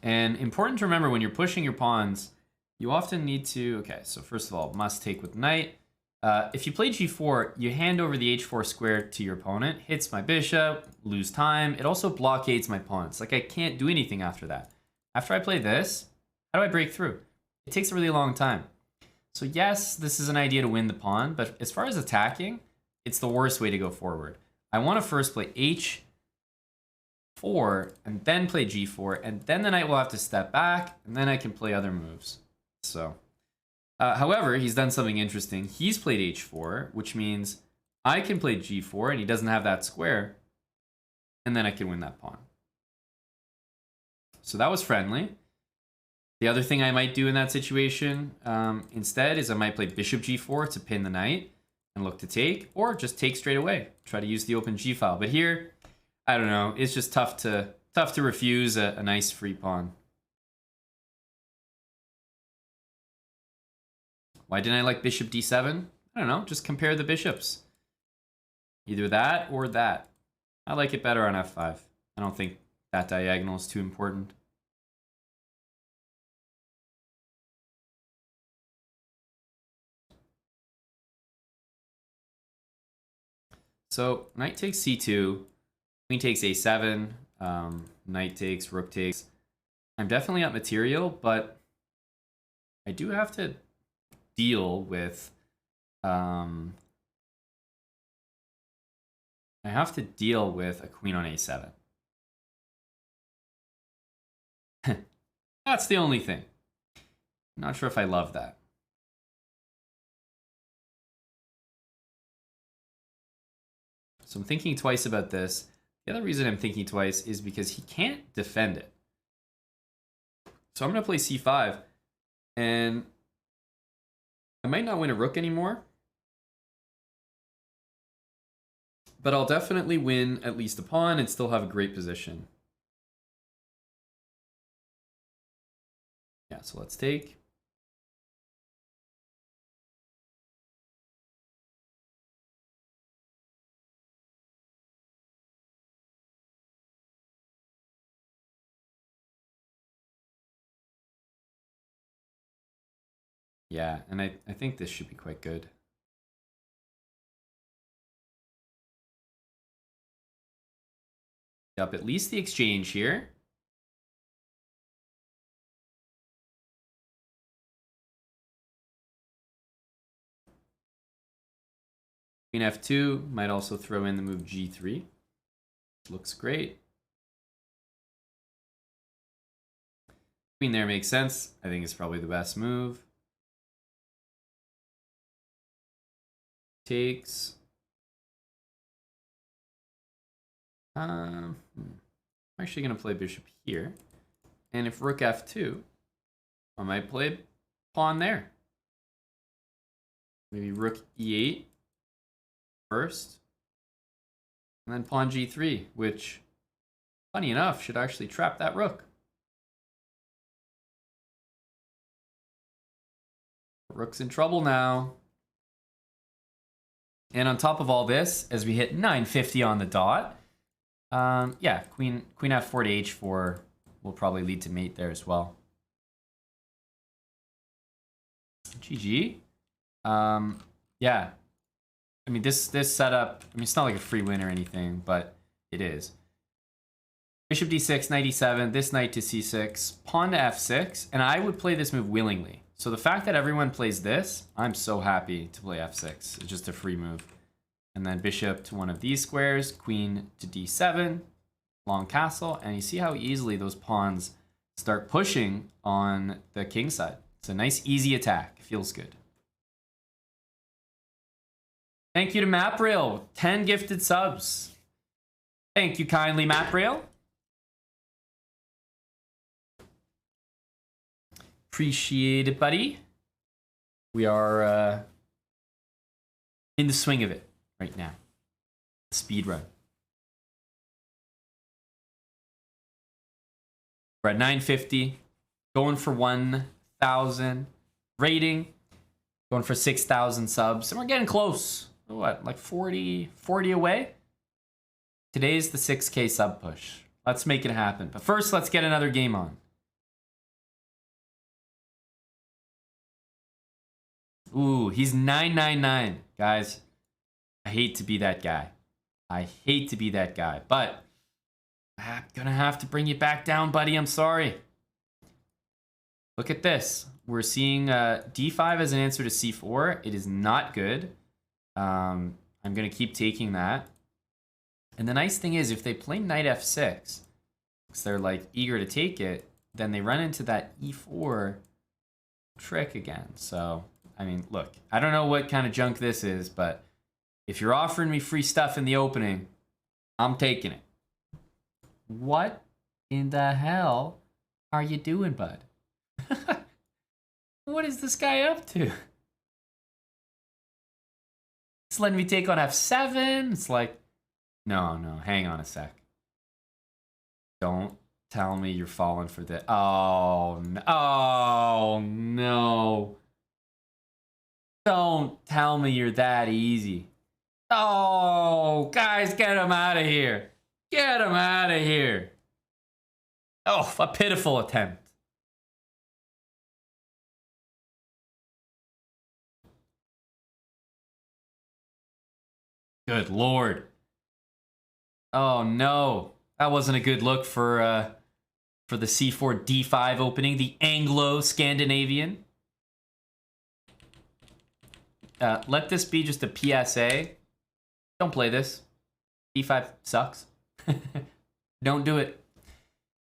And important to remember when you're pushing your pawns, you often need to, okay, so first of all, must take with knight. If you play g4, you hand over the h4 square to your opponent, hits my bishop, lose time. It also blockades my pawns. Like I can't do anything after that. After I play this, how do I break through? It takes a really long time. So yes, this is an idea to win the pawn, but as far as attacking, it's the worst way to go forward. I want to first play h4 and then play g4, and then the knight will have to step back, and then I can play other moves. So, however, he's done something interesting. He's played h4, which means I can play g4, and he doesn't have that square, and then I can win that pawn. So that was friendly. The other thing I might do in that situation instead is I might play bishop g4 to pin the knight and look to take, or just take straight away. Try to use the open g file. But here, I don't know. It's just tough to refuse a nice free pawn. Why didn't I like bishop d7? I don't know. Just compare the bishops. Either that or that. I like it better on f5. I don't think that diagonal is too important. So knight takes c2, queen takes a7, knight takes, rook takes. I'm definitely up material, but I do have to deal with a queen on a7. That's the only thing. I'm not sure if I love that. So I'm thinking twice about this. The other reason I'm thinking twice is because he can't defend it. So I'm going to play c5, and I might not win a rook anymore, but I'll definitely win at least a pawn and still have a great position. Yeah, so let's take. Yeah, and I think this should be quite good. Up at least the exchange here. Queen F2 might also throw in the move G3. Looks great. Queen there makes sense. I think it's probably the best move. Takes. I'm actually going to play bishop here. And if rook F2, I might play pawn there. Maybe rook E8 first. And then pawn G3, which, funny enough, should actually trap that rook. Rook's in trouble now. And on top of all this, as we hit 950 on the dot, yeah, queen f4 to h4 will probably lead to mate there as well. GG. Yeah. I mean, this setup, I mean, it's not like a free win or anything, but it is. Bishop d6, knight e7, this knight to c6, pawn to f6, and I would play this move willingly. So the fact that everyone plays this, I'm so happy to play f6. It's just a free move. And then bishop to one of these squares, queen to d7, long castle, and you see how easily those pawns start pushing on the king side. It's a nice, easy attack. It feels good. Thank you to MapRail, 10 gifted subs. Thank you kindly, MapRail. Appreciate it, buddy. We are in the swing of it right now. Speed run. We're at 950, going for 1,000 rating, going for 6,000 subs, and we're getting close. What, like 40 away? Today's the 6K sub push. Let's make it happen. But first, let's get another game on. Ooh, he's 999. Guys, I hate to be that guy. I hate to be that guy, but I'm gonna have to bring you back down, buddy. I'm sorry. Look at this. We're seeing d5 as an answer to c4. It is not good. I'm gonna keep taking that. And the nice thing is, if they play knight f6, because they're like eager to take it, then they run into that e4 trick again. So, I mean, look, I don't know what kind of junk this is, but if you're offering me free stuff in the opening, I'm taking it. What in the hell are you doing, bud? What is this guy up to? It's letting me take on f7. It's like, no, hang on a sec. Don't tell me you're falling for this. Oh, no. Oh, no. Don't tell me you're that easy. Oh, guys, get him out of here. Get him out of here. Oh, a pitiful attempt. Good Lord. Oh, no. That wasn't a good look for the c4 d5 opening, the Anglo-Scandinavian. Let this be just a PSA. Don't play this. d5 sucks. Don't do it.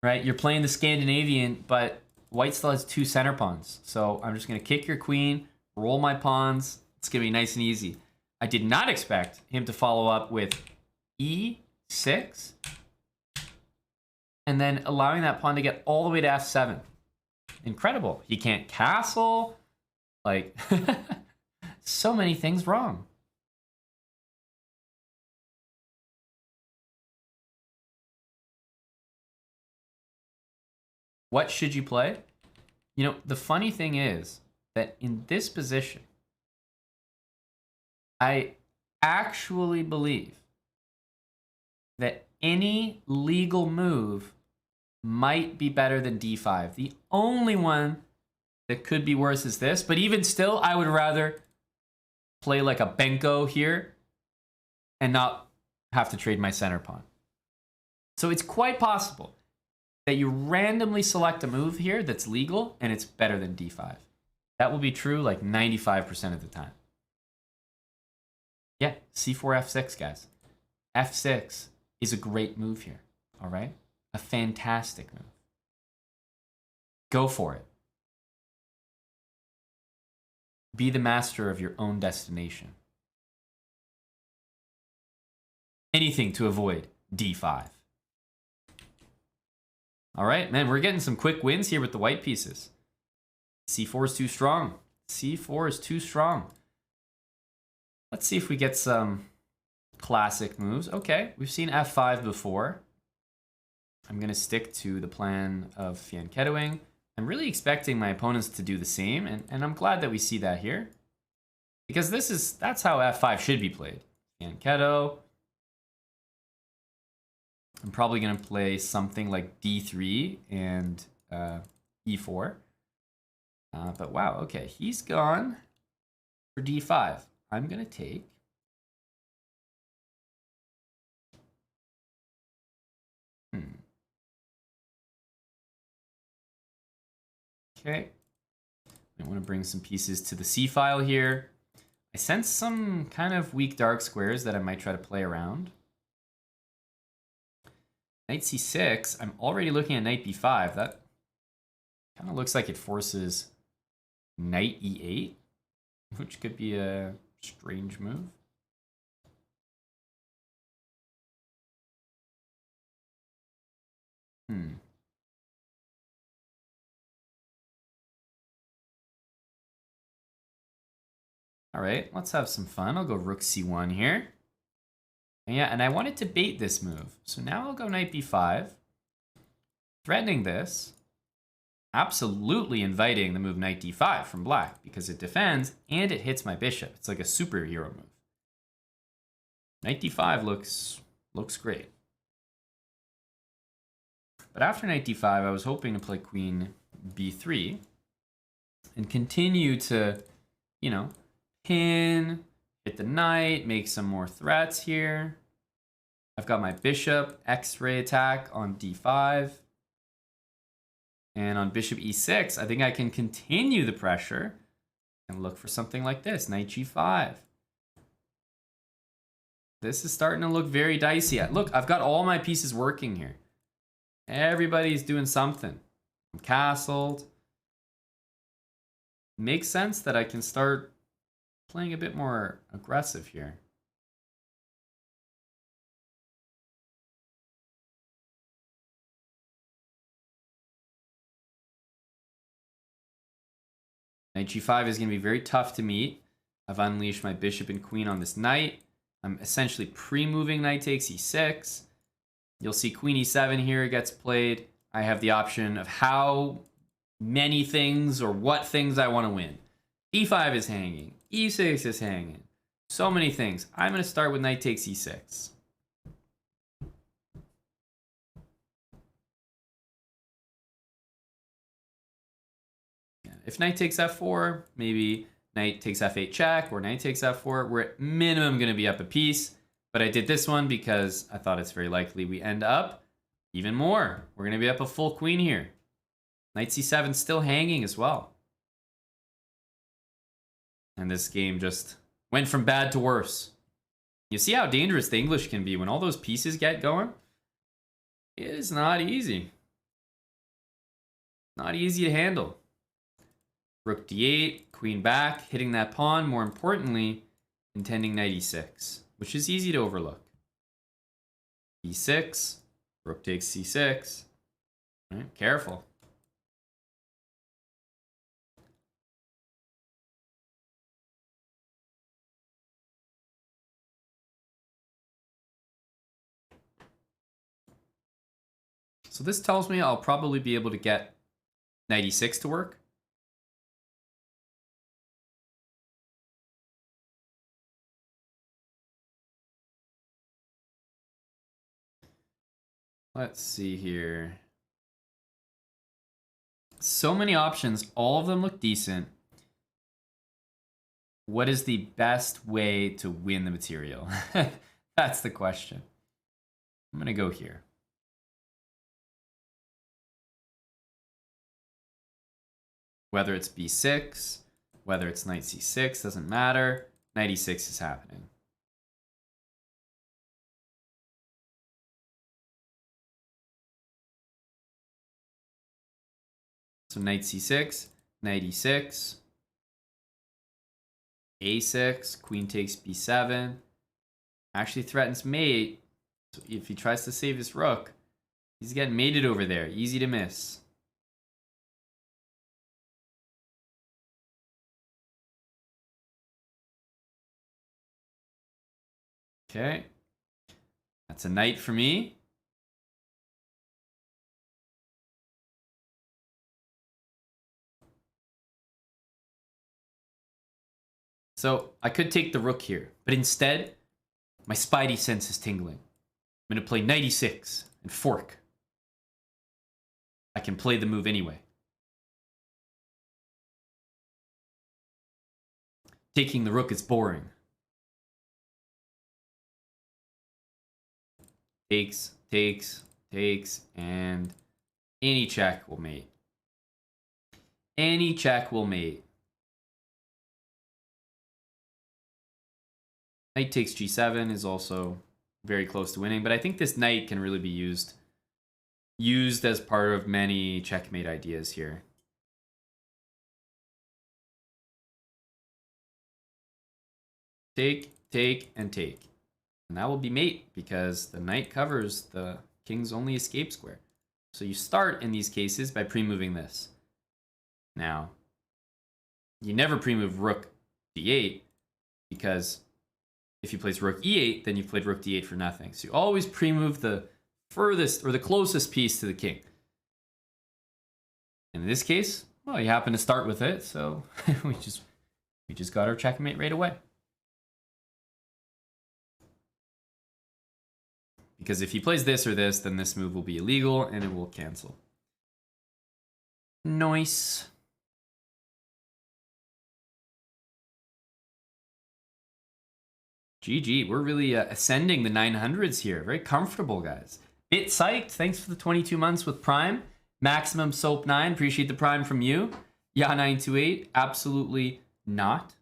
Right? You're playing the Scandinavian, but white still has 2 center pawns. So I'm just going to kick your queen, roll my pawns. It's going to be nice and easy. I did not expect him to follow up with e6 and then allowing that pawn to get all the way to f7. Incredible. He can't castle. Like, so many things wrong. What should you play? You know, the funny thing is that in this position, I actually believe that any legal move might be better than d5. The only one that could be worse is this. But even still, I would rather play like a Benko here and not have to trade my center pawn. So it's quite possible that you randomly select a move here that's legal and it's better than d5. That will be true like 95% of the time. Yeah, c4, f6, guys. f6 is a great move here, all right? A fantastic move. Go for it. Be the master of your own destination. Anything to avoid d5. All right, man, we're getting some quick wins here with the white pieces. c4 is too strong. c4 is too strong. Let's see if we get some classic moves. Okay, we've seen f5 before. I'm going to stick to the plan of fianchettoing. I'm really expecting my opponents to do the same, and I'm glad that we see that here. Because that's how f5 should be played. Fianchetto. I'm probably going to play something like d3 and e4. But wow, okay, he's gone for d5. I'm going to take. Okay. I want to bring some pieces to the C file here. I sense some kind of weak dark squares that I might try to play around. Knight c6, I'm already looking at knight b5. That kind of looks like it forces knight e8, which could be a strange move. All right, let's have some fun. I'll go rook c1 here. And yeah, and I wanted to bait this move. So now I'll go knight b5. Threatening this. Absolutely inviting the move knight d5 from black because it defends and it hits my bishop. It's like a superhero move. Knight d5 looks great. But after knight d5, I was hoping to play queen b3 and continue to, you know, pin, hit the knight, make some more threats here. I've got my bishop X-ray attack on d5. And on bishop e6, I think I can continue the pressure and look for something like this, knight g5. This is starting to look very dicey. Look, I've got all my pieces working here. Everybody's doing something. I'm castled. Makes sense that I can start playing a bit more aggressive here. Knight g5 is going to be very tough to meet. I've unleashed my bishop and queen on this knight. I'm essentially pre-moving knight takes e6. You'll see queen e7 here gets played. I have the option of how many things or what things I want to win. e5 is hanging. e6 is hanging. So many things. I'm going to start with knight takes e6. If knight takes f4, maybe knight takes f8 check or knight takes f4. We're at minimum going to be up a piece. But I did this one because I thought it's very likely we end up even more. We're going to be up a full queen here. Knight c7 still hanging as well. And this game just went from bad to worse. You see how dangerous the English can be when all those pieces get going? It is not easy. Not easy to handle. Rook d8, queen back, hitting that pawn. More importantly, intending knight e6, which is easy to overlook. e6, rook takes c6. All right, careful. So this tells me I'll probably be able to get knight e6 to work. Let's see here. So many options. All of them look decent. What is the best way to win the material? That's the question. I'm going to go here. Whether it's b6, whether it's knight c6, doesn't matter. Knight e6 is happening. So knight c6, knight e6, a6, queen takes b7. Actually threatens mate. So if he tries to save his rook, he's getting mated over there. Easy to miss. Okay. That's a knight for me. So I could take the rook here, but instead, my spidey sense is tingling. I'm going to play knight e6 and fork. I can play the move anyway. Taking the rook is boring. Takes, takes, takes, and any check will mate. Any check will mate. Knight takes g7 is also very close to winning, but I think this knight can really be used as part of many checkmate ideas here. Take, take, and take. And that will be mate because the knight covers the king's only escape square. So you start in these cases by pre-moving this. Now, you never pre-move rook d8 because if you place rook e8, then you've played rook d8 for nothing. So you always pre-move the furthest or the closest piece to the king. And in this case, well, you happen to start with it, so we just got our checkmate right away. Because if he plays this or this, then this move will be illegal and it will cancel. Nice. GG, we're really ascending the 900s here. Very comfortable, guys. Bit psyched. Thanks for the 22 months with Prime. Maximum Soap 9, appreciate the Prime from you. Ya928, absolutely not.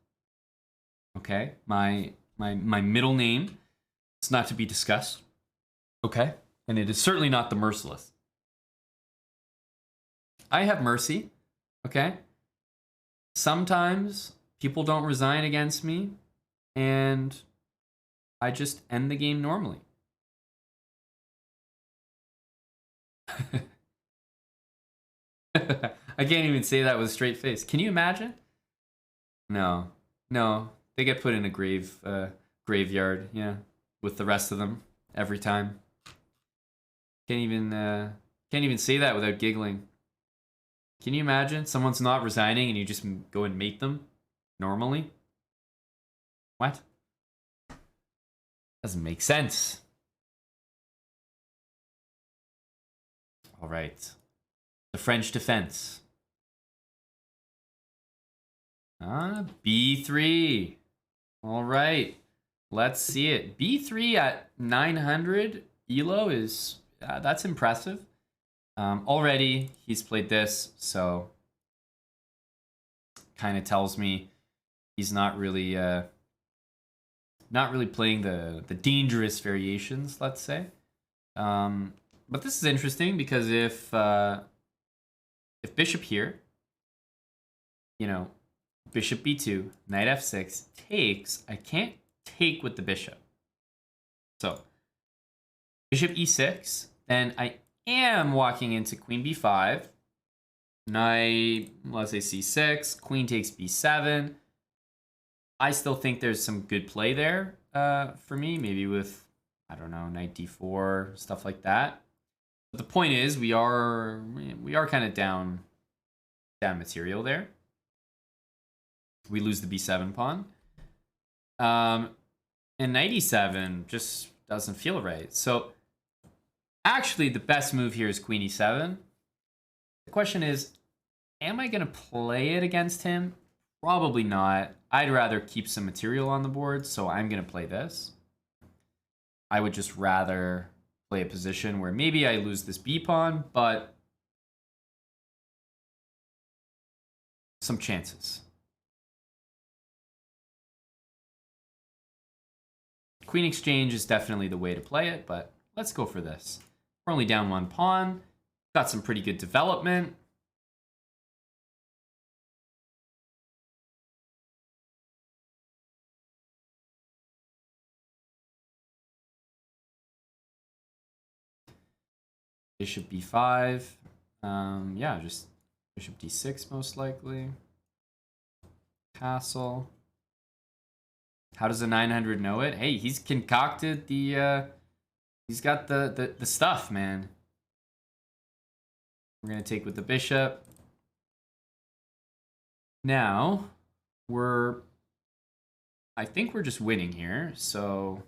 Okay, my middle name is not to be discussed. Okay, and it is certainly not the Merciless. I have mercy, okay? Sometimes people don't resign against me, and I just end the game normally. I can't even say that with a straight face. Can you imagine? No, no. They get put in a graveyard, yeah, with the rest of them every time. Can't even say that without giggling. Can you imagine someone's not resigning and you just go and mate them normally? What? Doesn't make sense. All right. The French defense. B3. All right. Let's see it. B3 at 900 ELO is, that's impressive. Already he's played this, so kind of tells me he's not really playing the dangerous variations, let's say. But this is interesting because if bishop here, you know, bishop b2, knight f6 takes, I can't take with the bishop. So bishop e6, then I am walking into queen b5, knight, let's say c6, queen takes b7. I still think there's some good play there for me, maybe with, I don't know, knight d4, stuff like that. But the point is, we are kind of down material there. We lose the b7 pawn. And knight e7 just doesn't feel right. So actually, the best move here is queen e7. The question is, Am I going to play it against him? Probably not. I'd rather keep some material on the board, so I'm going to play this. I would just rather play a position where maybe I lose this B pawn, but some chances. Queen exchange is definitely the way to play it, but let's go for this. We're only down 1 pawn. Got some pretty good development. Bishop b5. Yeah, just bishop d6 most likely. Castle. How does a 900 know it? Hey, he's concocted the he's got the stuff, man. We're gonna take with the bishop. Now I think we're just winning here, so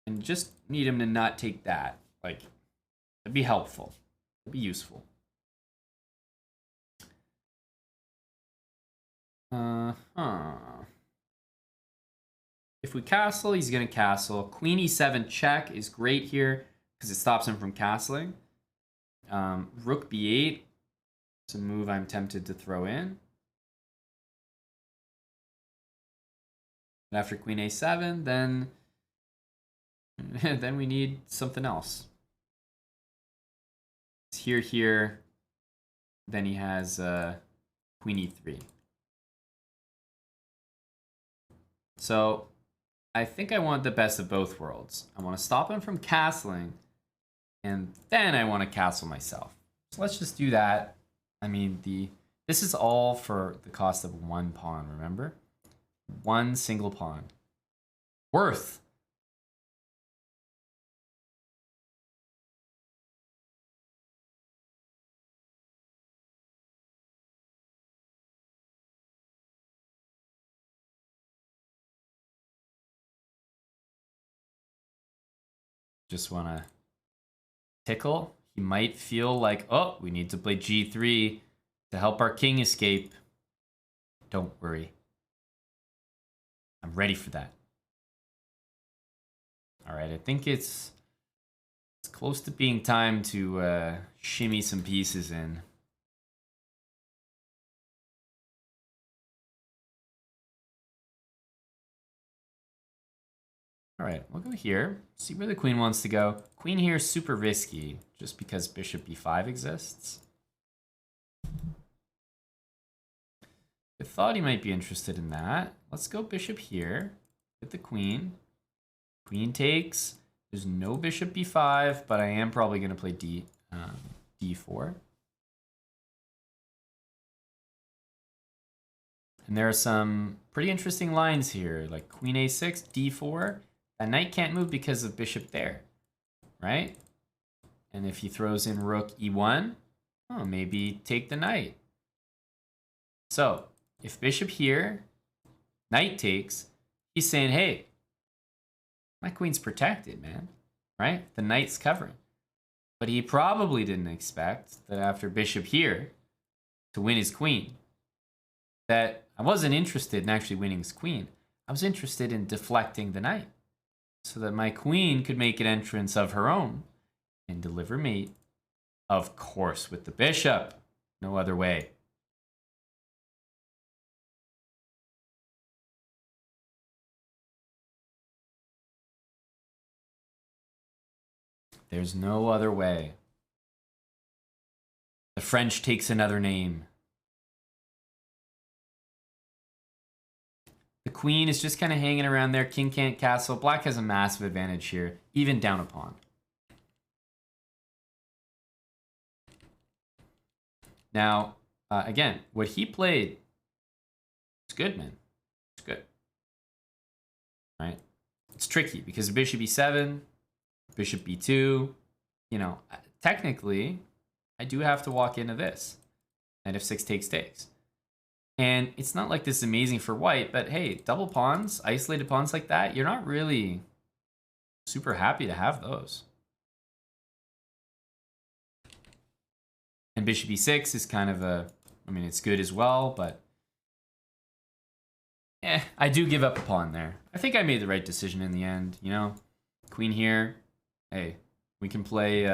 and just need him to not take that. Like, it'd be helpful. It'd be useful. If we castle, he's gonna castle. Queen e7 check is great here because it stops him from castling. Rook b8. It's a move I'm tempted to throw in. And after queen a7, then then we need something else. It's here. Then he has queen e3. So I think I want the best of both worlds. I want to stop him from castling, and then I want to castle myself. So let's just do that. I mean, this is all for the cost of 1 pawn, remember? 1 single pawn. Worth. Just want to tickle. He might feel like, oh, we need to play g3 to help our king escape. Don't worry. I'm ready for that. All right, I think it's close to being time to shimmy some pieces in. All right, we'll go here. See where the queen wants to go. Queen here is super risky just because bishop b5 exists. I thought he might be interested in that. Let's go bishop here. Get the queen. Queen takes. There's no bishop b5, but I am probably going to play d4. And there are some pretty interesting lines here, like queen a6, d4. That knight can't move because of bishop there, right? And if he throws in rook e1, oh, maybe take the knight. So if bishop here, knight takes, he's saying, hey, my queen's protected, man, right? The knight's covering. But he probably didn't expect that after bishop here to win his queen, that I wasn't interested in actually winning his queen. I was interested in deflecting the knight so that my queen could make an entrance of her own and deliver mate, of course, with the bishop. No other way. There's no other way. The French takes another name. The queen is just kind of hanging around there. King can't castle. Black has a massive advantage here, even down a pawn. Now, again, what he played is good, man. It's good. Right? It's tricky because bishop e7, bishop b2, you know, technically, I do have to walk into this. Knight f6 takes. And it's not like this is amazing for white, but hey, double pawns, isolated pawns like that, you're not really super happy to have those. And bishop e6 is kind of a I mean, it's good as well, but I do give up a pawn there. I think I made the right decision in the end, you know? Queen here. Hey, we can play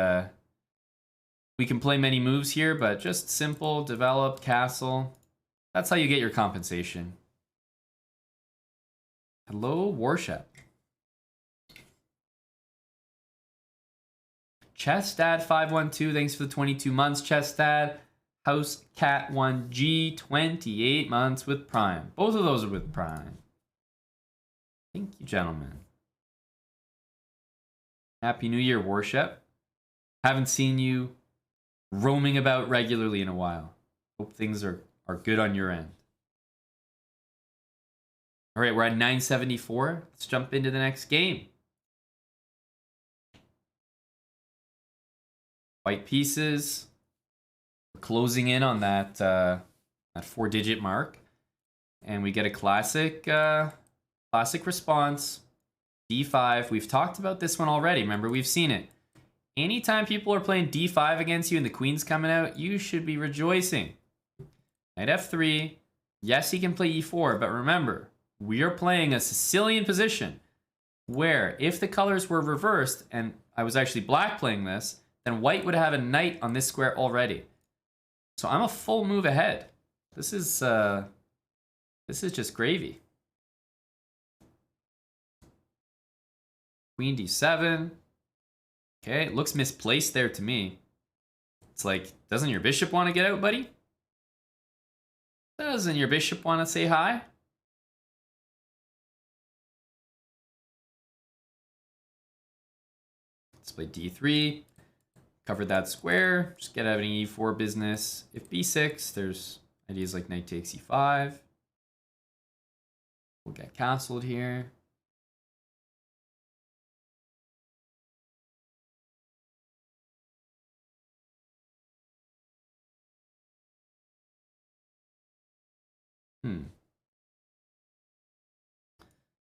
many moves here, but just simple, develop, castle. That's how you get your compensation. Hello, Worship. Chessdad512, thanks for the 22 months, Chessdad. House Cat 1G, 28 months with Prime. Both of those are with Prime. Thank you, gentlemen. Happy New Year, Worship. Haven't seen you roaming about regularly in a while. Hope things are good on your end. All right, we're at 974. Let's jump into the next game. White pieces. We're closing in on that 4-digit mark, and we get a classic response. D5. We've talked about this one already. Remember, we've seen it. Anytime people are playing D5 against you and the queen's coming out, you should be rejoicing. Knight F3. Yes, he can play E4, but remember, we are playing a Sicilian position where if the colors were reversed and I was actually black playing this, then white would have a knight on this square already. So I'm a full move ahead. This is just gravy. Queen D7. Okay, it looks misplaced there to me. It's like, doesn't your bishop want to get out, buddy? Doesn't your bishop want to say hi? Let's play D3. Cover that square. Just get out of any E4 business. If B6, there's ideas like knight takes E5. We'll get castled here.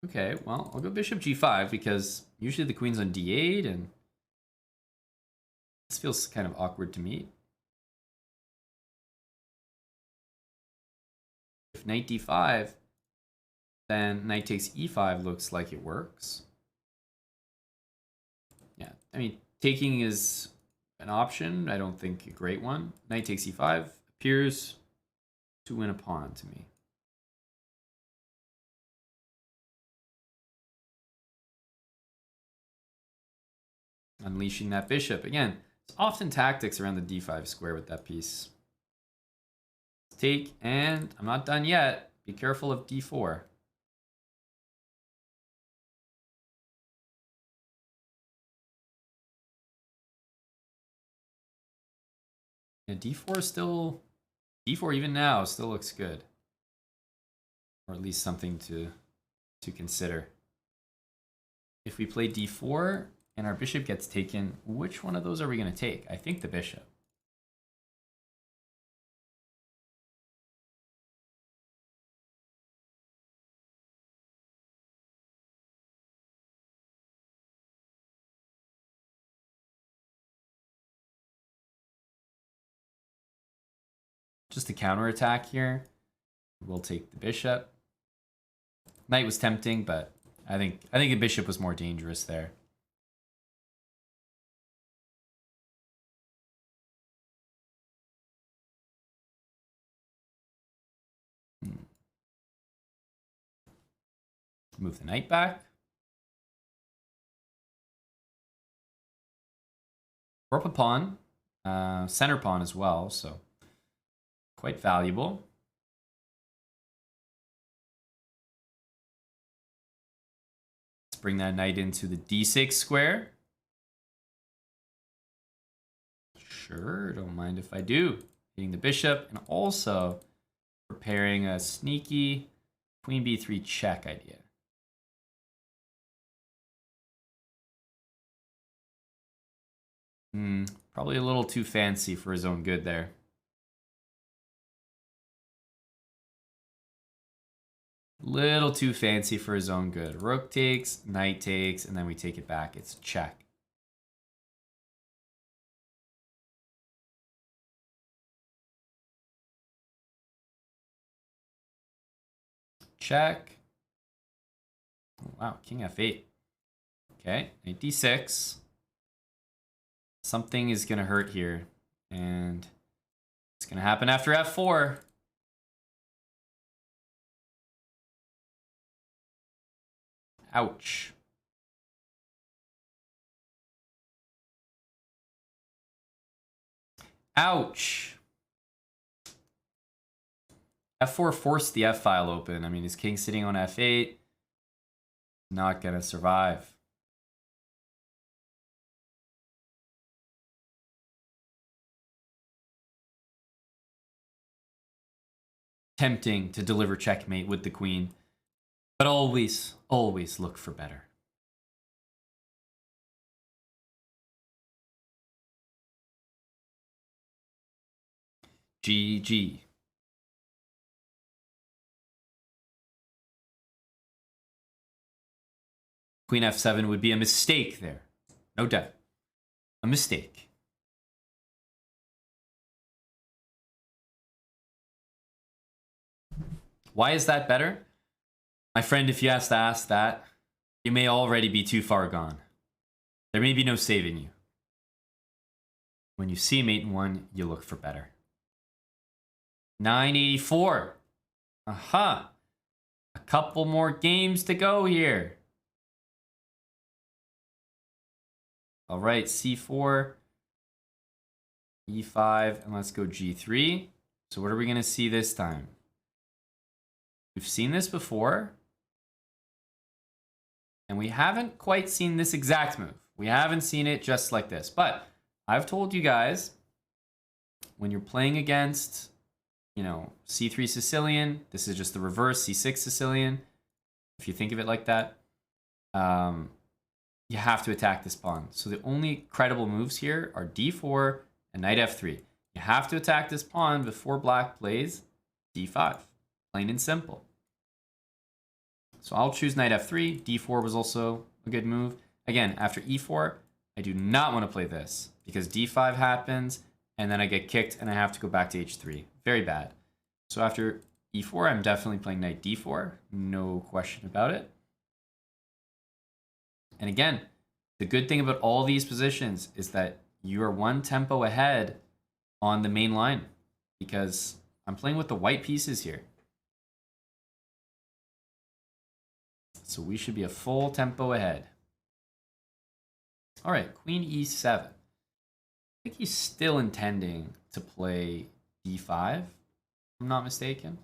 Okay, well, I'll go bishop G5 because usually the queen's on D8 and this feels kind of awkward to me. If knight D5, then knight takes E5 looks like it works. Yeah, I mean, taking is an option. I don't think a great one. Knight takes E5 appears to win a pawn to me. Unleashing that bishop. Again, it's often tactics around the D5 square with that piece. Let's take, and I'm not done yet. Be careful of D4. Yeah, D4 is still, D4 even now still looks good. Or at least something to consider. If we play D4, and our bishop gets taken, which one of those are we going to take? I think the bishop. Just a counterattack here. We'll take the bishop. Knight was tempting, but I think the bishop was more dangerous there. Move the knight back. Or up a pawn. Center pawn as well, so quite valuable. Let's bring that knight into the D6 square. Sure, don't mind if I do. Hitting the bishop and also preparing a sneaky Queen B3 check idea. Probably a little too fancy for his own good there. Little too fancy for his own good. Rook takes, knight takes, and then we take it back. It's check. check. Oh, wow, king f8. Okay, knight d6. Something is going to hurt here. And it's going to happen after f4. Ouch. Ouch. f4 forced the f file open. I mean, his king sitting on f8. Not going to survive. Tempting to deliver checkmate with the queen. But always, always look for better. GG. Queen f7 would be a mistake there. No doubt. A mistake. Why is that better? My friend, if you have to ask that, you may already be too far gone. There may be no saving you. When you see mate in one, you look for better. 984. Aha. A couple more games to go here. All right, c4, e5, and let's go g3. So what are we going to see this time? We've seen this before. And we haven't quite seen this exact move. We haven't seen it just like this. But I've told you guys, when you're playing against, you know, c3 Sicilian, this is just the reverse c6 Sicilian. If you think of it like that, you have to attack this pawn. So the only credible moves here are d4 and knight f3. You have to attack this pawn before black plays d5. Plain and simple. So I'll choose knight f3. d4 was also a good move. Again, after e4, I do not want to play this because d5 happens and then I get kicked and I have to go back to h3. Very bad. So after e4, I'm definitely playing knight d4. No question about it. And again, the good thing about all these positions is that you are one tempo ahead on the main line because I'm playing with the white pieces here. So we should be a full tempo ahead. All right, queen e7. I think he's still intending to play d5, if I'm not mistaken.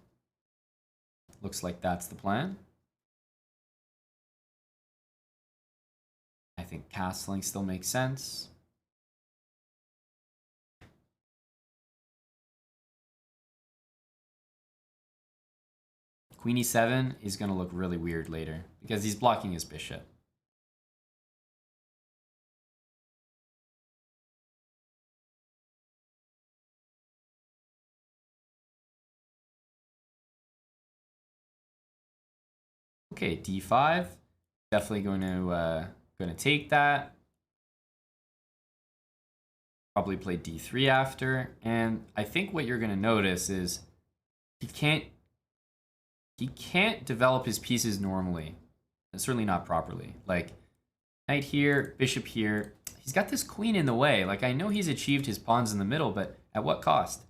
Looks like that's the plan. I think castling still makes sense. Queen e7 is going to look really weird later because he's blocking his bishop. Okay, d5. Definitely going to take that. Probably play d3 after. And I think what you're going to notice is he can't develop his pieces normally. And certainly not properly. Like knight here, bishop here. He's got this queen in the way. Like I know he's achieved his pawns in the middle, but at what cost?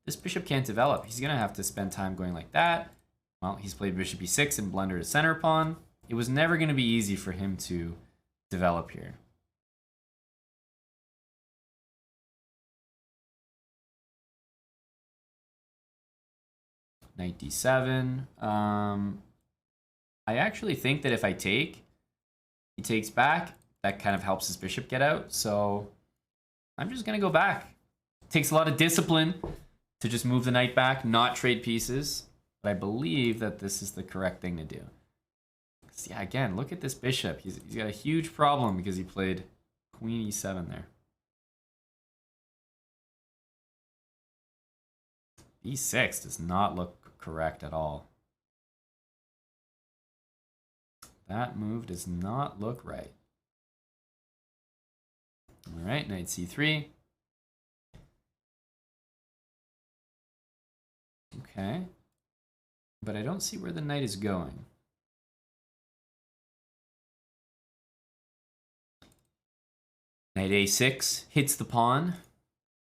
This bishop can't develop. He's going to have to spend time going like that. Well, he's played bishop e6 and blundered his center pawn. It was never going to be easy for him to develop here. Knight d7. I actually think that if I take, he takes back. That kind of helps his bishop get out. So I'm just going to go back. It takes a lot of discipline to just move the knight back, not trade pieces. But I believe that this is the correct thing to do. Yeah, again, look at this bishop. He's got a huge problem because he played queen e7 there. e6 does not look correct at all. That move does not look right. All right, knight c3. Okay. But I don't see where the knight is going. Knight a6 hits the pawn.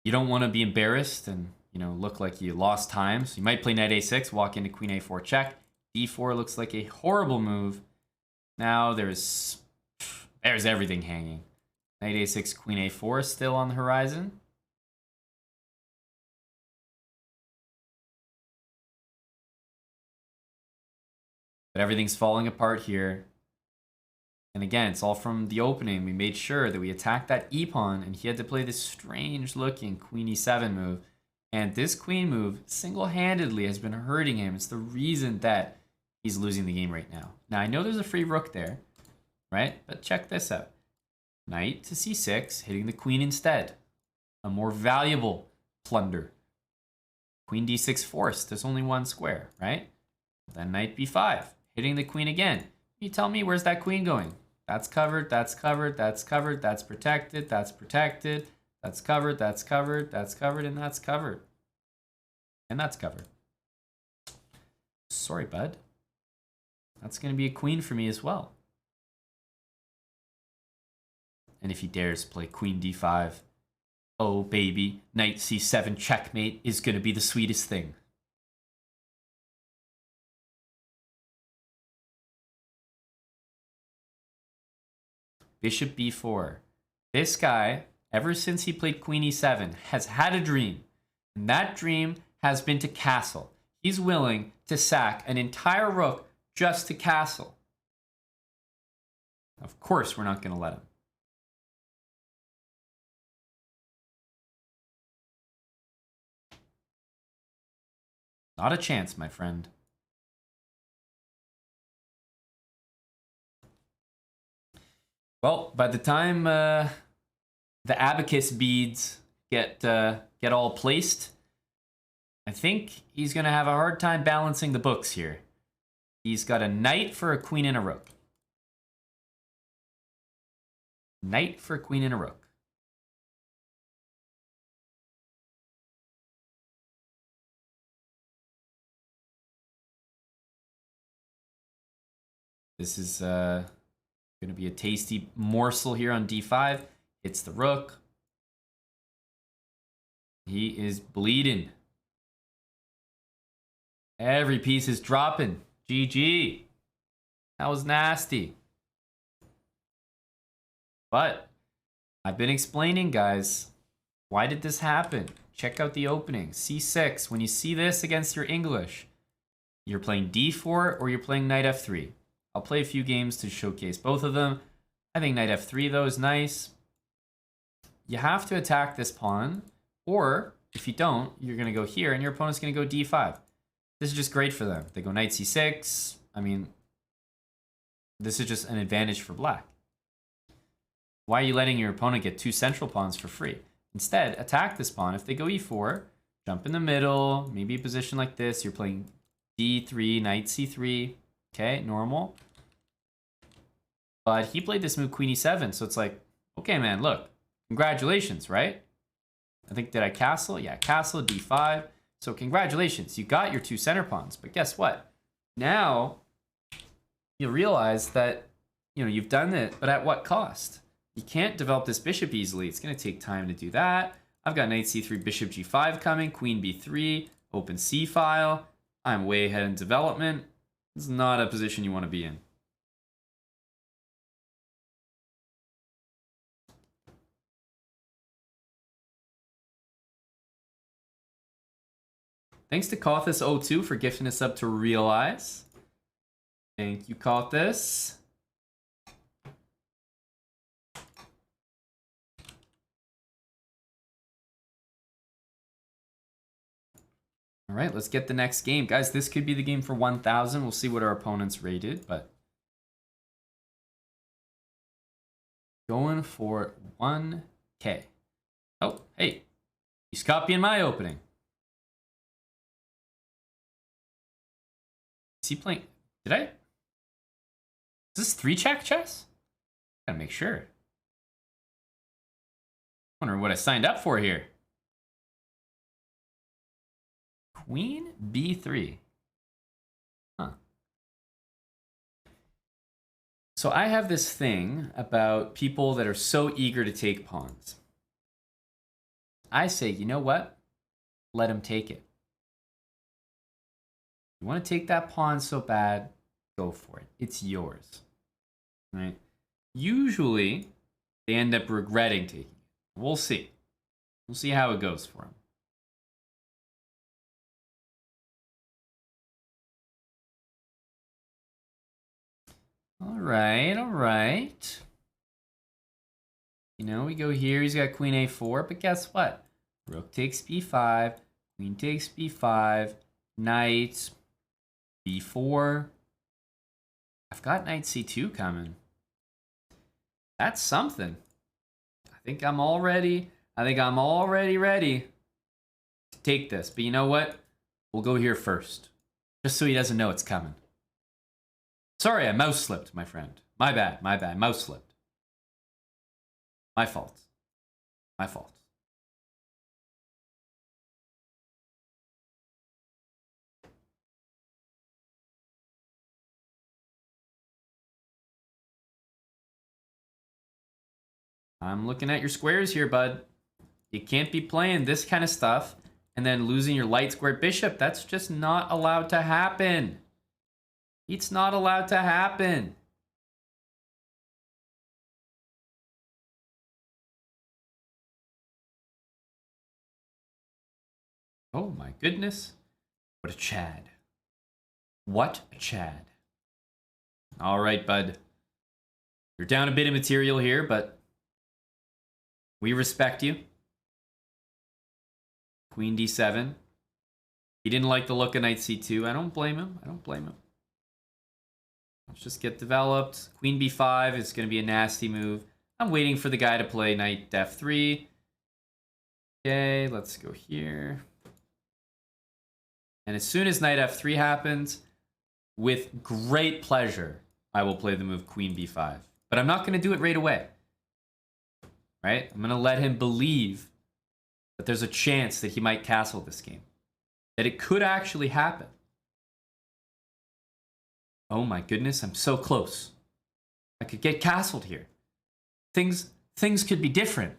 You don't want to be embarrassed and, you know, look like you lost time. So you might play knight a6, walk into queen a4 check. d4 looks like a horrible move. Now there's everything hanging. Knight a6, queen a4 still on the horizon. But everything's falling apart here. And again, it's all from the opening. We made sure that we attacked that e-pawn, and he had to play this strange-looking queen e7 move. And this queen move single-handedly has been hurting him. It's the reason that he's losing the game right now. Now, I know there's a free rook there, right? But check this out. Knight to c6, hitting the queen instead. A more valuable plunder. Queen d6 forced. There's only one square, right? Then knight b5, hitting the queen again. You tell me, where's that queen going? That's covered, that's covered, that's covered, that's protected, that's protected, that's covered, that's covered, that's covered, and that's covered. And that's covered. Sorry, bud. That's going to be a queen for me as well. And if he dares play queen d5, oh baby, knight c7 checkmate is going to be the sweetest thing. Bishop b4. This guy, ever since he played queen e7, has had a dream. And that dream has been to castle. He's willing to sack an entire rook just to castle. Of course, we're not going to let him. Not a chance, my friend. Well, by the time the abacus beads get all placed, I think he's going to have a hard time balancing the books here. He's got a knight for a queen and a rook. Knight for a queen and a rook. This is going to be a tasty morsel here on d5. Hits the rook. He is bleeding. Every piece is dropping. GG. That was nasty. But I've been explaining, guys. Why did this happen? Check out the opening. c6. When you see this against your English, you're playing d4 or you're playing knight f3. I'll play a few games to showcase both of them. I think knight f3, though, is nice. You have to attack this pawn, or if you don't, you're going to go here, and your opponent's going to go d5. This is just great for them. They go knight c6. I mean, this is just an advantage for black. Why are you letting your opponent get two central pawns for free? Instead, attack this pawn. If they go e4, jump in the middle, maybe a position like this. You're playing d3, knight c3. Okay, normal. But he played this move queen e7, so it's like, okay, man, look, congratulations, right? I think, did I castle? Yeah, castle, d5. So congratulations, you got your two center pawns. But guess what? Now you realize that, you know, you've done it, but at what cost? You can't develop this bishop easily. It's going to take time to do that. I've got knight c3, bishop g5 coming, queen b3, open c file. I'm way ahead in development. It's not a position you want to be in. Thanks to Kothis02 for gifting us up to Realize. Thank you, Kothis. All right, let's get the next game. Guys, this could be the game for 1,000. We'll see what our opponents rated, but going for 1K. Oh, hey, he's copying my opening. Is he playing? Did I? Is this 3-check chess? Gotta make sure. Wonder what I signed up for here. Queen b3. So I have this thing about people that are so eager to take pawns. I say, you know what? Let him take it. You want to take that pawn so bad, go for it. It's yours. Right? Usually, they end up regretting taking it. We'll see. We'll see how it goes for him. All right. You know, we go here. He's got queen a4, but guess what? Rook takes b5, queen takes b5, knight b4. I've got knight c2 coming. That's something. I think I'm already ready to take this. But you know what? We'll go here first, just so he doesn't know it's coming. Sorry, I mouse slipped, my friend. My bad. Mouse slipped. My fault. I'm looking at your squares here, bud. You can't be playing this kind of stuff and then losing your light square bishop. That's just not allowed to happen. It's not allowed to happen. Oh my goodness. What a Chad. What a Chad. All right, bud. You're down a bit of material here, but we respect you. Queen d7. He didn't like the look of knight c2. I don't blame him. Let's just get developed. Queen b5 is going to be a nasty move. I'm waiting for the guy to play knight f3. Okay, let's go here. And as soon as knight f3 happens, with great pleasure, I will play the move queen b5. But I'm not going to do it right away. Right? I'm going to let him believe that there's a chance that he might castle this game. That it could actually happen. Oh my goodness, I'm so close. I could get castled here. Things could be different.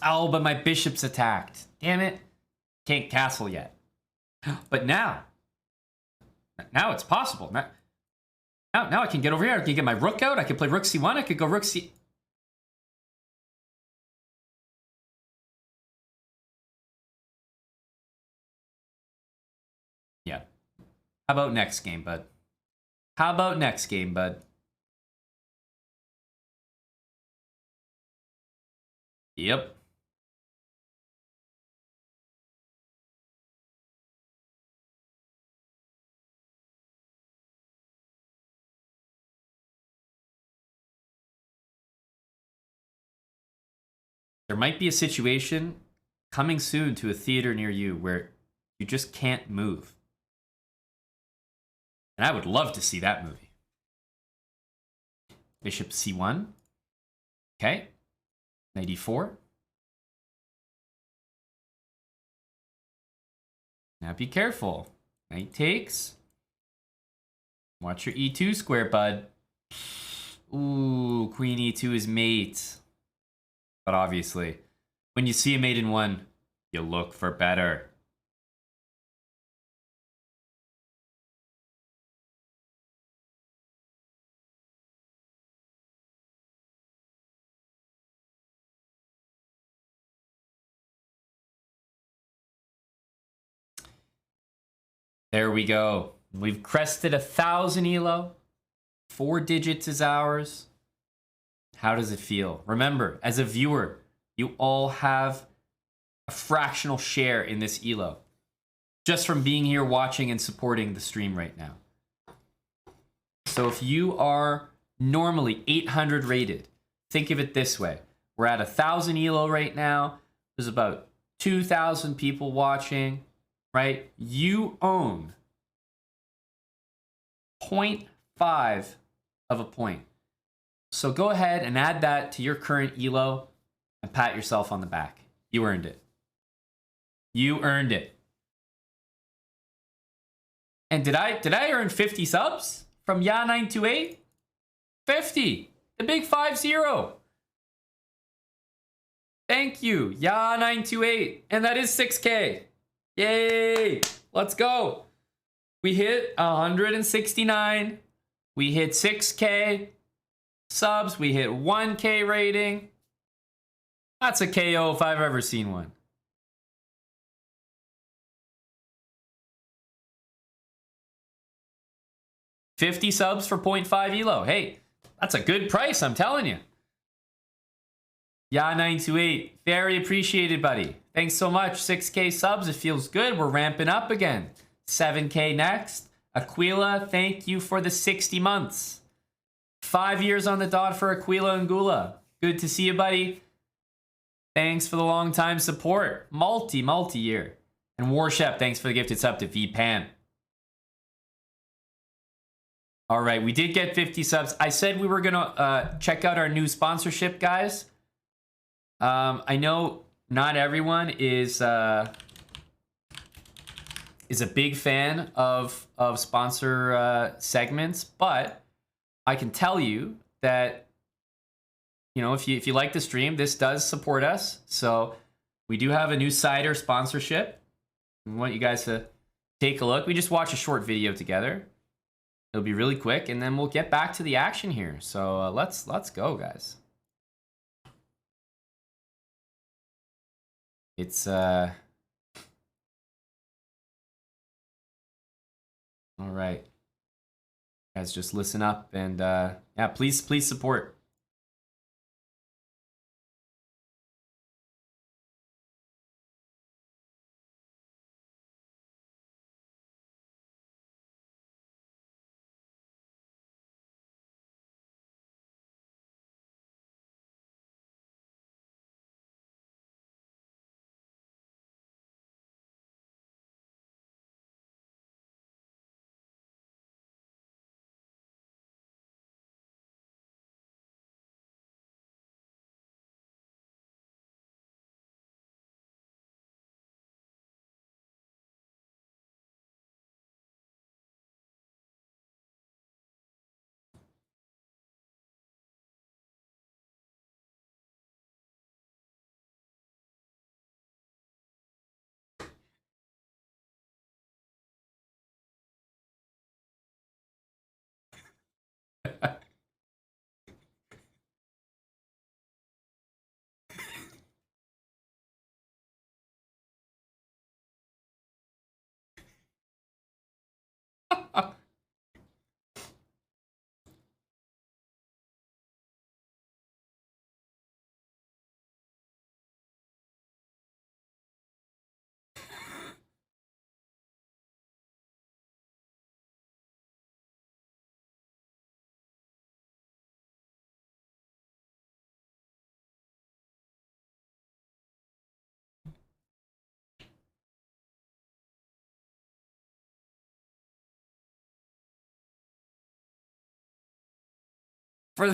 Oh, but my bishop's attacked. Damn it. Can't castle yet. But now it's possible. Now I can get over here. I can get my rook out. I can play rook c1. I could go rook c... Yeah. How about next game, bud? Yep. There might be a situation coming soon to a theater near you where you just can't move. And I would love to see that movie. Bishop c1. Okay. Knight e4. Now be careful. Knight takes. Watch your e2 square, bud. Ooh, queen e2 is mate. But obviously, when you see a mate in one, you look for better. There we go. We've crested 1,000 elo. 4 digits is ours. How does it feel? Remember, as a viewer, you all have a fractional share in this elo. Just from being here watching and supporting the stream right now. So if you are normally 800 rated, think of it this way. We're at 1,000 elo right now. There's about 2,000 people watching, right? You own 0.5 of a point. So go ahead and add that to your current elo and pat yourself on the back. You earned it. You earned it. And did I earn 50 subs from Ya928. 50. The big 50. Thank you, Ya928. And that is 6K. Yay. Let's go. We hit 169. We hit 6K subs. We hit 1K rating. That's a KO if I've ever seen one. $50 subs for 0.5 elo. Hey, that's a good price, I'm telling you. Ya928, very appreciated, buddy. Thanks so much. 6K subs, it feels good. We're ramping up again. 7K next. Aquila, thank you for the 60 months. 5 years on the dot for Aquila and Gula. Good to see you, buddy. Thanks for the long time support. Multi-year. And Warshep, thanks for the gifted sub to VPan. All right, we did get 50 subs. I said we were gonna check out our new sponsorship, guys. I know not everyone is a big fan of sponsor segments, but I can tell you that, you know, if you like the stream, this does support us. So we do have a new Cider sponsorship. I want you guys to take a look. We just watched a short video together. It'll be really quick, and then we'll get back to the action here. So let's go, guys. It's all right. Guys, just listen up and yeah, please support.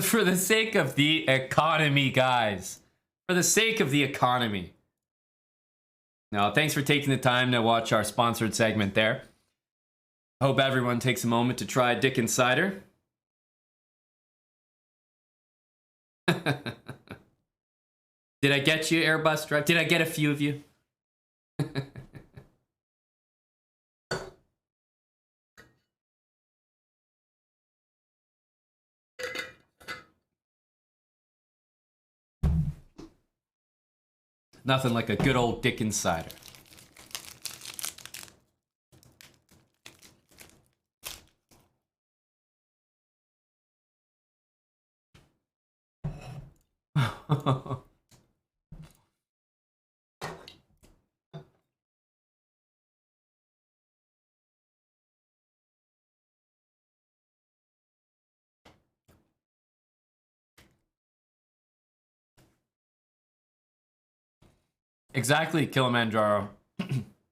For the sake of the economy, guys. For the sake of the economy. Now, thanks for taking the time to watch our sponsored segment there. I hope everyone takes a moment to try Dick and Cider. Did I get you, Airbus Drive? Did I get a few of you? Nothing like a good old Dick and Cider. Exactly, Kilimanjaro.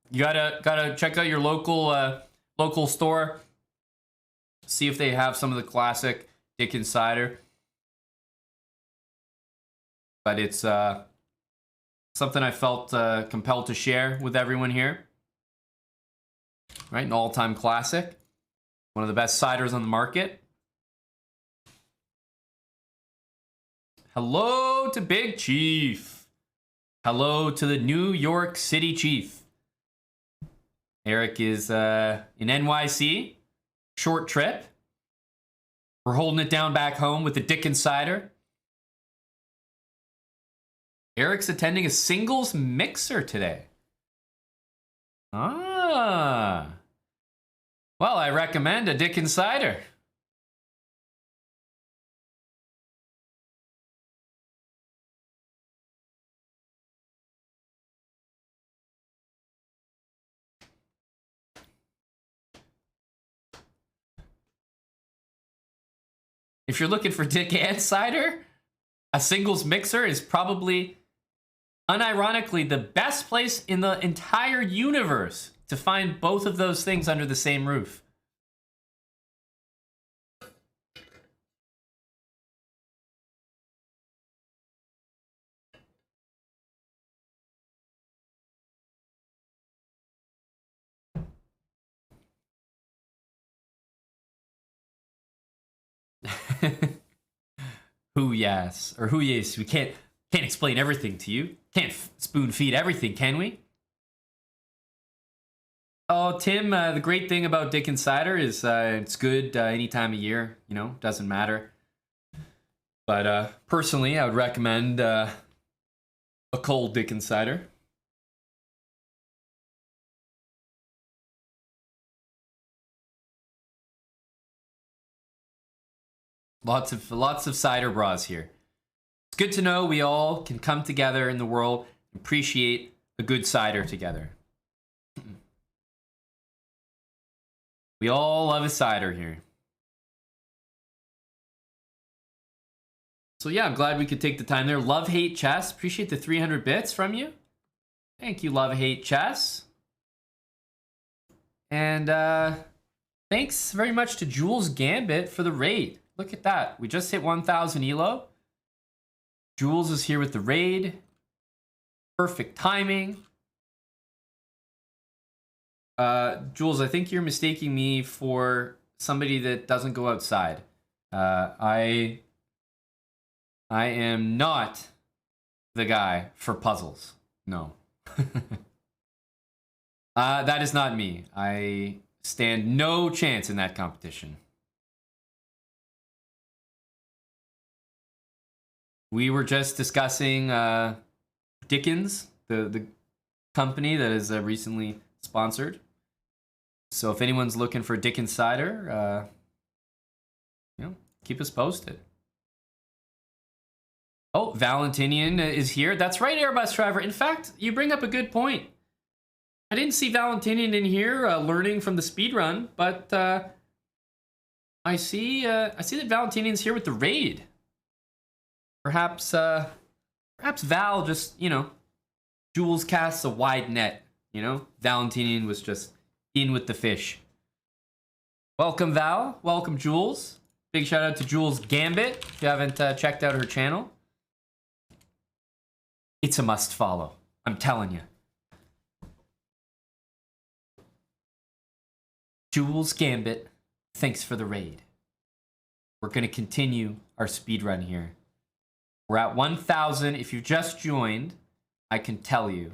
You gotta check out your local store. See if they have some of the classic Dick and Cider. But it's something I felt compelled to share with everyone here. Right, an all-time classic. One of the best ciders on the market. Hello to Big Chief. Hello to the New York City Chief. Eric is in NYC. Short trip. We're holding it down back home with the Dickens cider. Eric's attending a singles mixer today. Ah. Well, I recommend a Dickens cider. If you're looking for Dick and cider, a singles mixer is probably, unironically, the best place in the entire universe to find both of those things under the same roof. Who yes or who yes? We can't explain everything to you. Can't spoon feed everything, can we? Oh, Tim, the great thing about Dickens cider is it's good any time of year. You know, doesn't matter. But personally, I would recommend a cold Dickens cider. Lots of cider bras here. It's good to know we all can come together in the world and appreciate a good cider together. We all love a cider here. So yeah, I'm glad we could take the time there. Love Hate Chess. Appreciate the 300 bits from you. Thank you, Love Hate Chess. And thanks very much to Jules Gambit for the raid. Look at that. We just hit 1,000 elo. Jules is here with the raid. Perfect timing. Jules, I think you're mistaking me for somebody that doesn't go outside. I am not the guy for puzzles. No. That is not me. I stand no chance in that competition. We were just discussing Dickens, the company that is recently sponsored. So if anyone's looking for Dickens cider, keep us posted. Oh, Valentinian is here. That's right, Airbus driver. In fact, you bring up a good point. I didn't see Valentinian in here learning from the speedrun, but I see that Valentinian's here with the raid. Perhaps Val just, Jules casts a wide net, Valentinian was just in with the fish. Welcome, Val. Welcome, Jules. Big shout out to Jules Gambit. If you haven't checked out her channel, it's a must follow. I'm telling you. Jules Gambit, thanks for the raid. We're going to continue our speedrun here. We're at 1,000. If you've just joined, I can tell you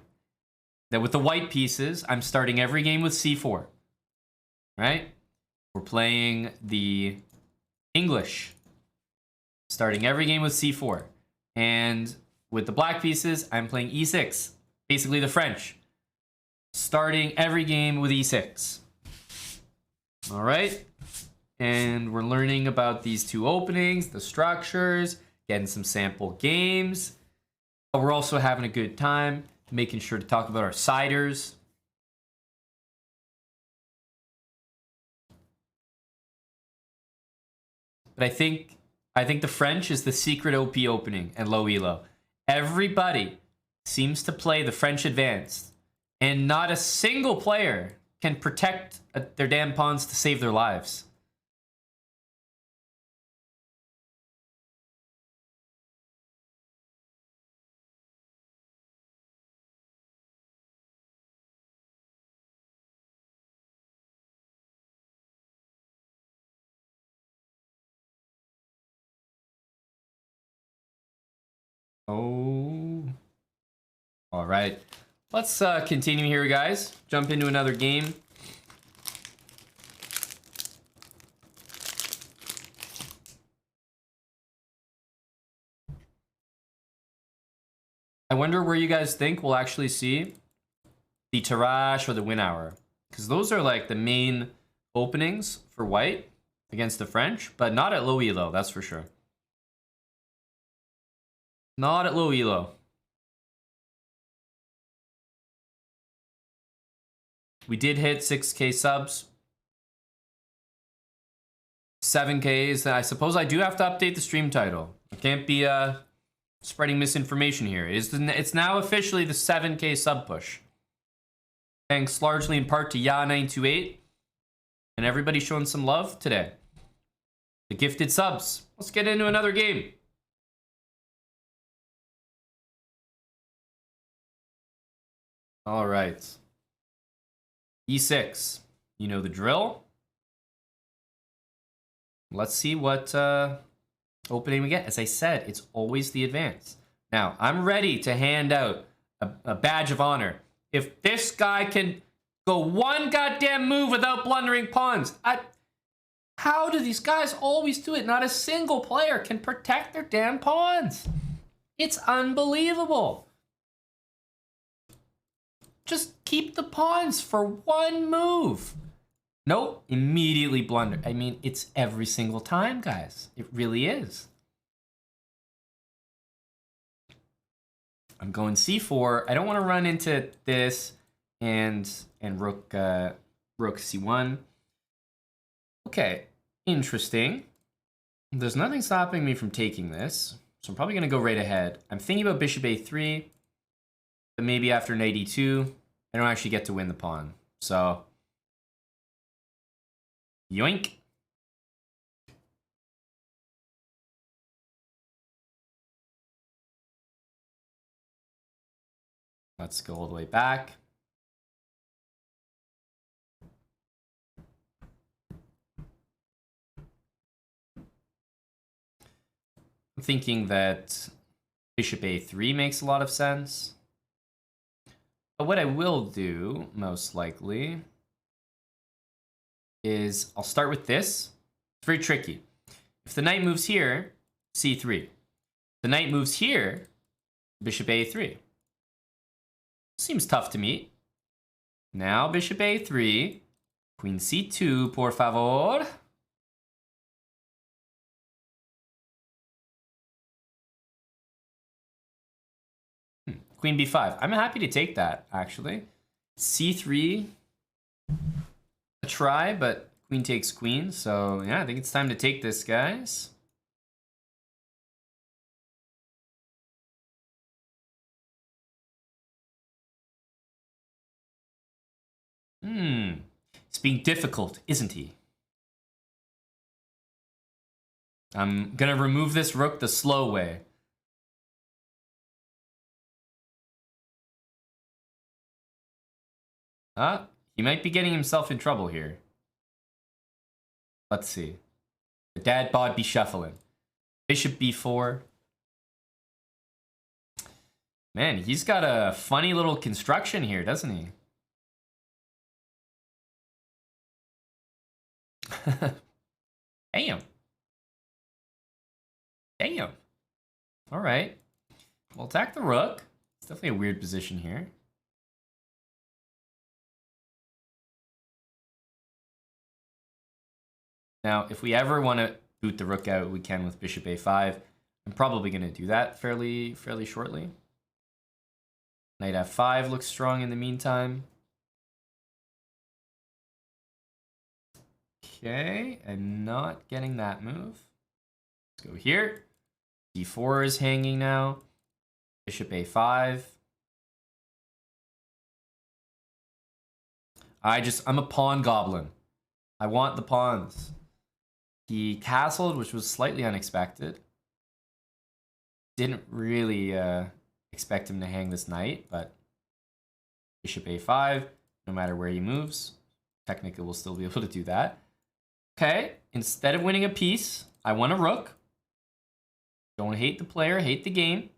that with the white pieces, I'm starting every game with C4. Right? We're playing the English. Starting every game with C4. And with the black pieces, I'm playing E6. Basically the French. Starting every game with E6. All right? And we're learning about these two openings, the structures, getting some sample games. But we're also having a good time, making sure to talk about our ciders. But I think the French is the secret OP opening and low elo. Everybody seems to play the French advanced, and not a single player can protect their damn pawns to save their lives. Oh. All right. Let's continue here, guys. Jump into another game. I wonder where you guys think we'll actually see the Tirage or the Win Hour. Because those are like the main openings for white against the French, but not at low elo, that's for sure. Not at low elo. We did hit 6K subs. 7Ks. I suppose I do have to update the stream title. I can't be spreading misinformation here. It's now officially the 7K sub push. Thanks largely in part to Ya928 and everybody showing some love today. The gifted subs. Let's get into another game. All right. E6. You know the drill. Let's see what opening we get. As I said, it's always the advance. Now, I'm ready to hand out a badge of honor. If this guy can go one goddamn move without blundering pawns, how do these guys always do it? Not a single player can protect their damn pawns. It's unbelievable. Just keep the pawns for one move. Nope, immediately blunder. I mean, it's every single time, guys. It really is. I'm going c4. I don't want to run into this and rook c1. Okay, interesting. There's nothing stopping me from taking this, so I'm probably going to go right ahead. I'm thinking about bishop a3, but maybe after knight e2, I don't actually get to win the pawn. So, yoink. Let's go all the way back. I'm thinking that bishop a3 makes a lot of sense. But what I will do, most likely, is I'll start with this. It's very tricky. If the knight moves here, c3. If the knight moves here, bishop a3. Seems tough to me. Now bishop a3, queen c2, por favor. Queen b5. I'm happy to take that, actually. c3, a try, but queen takes queen. So yeah, I think it's time to take this, guys. He's being difficult, isn't he? I'm gonna remove this rook the slow way. He might be getting himself in trouble here. Let's see. The dad bod be shuffling. Bishop b4. Man, he's got a funny little construction here, doesn't he? Damn. Damn. All right. We'll attack the rook. It's definitely a weird position here. Now, if we ever want to boot the rook out, we can with bishop a5. I'm probably going to do that fairly shortly. Knight f5 looks strong in the meantime. Okay, I'm not getting that move. Let's go here. d4 is hanging now. Bishop a5. I'm a pawn goblin. I want the pawns. He castled, which was slightly unexpected. Didn't really expect him to hang this knight, but bishop a5, no matter where he moves, technically we'll still be able to do that. Okay, instead of winning a piece, I want a rook. Don't hate the player, hate the game.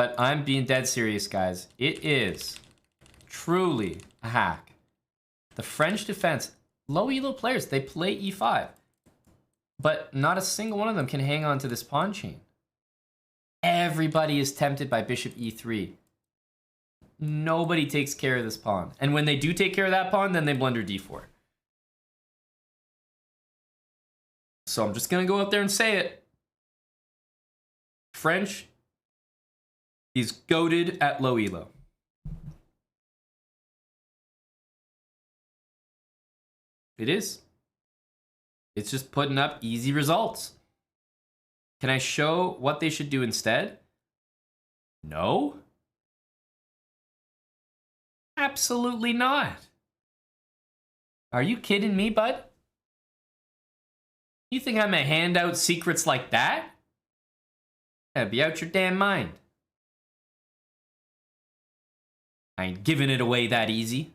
But I'm being dead serious, guys. It is truly a hack. The French defense, low elo players, they play e5. But not a single one of them can hang on to this pawn chain. Everybody is tempted by bishop e3. Nobody takes care of this pawn. And when they do take care of that pawn, then they blunder d4. So I'm just going to go out there and say it. French is goated at low elo. It is. It's just putting up easy results. Can I show what they should do instead? No. Absolutely not. Are you kidding me, bud? You think I'm gonna hand out secrets like that? Yeah, be out your damn mind. I ain't giving it away that easy.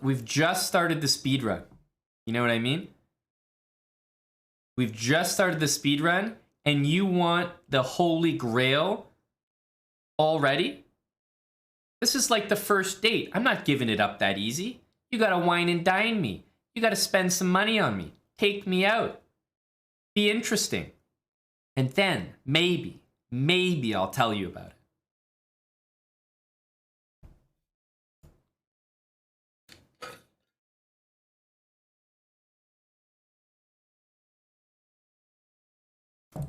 We've just started the speed run. You know what I mean? We've just started the speed run, and you want the holy grail already? This is like the first date. I'm not giving it up that easy. You gotta wine and dine me. You gotta spend some money on me. Take me out. Be interesting. And then, maybe I'll tell you about it.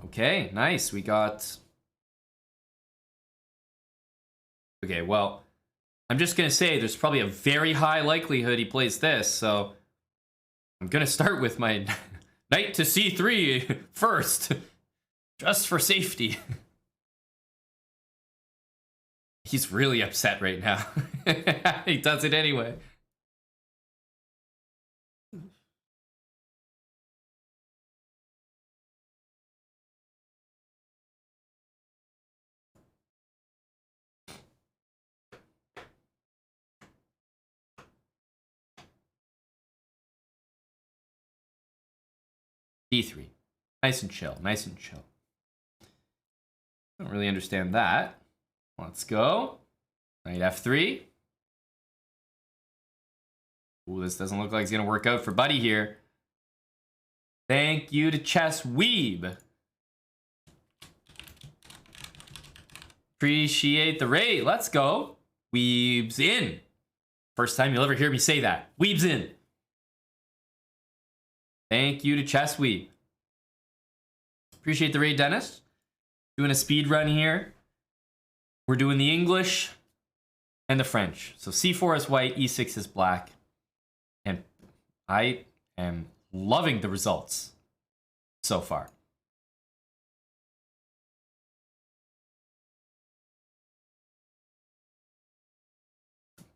Okay, nice. We got... Okay, well, I'm just going to say there's probably a very high likelihood he plays this, so I'm going to start with my knight to c3 first, just for safety. He's really upset right now. He does it anyway. D3. Nice and chill, nice and chill. Don't really understand that. Let's go. Knight f3. Ooh, this doesn't look like it's going to work out for Buddy here. Thank you to Chess Weeb. Appreciate the raid. Let's go. Weeb's in. First time you'll ever hear me say that. Weeb's in. Thank you to Chess Weeb. Appreciate the raid, Dennis. Doing a speed run here. We're doing the English and the French. So c4 is white, e6 is black. And I am loving the results so far.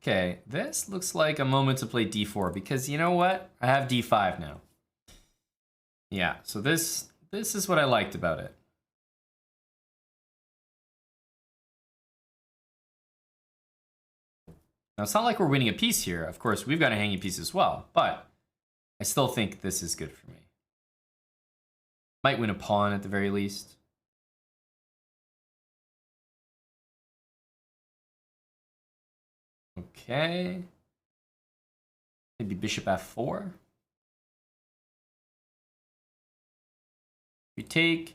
Okay, this looks like a moment to play d4 because you know what? I have d5 now. Yeah, so this is what I liked about it. Now, it's not like we're winning a piece here. Of course, we've got a hanging piece as well, but I still think this is good for me. Might win a pawn at the very least. Okay. Maybe bishop f4. We take.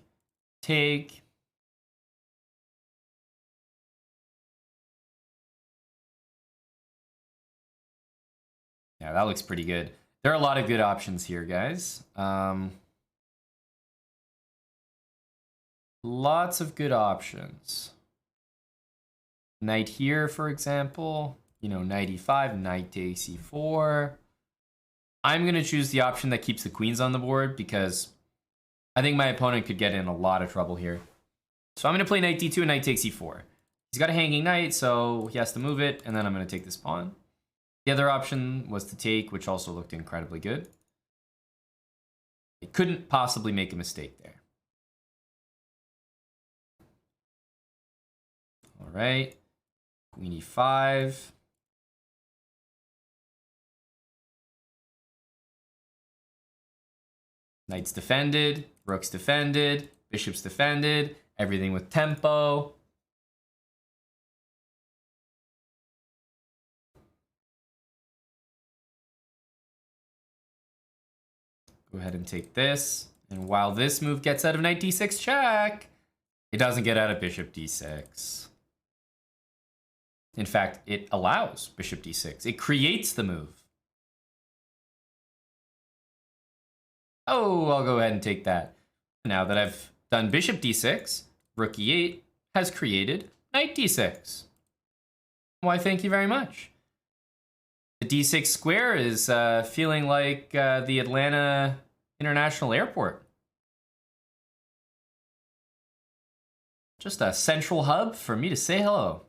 Yeah, that looks pretty good. There are a lot of good options here, guys. Lots of good options. Knight here, for example. You know, knight e5, knight to c4. I'm going to choose the option that keeps the queens on the board because I think my opponent could get in a lot of trouble here. So I'm going to play knight d2 and knight takes e4. He's got a hanging knight, so he has to move it, and then I'm going to take this pawn. The other option was to take, which also looked incredibly good. It couldn't possibly make a mistake there. All right. Queen e5. Knight's defended. Rook's defended. Bishop's defended. Everything with tempo. Go ahead and take this. And while this move gets out of knight d6 check, it doesn't get out of bishop d6. In fact, it allows bishop d6. It creates the move. Oh, I'll go ahead and take that. Now that I've done bishop d6, rook e8 has created knight d6. Why, thank you very much. The d6 square is feeling like the Atlanta International Airport. Just a central hub for me to say hello.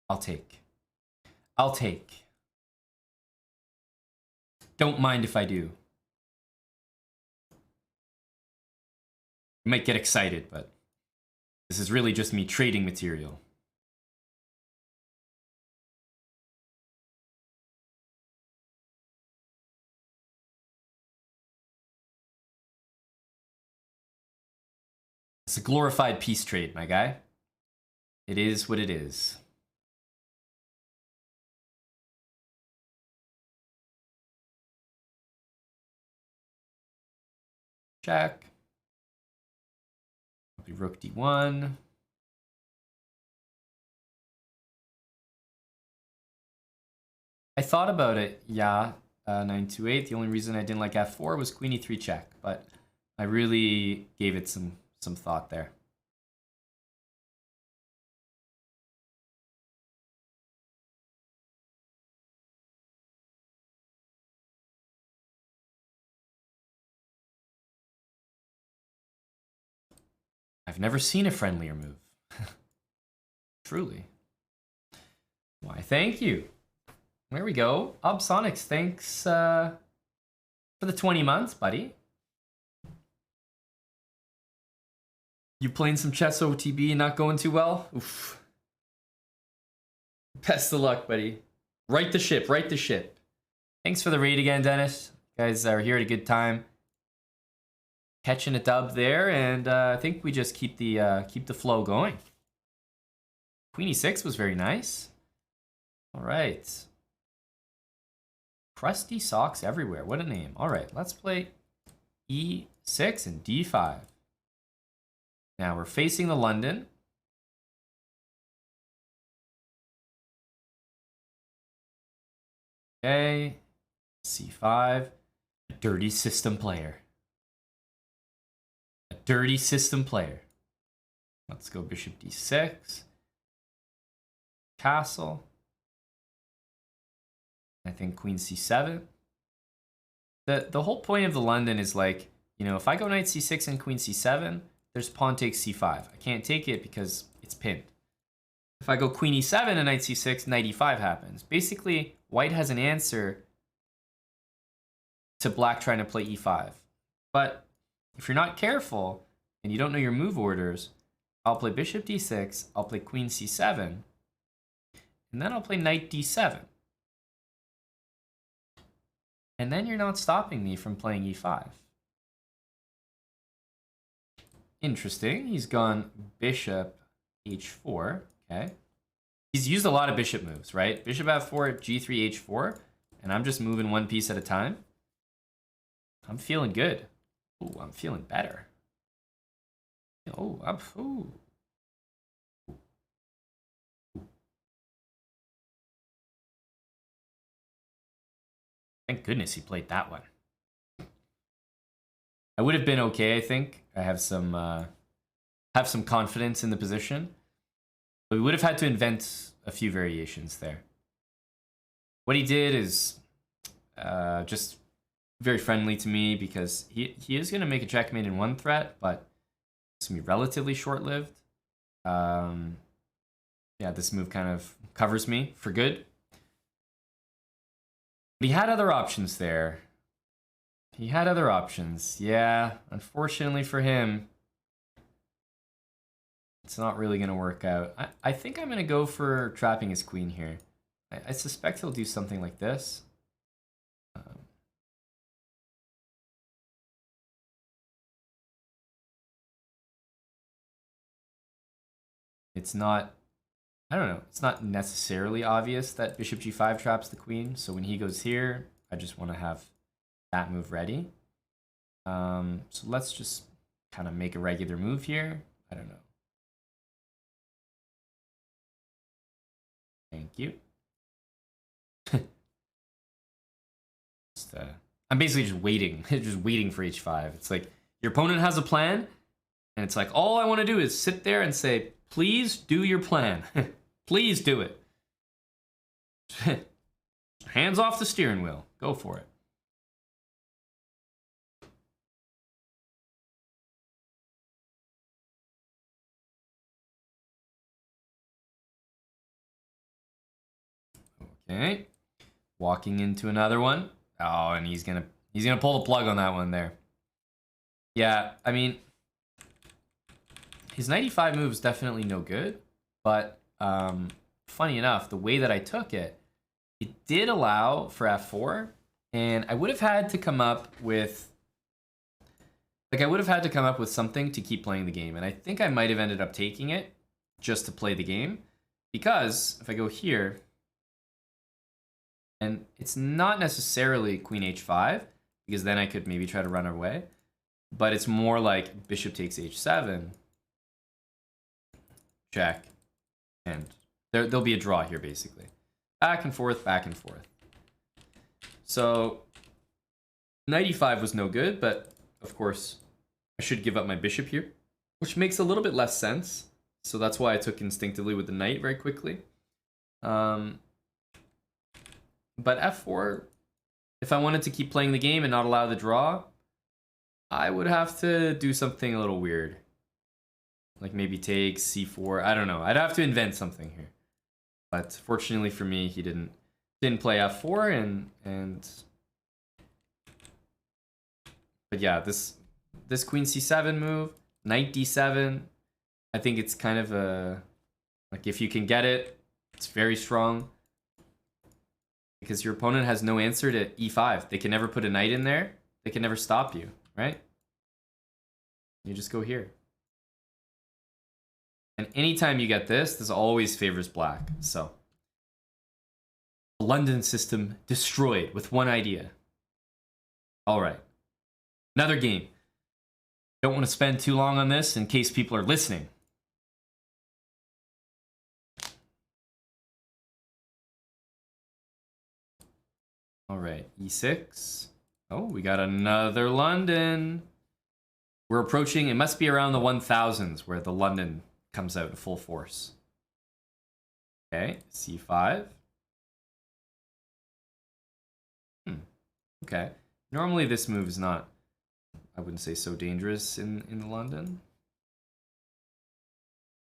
I'll take. Don't mind if I do. You might get excited, but this is really just me trading material. It's a glorified peace trade, my guy. It is what it is. Check. Rook d1. I thought about it, yeah, 928. The only reason I didn't like f4 was queen e3 check, but I really gave it some thought there. I've never seen a friendlier move. Truly. Why, thank you. There we go. Obsonics, thanks for the 20 months, buddy. You playing some chess OTB and not going too well? Oof. Best of luck, buddy. Right the ship, right the ship. Thanks for the raid again, Dennis. You guys are here at a good time. Catching a dub there, and I think we just keep the flow going. Queen e6 was very nice. All right. Crusty socks everywhere. What a name. All right, let's play e6 and d5. Now we're facing the London. Okay, c5. A dirty system player. A dirty system player. Let's go bishop d6. Castle. I think queen c7. The whole point of the London is like, you know, if I go knight c6 and queen c7, there's pawn takes c5. I can't take it because it's pinned. If I go queen e7 and knight c6, knight e5 happens. Basically, white has an answer to black trying to play e5. But if you're not careful and you don't know your move orders, I'll play bishop d6, I'll play queen c7, and then I'll play knight d7. And then you're not stopping me from playing e5. Interesting. He's gone bishop h4. Okay. He's used a lot of bishop moves, right? Bishop f4, g3, h4. And I'm just moving one piece at a time. I'm feeling good. Ooh, I'm feeling better. Oh, ooh. Thank goodness he played that one. I would have been okay, I think. I have some confidence in the position. But we would have had to invent a few variations there. What he did is just very friendly to me because he is going to make a checkmate in one threat, but it's going to be relatively short-lived. Yeah, this move kind of covers me for good. But he had other options there. He had other options. Yeah, unfortunately for him, it's not really going to work out. I think I'm going to go for trapping his queen here. I suspect he'll do something like this. It's not, I don't know, it's not necessarily obvious that bishop g5 traps the queen. So when he goes here, I just want to have that move ready. So let's just kind of make a regular move here. I don't know. Thank you. I'm basically just waiting, just waiting for h5. It's like your opponent has a plan, and it's like all I want to do is sit there and say, please do your plan. Please do it. Hands off the steering wheel. Go for it. Okay. Walking into another one. Oh, and he's gonna pull the plug on that one there. Yeah, I mean, his 95 move is definitely no good, but funny enough, the way that I took it, it did allow for f4, and I would have had to come up with, like, I would have had to come up with something to keep playing the game, and I think I might have ended up taking it just to play the game, because if I go here, and it's not necessarily queen h5, because then I could maybe try to run away, but it's more like bishop takes h7, check, and there'll be a draw here, basically. Back and forth, back and forth. So, knight e5 was no good, but of course, I should give up my bishop here, which makes a little bit less sense. So that's why I took instinctively with the knight very quickly. But f4, if I wanted to keep playing the game and not allow the draw, I would have to do something a little weird. Like maybe take c4. I don't know. I'd have to invent something here. But fortunately for me, he didn't play f4 and but yeah, this queen c7 move, knight d7, I think it's kind of a, like, if you can get it, it's very strong. Because your opponent has no answer to e5. They can never put a knight in there. They can never stop you, right? You just go here. And anytime you get this always favors black. So, the London system destroyed with one idea. All right. Another game. Don't want to spend too long on this in case people are listening. All right, e6. Oh, we got another London. We're approaching, it must be around the 1000s where the London comes out in full force. Okay, c5. Okay. Normally this move is not, I wouldn't say so dangerous in the London.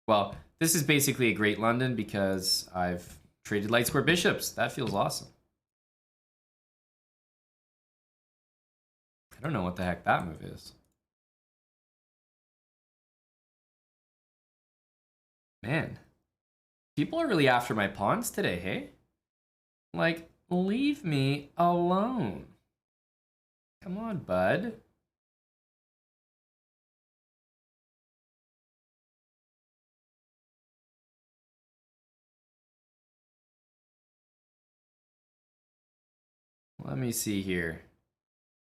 Well, this is basically a great London because I've traded light square bishops. That feels awesome. I don't know what the heck that move is. Man, people are really after my pawns today, hey? Like, leave me alone. Come on, bud. Let me see here.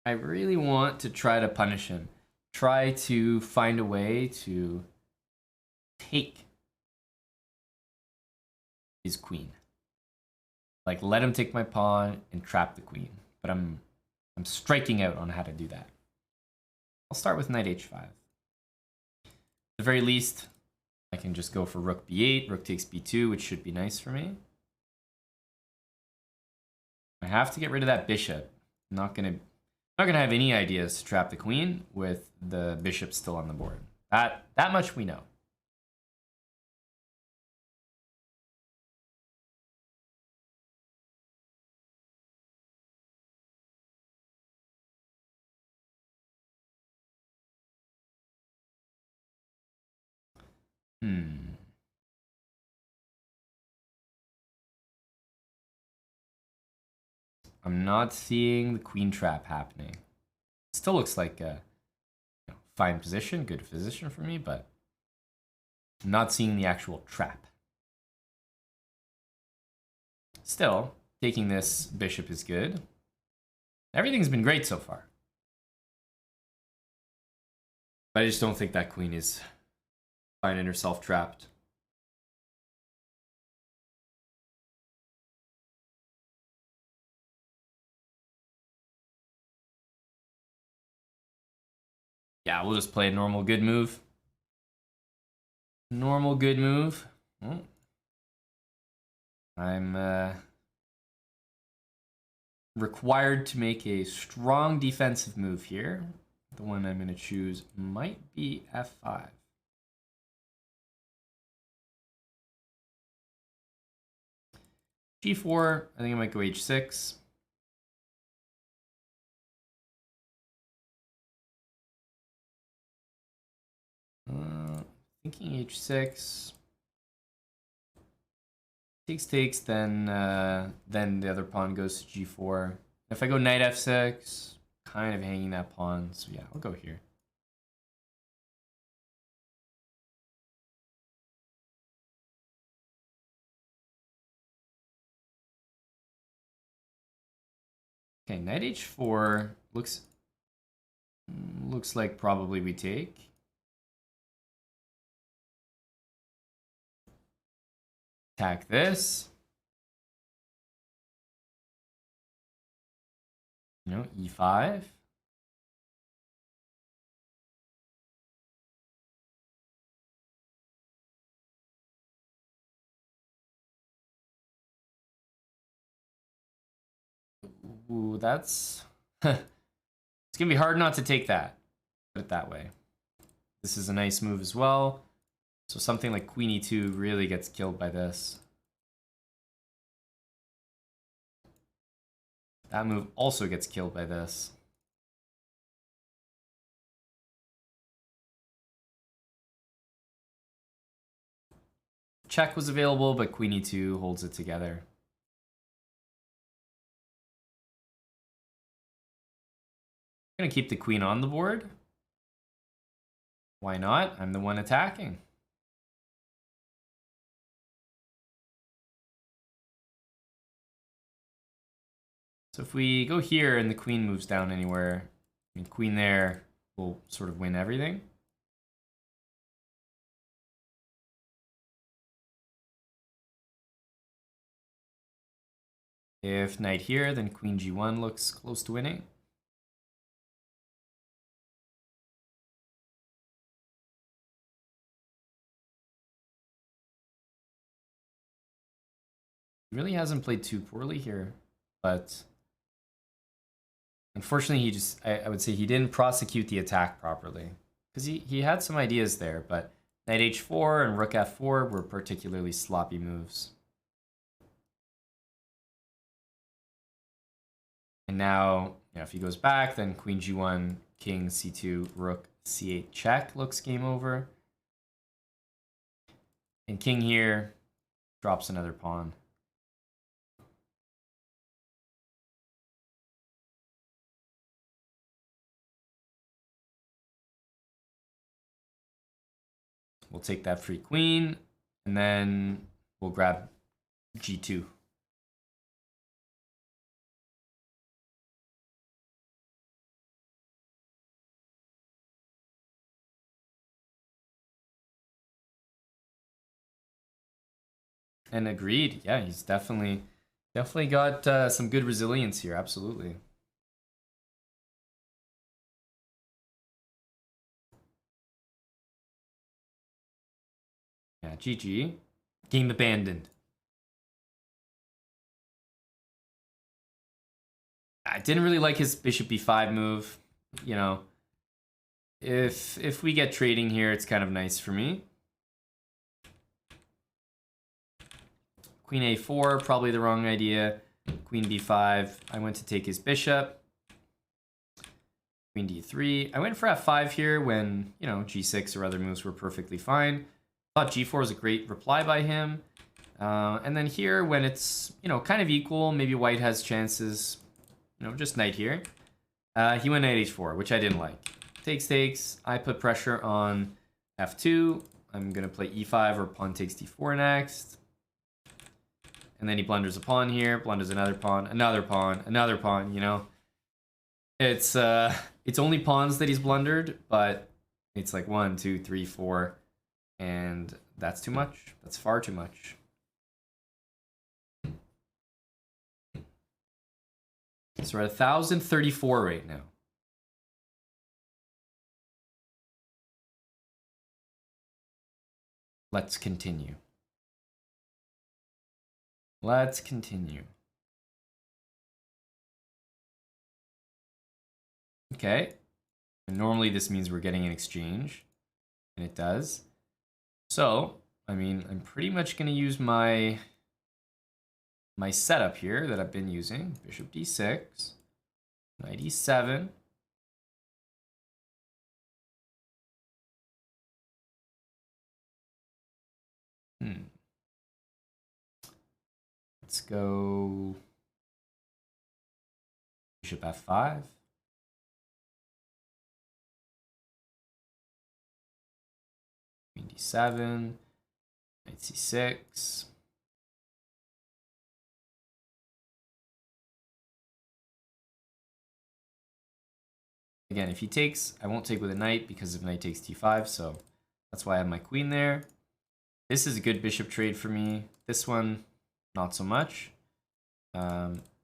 I really want to try to punish him. Try to find a way to take his queen. Like, let him take my pawn and trap the queen. But I'm striking out on how to do that. I'll start with knight h5. At the very least, I can just go for rook b8, rook takes b2, which should be nice for me. I have to get rid of that bishop. I'm not gonna have any ideas to trap the queen with the bishop still on the board. That much we know. I'm not seeing the queen trap happening. Still looks like a fine position, good position for me, but I'm not seeing the actual trap. Still, taking this bishop is good. Everything's been great so far. But I just don't think that queen is finding herself trapped. Yeah, we'll just play a normal good move. Normal good move. Oh. I'm required to make a strong defensive move here. The one I'm going to choose might be f5. g4, I think I might go h6. Thinking h6. Takes, then the other pawn goes to g4. If I go knight f6, kind of hanging that pawn, so yeah, I'll go here. Okay, knight h4 looks like probably we take. Attack this. E5. Ooh, that's it's gonna be hard not to take that. Put it that way. This is a nice move as well. So something like queen e2 really gets killed by this. That move also gets killed by this. Check was available, but queen e2 holds it together. I'm gonna keep the queen on the board. Why not? I'm the one attacking. So if we go here and the queen moves down anywhere, I mean, queen there will sort of win everything. If knight here, then queen g1 looks close to winning. He really hasn't played too poorly here, but unfortunately, he just, I would say he didn't prosecute the attack properly. Because he had some ideas there, but knight h4 and rook f4 were particularly sloppy moves. And now, if he goes back, then queen g1, king c2, rook c8 check looks game over. And king here drops another pawn. We'll take that free queen, and then we'll grab g2. And agreed, yeah, he's definitely got some good resilience here, absolutely. Yeah, GG. Game abandoned. I didn't really like his bishop b5 move. If we get trading here, it's kind of nice for me. Queen a4, probably the wrong idea. Queen b5, I went to take his bishop. Queen d3. I went for f5 here when, g6 or other moves were perfectly fine. Thought g4 was a great reply by him. And then here, when it's, kind of equal, maybe white has chances. you know, just knight here. He went knight h4, which I didn't like. Takes. I put pressure on f2. I'm going to play e5 or pawn takes d4 next. And then he blunders a pawn here, blunders another pawn, another pawn, you know. It's only pawns that he's blundered, but it's like 1, 2, 3, 4, and that's too much. That's far too much. So we're at 1,034 right now. Let's continue. Let's continue. Okay. And normally this means we're getting an exchange, and it does. So, I mean, I'm pretty much going to use my setup here that I've been using. Bishop d6, knight e7. Let's go bishop f5. Queen d7, knight c6. Again, if he takes, I won't take with a knight because if knight takes d5, so that's why I have my queen there. This is a good bishop trade for me. This one, not so much.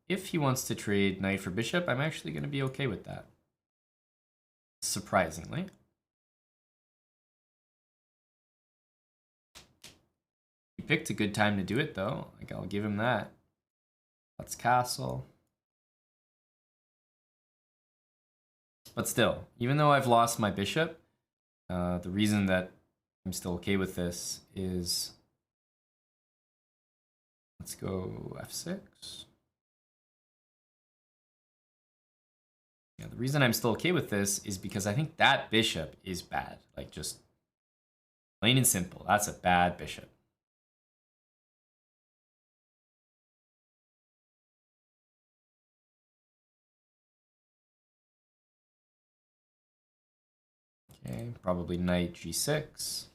If he wants to trade knight for bishop, I'm actually going to be okay with that. Surprisingly. He picked a good time to do it, though. Like, I'll give him that. Let's castle. But still, even though I've lost my bishop, the reason that I'm still okay with this is, let's go f6. Yeah, the reason I'm still okay with this is because I think that bishop is bad. Like, just plain and simple, that's a bad bishop. Okay, probably knight g6.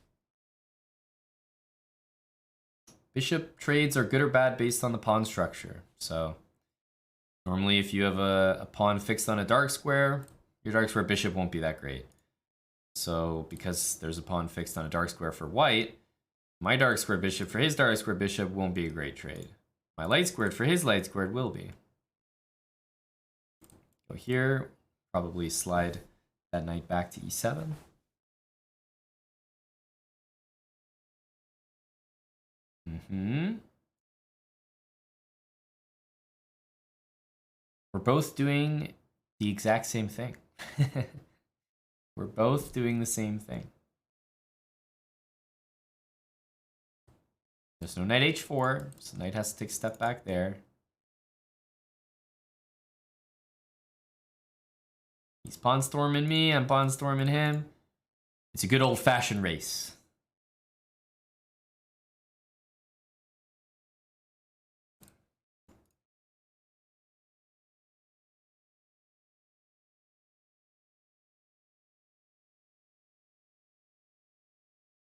Bishop trades are good or bad based on the pawn structure. So normally if you have a pawn fixed on a dark square, your dark square bishop won't be that great. So because there's a pawn fixed on a dark square for white, my dark square bishop for his dark square bishop won't be a great trade. My light squared for his light squared will be. So here, probably slide that knight back to e7. We're both doing the exact same thing. We're both doing the same thing. There's no knight h4, so knight has to take a step back there. He's pawn storming me, I'm pawn storming him. It's a good old-fashioned race.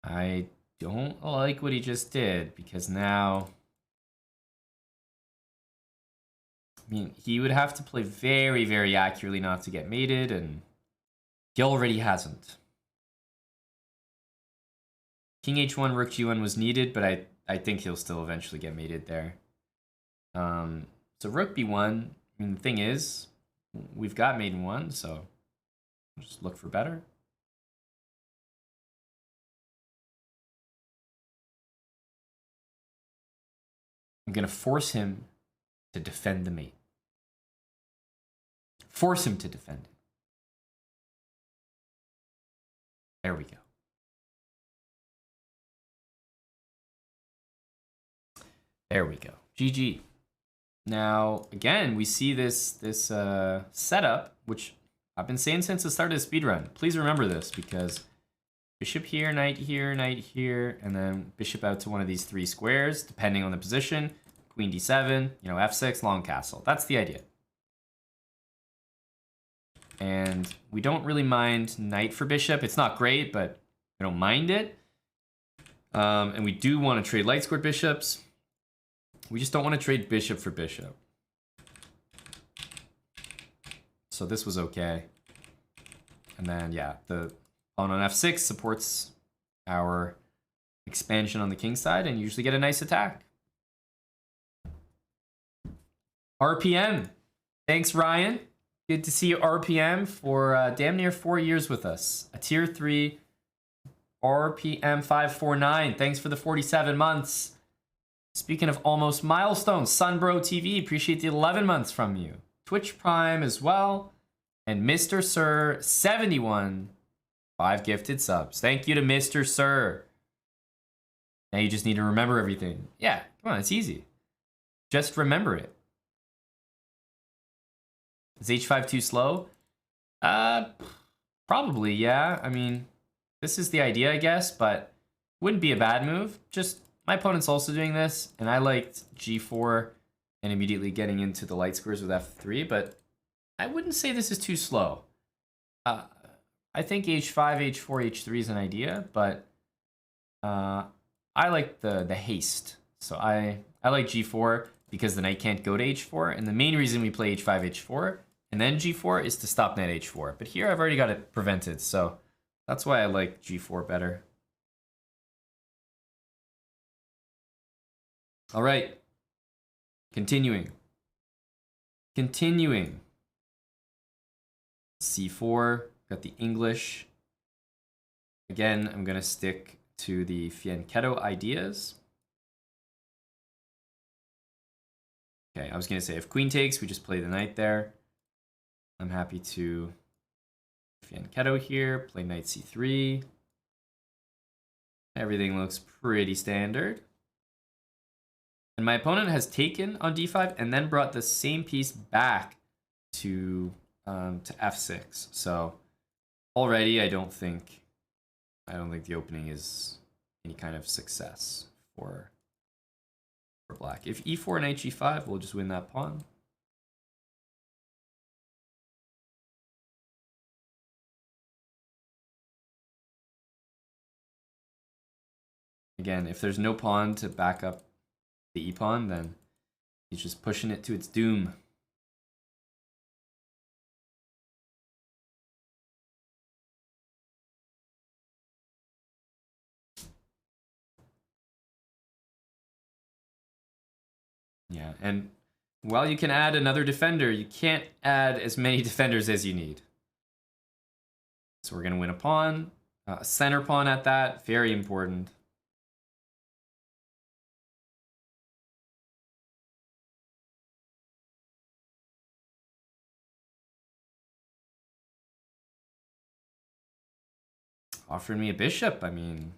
I don't like what he just did because now, I mean, he would have to play very, very accurately not to get mated, and he already hasn't. King h1, rook g1 was needed, but I think he'll still eventually get mated there. So rook b1, I mean, the thing is, we've got mate in one, so just look for better. I'm going to force him to defend the mate. Force him to defend it. There we go. There we go. GG. Now, again, we see this setup, which I've been saying since the start of the speedrun. Please remember this, because bishop here, knight here, and then bishop out to one of these three squares, depending on the position. Queen d7, you know, f6, long castle. That's the idea. And we don't really mind knight for bishop. It's not great, but we don't mind it. And we do want to trade light squared bishops. We just don't want to trade bishop for bishop. So this was okay. And then, yeah, the pawn on f6 supports our expansion on the king side and usually get a nice attack. RPM. Thanks, Ryan. Good to see you, RPM, for damn near 4 years with us. A tier 3 RPM 549. Thanks for the 47 months. Speaking of almost milestones, Sunbro TV, appreciate the 11 months from you. Twitch Prime as well. And Mr. Sir 71, 5 gifted subs. Thank you to Mr. Sir. Now you just need to remember everything. Yeah, come on, it's easy. Just remember it. Is h5 too slow? Probably, yeah. I mean, this is the idea, I guess, but wouldn't be a bad move. Just, my opponent's also doing this, and I liked g4 and immediately getting into the light squares with f3, but I wouldn't say this is too slow. I think h5, h4, h3 is an idea, but I like the haste. So I like g4 because the knight can't go to h4, and the main reason we play h5, h4, and then g4 is to stop knight h4. But here I've already got it prevented, so that's why I like g4 better. All right. Continuing. c4, got the English. Again, I'm going to stick to the fianchetto ideas. Okay, I was going to say if queen takes, we just play the knight there. I'm happy to fianchetto here, play knight c3. Everything looks pretty standard. And my opponent has taken on d5 and then brought the same piece back to f6. So already I don't think the opening is any kind of success for black. If e4 and h5, we'll just win that pawn. Again, if there's no pawn to back up the e-pawn, then he's just pushing it to its doom. Yeah, and while you can add another defender, you can't add as many defenders as you need. So we're going to win a pawn, a center pawn at that, very important. Offering me a bishop, I mean,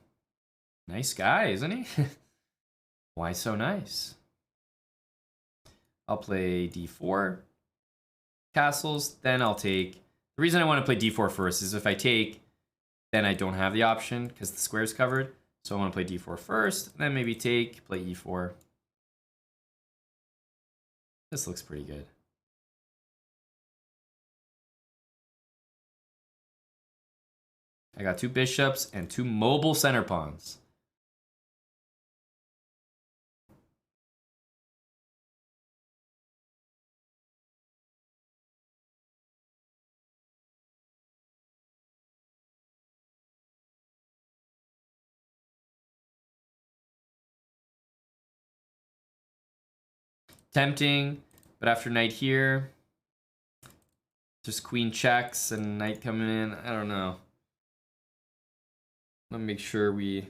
nice guy, isn't he? Why so nice? I'll play d4, castles, then I'll take... The reason I want to play d4 first is if I take, then I don't have the option because the square's covered. So I want to play d4 first, then maybe take, play e4. This looks pretty good. I got 2 bishops and 2 mobile center pawns. Tempting, but after knight here, just queen checks and knight coming in. I don't know. Let me make sure we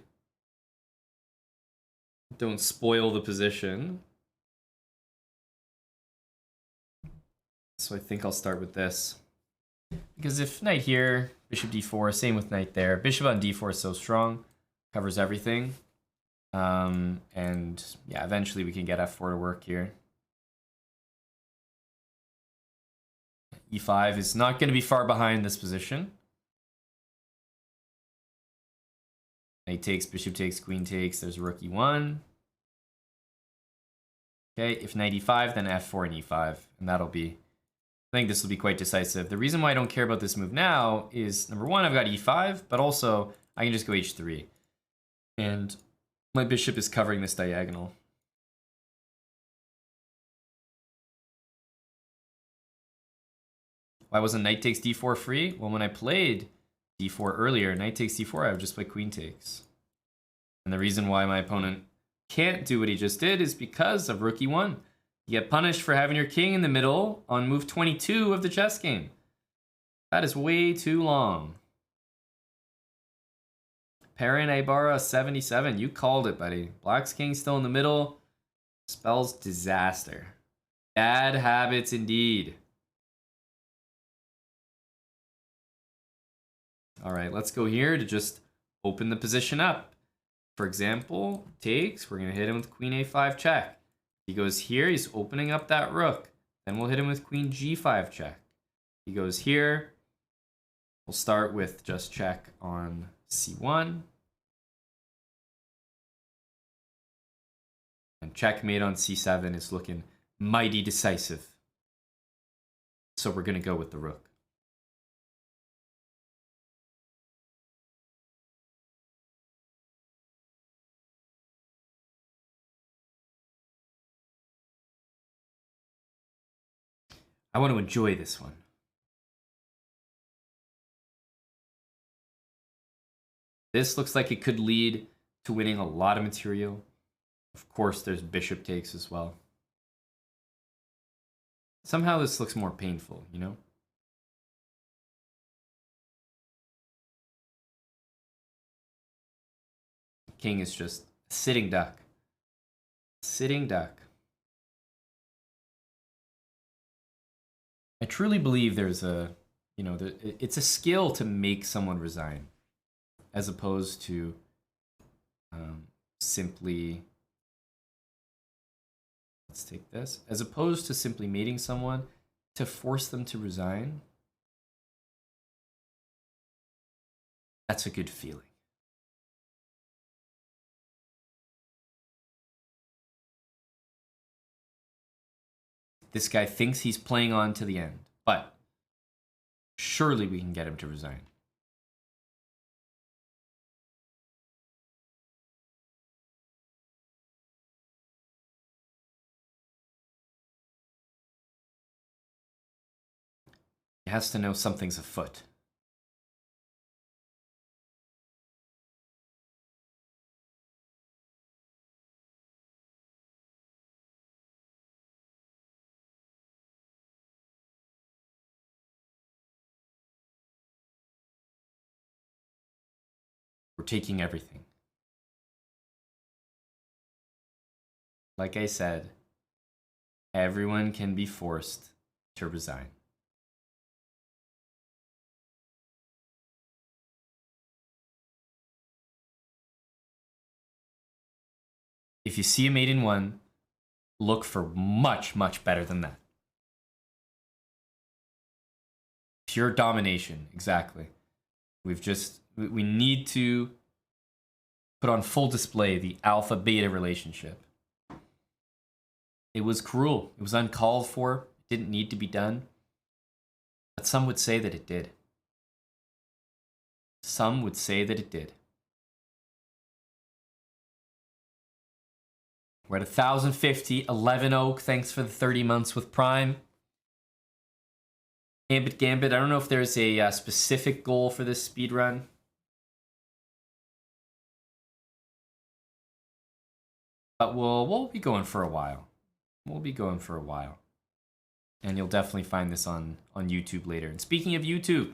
don't spoil the position. So I think I'll start with this. Because if knight here, bishop d4, same with knight there. Bishop on d4 is so strong, covers everything. And yeah, eventually we can get f4 to work here. e5 is not going to be far behind this position. Knight takes, bishop takes, queen takes. There's rook e1. Okay, if knight e5, then f4 and e5. And that'll be I think this will be quite decisive. The reason why I don't care about this move now is, number one, I've got e5, but also I can just go h3. And my bishop is covering this diagonal. Why wasn't knight takes d4 free? Well, when I played d4 earlier, knight takes d4, I would just play queen takes. And the reason why my opponent can't do what he just did is because of rook e1. You get punished for having your king in the middle on move 22 of the chess game. That is way too long. Perrin Ibarra 77, you called it, buddy. Black's king still in the middle. Spells disaster. Bad habits indeed. All right, let's go here to just open the position up. For example, takes, we're gonna hit him with queen a5 check. He goes here, he's opening up that rook. Then we'll hit him with queen g5 check. He goes here. We'll start with just check on c1. And checkmate on c7 is looking mighty decisive. So we're gonna go with the rook. I want to enjoy this one. This looks like it could lead to winning a lot of material. Of course, there's bishop takes as well. Somehow this looks more painful, you know? King is just a sitting duck. Sitting duck. I truly believe there's a, you know, it's a skill to make someone resign, as opposed to simply, let's take this, as opposed to simply mating someone to force them to resign. That's a good feeling. This guy thinks he's playing on to the end, but surely we can get him to resign. He has to know something's afoot. We're taking everything. Like I said, everyone can be forced to resign. If you see a mate in one, look for much, much better than that. Pure domination, exactly. We need to put on full display the alpha-beta relationship. It was cruel. It was uncalled for. It didn't need to be done. But some would say that it did. Some would say that it did. We're at 1,050, 11 Oak. Thanks for the 30 months with Prime. Gambit. I don't know if there's a specific goal for this speed run. But we'll be going for a while. We'll be going for a while. And you'll definitely find this on YouTube later. And speaking of YouTube,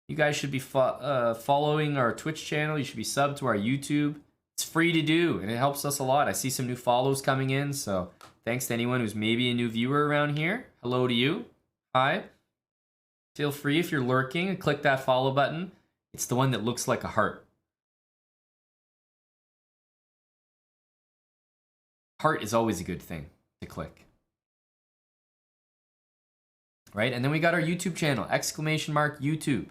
you guys should be following our Twitch channel. You should be subbed to our YouTube. It's free to do, and it helps us a lot. I see some new follows coming in, so thanks to anyone who's maybe a new viewer around here. Hello to you. Hi. Feel free, if you're lurking, click that follow button. It's the one that looks like a heart. Heart is always a good thing to click. Right? And then we got our YouTube channel, !YouTube.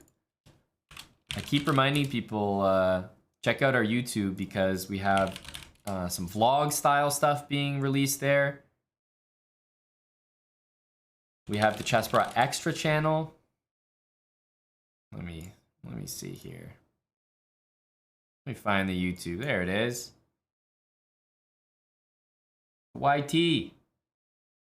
I keep reminding people, check out our YouTube because we have some vlog style stuff being released there. We have the Chess Bra Extra channel. Let me see here. Let me find the YouTube. There it is. YT.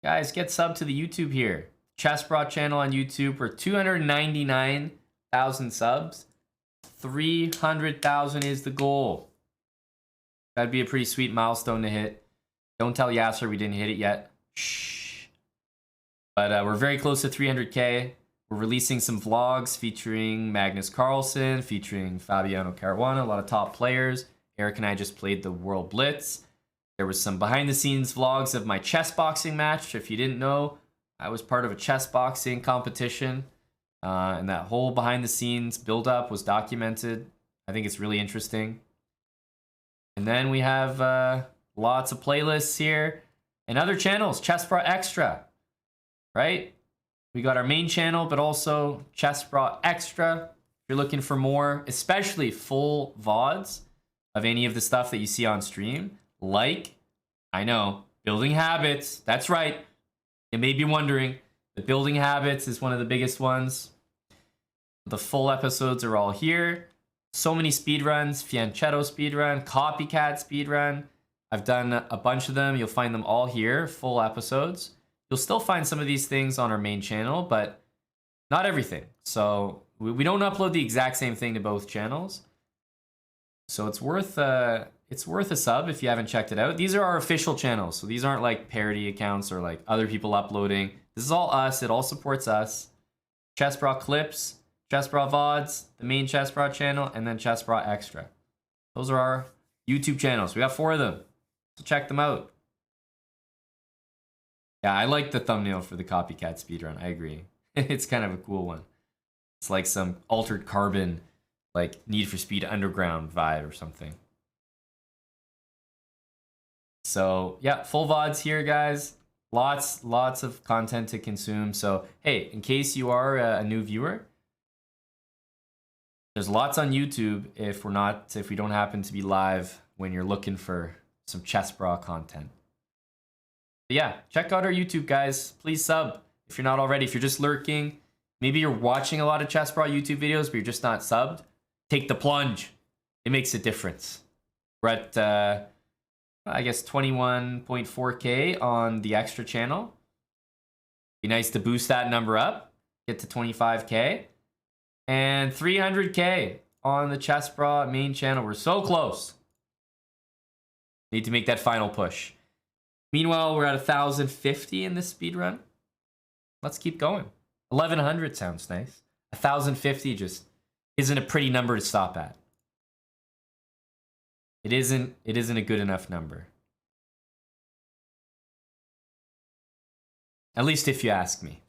Guys, get sub to the YouTube here. Chess Bra channel on YouTube. We're 299,000 subs. 300,000 is the goal. That'd be a pretty sweet milestone to hit. Don't tell Yasser we didn't hit it yet. Shh. But we're very close to 300K. We're releasing some vlogs featuring Magnus Carlsen, featuring Fabiano Caruana, a lot of top players. Eric and I just played the World Blitz. There was some behind-the-scenes vlogs of my chess boxing match. If you didn't know, I was part of a chess boxing competition. And that whole behind-the-scenes build-up was documented. I think it's really interesting. And then we have lots of playlists here. And other channels, Chess Bra Extra. Right? We got our main channel, but also Chess Bra Extra. If you're looking for more, especially full VODs of any of the stuff that you see on stream. Like, I know, building habits. That's right. You may be wondering, the building habits is one of the biggest ones. The full episodes are all here. So many speedruns, Fianchetto speedrun, Copycat speedrun. I've done a bunch of them. You'll find them all here, full episodes. You'll still find some of these things on our main channel, but not everything. So we don't upload the exact same thing to both channels. So it's worth a sub if you haven't checked it out. These are our official channels. So these aren't like parody accounts or like other people uploading. This is all us. It all supports us. Chess Bra Clips, Chess Bra VODs, the main Chess Bra channel, and then Chess Bra Extra. Those are our YouTube channels. We got 4 of them. So check them out. Yeah, I like the thumbnail for the Copycat speedrun. I agree. It's kind of a cool one. It's like some Altered Carbon, like Need for Speed Underground vibe or something. So yeah, full VODs here, guys. Lots of content to consume. So hey, in case you are a new viewer, there's lots on YouTube if we don't happen to be live when you're looking for some Chess Bra content. But yeah, check out our YouTube, guys. Please sub if you're not already. If you're just lurking, maybe you're watching a lot of Chess Bra YouTube videos, but you're just not subbed. Take the plunge. It makes a difference. We're at, I guess, 21.4K on the extra channel. Be nice to boost that number up. Get to 25K. And 300K on the Chess Bra main channel. We're so close. Need to make that final push. Meanwhile, we're at 1,050 in this speedrun. Let's keep going. 1,100 sounds nice. 1,050 just isn't a pretty number to stop at. It isn't a good enough number. At least if you ask me.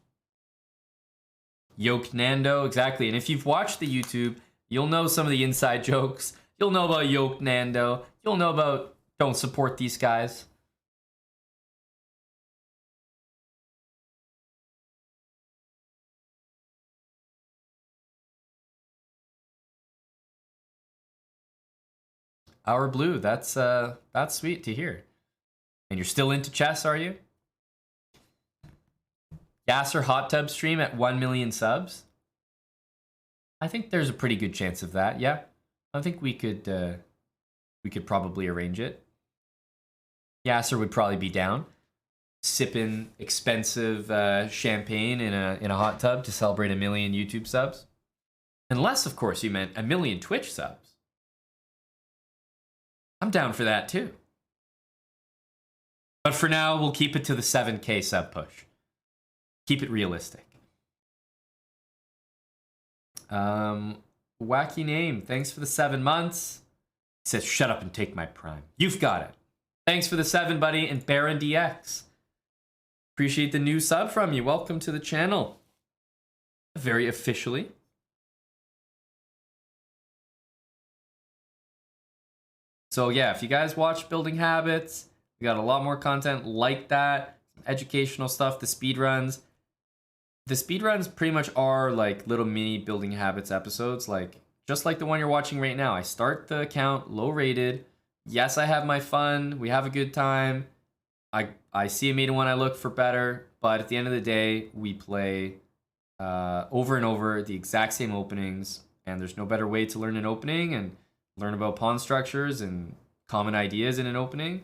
Yoked Nando, exactly. And if you've watched the YouTube, you'll know some of the inside jokes. You'll know about Yoked Nando. You'll know about don't support these guys. Our Blue, that's sweet to hear. And you're still into chess, are you? Yasser Hot Tub stream at 1 million subs. I think there's a pretty good chance of that. Yeah, I think we could probably arrange it. Yasser would probably be down, sipping expensive champagne in a hot tub to celebrate 1 million YouTube subs, unless of course you meant 1 million Twitch subs. I'm down for that too. But for now, we'll keep it to the 7K sub push. Keep it realistic. Wacky name. Thanks for the 7 months. He says, shut up and take my prime. You've got it. Thanks for the 7, buddy. And Baron DX. Appreciate the new sub from you. Welcome to the channel. Very officially. So yeah, if you guys watch Building Habits, we got a lot more content like that. Some educational stuff, the speedruns. The speedruns pretty much are like little mini Building Habits episodes, like just like the one you're watching right now. I start the account low rated. Yes, I have my fun. We have a good time. I see a mate one, I look for better. but at the end of the day, we play over and over the exact same openings, and there's no better way to learn an opening and learn about pawn structures and common ideas in an opening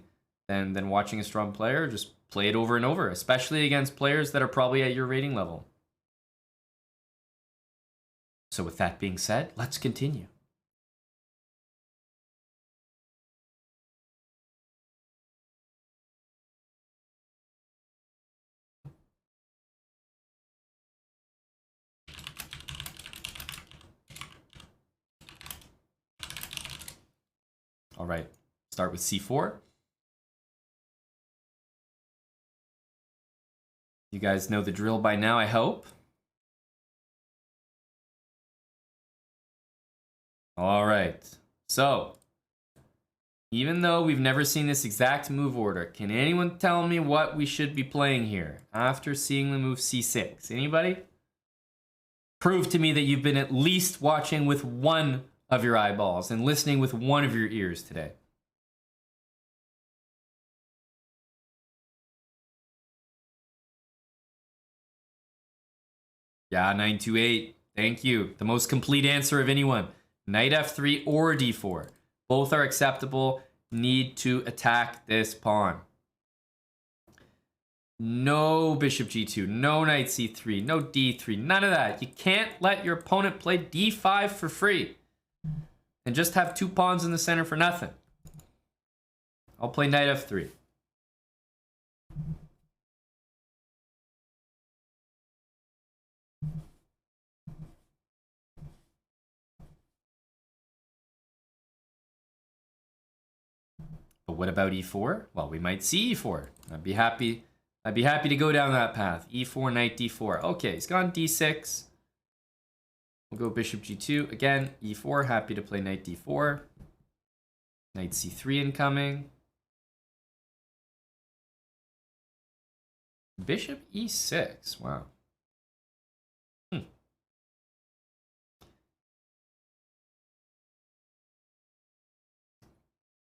than watching a strong player just play it over and over, especially against players that are probably at your rating level. So with that being said, let's continue. All right, start with c4. You guys know the drill by now, I hope. All right, so even though we've never seen this exact move order, can anyone tell me what we should be playing here after seeing the move c6? Anybody? Prove to me that you've been at least watching with one of your eyeballs and listening with one of your ears today. Yeah, 928. Thank you. The most complete answer of anyone. Knight f3 or d4. Both are acceptable. Need to attack this pawn. No bishop g2, no knight c3, no d3, none of that. You can't let your opponent play d5 for free and just have two pawns in the center for nothing. I'll play knight f3. But what about e4? Well, we might see e4. I'd be happy to go down that path. e4, knight d4. Okay, he's gone d6. We'll go bishop g2. Again, e4. Happy to play knight d4. Knight c3 incoming. Bishop e6. Wow.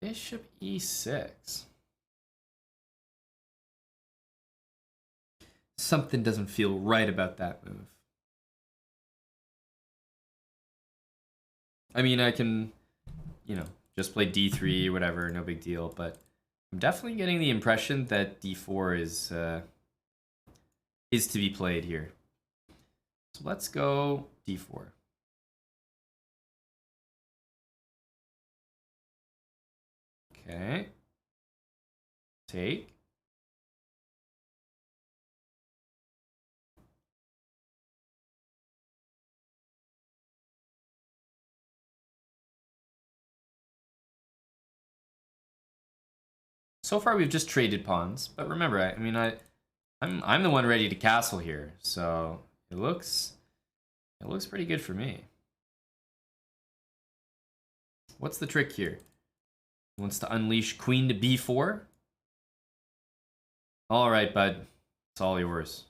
Bishop e6. Something doesn't feel right about that move. I mean, I can, just play d3 or whatever, no big deal, but I'm definitely getting the impression that d4 is to be played here. So let's go d4. Okay. Take. So far we've just traded pawns, but remember, I'm the one ready to castle here, so it looks pretty good for me. What's the trick here? He wants to unleash queen to b4. All right, bud. It's all yours.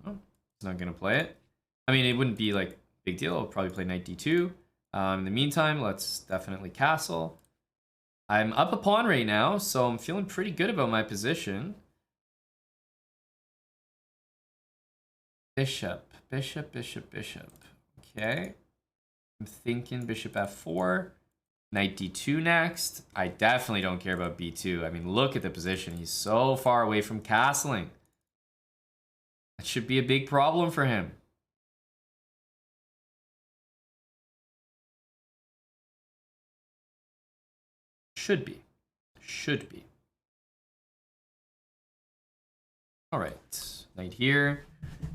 Oh, he's not going to play it. I mean, it wouldn't be like big deal. I'll probably play knight d2. In the meantime, let's definitely castle. I'm up a pawn right now, so I'm feeling pretty good about my position. Bishop, bishop, bishop, bishop. Okay. I'm thinking bishop f4. Knight d2 next. I definitely don't care about b2. I mean, look at the position. He's so far away from castling. That should be a big problem for him. Should be. Should be. All right. Knight here.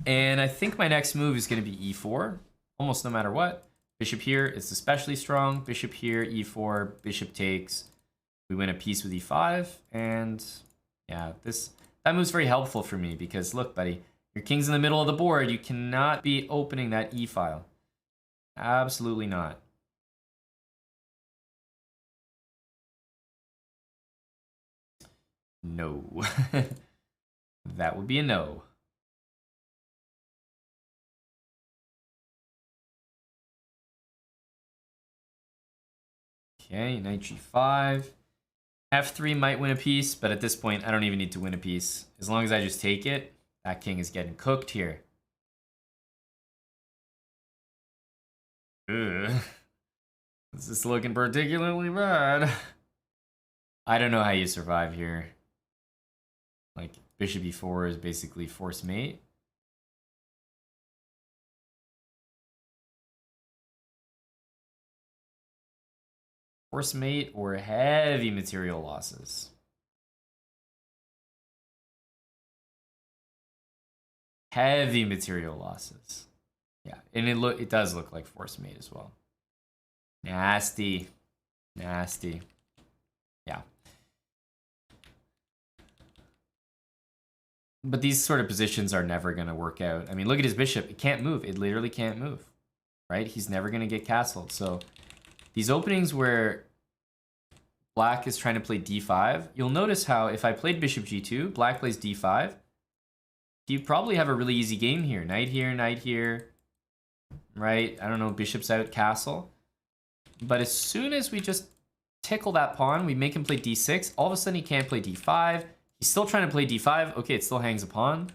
And I think my next move is going to be e4. Almost no matter what. Bishop here is especially strong. Bishop here, e4, bishop takes. We win a piece with e5. And yeah, that move's very helpful for me because look, buddy, your king's in the middle of the board. You cannot be opening that e file. Absolutely not. No. That would be a no. Okay, knight g5. f3 might win a piece, but at this point, I don't even need to win a piece. As long as I just take it, That king is getting cooked here. Ugh. This is looking particularly bad. I don't know how you survive here. Like, bishop e4 is basically force mate. Force mate or heavy material losses. Heavy material losses. Yeah, and it does look like force mate as well. Nasty. Nasty. Yeah. But these sort of positions are never going to work out. I mean, look at his bishop. It can't move. It literally can't move. Right? He's never going to get castled. So these openings where black is trying to play d5, you'll notice how if I played bishop g2, black plays d5, you probably have a really easy game here. Knight here, right? I don't know, bishop's out, castle. But as soon as we just tickle that pawn, we make him play d6, all of a sudden he can't play d5. He's still trying to play d5. Okay, it still hangs a pawn.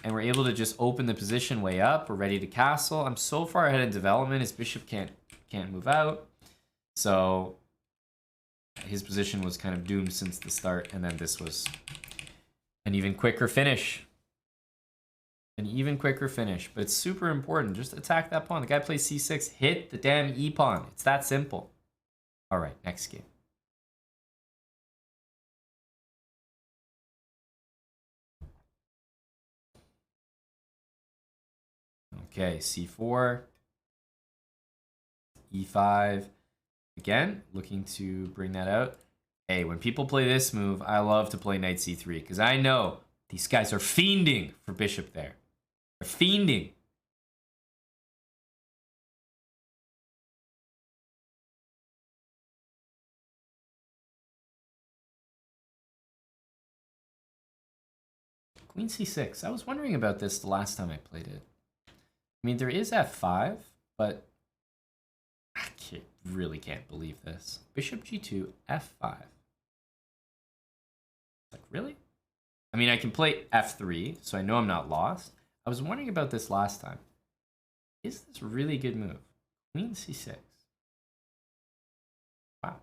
And we're able to just open the position way up. We're ready to castle. I'm so far ahead in development, his bishop can't move out. So his position was kind of doomed since the start. And then this was an even quicker finish. An even quicker finish. But it's super important. Just attack that pawn. The guy plays c6. Hit the damn e-pawn. It's that simple. All right, next game. Okay, c4, e5. Again, looking to bring that out. Hey, when people play this move, I love to play knight c3 because I know these guys are fiending for bishop there. They're fiending. Queen c6. I was wondering about this the last time I played it. I mean, there is f5, but I really can't believe this. Bishop g2, f5. Like, really? I mean, I can play f3, so I know I'm not lost. I was wondering about this last time. Is this really a good move? Queen c6. Wow.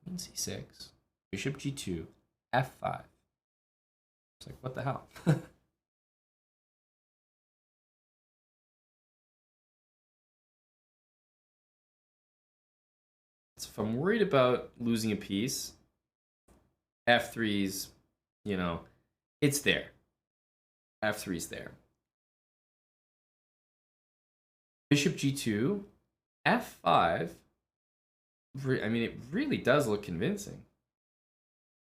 Queen c6, bishop g2, f5. It's like, what the hell? So if I'm worried about losing a piece, f3's, you know, it's there. f3's there. Bishop g2, f5. I mean, it really does look convincing.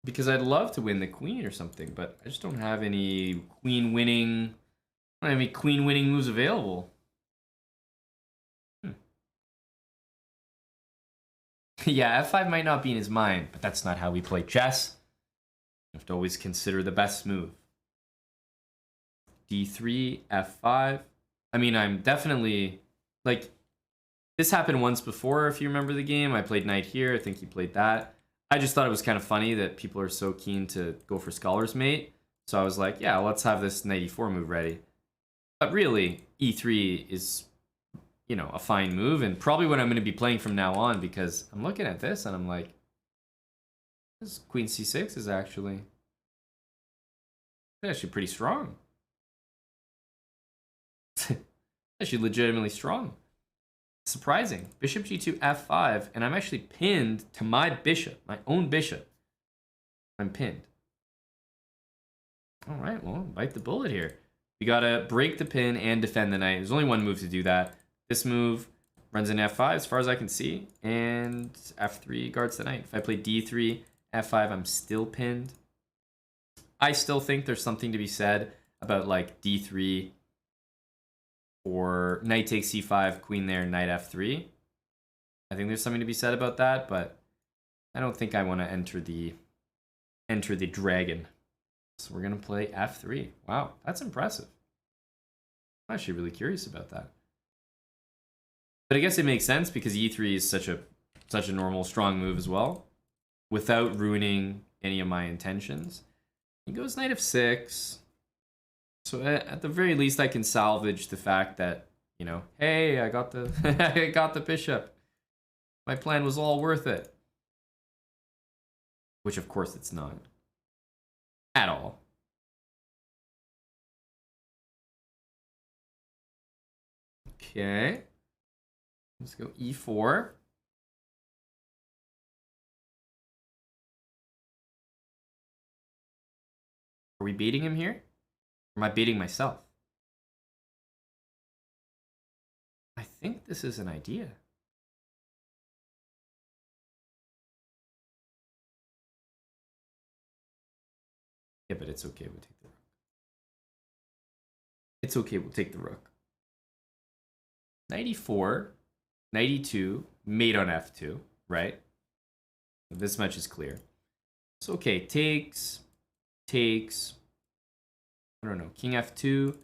Because I'd love to win the queen or something, but I just don't have any queen-winning moves available. Yeah, f5 might not be in his mind, but that's not how we play chess. You have to always consider the best move. d3, f5. I mean, I'm definitely, like, this happened once before, if you remember the game. I played knight here. I think he played that. I just thought it was kind of funny that people are so keen to go for scholar's mate. So I was like, yeah, let's have this knight e4 move ready. But really, e3 is, you know, a fine move and probably what I'm going to be playing from now on because I'm looking at this and I'm like, this queen c6 is actually pretty strong. Actually legitimately strong. Surprising. Bishop g2, f5, and I'm actually pinned to my bishop, my own bishop. I'm pinned. All right, well, bite the bullet here. We gotta break the pin and defend the knight. There's only one move to do that. This move runs in f5 as far as I can see, and f3 guards the knight. If I play d3, f5, I'm still pinned. I still think there's something to be said about like d3 or knight takes c5, queen there, knight f3. I think there's something to be said about that, but I don't think I want to enter the dragon. So we're gonna play f3. Wow, that's impressive. I'm actually really curious about that. But I guess it makes sense because e3 is such a normal strong move as well, without ruining any of my intentions. He goes knight f6. So at the very least, I can salvage the fact that, you know, hey, I got the I got the bishop. My plan was all worth it. Which of course it's not. At all. Okay. Let's go e4. Are we beating him here? Or am I beating myself? I think this is an idea. Yeah, but it's okay, we'll take the rook. It's okay, we'll take the rook. Knight e4, knight e2, mate on f2, right? This much is clear. So okay, takes, I don't know, king f2,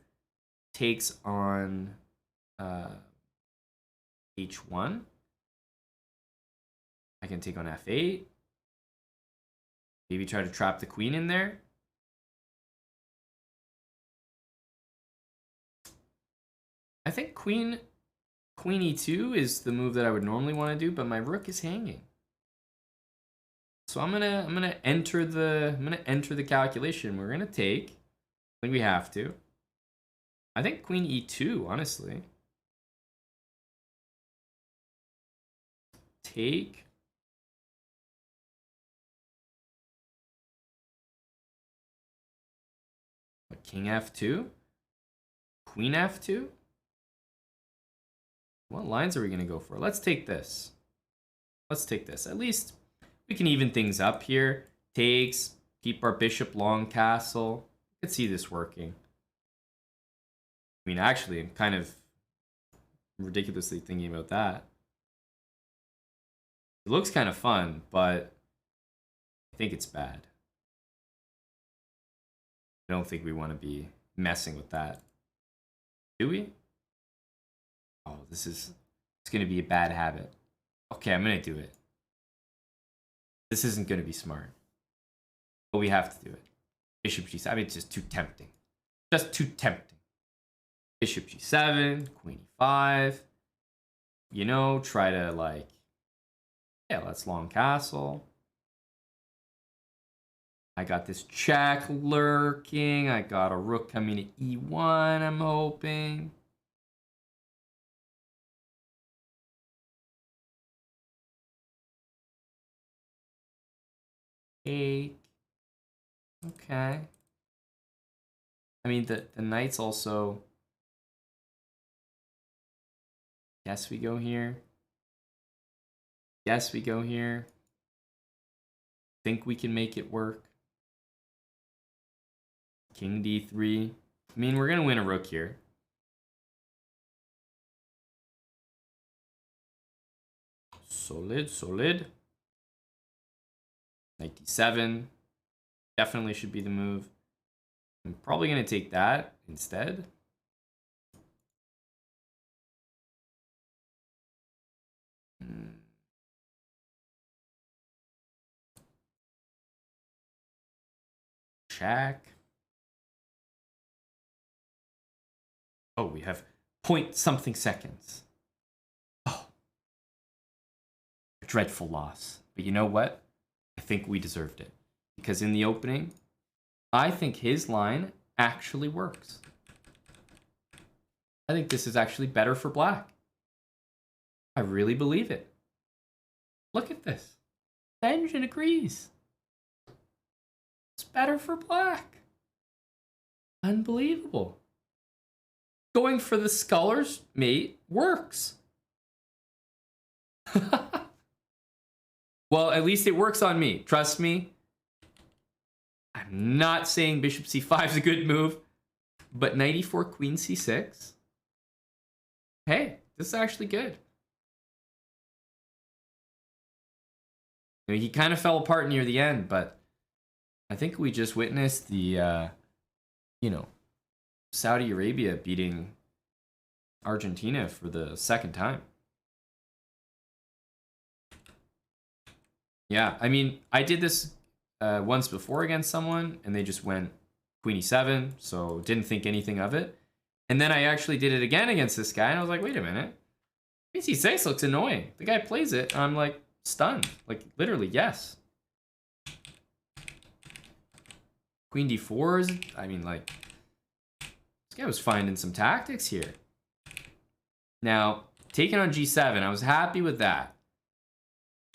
takes on h1. I can take on f8. Maybe try to trap the queen in there. I think queen e2 is the move that I would normally want to do, but my rook is hanging. So I'm gonna enter the calculation. We're gonna take. I think we have to. I think queen e2, honestly. Take. What, king f2? Queen f2? What lines are we gonna go for? Let's take this. Let's take this. At least we can even things up here. Takes, keep our bishop long castle. I could see this working. I mean, actually, I'm kind of ridiculously thinking about that. It looks kind of fun, but I think it's bad. I don't think we want to be messing with that. Do we? Oh, it's going to be a bad habit. Okay, I'm going to do it. This isn't going to be smart. But we have to do it. Bishop g7. I mean, it's just too tempting. Just too tempting. Bishop g7, queen e5. You know, try to like, yeah, let's long castle. I got this check lurking. I got a rook coming to e1, I'm hoping. Take. Okay. I mean, the knight's also... Yes, we go here. Yes, we go here. Think we can make it work. King d3. I mean, we're going to win a rook here. Solid, solid. Knight d7. Definitely should be the move. I'm probably going to take that instead. Check. Oh, we have point something seconds. Oh. A dreadful loss. But you know what? I think we deserved it. Because in the opening, I think his line actually works. I think this is actually better for black. I really believe it. Look at this. The engine agrees. It's better for black. Unbelievable. Going for the scullers, mate, works. Well, at least it works on me. Trust me. I'm not saying bishop c5 is a good move, but knight e4, queen c6. Hey, this is actually good. I mean, he kind of fell apart near the end, but I think we just witnessed the, you know, Saudi Arabia beating Argentina for the second time. Yeah, I mean, I did this once before against someone, and they just went queen e7, so didn't think anything of it. And then I actually did it again against this guy, and I was like, wait a minute. Queen c6 looks annoying. The guy plays it, and I'm like stunned. Like, literally, yes. Queen d4 is, I mean, like, this guy was finding some tactics here. Now, taking on g7, I was happy with that.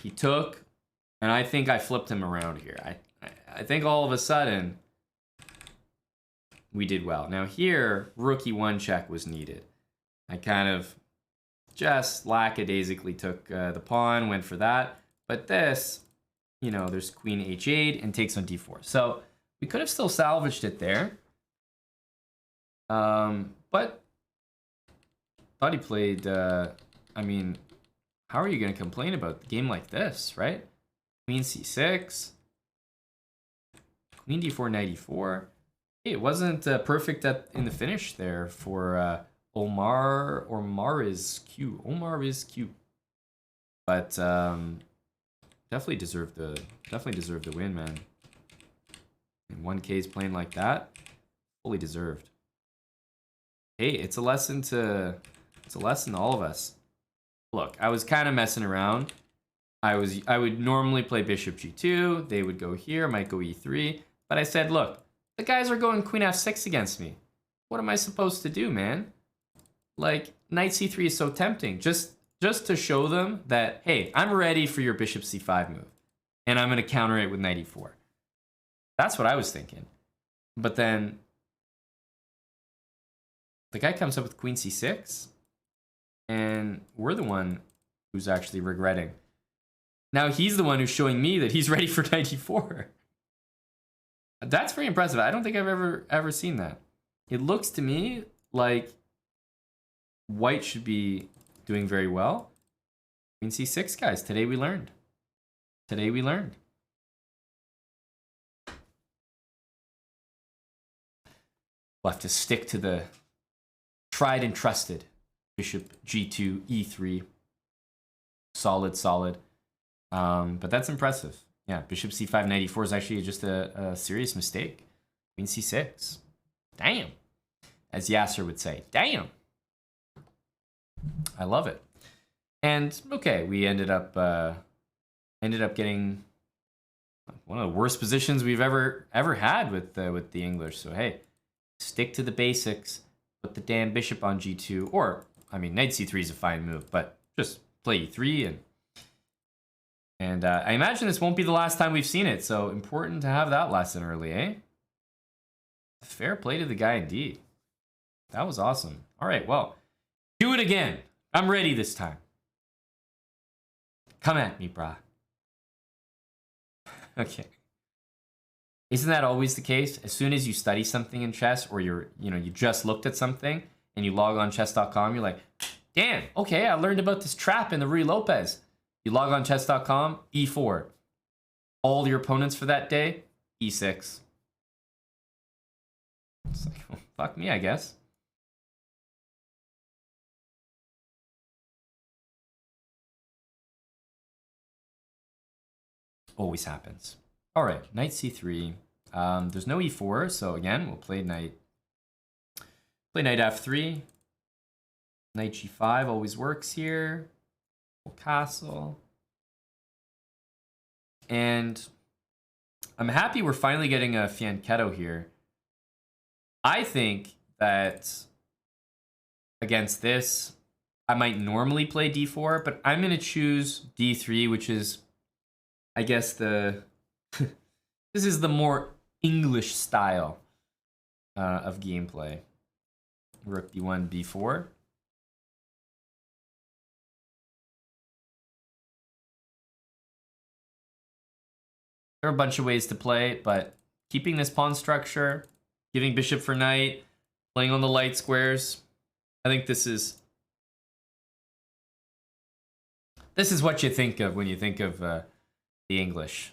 He took, and I think I flipped him around here. I think all of a sudden, we did well. Now here, rook e1 check was needed. I kind of just lackadaisically took the pawn, went for that. But this, you know, there's queen h8 and takes on d4. So we could have still salvaged it there. But thought he played, I mean, how are you going to complain about a game like this, right? Queen c6, queen d4, knight e4. Hey, it wasn't perfect in the finish there for Omar is Q. Omar is Q. But definitely deserved the win, man. And 1K's playing like that, fully deserved. Hey, it's a lesson to all of us. Look, I was kind of messing around. I would normally play bishop g2. They would go here, might go e3. But I said, look, the guys are going queen f6 against me. What am I supposed to do, man? Like, knight c3 is so tempting. Just to show them that, hey, I'm ready for your bishop c5 move. And I'm going to counter it with knight e4. That's what I was thinking. But then the guy comes up with queen c6. And we're the one who's actually regretting. Now he's the one who's showing me that he's ready for knight e4. That's very impressive. I don't think I've ever seen that. It looks to me like white should be doing very well. Queen c6, guys. Today we learned. Today we learned. We'll have to stick to the tried and trusted bishop g2, e3. Solid. But that's impressive. Yeah, bishop c5, knight e4 is actually just a serious mistake. Queen c6. Damn. As Yasser would say, damn. I love it. And okay, we ended up getting one of the worst positions we've ever had with the English. So hey, stick to the basics. Put the damn bishop on g2, or I mean, knight c3 is a fine move, but just play e3 and I imagine this won't be the last time we've seen it, so important to have that lesson early, eh? Fair play to the guy indeed. That was awesome. All right, well, do it again. I'm ready this time. Come at me, brah. Okay. Isn't that always the case? As soon as you study something in chess, or you just looked at something and you log on chess.com, you're like, damn, okay, I learned about this trap in the Ruy Lopez. You log on chess.com, e4. All your opponents for that day, e6. It's like, well, fuck me, I guess. Always happens. All right, knight c3. There's no e4, so again, we'll play knight f3. Knight g5 always works here. We'll castle. And I'm happy we're finally getting a fianchetto here. I think that against this, I might normally play d4, but I'm going to choose d3, which is, I guess, this is the more English style of gameplay. Rook b1, b4. There are a bunch of ways to play, but keeping this pawn structure, giving bishop for knight, playing on the light squares, I think this is what you think of when you think of the English.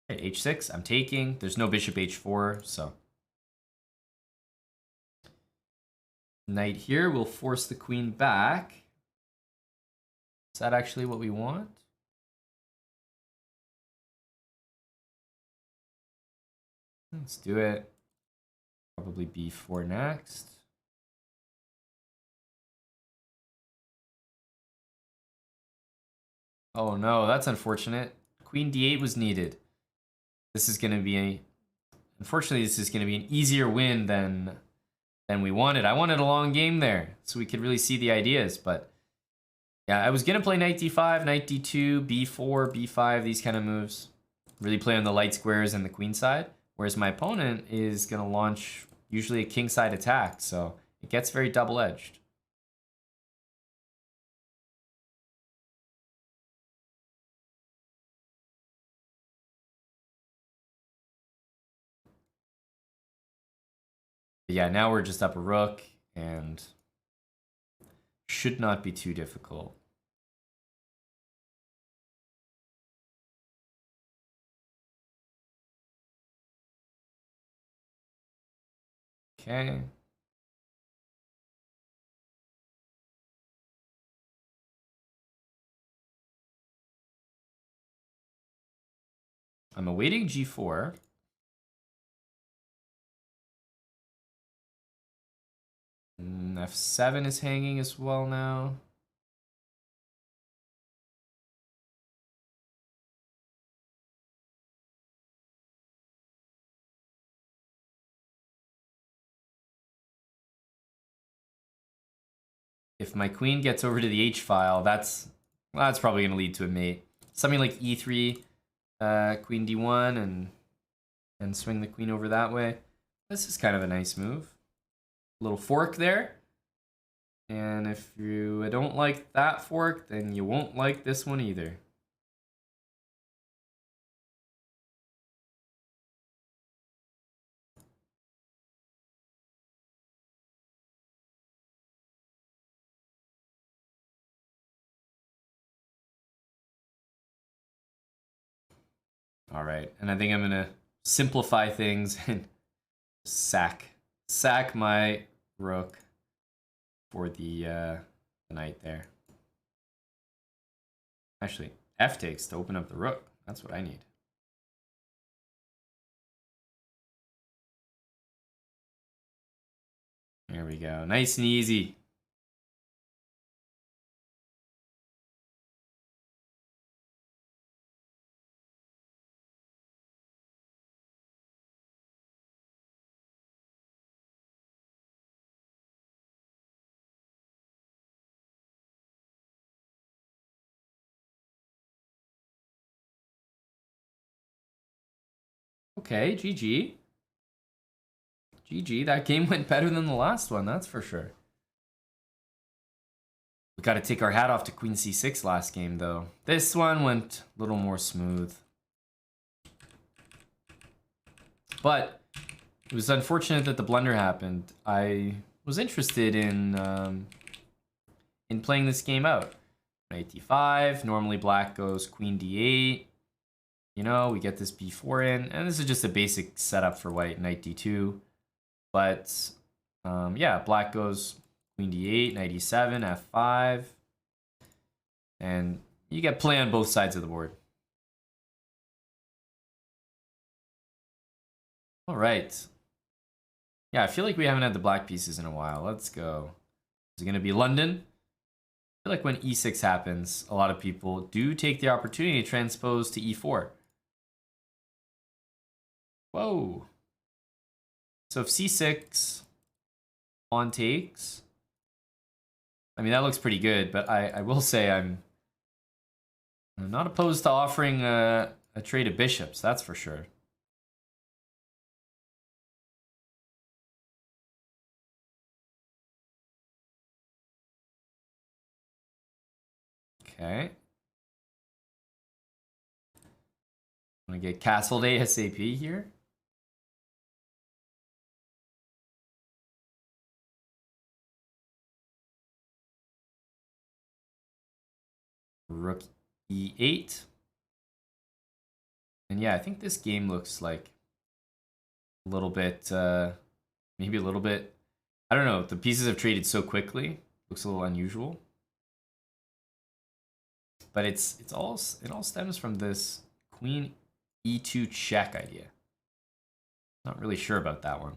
Okay, h6, I'm taking. There's no bishop h4, so. Knight here will force the queen back. Is that actually what we want? Let's do it. Probably b4 next. Oh no, that's unfortunate. Queen d8 was needed. This is going to be a... Unfortunately, this is going to be an easier win than we wanted. I wanted a long game there, so we could really see the ideas, but... Yeah, I was going to play knight d5, knight d2, b4, b5, these kind of moves. Really play on the light squares and the queen side. Whereas my opponent is going to launch usually a king side attack, so it gets very double-edged. But yeah, now we're just up a rook, and should not be too difficult. Okay. I'm awaiting g4. F7 is hanging as well now. If my queen gets over to the h file, that's probably going to lead to a mate. Something like e3, queen d1, and swing the queen over that way. This is kind of a nice move. Little fork there. And if you don't like that fork, then you won't like this one either. All right, and I think I'm gonna simplify things and sack my rook for the knight there. Actually, f takes to open up the rook. That's what I need. There we go, nice and easy. Okay, GG. GG, that game went better than the last one, that's for sure. We got to take our hat off to Queen C6 last game, though. This one went a little more smooth. But it was unfortunate that the blunder happened. I was interested in playing this game out. Knight d5, normally black goes queen d8. You know, we get this b4 in, and this is just a basic setup for white, knight d2. But yeah, black goes queen d8, knight e7, f5. And you get play on both sides of the board. All right. Yeah, I feel like we haven't had the black pieces in a while. Let's go. Is it going to be London? I feel like when e6 happens, a lot of people do take the opportunity to transpose to e4. Whoa. So if c6 pawn takes, I mean, that looks pretty good, but I will say I'm not opposed to offering a trade of bishops, that's for sure. Okay. I'm gonna get castled ASAP here. Rook e8. And yeah, I think this game looks like a little bit, maybe a little bit, I don't know, the pieces have traded so quickly. Looks a little unusual. But it all stems from this queen e2 check idea. Not really sure about that one.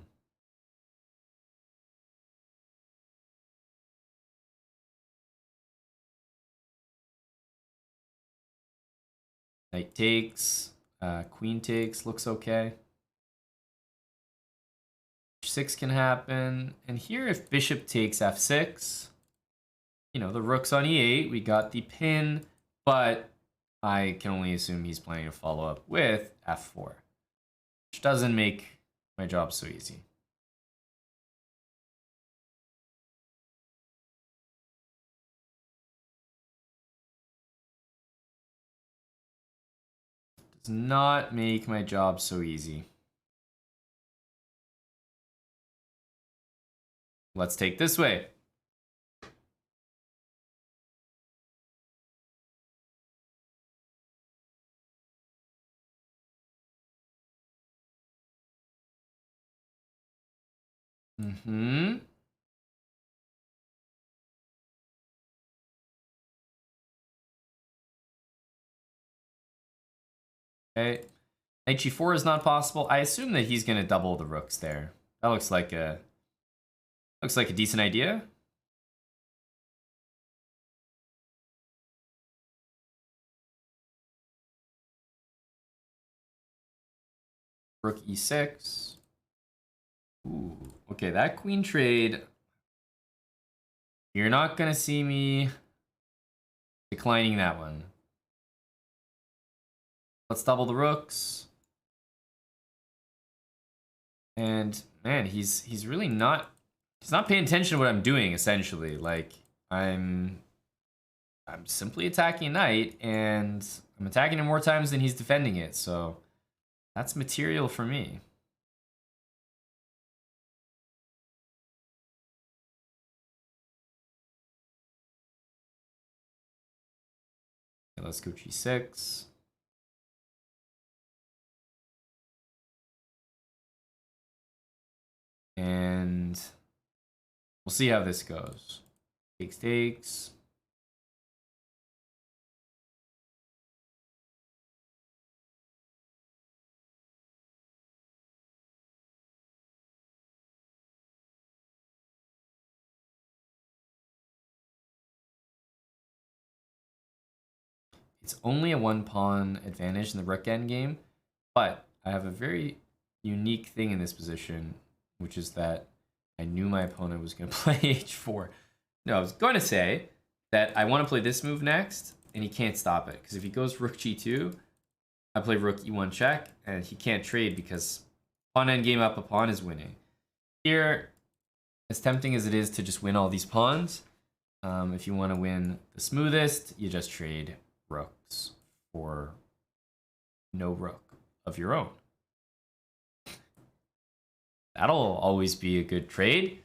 Knight takes, queen takes, looks okay. H6 can happen. And here if bishop takes f6, you know, the rook's on e8, we got the pin, but I can only assume he's planning to follow up with f4, which doesn't make my job so easy. Does not make my job so easy. Let's take this way. Mm-hmm. Okay. Knight g4 is not possible. I assume that he's going to double the rooks there. That looks like a decent idea. Rook e6. Ooh, okay, that queen trade. You're not going to see me declining that one. Let's double the rooks. And man, he's really not paying attention to what I'm doing essentially. Like I'm simply attacking knight and I'm attacking him more times than he's defending it. So that's material for me. Okay, let's go g6. And we'll see how this goes. Takes. It's only a 1-pawn advantage in the rook endgame, but I have a very unique thing in this position, which is that I knew my opponent was going to play h4. No, I was going to say that I want to play this move next, and he can't stop it. Because if he goes rook g2, I play rook e1 check, and he can't trade because pawn endgame up a pawn is winning. Here, as tempting as it is to just win all these pawns, if you want to win the smoothest, you just trade rooks for no rook of your own. That'll always be a good trade.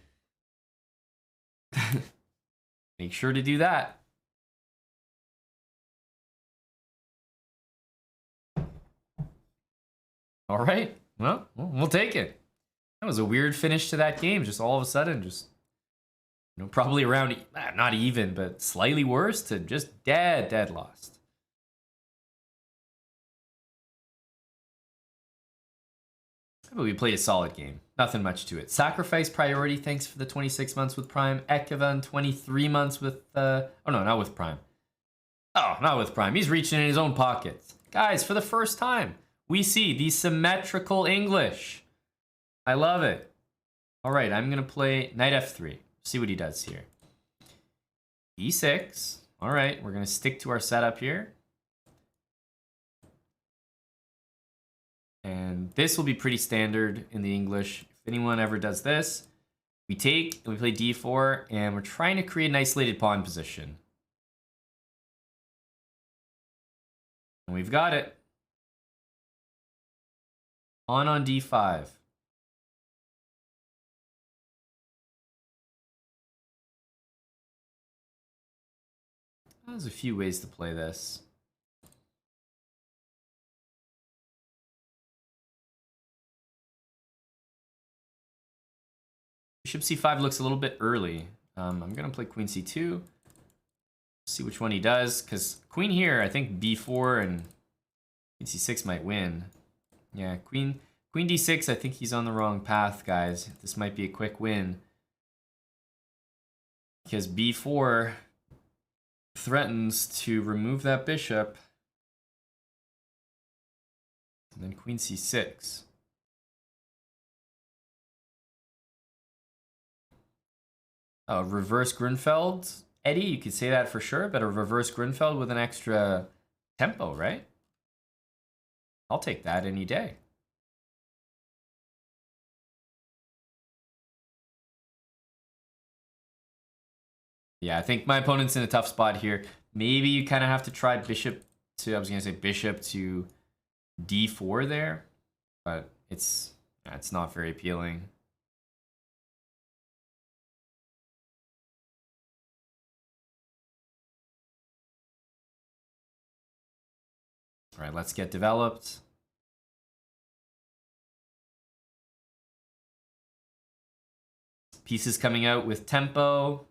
Make sure to do that. All right. Well, we'll take it. That was a weird finish to that game. Just all of a sudden, just, you know, probably around, not even, but slightly worse to just dead lost. But we played a solid game. Nothing much to it. Sacrifice Priority, thanks for the 26 months with Prime. Ekevan, 23 months with, oh no, not with Prime. Oh, not with Prime. He's reaching in his own pockets. Guys, for the first time, we see the symmetrical English. I love it. All right, I'm going to play knight f3. See what he does here. e6. All right, we're going to stick to our setup here. And this will be pretty standard in the English. If anyone ever does this, we take and we play d4, and we're trying to create an isolated pawn position. And we've got it. Pawn on d5. There's a few ways to play this. Bishop c5 looks a little bit early. I'm going to play queen c2. See which one he does, because queen here, I think b4 and queen c6 might win. Yeah, queen Queen d6, I think he's on the wrong path, guys. This might be a quick win. Because b4 threatens to remove that bishop. And then queen c6. Reverse Grunfeld. Eddie, you could say that for sure, but a reverse Grunfeld with an extra tempo, right? I'll take that any day. Yeah, I think my opponent's in a tough spot here. Maybe you kind of have to try bishop to, I was going to say bishop to d4 there, but it's not very appealing. All right, let's get developed. Pieces coming out with tempo.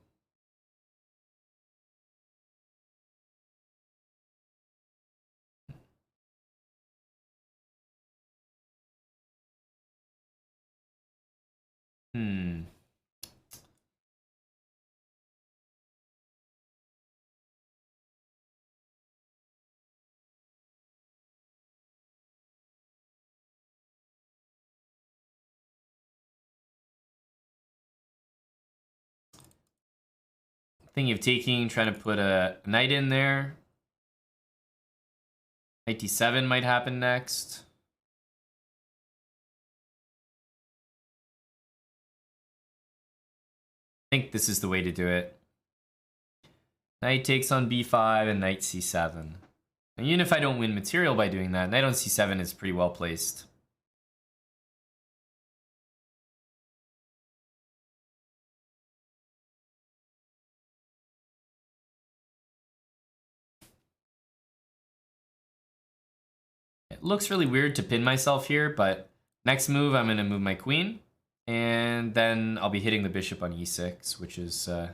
Thinking of taking, trying to put a knight in there. Knight d7 might happen next. I think this is the way to do it. Knight takes on b5 and knight c7. And even if I don't win material by doing that, knight on c7 is pretty well placed. It looks really weird to pin myself here, but next move I'm going to move my queen. And then I'll be hitting the bishop on e6, which is going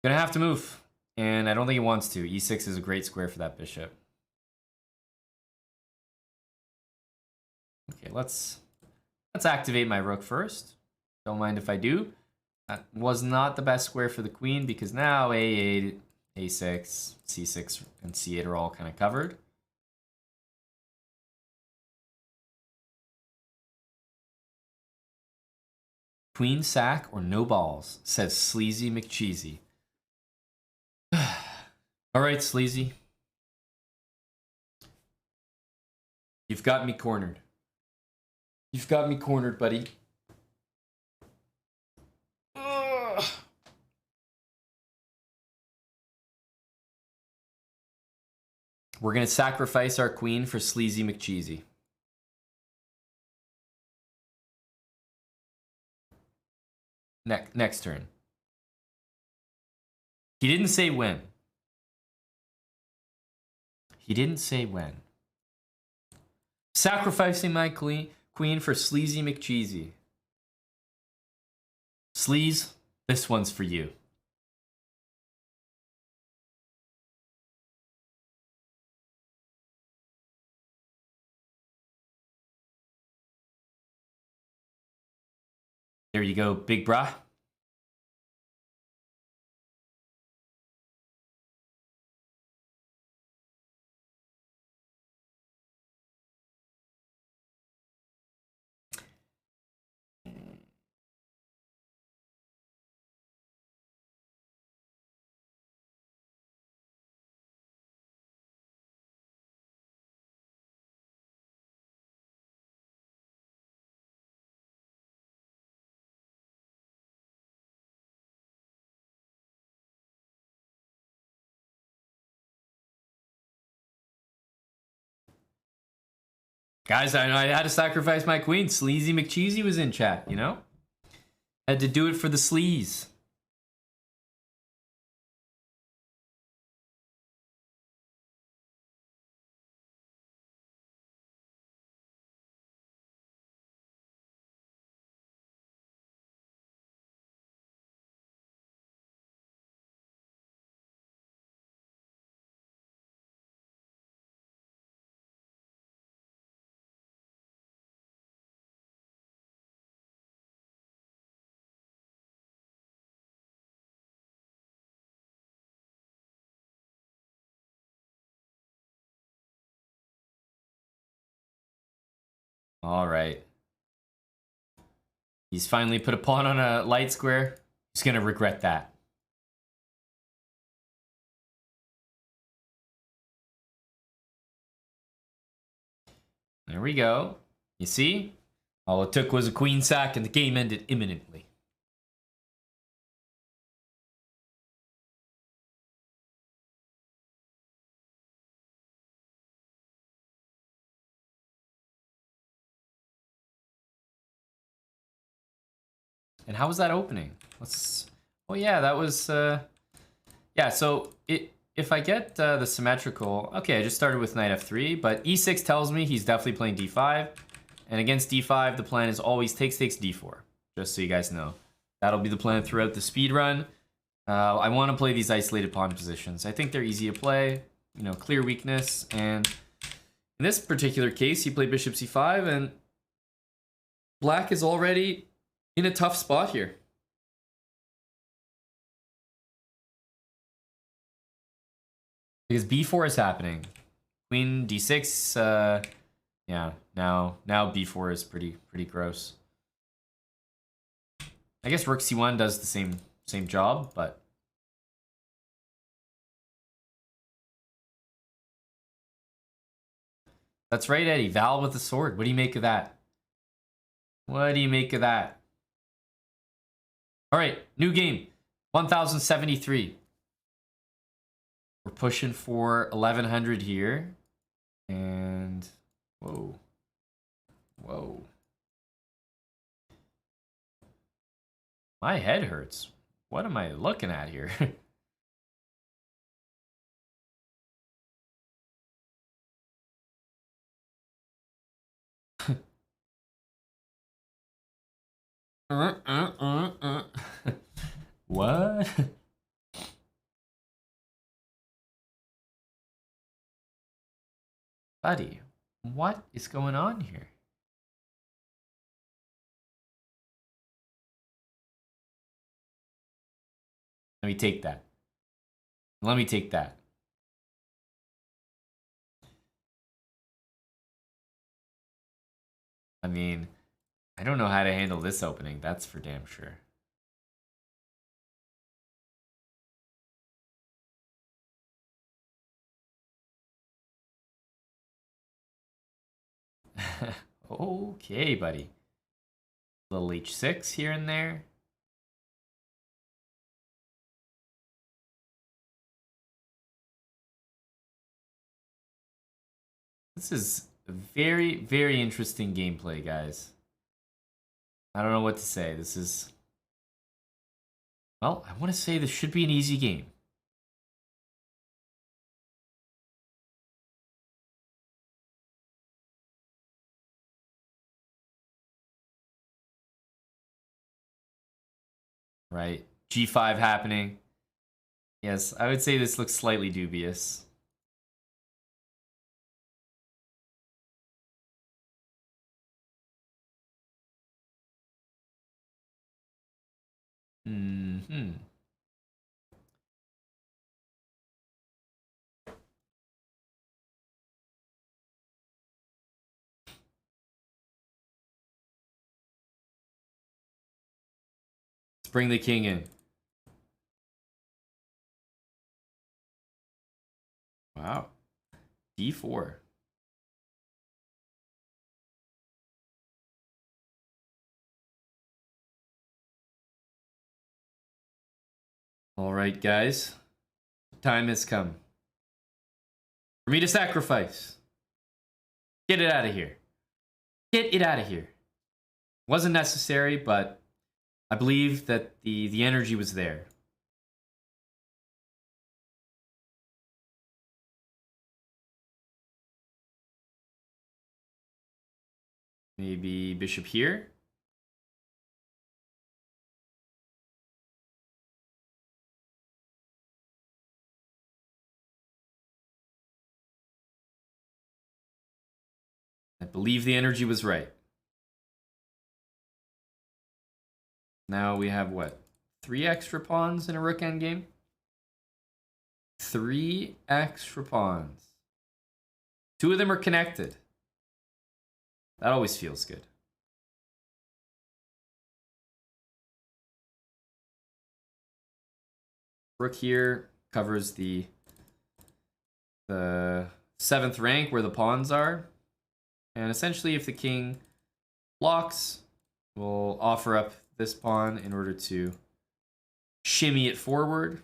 to have to move. And I don't think it wants to. e6 is a great square for that bishop. Okay, let's activate my rook first. Don't mind if I do. That was not the best square for the queen because now a8, a6, c6, and c8 are all kind of covered. Queen sack or no balls, says Sleazy McCheesy. All right, Sleazy. You've got me cornered. You've got me cornered, buddy. Ugh. We're going to sacrifice our queen for Sleazy McCheesy. Next turn. He didn't say when. He didn't say when. Sacrificing my queen for Sleazy McCheesy. Sleaze, this one's for you. There you go, big brah. Guys, I had to sacrifice my queen. Sleazy McCheesy was in chat, you know? Had to do it for the sleaze. All right. He's finally put a pawn on a light square. He's going to regret that. There we go. You see? All it took was a queen sack and the game ended imminently. And how was that opening? Let's... Oh yeah, that was... Yeah, so if I get the symmetrical... Okay, I just started with knight f3, but e6 tells me he's definitely playing d5. And against d5, the plan is always takes d4. Just so you guys know. That'll be the plan throughout the speed run. I want to play these isolated pawn positions. I think they're easy to play. You know, clear weakness. And in this particular case, he played bishop c5, and black is already in a tough spot here. Because b4 is happening. Queen d6, yeah, now b4 is pretty gross. I guess rook c1 does the same job, but that's right, Eddie. Val with the sword. What do you make of that? What do you make of that? All right, new game. 1073. We're pushing for 1100 here. And whoa. Whoa. My head hurts. What am I looking at here? What? Buddy, what is going on here? Let me take that. Let me take that. I mean, I don't know how to handle this opening. That's for damn sure. Okay, buddy. Little h6 here and there. This is a very interesting gameplay, guys. I don't know what to say. This is... Well, I want to say this should be an easy game. Right? G5 happening. Yes, I would say this looks slightly dubious. Mm-hmm. Let's bring the king in. Wow. D4. All right, guys. Time has come for me to sacrifice. Get it out of here. Get it out of here. Wasn't necessary, but I believe that the energy was there. Maybe bishop here. I believe the energy was right. Now we have what? 3 extra pawns in a rook endgame? 3 extra pawns. 2 of them are connected. That always feels good. Rook here covers the 7th rank where the pawns are. And essentially, if the king blocks, we'll offer up this pawn in order to shimmy it forward.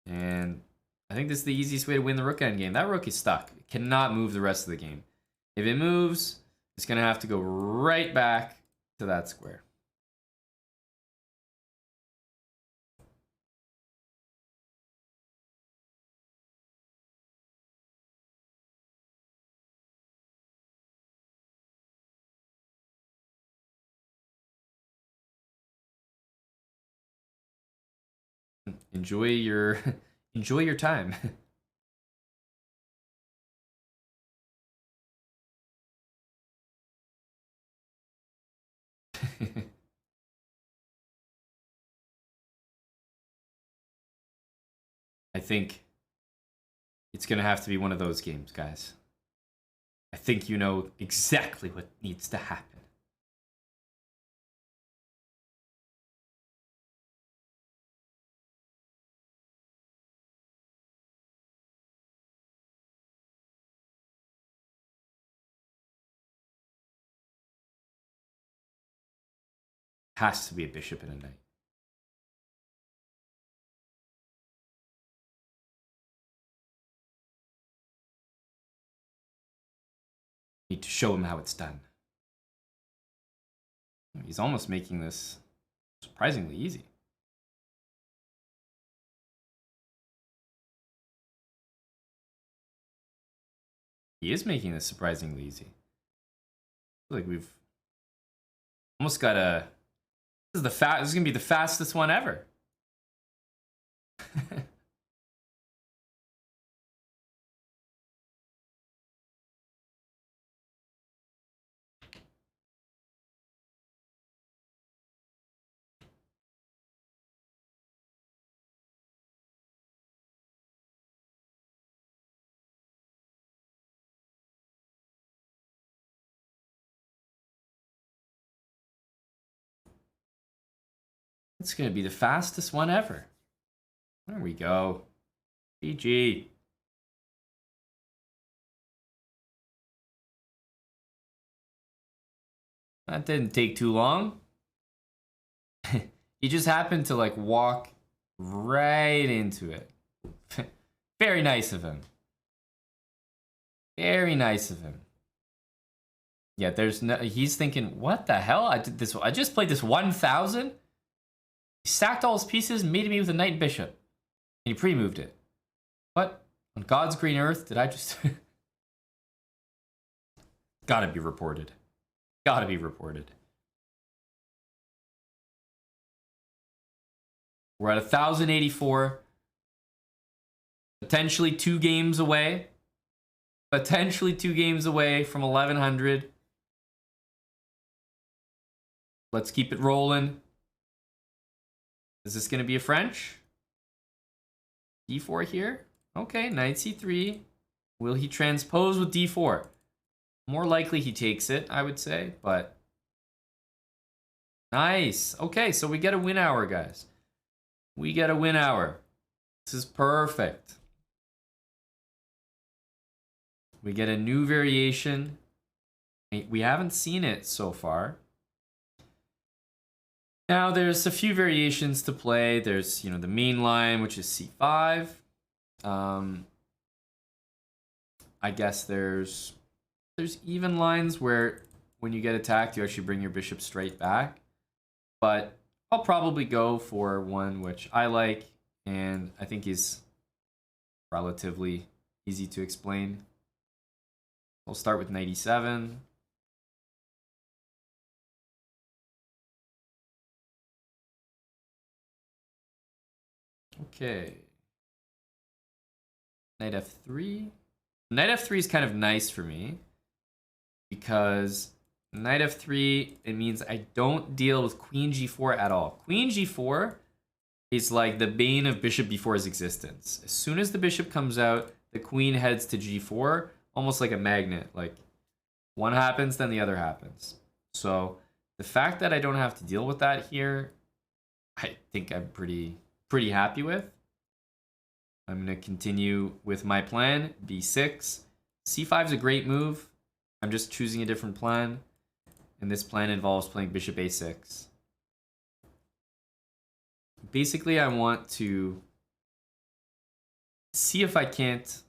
And I think this is the easiest way to win the rook endgame. That rook is stuck. It cannot move the rest of the game. If it moves, it's going to have to go right back to that square. Enjoy your time. I think it's going to have to be one of those games, guys. I think you know exactly what needs to happen. Has to be a bishop and a knight. Need to show him how it's done. He's almost making this surprisingly easy. He is making this surprisingly easy. I feel like we've almost got a... This is gonna be the fastest one ever. It's gonna be the fastest one ever. There we go. GG. That didn't take too long. He just happened to like walk right into it. Very nice of him. Very nice of him. Yeah, there's no, he's thinking, what the hell? I just played this 1,000. He stacked all his pieces and mated me with a knight and bishop. And he pre-moved it. What? On God's green earth did I just... Gotta be reported. Gotta be reported. We're at 1,084. Potentially 2 games away. Potentially 2 games away from 1,100. Let's keep it rolling. Is this going to be a French? D4 here? Okay, knight c3. Will he transpose with d4? More likely he takes it, I would say, but... Nice. Okay, so we get a win hour, guys. We get a win hour. This is perfect. We get a new variation. We haven't seen it so far. Now, there's a few variations to play. There's, the main line, which is c5. I guess there's even lines where when you get attacked, you actually bring your bishop straight back. But I'll probably go for one which I like and I think is relatively easy to explain. We'll start with knight e7. Okay. Knight f3. Knight f3 is kind of nice for me because knight f3, it means I don't deal with queen g4 at all. Queen g4 is like the bane of bishop before his existence. As soon as the bishop comes out, the queen heads to g4, almost like a magnet. Like one happens, then the other happens. So the fact that I don't have to deal with that here, I think I'm pretty happy with. I'm going to continue with my plan, b6. c5 is a great move. I'm just choosing a different plan. And this plan involves playing bishop a6. Basically, I want to see if I can't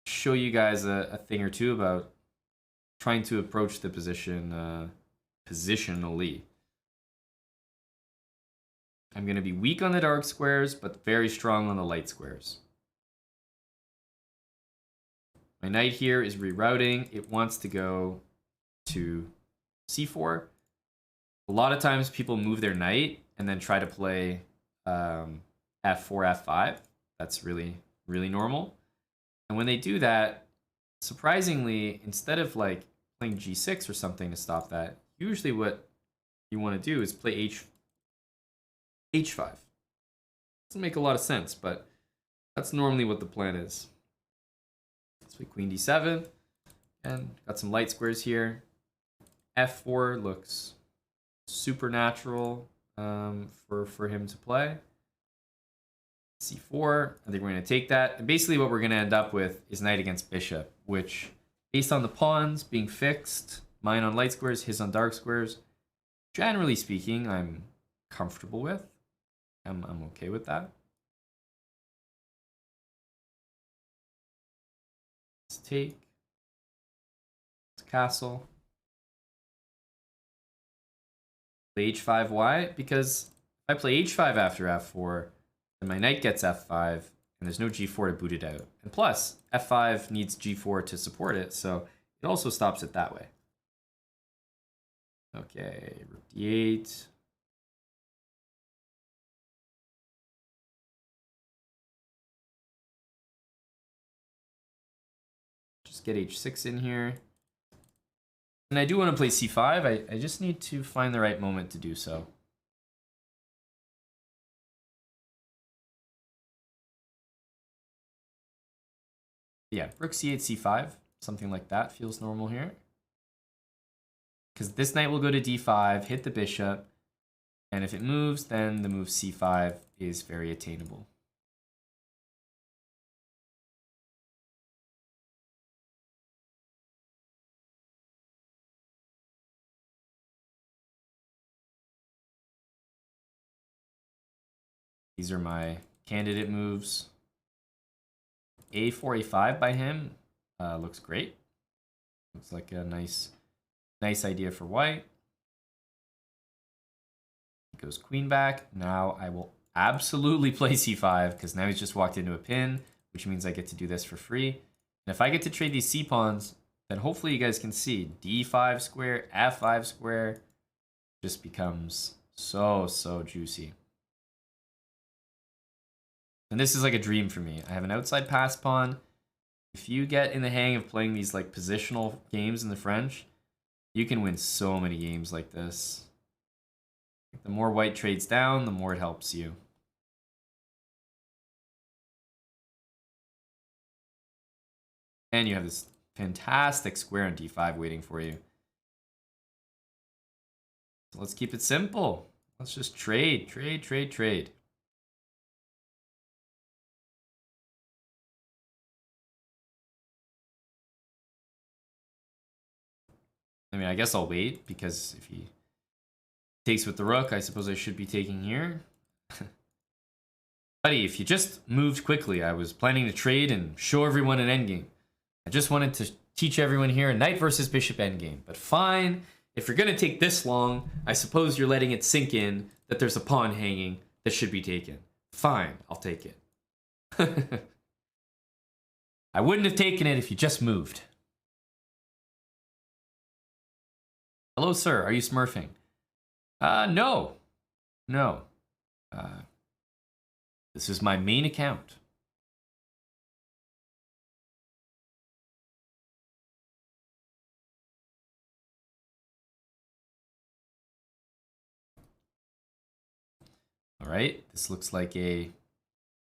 show you guys a thing or two about trying to approach the position positionally. I'm going to be weak on the dark squares, but very strong on the light squares. My knight here is rerouting. It wants to go to c4. A lot of times people move their knight and then try to play f4, f5. That's really normal. And when they do that, surprisingly, instead of like playing g6 or something to stop that, usually what you want to do is play h5. Doesn't make a lot of sense, but that's normally what the plan is. Let's play queen d7, and got some light squares here. f4 looks supernatural for him to play. c4, I think we're going to take that. And basically what we're going to end up with is knight against bishop, which, based on the pawns being fixed, mine on light squares, his on dark squares, generally speaking, I'm comfortable with. I'm okay with that. Let's take. Let's castle. Play h5. Why? Because if I play h5 after f4, then my knight gets f5, and there's no g4 to boot it out. And plus, f5 needs g4 to support it, so it also stops it that way. Okay, rook d8. Just get h6 in here. And I do want to play c5. I just need to find the right moment to do so. Yeah, rook c8, c5. Something like that feels normal here. Because this knight will go to d5, hit the bishop. And if it moves, then the move c5 is very attainable. These are my candidate moves. a4, a5 by him looks great. Looks like a nice idea for white. He goes queen back. Now I will absolutely play c5 because now he's just walked into a pin, which means I get to do this for free. And if I get to trade these c pawns, then hopefully you guys can see d5 square, f5 square just becomes so juicy. And this is like a dream for me. I have an outside pass pawn. If you get in the hang of playing these like positional games in the French, you can win so many games like this. The more white trades down, the more it helps you. And you have this fantastic square on d5 waiting for you. So let's keep it simple. Let's just trade. I mean, I guess I'll wait, because if he takes with the rook, I suppose I should be taking here. Buddy, if you just moved quickly, I was planning to trade and show everyone an endgame. I just wanted to teach everyone here a knight versus bishop endgame. But fine, if you're going to take this long, I suppose you're letting it sink in that there's a pawn hanging that should be taken. Fine, I'll take it. I wouldn't have taken it if you just moved. Hello, sir. Are you smurfing? No. This is my main account. All All right, this looks like a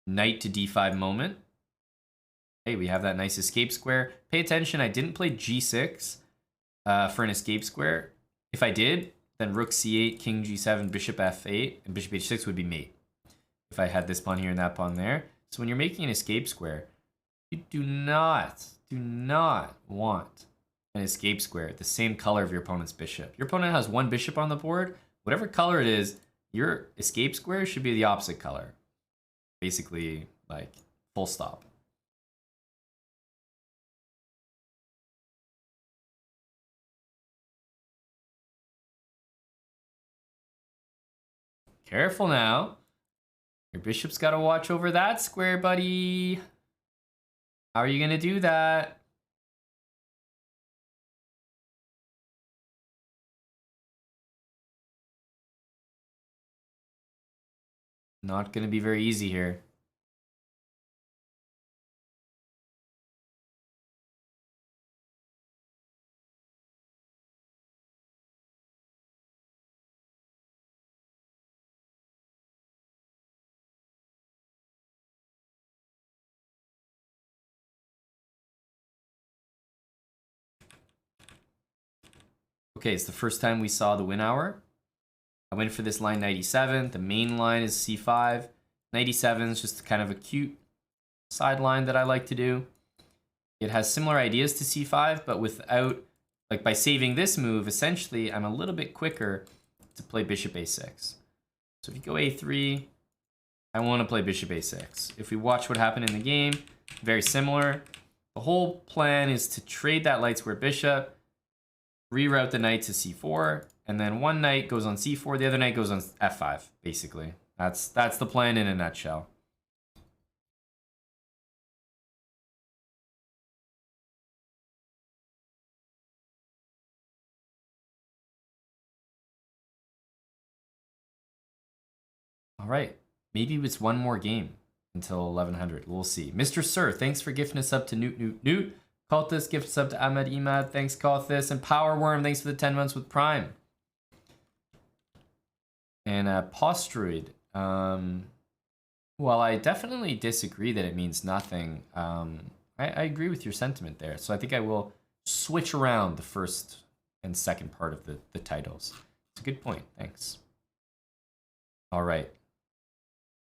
knight to d5 moment. Hey, we have that nice escape square. Pay attention, I didn't play g6 for an escape square. If I did, then rook c8, king g7, bishop f8, and bishop h6 would be mate. If I had this pawn here and that pawn there. So when you're making an escape square, you do not want an escape square the same color of your opponent's bishop. Your opponent has one bishop on the board. Whatever color it is, your escape square should be the opposite color. Basically, like, full stop. Careful now. Your bishop's got to watch over that square, buddy. How are you going to do that? Not going to be very easy here. Okay, it's the first time we saw the win hour. I went for this line 97. The main line is c5. 97 is just kind of a cute sideline that I like to do. It has similar ideas to c5, but without, like, by saving this move, essentially, I'm a little bit quicker to play bishop a6. So if you go a3, I want to play bishop a6. If we watch what happened in the game, very similar. The whole plan is to trade that light square bishop, reroute the knight to c4, and then one knight goes on c4, the other knight goes on f5, basically. That's the plan in a nutshell. All right, maybe it's one more game until 1100. We'll see. Mr. Sir, thanks for gifting us up to Newt. Cultist, gifts up to Ahmed Imad. Thanks, Cultist. And Power Worm, thanks for the 10 months with Prime. And Postruid. Well, I definitely disagree that it means nothing. I agree with your sentiment there. So I think I will switch around the first and second part of the titles. It's a good point. Thanks. All right.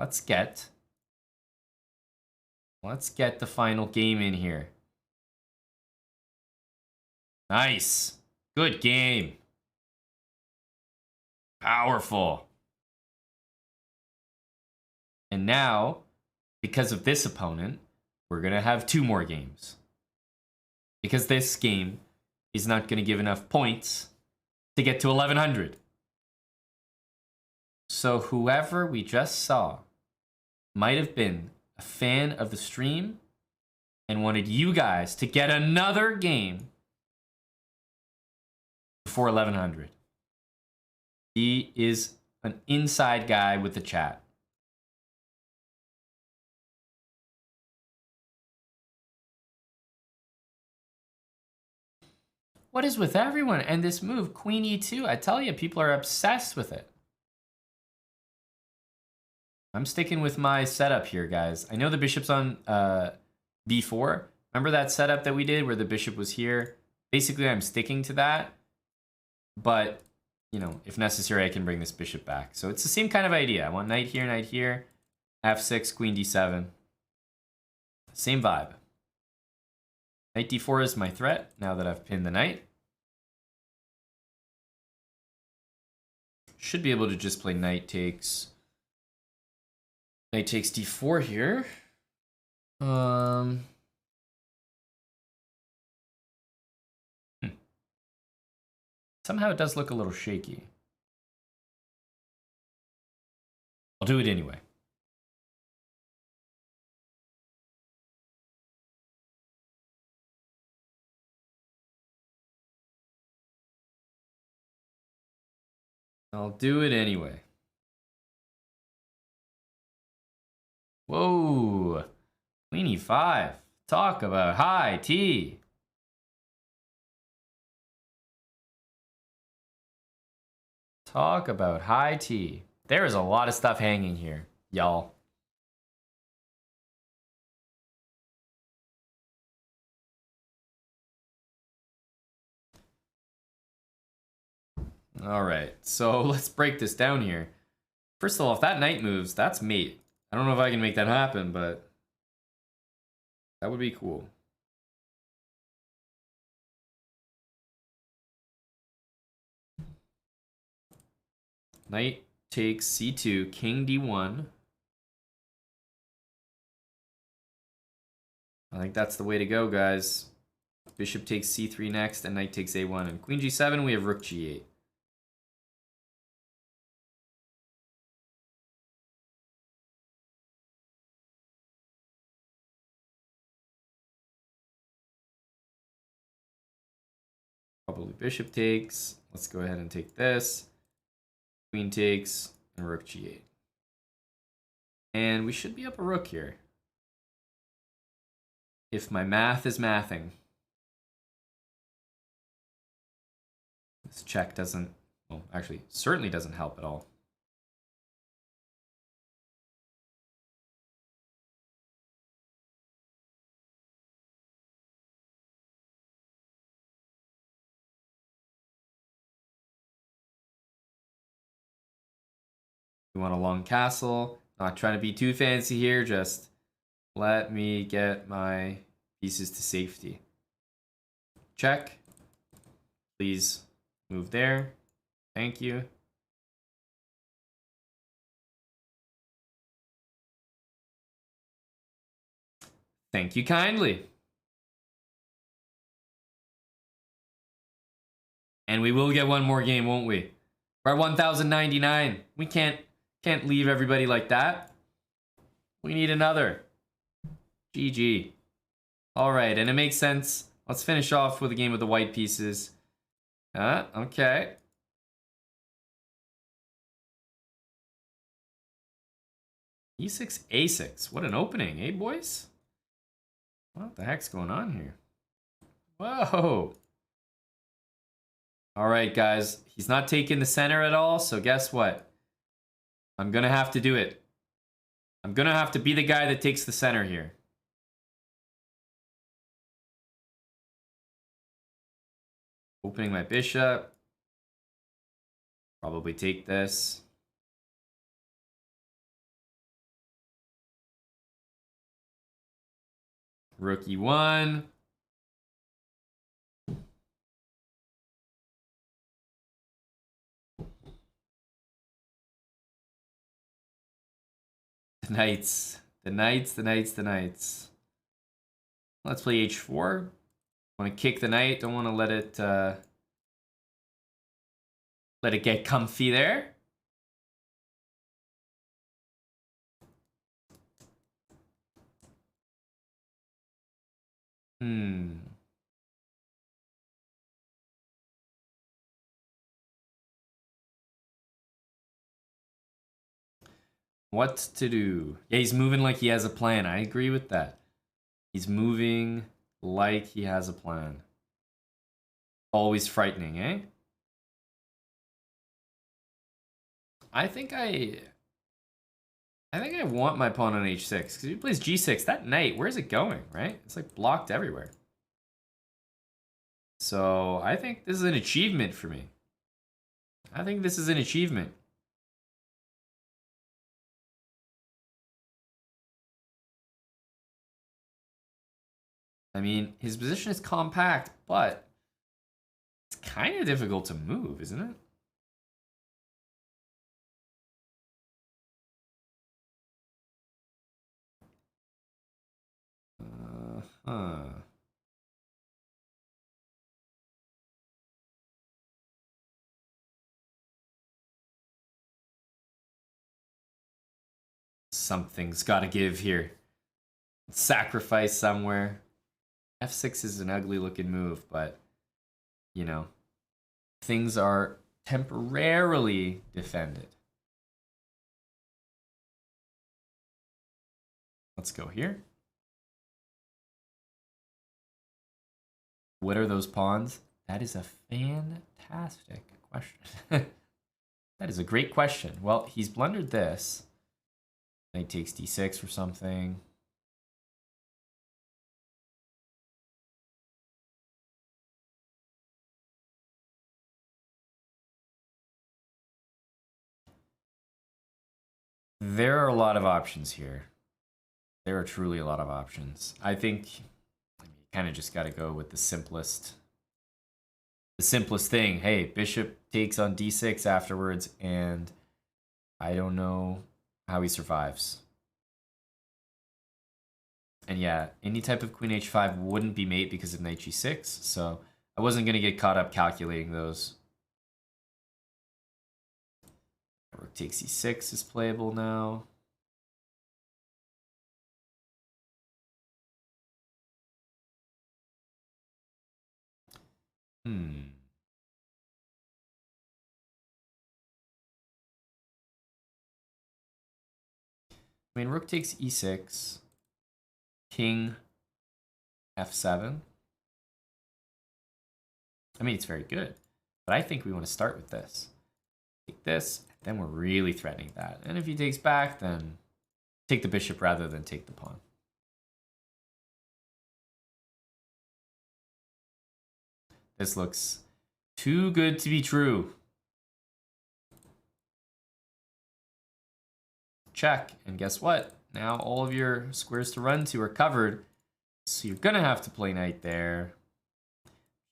Let's get the final game in here. Nice. Good game. Powerful. And now, because of this opponent, we're going to have 2 more games. Because this game is not going to give enough points to get to 1100. So whoever we just saw might have been a fan of the stream and wanted you guys to get another game before 1100. He is an inside guy with the chat. What is with everyone and this move, Queen E2? I tell you, people are obsessed with it. I'm sticking with my setup here, guys. I know the bishop's on B4. Remember that setup that we did where the bishop was here? Basically, I'm sticking to that. But, you know, if necessary, I can bring this bishop back. So it's the same kind of idea. I want knight here, f6, queen d7. Same vibe. Knight d4 is my threat now that I've pinned the knight. Should be able to just play knight takes d4 here. Somehow it does look a little shaky. I'll do it anyway. I'll do it anyway. Whoa. Queen e5. Talk about high T. Talk about high T. There is a lot of stuff hanging here, y'all. All right, so let's break this down here. First of all, if that knight moves, that's mate. I don't know if I can make that happen, but that would be cool. Knight takes c2, king d1. I think that's the way to go, guys. Bishop takes c3 next, and knight takes a1. And queen g7, we have rook g8. Probably bishop takes. Let's go ahead and take this. Queen takes, and rook g8. And we should be up a rook here. If my math is mathing. This check doesn't, well, actually, certainly doesn't help at all. We want a long castle. Not trying to be too fancy here, just let me get my pieces to safety. Check. Please move there. Thank you. Thank you kindly. And we will get one more game, won't we? We're at 1,099. We can't leave everybody like that. We need another. GG. All right, and it makes sense. Let's finish off with a game with the white pieces. Okay. E6, A6. What an opening, eh, boys? What the heck's going on here? Whoa. All right, guys. He's not taking the center at all, so guess what? I'm going to have to do it. I'm going to have to be the guy that takes the center here. Opening my bishop. Probably take this. Rook e1. The knights. The knights, the knights, the knights. Let's play h4. Want to kick the knight. Don't want to let it get comfy there. What to do? Yeah, he's moving like he has a plan. I agree with that. He's moving like he has a plan. Always frightening, eh? I think I want my pawn on h6 because if he plays g6, that knight, where's it going, right? It's like blocked everywhere. So I think this is an achievement for me. I think this is an achievement. I mean, his position is compact, but it's kind of difficult to move, isn't it? Something's got to give here. Sacrifice somewhere. F6 is an ugly looking move, but, you know, things are temporarily defended. Let's go here. What are those pawns? That is a fantastic question. That is a great question. Well, he's blundered this. Knight takes d6 or something. There are a lot of options here. There are truly a lot of options. I think you kind of just got to go with the simplest thing. Hey, bishop takes on d6 afterwards, and I don't know how he survives. And yeah, any type of queen h5 wouldn't be mate because of knight g6, so I wasn't going to get caught up calculating those. Rook takes e6 is playable now. I mean, rook takes e6, king f7. I mean, it's very good, but I think we want to start with this. Take this, then we're really threatening that. And if he takes back, then take the bishop rather than take the pawn. This looks too good to be true. Check, and guess what? Now all of your squares to run to are covered, so you're gonna have to play knight there.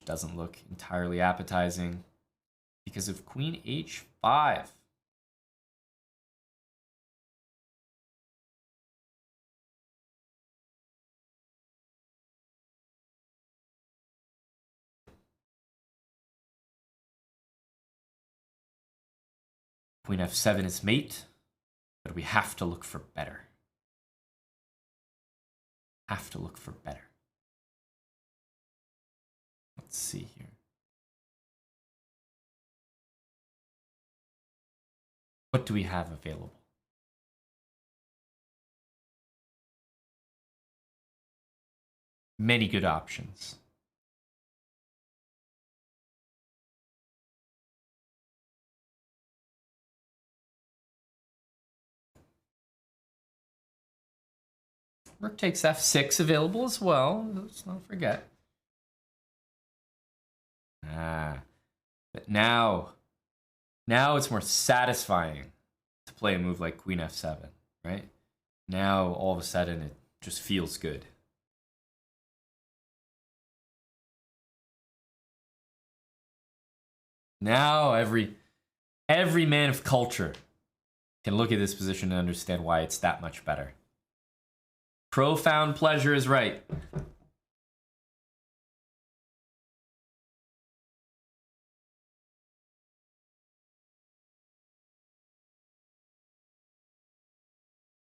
Doesn't look entirely appetizing because of queen h5. Queen f7 is mate, but we have to look for better. Have to look for better. Let's see here. What do we have available? Many good options. Rook takes f6 available as well. Let's not forget. But now it's more satisfying to play a move like queen f7, right? Now all of a sudden it just feels good. Now every man of culture can look at this position and understand why it's that much better. Profound pleasure is right.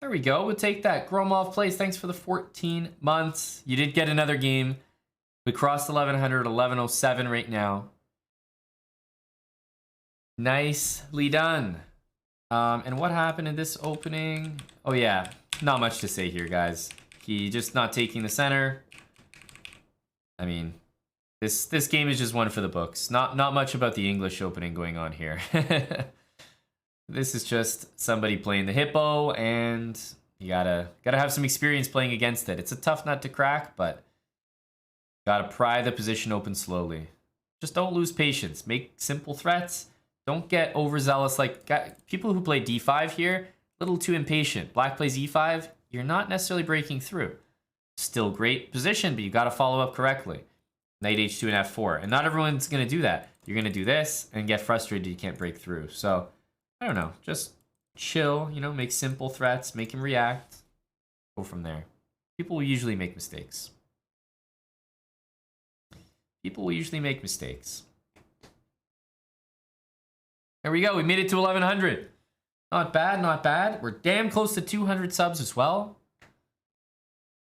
There we go. We'll take that. Gromov plays. Thanks for the 14 months. You did get another game. We crossed 1100, 1107 right now. Nicely done. And what happened in this opening? Oh yeah, not much to say here, guys. He just not taking the center. I mean, this game is just one for the books. Not much about the English opening going on here. This is just somebody playing the hippo, and you gotta have some experience playing against it. It's a tough nut to crack, but gotta pry the position open slowly. Just don't lose patience. Make simple threats. Don't get overzealous. Like people who play d5 here, a little too impatient. Black plays e5, you're not necessarily breaking through. Still great position, but you gotta follow up correctly. Knight h2 and f4, and not everyone's gonna do that. You're gonna do this and get frustrated you can't break through. So I don't know, just chill, you know, make simple threats, make him react, go from there. People will usually make mistakes. People will usually make mistakes. There we go, we made it to 1100. Not bad, not bad. We're damn close to 200 subs as well.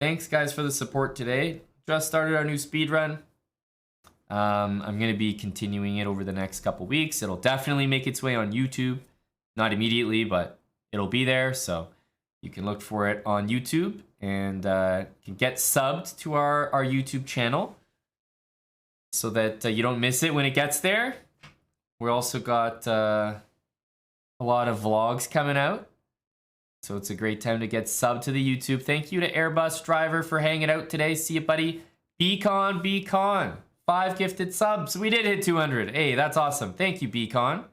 Thanks guys for the support today. Just started our new speed run. I'm going to be continuing it over the next couple weeks. It'll definitely make its way on YouTube. Not immediately, but it'll be there. So you can look for it on YouTube and can get subbed to our YouTube channel so that you don't miss it when it gets there. We also got a lot of vlogs coming out. So it's a great time to get subbed to the YouTube. Thank you to Airbus Driver for hanging out today. See you, buddy. Beacon. 5 gifted subs. We did hit 200. Hey, that's awesome. Thank you, Beacon.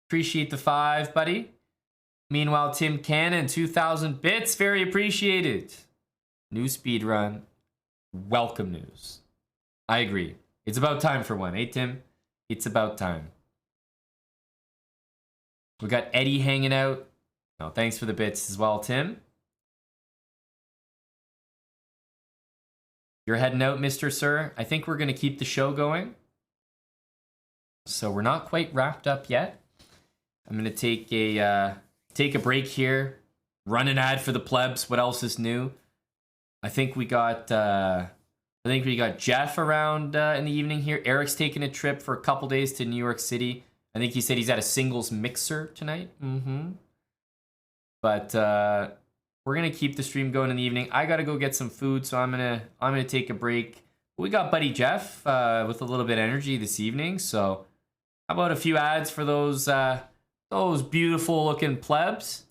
Appreciate the 5, buddy. Meanwhile, Tim Cannon, 2,000 bits. Very appreciated. New speed run. Welcome news. I agree. It's about time for one. Hey, Tim. It's about time. We got Eddie hanging out. No, thanks for the bits as well, Tim. You're heading out, Mr. Sir. I think we're going to keep the show going. So we're not quite wrapped up yet. I'm going to take a break here. Run an ad for the plebs. What else is new? I think we got Jeff around in the evening here. Eric's taking a trip for a couple days to New York City. I think he said he's at a singles mixer tonight. But we're gonna keep the stream going in the evening. I gotta go get some food, so I'm gonna take a break. We got Buddy Jeff with a little bit of energy this evening. So how about a few ads for those beautiful looking plebs?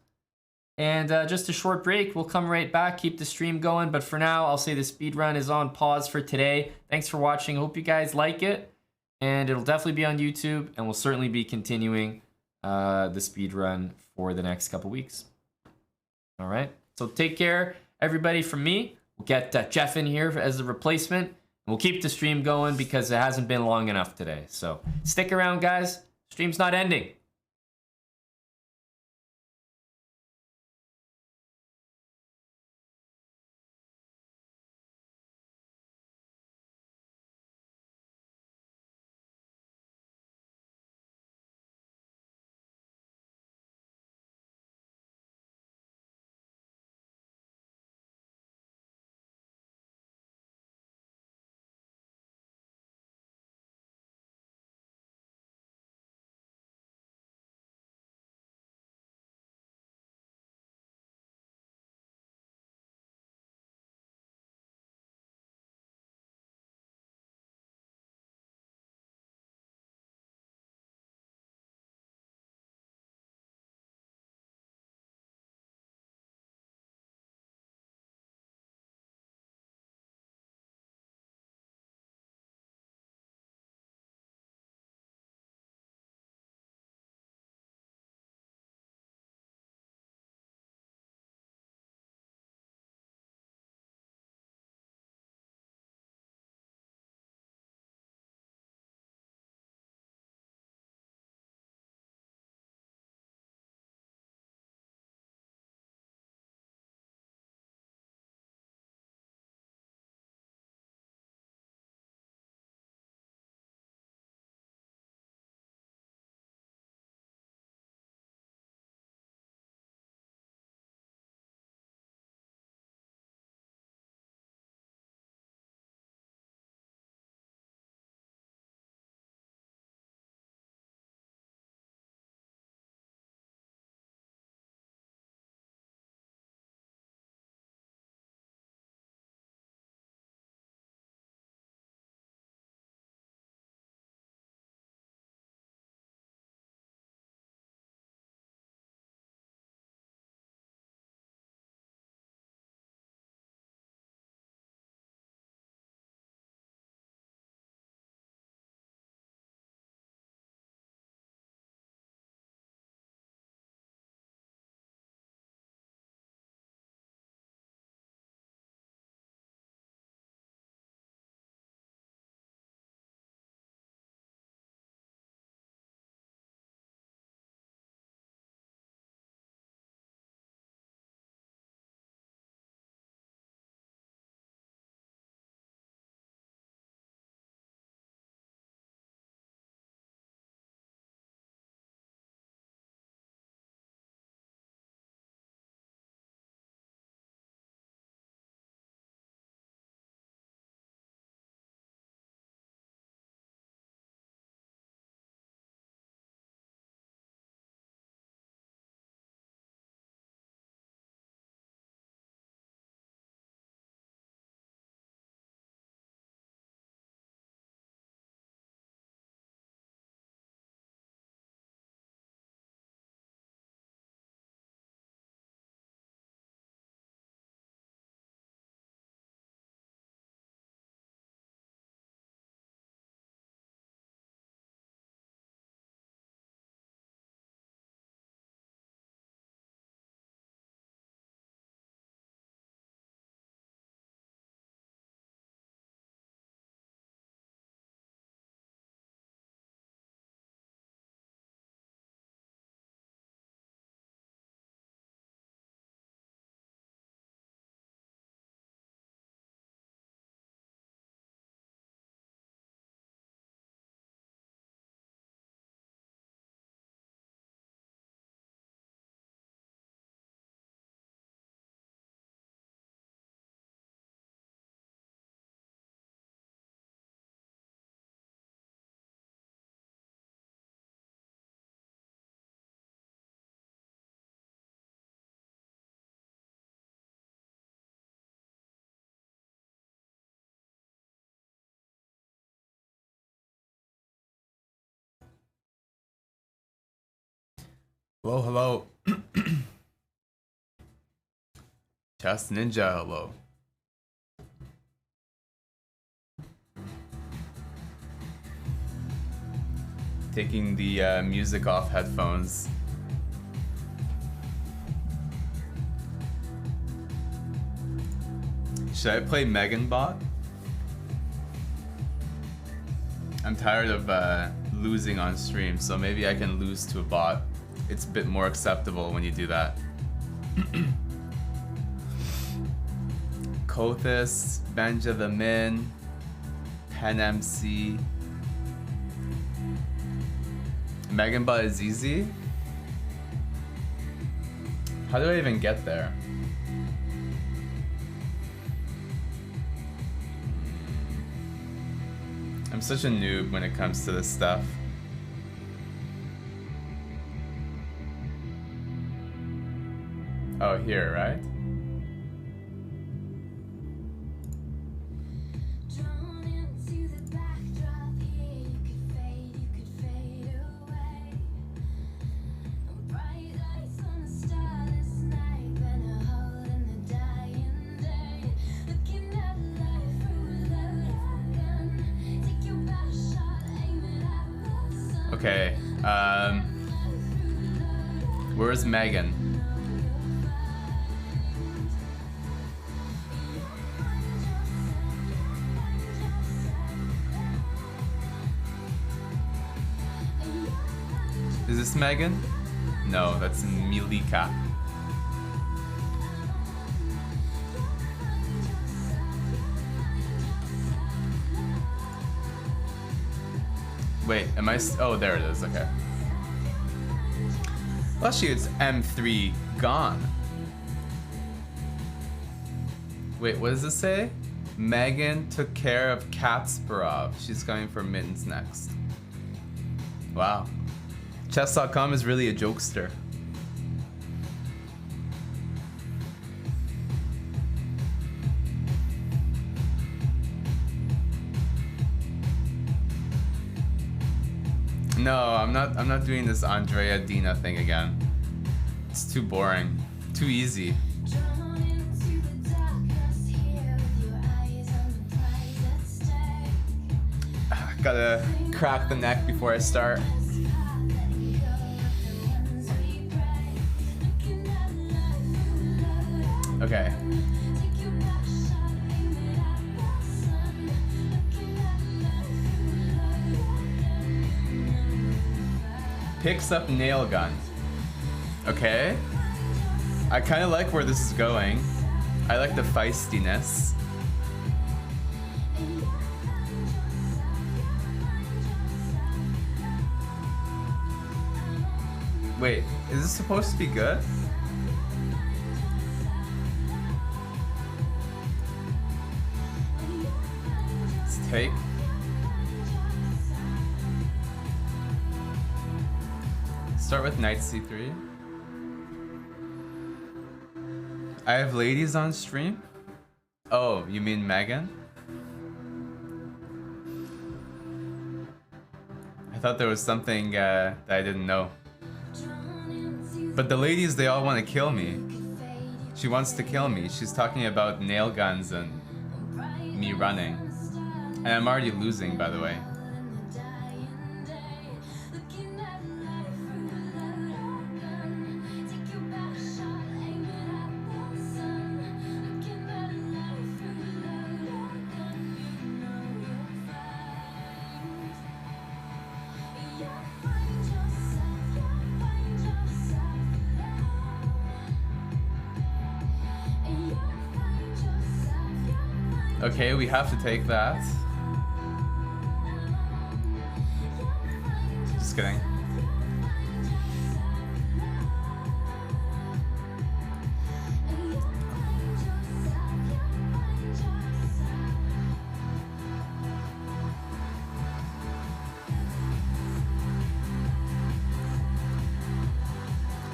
And just a short break. We'll come right back, keep the stream going. But for now, I'll say the speed run is on pause for today. Thanks for watching. Hope you guys like it. And it'll definitely be on YouTube, and we'll certainly be continuing the speed run for the next couple weeks. All right. So take care, everybody. From me, we'll get Jeff in here as a replacement. And we'll keep the stream going because it hasn't been long enough today. So stick around, guys. Stream's not ending. Hello, hello. Chess Ninja, hello. Taking the music off headphones. Should I play Megan bot? I'm tired of losing on stream, so maybe I can lose to a bot. It's a bit more acceptable when you do that. Kothis, Benja the Min, Pen MC. Megan bot is easy? How do I even get there? I'm such a noob when it comes to this stuff. Oh, here, right? Okay, where's Megan? Is this Megan? No, that's Milika. Wait, am I? Oh, there it is. Okay. Well, shoot, it's M3 gone. Wait, what does this say? Megan took care of Katsparov. She's coming for mittens next. Wow. Chess.com is really a jokester. No, I'm not doing this Andrea Dina thing again. It's too boring. Too easy. Gotta crack the neck before I start. Okay. Picks up nail gun. Okay. I kind of like where this is going. I like the feistiness. Wait, is this supposed to be good? Let's take. Start with knight c3. I have ladies on stream? Oh, you mean Megan? I thought there was something that I didn't know. But the ladies, they all want to kill me. She wants to kill me. She's talking about nail guns and me running. And I'm already losing, by the way. Okay, we have to take that. Just kidding.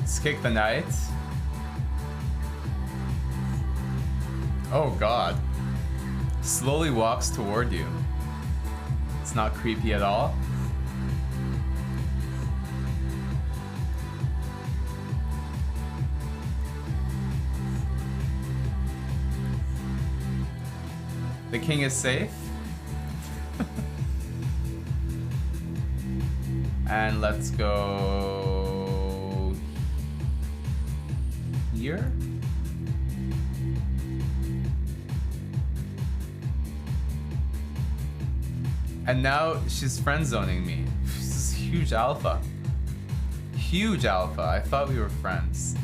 Let's kick the knight. Oh god. Slowly walks toward you. It's not creepy at all. The king is safe. And let's go here. And now she's friend zoning me. This is huge alpha. Huge alpha. I thought we were friends.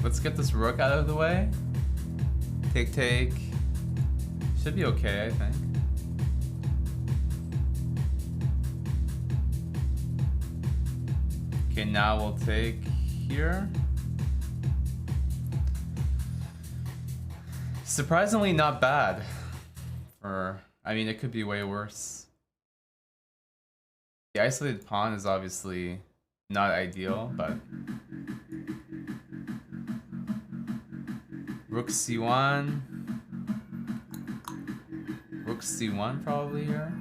Let's get this rook out of the way. Take, take. Should be okay, I think. Okay, now we'll take here. Surprisingly not bad. I mean, it could be way worse. The isolated pawn is obviously not ideal, but... Rook c1. Rook c1 probably here.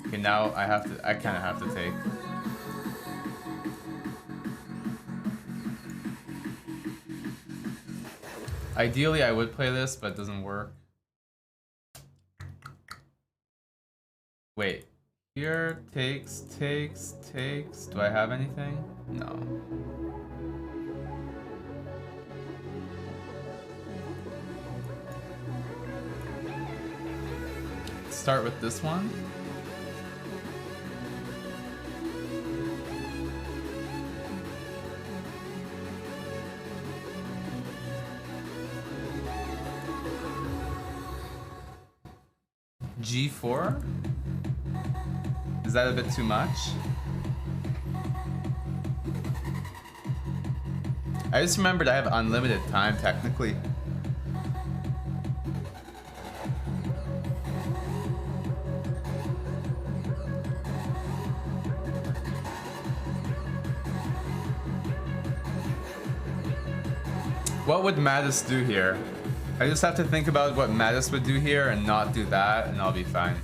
Okay, now I kind of have to take. Ideally, I would play this, but it doesn't work. Wait. Here, takes, takes, takes. Do I have anything? No. Let's start with this one. G4? Is that a bit too much? I just remembered I have unlimited time technically. What would Mattis do here? I just have to think about what Mattis would do here and not do that, and I'll be fine.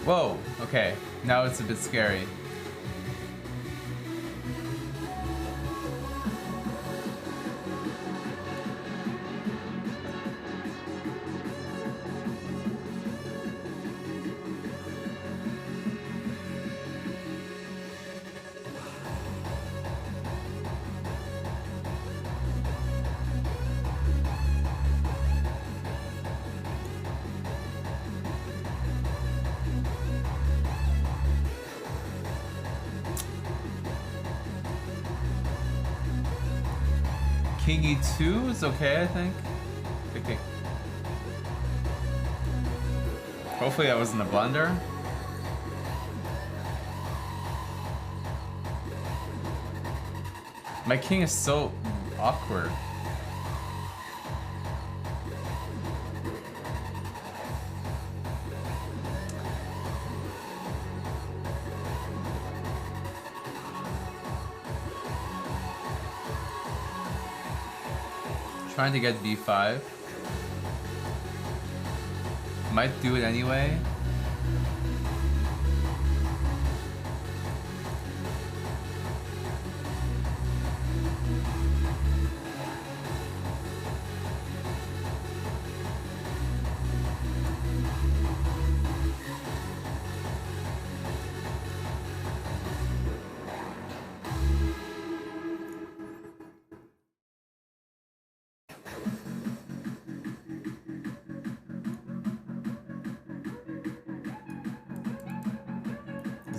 Whoa, okay, now it's a bit scary. King e2 is okay, I think. Okay. Hopefully that wasn't a blunder. My king is so awkward. Trying to get b5. Might do it anyway.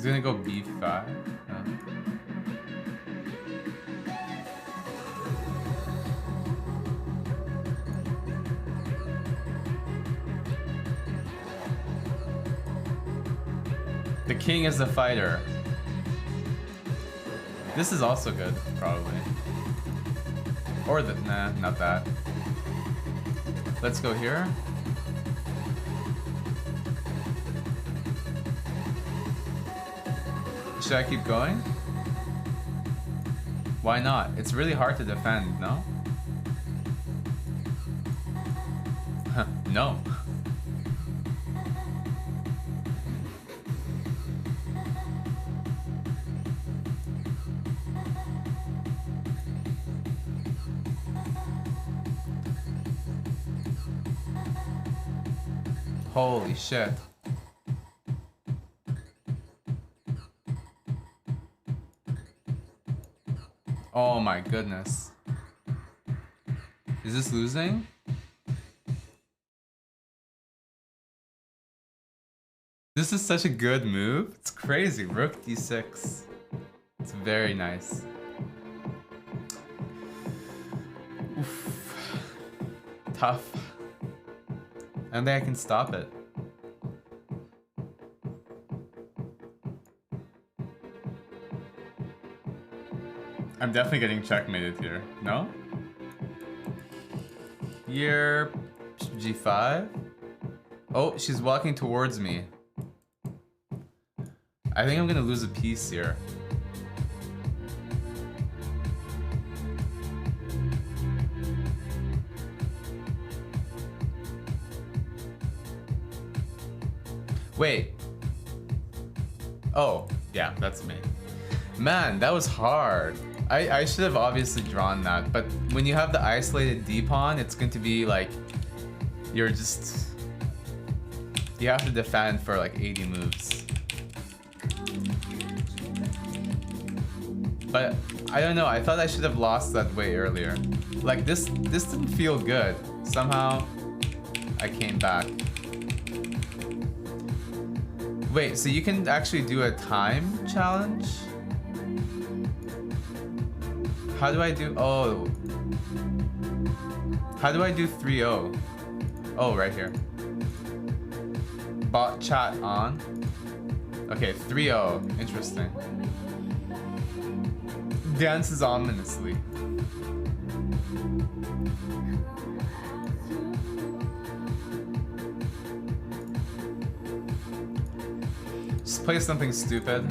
He's gonna go b5. The king is the fighter. This is also good, probably. Or the, nah, not that. Let's go here. Should I keep going? Why not? It's really hard to defend, no? No. Holy shit. Oh my goodness. Is this losing? This is such a good move. It's crazy. Rook d6. It's very nice. Oof. Tough. I don't think I can stop it. I'm definitely getting checkmated here. No? Here, g5. Oh, she's walking towards me. I think I'm gonna lose a piece here. Wait. Oh, yeah, that's me. Man, that was hard. I should have obviously drawn that, but when you have the isolated d-pawn, it's going to be like, you have to defend for like 80 moves. But I don't know, I thought I should have lost that way earlier. Like this didn't feel good. Somehow I came back. Wait, so you can actually do a time challenge? How do I do, oh. How do I do 3-0? Oh, right here. Bot chat on. Okay, 3-0, interesting. Dances ominously. Just play something stupid.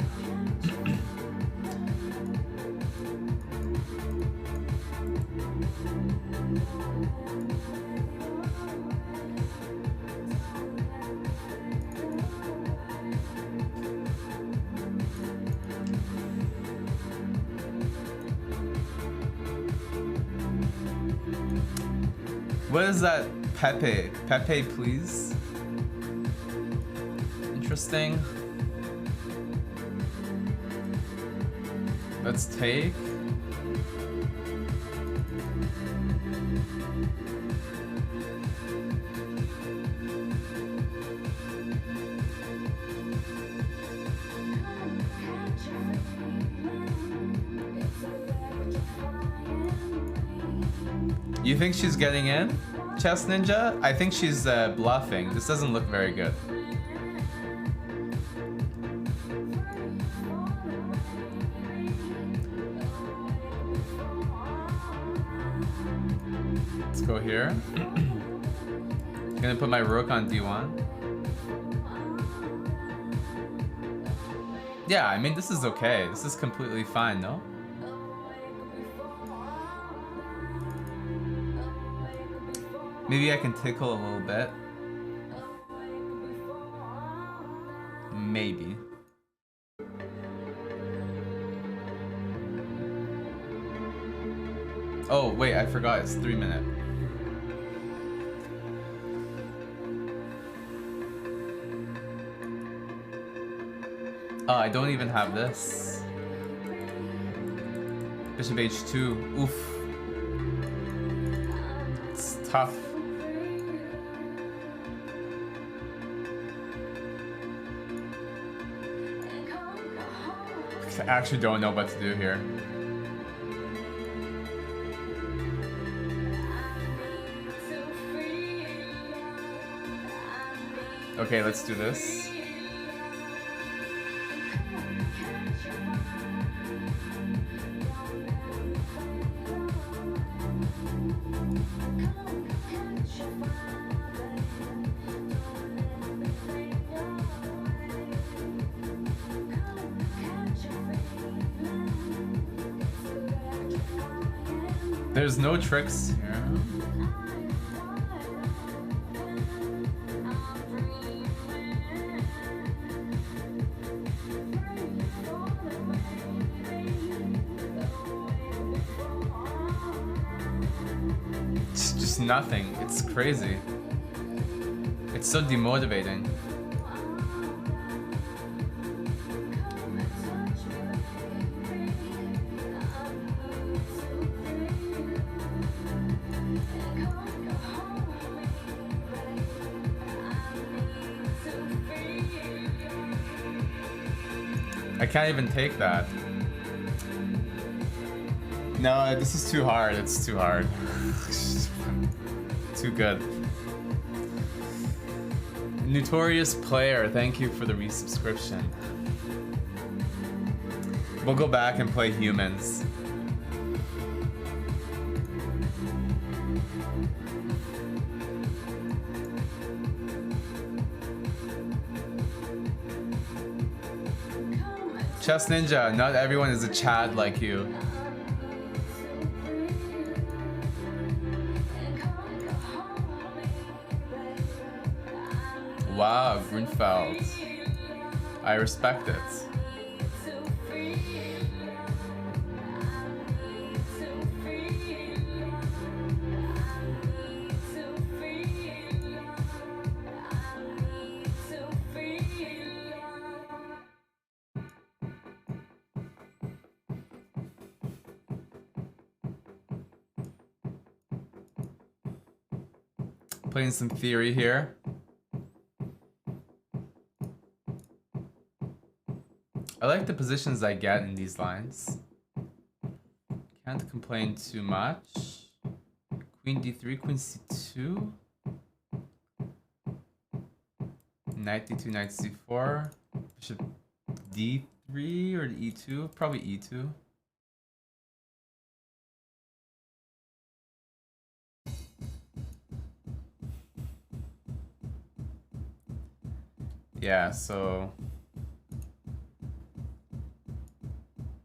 What is that? Pepe. Pepe, please. Interesting. Let's take. You think she's getting in, Chess Ninja? I think she's bluffing. This doesn't look very good. Let's go here. Gonna put my rook on d1. Yeah, I mean, this is okay. This is completely fine, no? Maybe I can tickle a little bit. Maybe. Oh, wait, I forgot. It's 3 minutes. Oh, I don't even have this. Bishop h2. Oof. It's tough. I actually don't know what to do here. Okay, let's do this. There's no tricks here. It's just nothing. It's crazy. It's so demotivating. I can't even take that. No, this is too hard. It's too hard. Too good. Notorious Player, thank you for the resubscription. We'll go back and play humans. Chess Ninja, not everyone is a Chad like you. Wow, Grunfeld. I respect it. Playing some theory here. I like the positions I get in these lines. Can't complain too much. Queen d3, queen c2. Knight d2, knight c4. Bishop d3 or e2? Probably e2. Yeah, so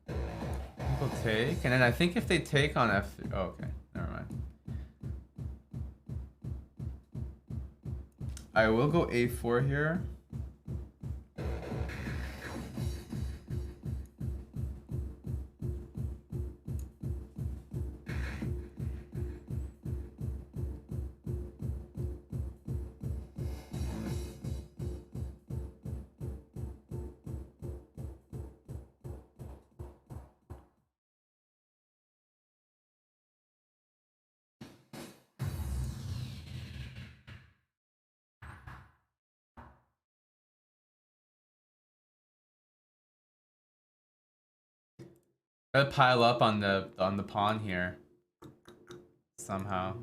people take, and then I think if they take on f3, oh, okay, never mind. I will go a4 here. Gotta pile up on the pawn here somehow.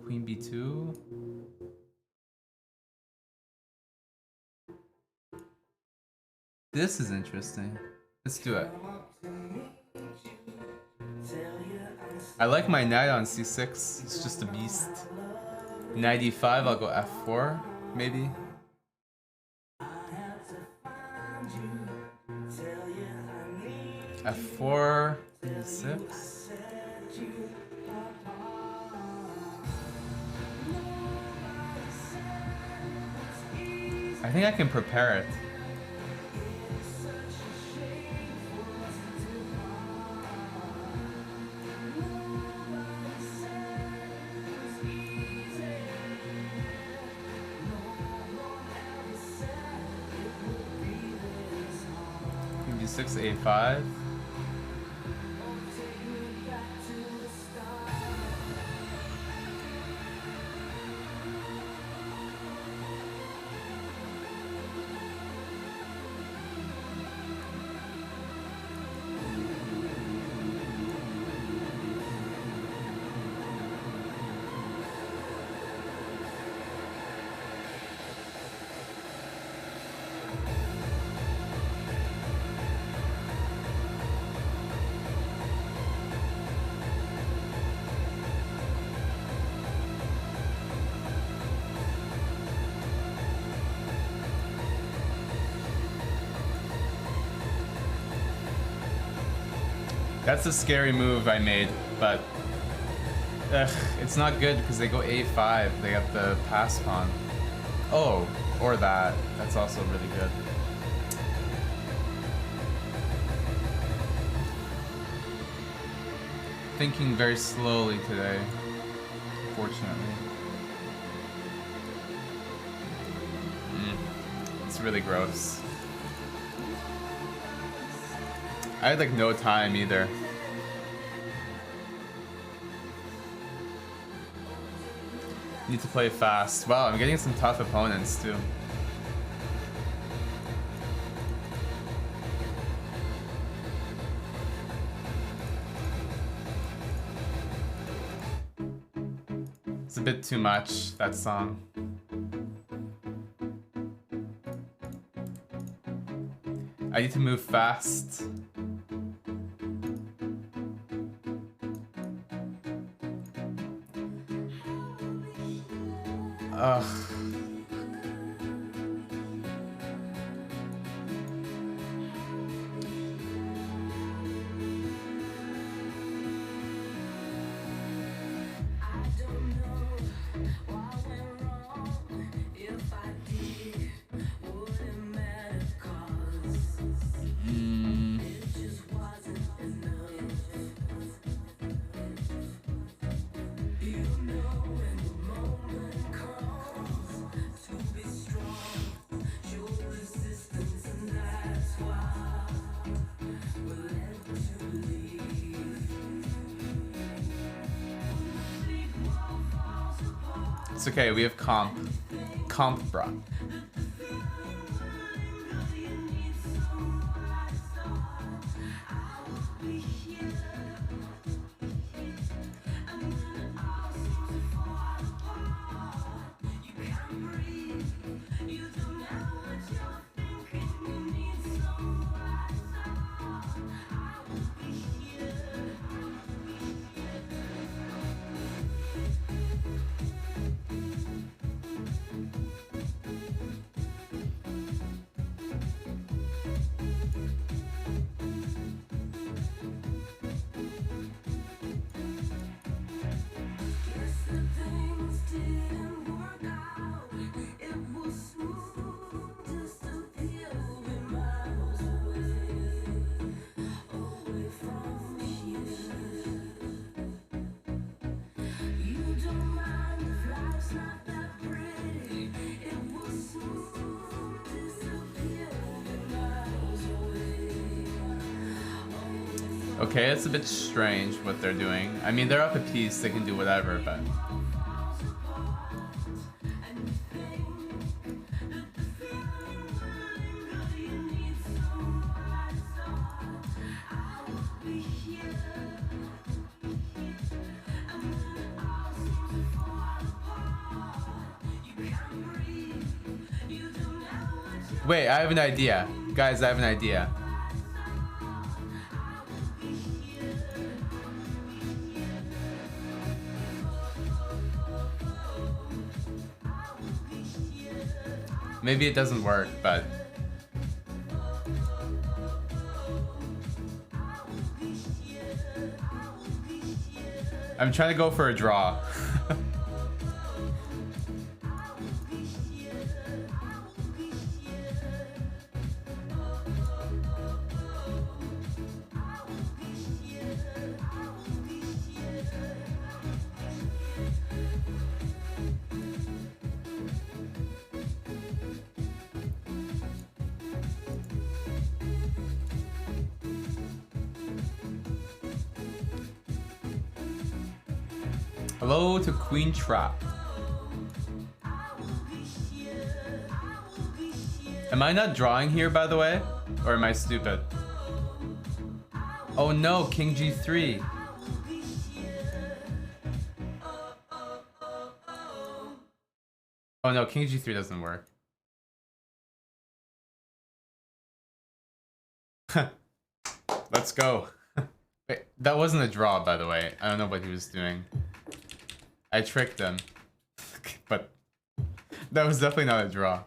Queen b2. This is interesting. Let's do it. I like my knight on c6. It's just a beast. Knight e5. I'll go f4 maybe. F4, E6. I think I can prepare it. D6, A5. That's a scary move I made, but it's not good because they go a5. They have the pass pawn. Oh, or that. That's also really good. Thinking very slowly today, fortunately. It's really gross. I had like no time either. Need to play fast. Wow, I'm getting some tough opponents too. It's a bit too much, that song. I need to move fast. Ugh. It's okay, we have comp. Comp, bruh. Okay, it's a bit strange what they're doing. I mean, they're up a piece, they can do whatever, but... Wait, I have an idea. Guys, I have an idea. Maybe it doesn't work, but... I'm trying to go for a draw. Hello to Queen Trap. Am I not drawing here, by the way? Or am I stupid? Oh no, King G3. Oh no, King G3 doesn't work. Let's go. Wait, that wasn't a draw, by the way. I don't know what he was doing. I tricked him. But that was definitely not a draw.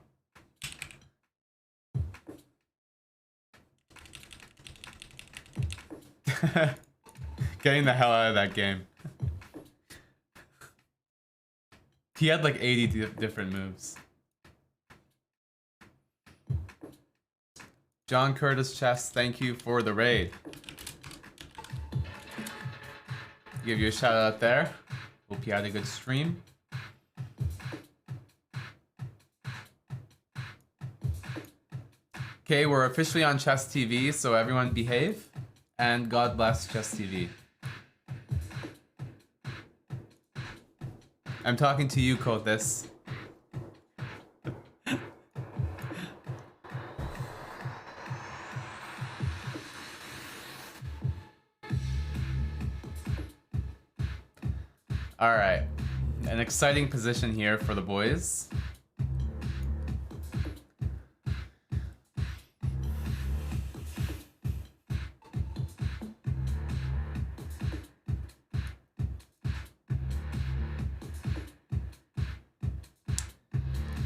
Getting the hell out of that game. He had like 80 different moves. John Curtis Chess, thank you for the raid. Give you a shout out there. Hope you had a good stream. Okay, we're officially on Chess TV, so everyone behave. And God bless Chess TV. I'm talking to you, Kothis. All right, an exciting position here for the boys.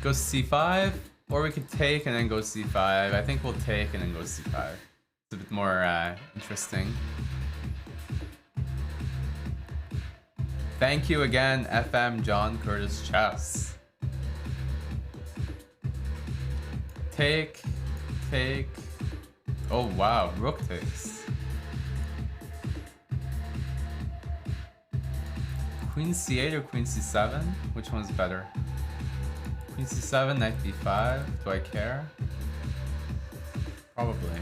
Go c5, or we could take and then go c5. I think we'll take and then go c5. It's a bit more interesting. Thank you again, FM John Curtis Chess. Take. Oh wow, rook takes. Queen c8 or queen c7? Which one's better? Queen c7, knight b5. Do I care? Probably.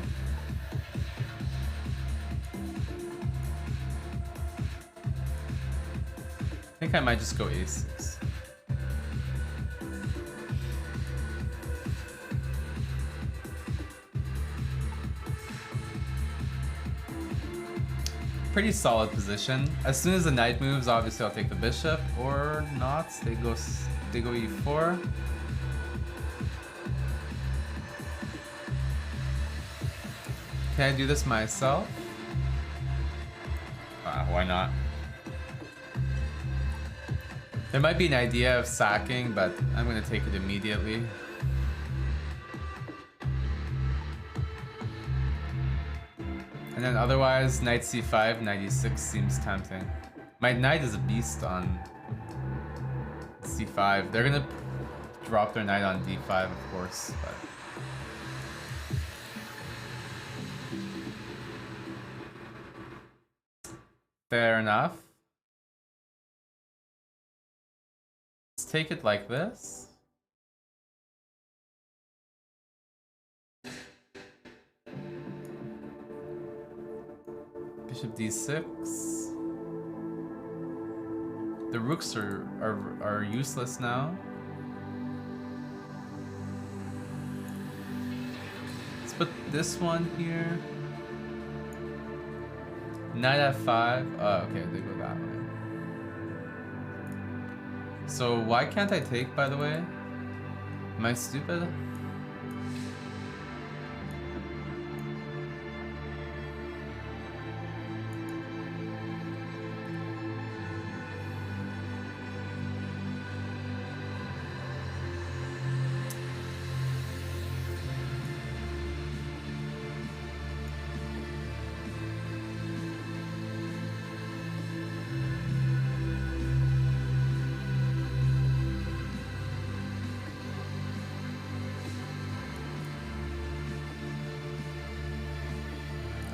I think I might just go a6. Pretty solid position. As soon as the knight moves, obviously I'll take the bishop, or not. They go e4. Can I do this myself? Why not? There might be an idea of sacking, but I'm gonna take it immediately. And then otherwise, knight c5, knight e6 seems tempting. My knight is a beast on c5. They're gonna drop their knight on d5, of course, but... Fair enough. Let's take it like this. Bishop d6. The rooks are useless now. Let's put this one here. Knight f5. Oh, okay, they go that way. So why can't I take, by the way? Am I stupid?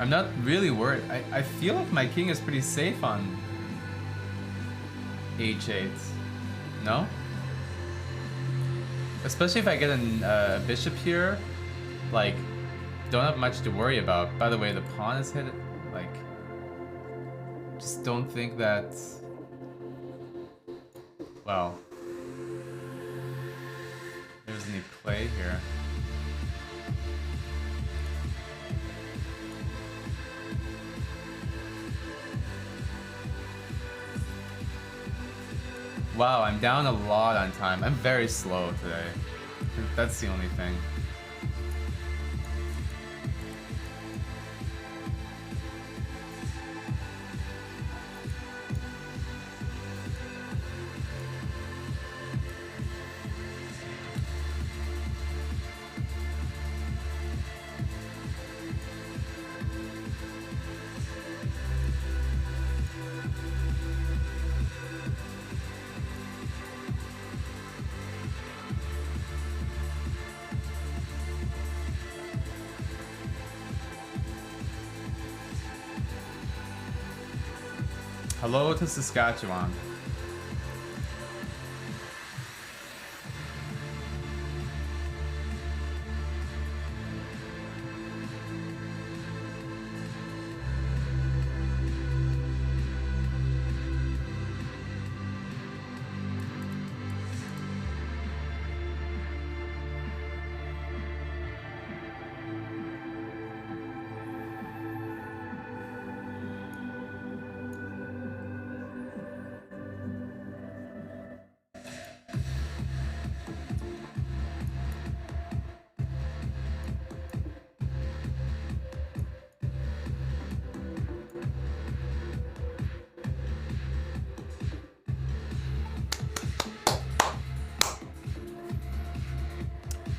I'm not really worried. I feel like my king is pretty safe on h8. No? Especially if I get a bishop here, like, don't have much to worry about. By the way, the pawn is hit. Like, just don't think that... Well, there's any play here. Wow, I'm down a lot on time. I'm very slow today. That's the only thing. Hello to Saskatchewan.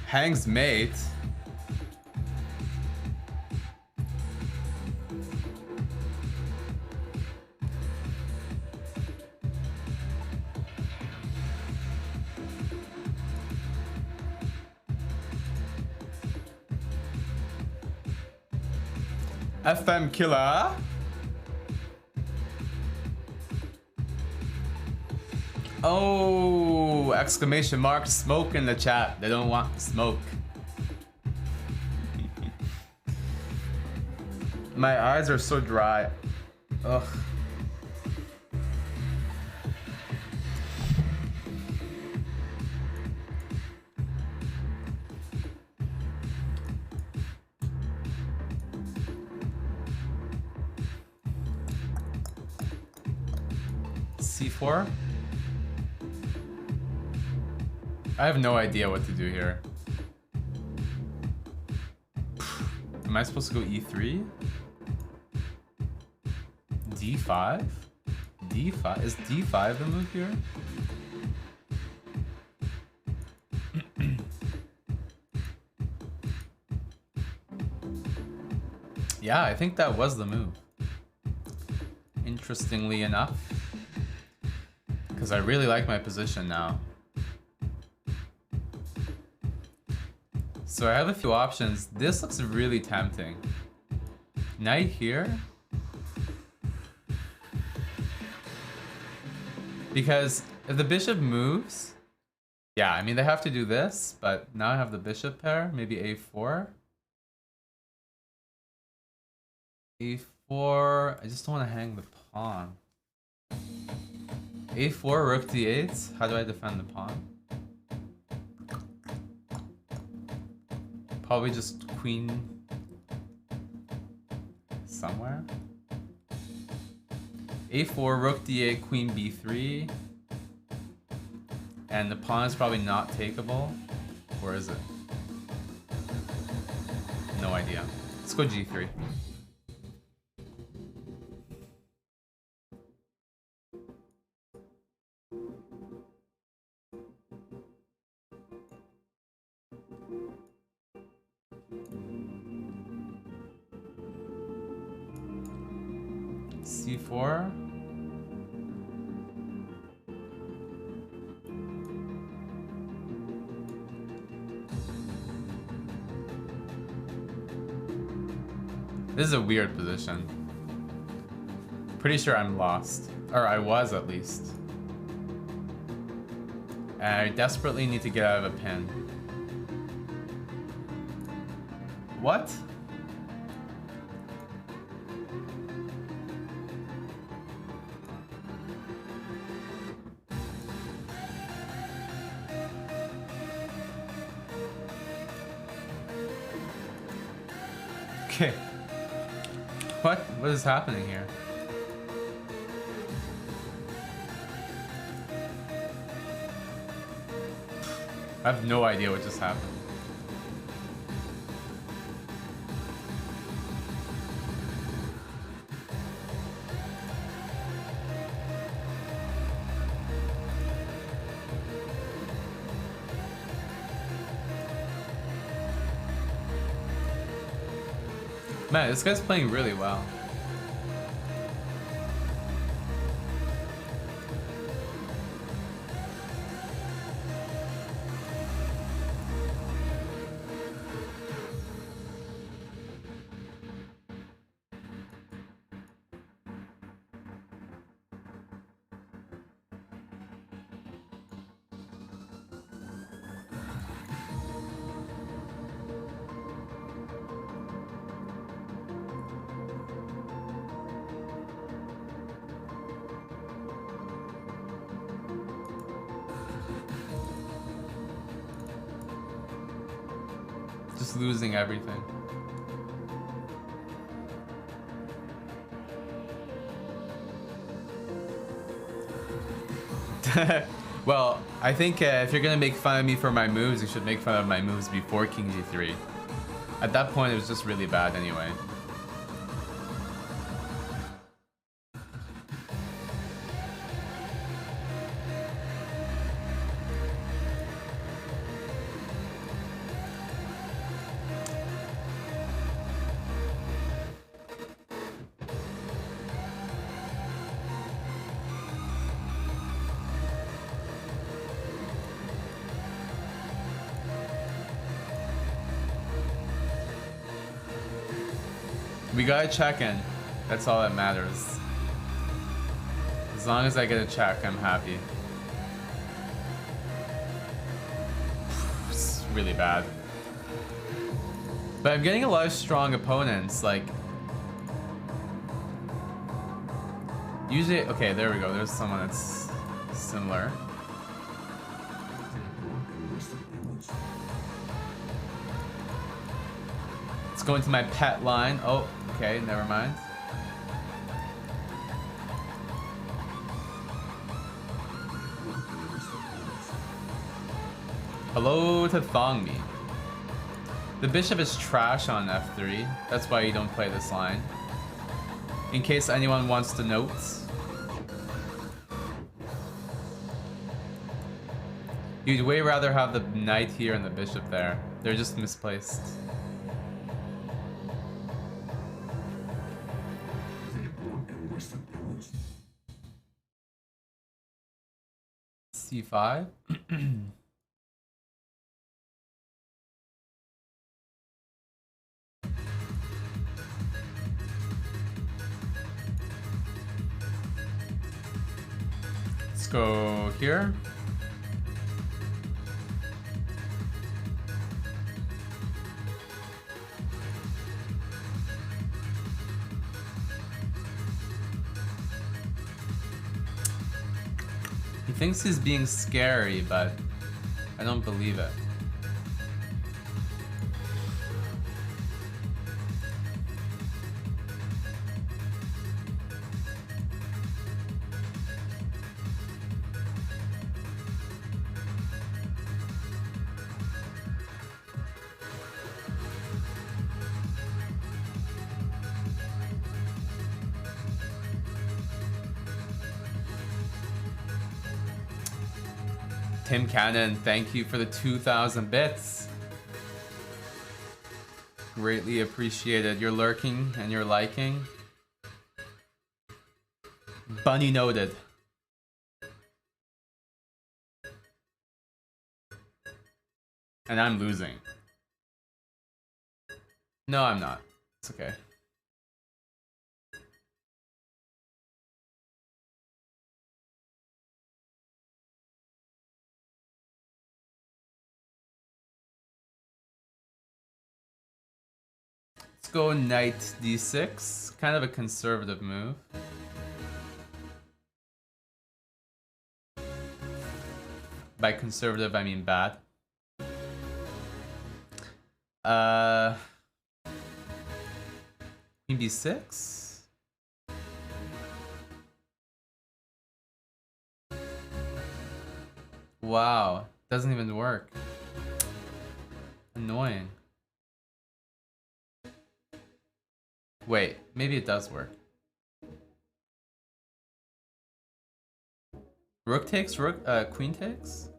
Hang's mate. FM killer. Oh, exclamation mark, smoke in the chat. They don't want smoke. My eyes are so dry. Ugh. C4? I have no idea what to do here. Am I supposed to go E3? D5? D5? Is D5 the move here? Yeah, I think that was the move. Interestingly enough. Because I really like my position now. So I have a few options. This looks really tempting. Knight here. Because if the bishop moves, yeah, I mean they have to do this, but now I have the bishop pair, maybe a4. a4, I just don't want to hang the pawn. a4, rook d8, how do I defend the pawn? Probably just queen somewhere. a4, rook d8, queen b3. And the pawn is probably not takeable. Or is it? No idea. Let's go g3. C4. This is a weird position. Pretty sure I'm lost. Or I was at least. And I desperately need to get out of a pin. What? Okay. What is happening here? I have no idea what just happened. Man, this guy's playing really well. Just losing everything. Well, I think if you're gonna make fun of me for my moves, you should make fun of my moves before King G3. At that point, it was just really bad anyway. We got a check-in. That's all that matters. As long as I get a check, I'm happy. It's really bad. But I'm getting a lot of strong opponents, like... Usually... Okay, there we go. There's someone that's similar. Let's go into my pet line. Oh, okay, never mind. Hello to Thong Me. The bishop is trash on f3. That's why you don't play this line. In case anyone wants to note. You'd way rather have the knight here and the bishop there. They're just misplaced. C5. Let's go here. He thinks he's being scary, but I don't believe it. Tim Cannon, thank you for the 2,000 bits. Greatly appreciated your lurking and your liking. Bunny noted. And I'm losing. No, I'm not. It's okay. Let's go knight d6. Kind of a conservative move. By conservative, I mean bad. Queen b6. Wow, doesn't even work. Annoying. Wait, maybe it does work. Rook takes, queen takes?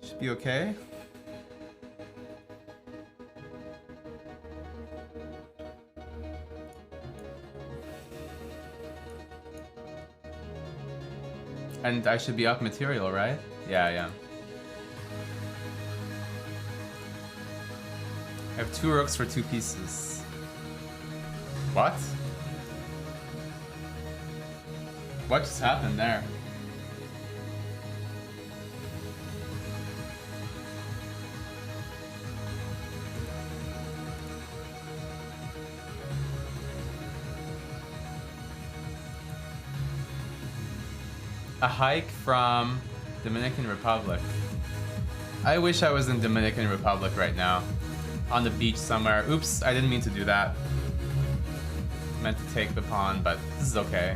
Should be okay. And I should be up material, right? Yeah, yeah. I have 2 rooks for 2 pieces. What? What just happened there? A hike from Dominican Republic. I wish I was in Dominican Republic right now. On the beach somewhere. Oops, I didn't mean to do that. Meant to take the pawn, but this is okay.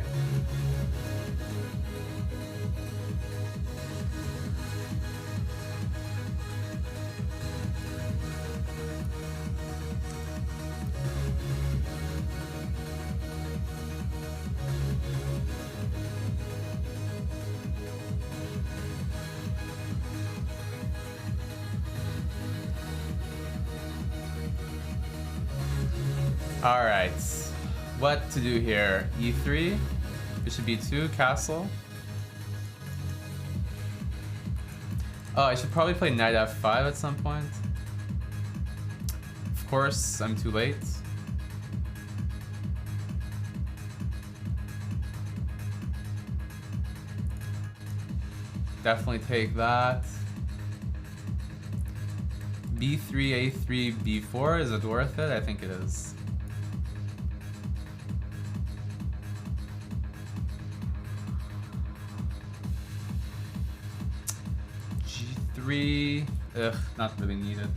Alright, what to do here? E3, bishop b2, castle. Oh, I should probably play knight f5 at some point. Of course, I'm too late. Definitely take that. b3, a3, b4, is it worth it? I think it is. G3, ugh, not really needed.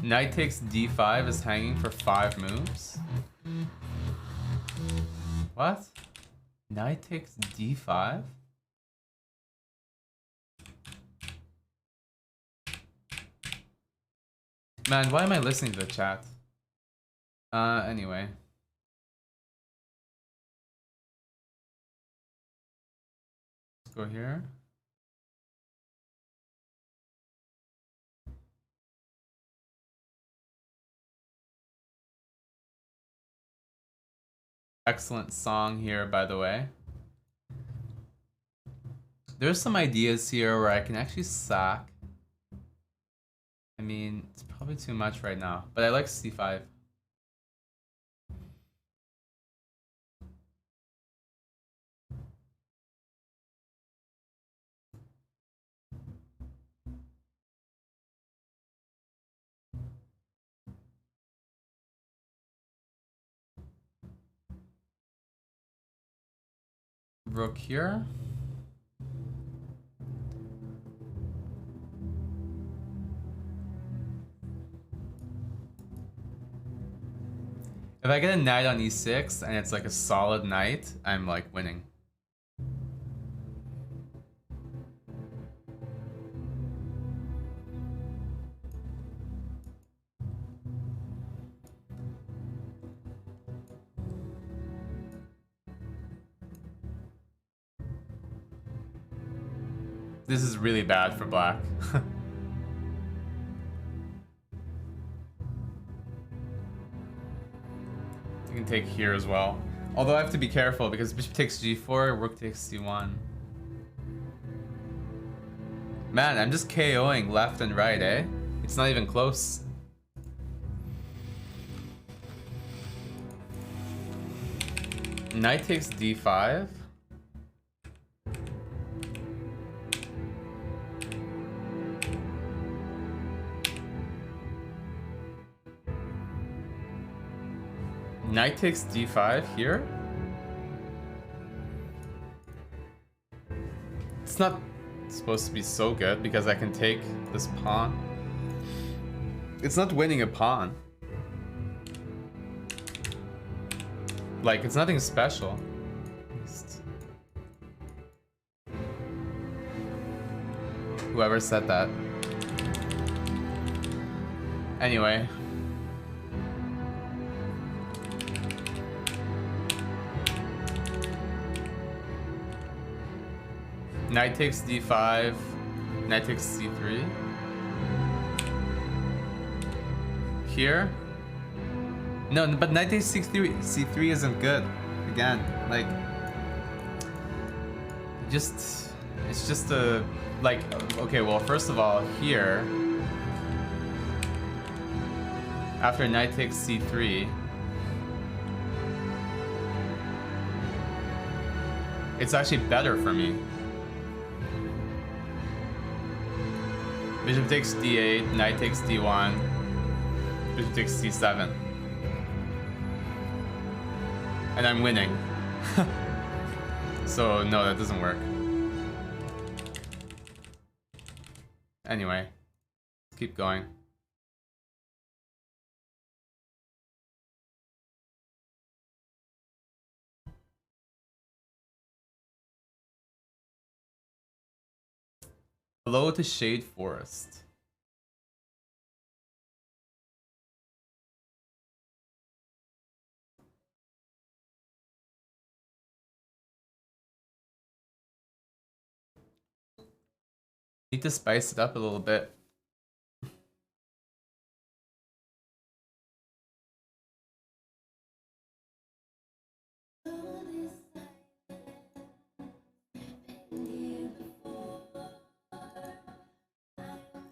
Knight takes d5 is hanging for 5 moves. What? Knight takes d5? Man, why am I listening to the chat? Anyway. Let's go here. Excellent song here, by the way. There's some ideas here where I can actually sack. I mean, it's probably too much right now, but I like c5. Rook here. If I get a knight on e6 and it's like a solid knight, I'm like winning. This is really bad for black. You can take here as well. Although I have to be careful because bishop takes g4, rook takes c1. Man, I'm just KOing left and right, eh? It's not even close. Knight takes d5. Knight takes d5 here. It's not supposed to be so good because I can take this pawn. It's not winning a pawn. Like, it's nothing special. Whoever said that. Anyway. Knight takes d5, knight takes c3. Here? No, but knight takes c3 isn't good. Again, like, it's just a, like, okay, well, first of all, here, after knight takes c3, It's actually better for me. Bishop takes d8, knight takes d1, bishop takes c7. And I'm winning. So no, that doesn't work. Anyway, let's keep going. Hello to Shade Forest. Need to spice it up a little bit.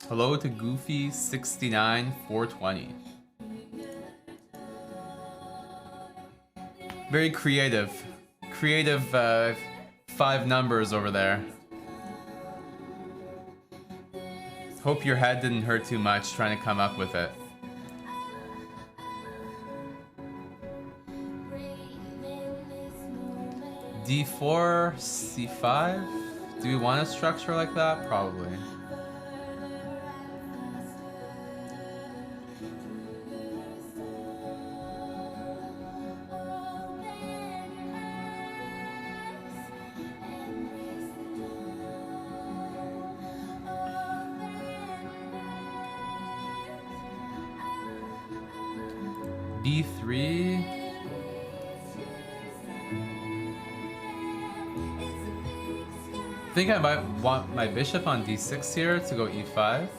Hello to Goofy 69420. Very creative. Creative 5 numbers over there. Hope your head didn't hurt too much trying to come up with it. D4, C5? Do we want a structure like that? Probably. B3. I think I might want my bishop on d6 here to go e5.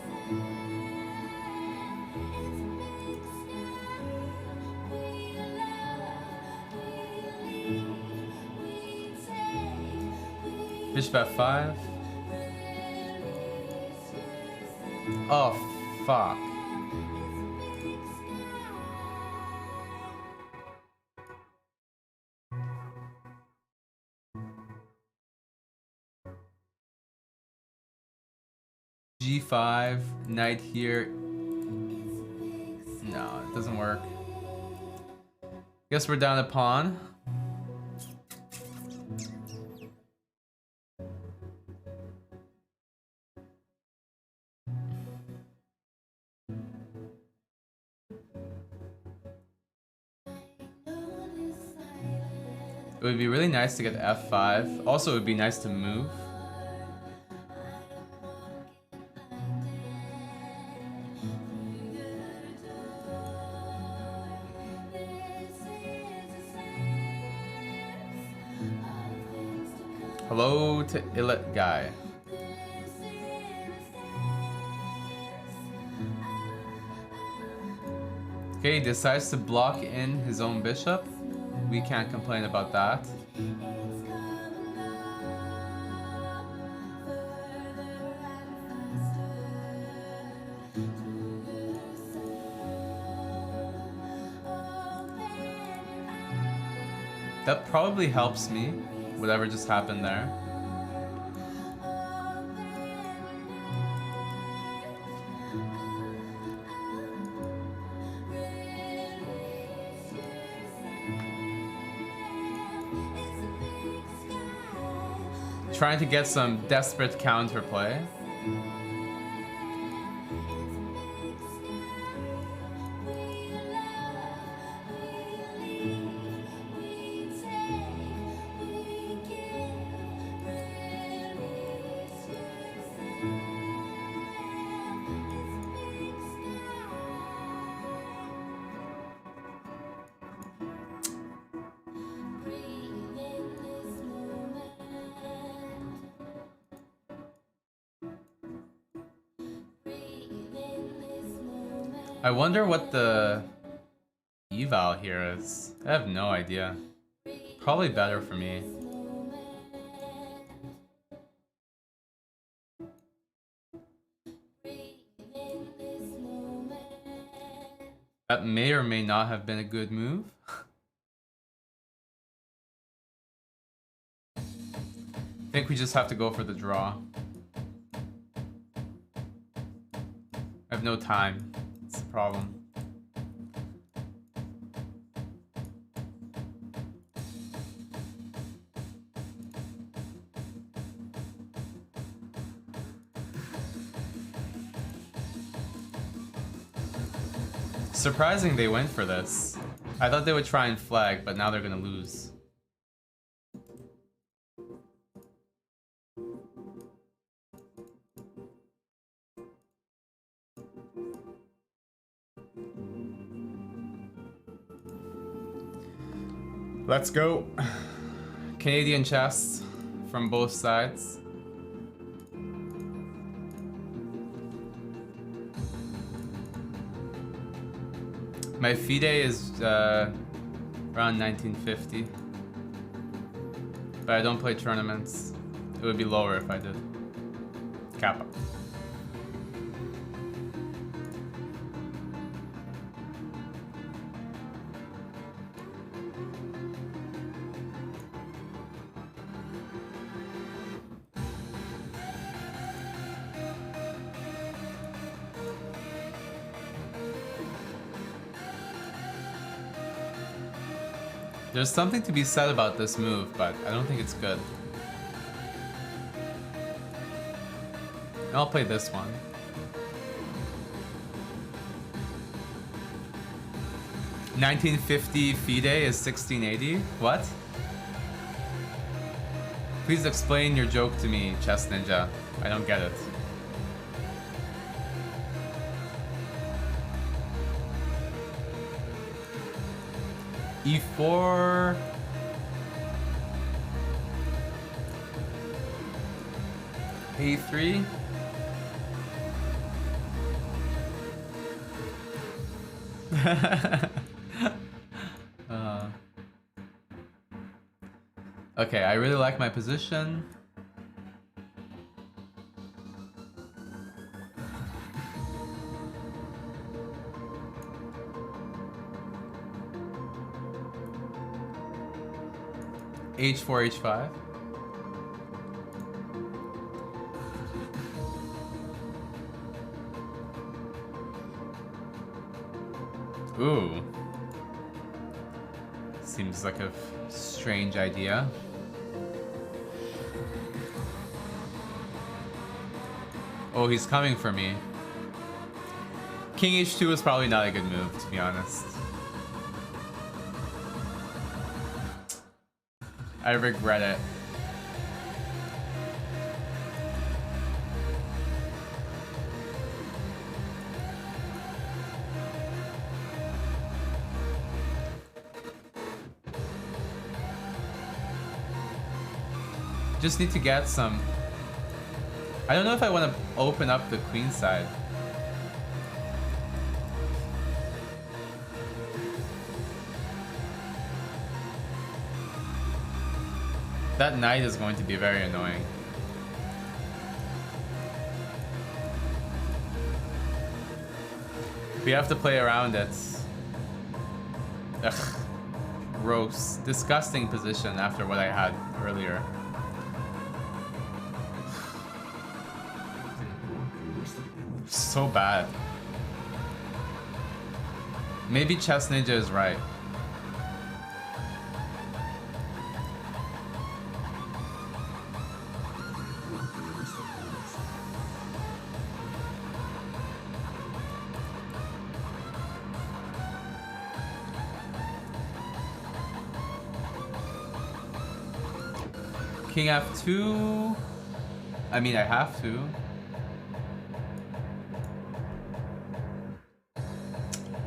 Bishop f5. Oh, fuck. G5, knight here. No, it doesn't work. Guess we're down a pawn. It would be really nice to get f5. Also, it would be nice to move. Hello to Illet Guy. Okay, he decides to block in his own bishop. We can't complain about that. That probably helps me, whatever just happened there. Trying to get some desperate counterplay. I wonder what the eval here is. I have no idea. Probably better for me. That may or may not have been a good move. think we just have to go for the draw. I have no time. It's the problem. Surprising they went for this. I thought they would try and flag, but now they're gonna lose. Let's go. Canadian chess from both sides. My FIDE is around 1950. But I don't play tournaments. It would be lower if I did. Kappa. There's something to be said about this move, but I don't think it's good. I'll play this one. $1950 FIDE is 1680? What? Please explain your joke to me, Chess Ninja. I don't get it. E4. A3. Okay, I really like my position. H4, H5. Ooh. Seems like a strange idea. Oh, he's coming for me. King H2 is probably not a good move, to be honest. I regret it. Just need to get some. I don't know if I want to open up the queen side. That knight is going to be very annoying. We have to play around it. Ugh. Gross. Disgusting position after what I had earlier. So bad. Maybe Chess Ninja is right. King F2. I mean, I have to.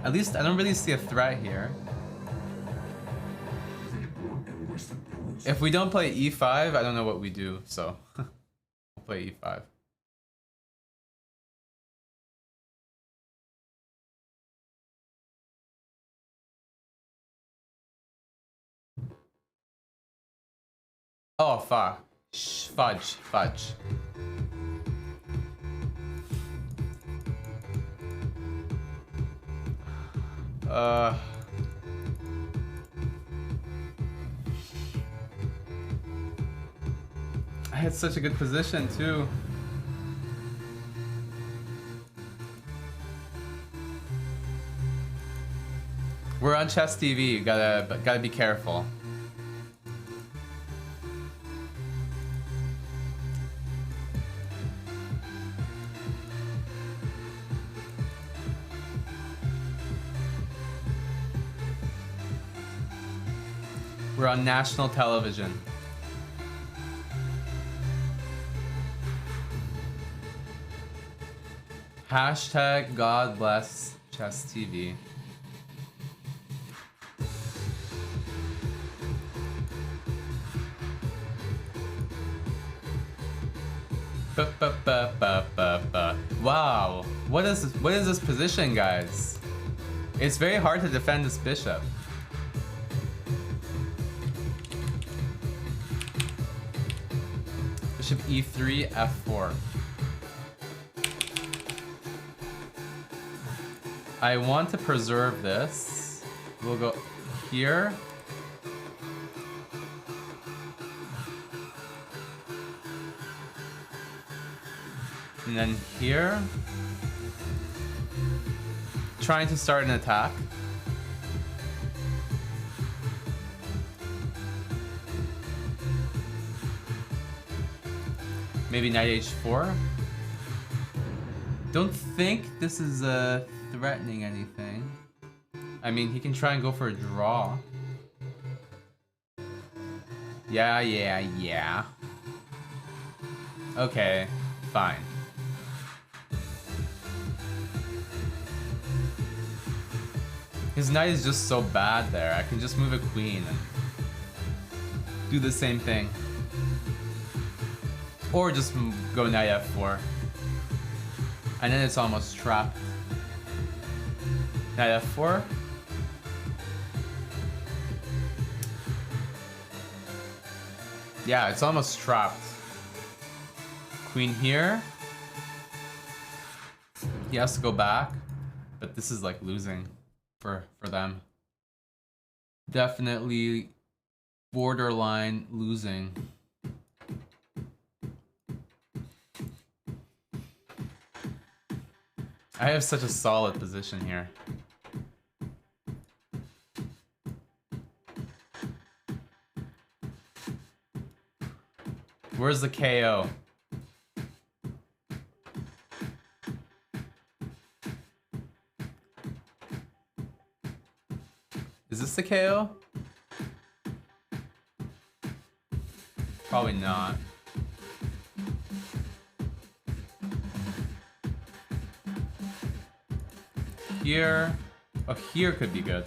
At least I don't really see a threat here. If we don't play E5, I don't know what we do, so we'll play E5. Oh, fuck. Fudge, fudge. I had such a good position too. We're on Chess TV. You gotta be careful. We're on national television. Hashtag God bless Chess TV. Wow, what is this position, guys? It's very hard to defend this bishop. Bishop e3, f4. I want to preserve this. We'll go here. And then here. Trying to start an attack. Maybe knight h4. Don't think this is threatening anything. I mean, he can try and go for a draw. Yeah. Okay, fine. His knight is just so bad there. I can just move a queen and do the same thing. Or just go knight f4. And then it's almost trapped. Knight f4. Yeah, it's almost trapped. Queen here. He has to go back. But this is like losing for them. Definitely borderline losing. I have such a solid position here. Where's the KO? Is this the KO? Probably not. Here. Oh, here could be good.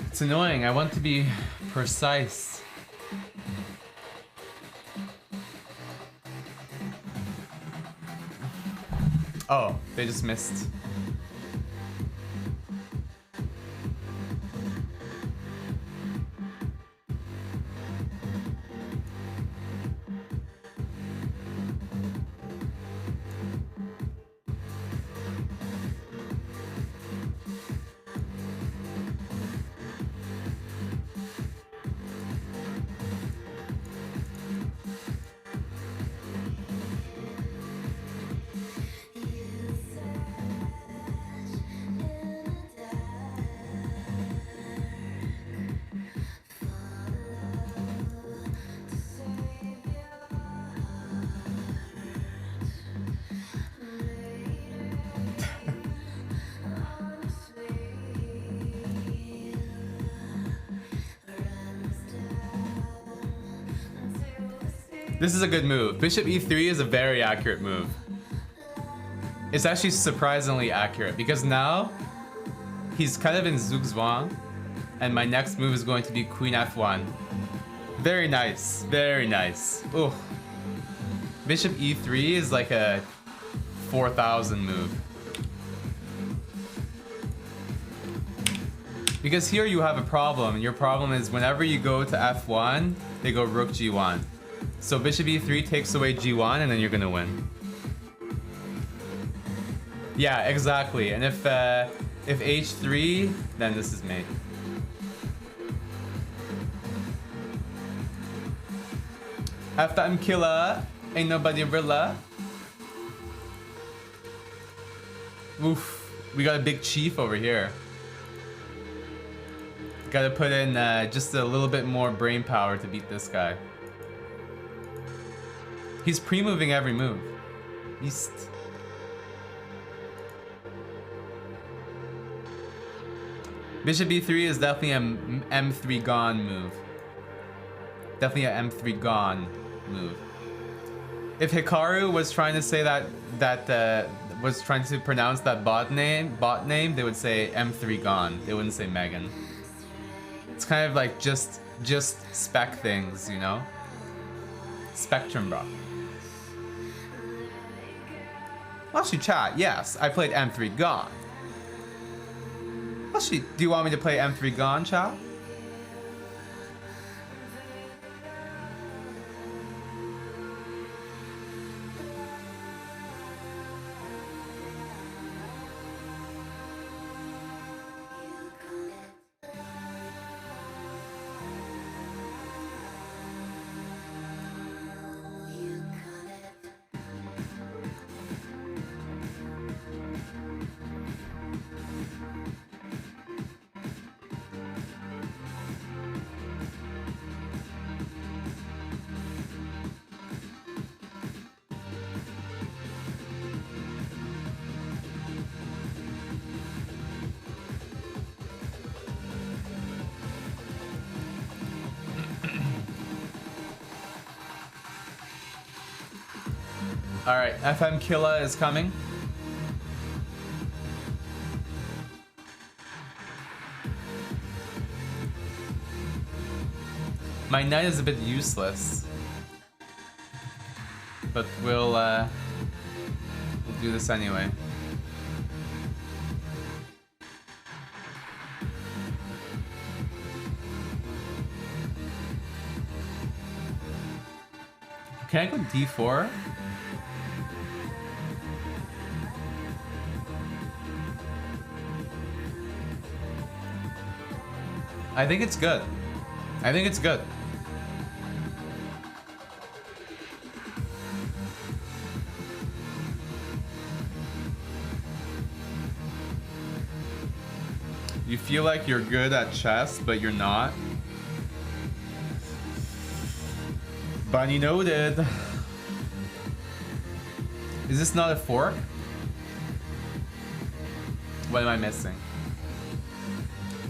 It's annoying. I want to be precise. Oh, they just missed. This is a good move. Bishop e3 is a very accurate move. It's actually surprisingly accurate because now he's kind of in zugzwang and my next move is going to be queen f1. Very nice, very nice. Ooh. Bishop e3 is like a 4,000 move. Because here you have a problem, and your problem is whenever you go to f1, they go rook g1. So bishop e3 takes away g1 and then you're gonna win. Yeah, exactly. And if If H3, then this is mate. FM killer, ain't nobody rilla. Oof, we got a big chief over here. Gotta put in just a little bit more brain power to beat this guy. He's pre-moving every move. Beast. Bishop B3 is definitely an M3 gone move. Definitely an M3 gone move. If Hikaru was trying to say was trying to pronounce that bot name, they would say M3 gone. They wouldn't say Megan. It's kind of like just spec things, you know? Spectrum, bro. Actually, chat, yes, I played M3 Gone. Actually, do you want me to play M3 Gone, chat? Alright, FM Killa is coming. My knight is a bit useless. But we'll do this anyway. Can I go D4? I think it's good. I think it's good. You feel like you're good at chess, but you're not. Bunny noted. Is this not a fork? What am I missing?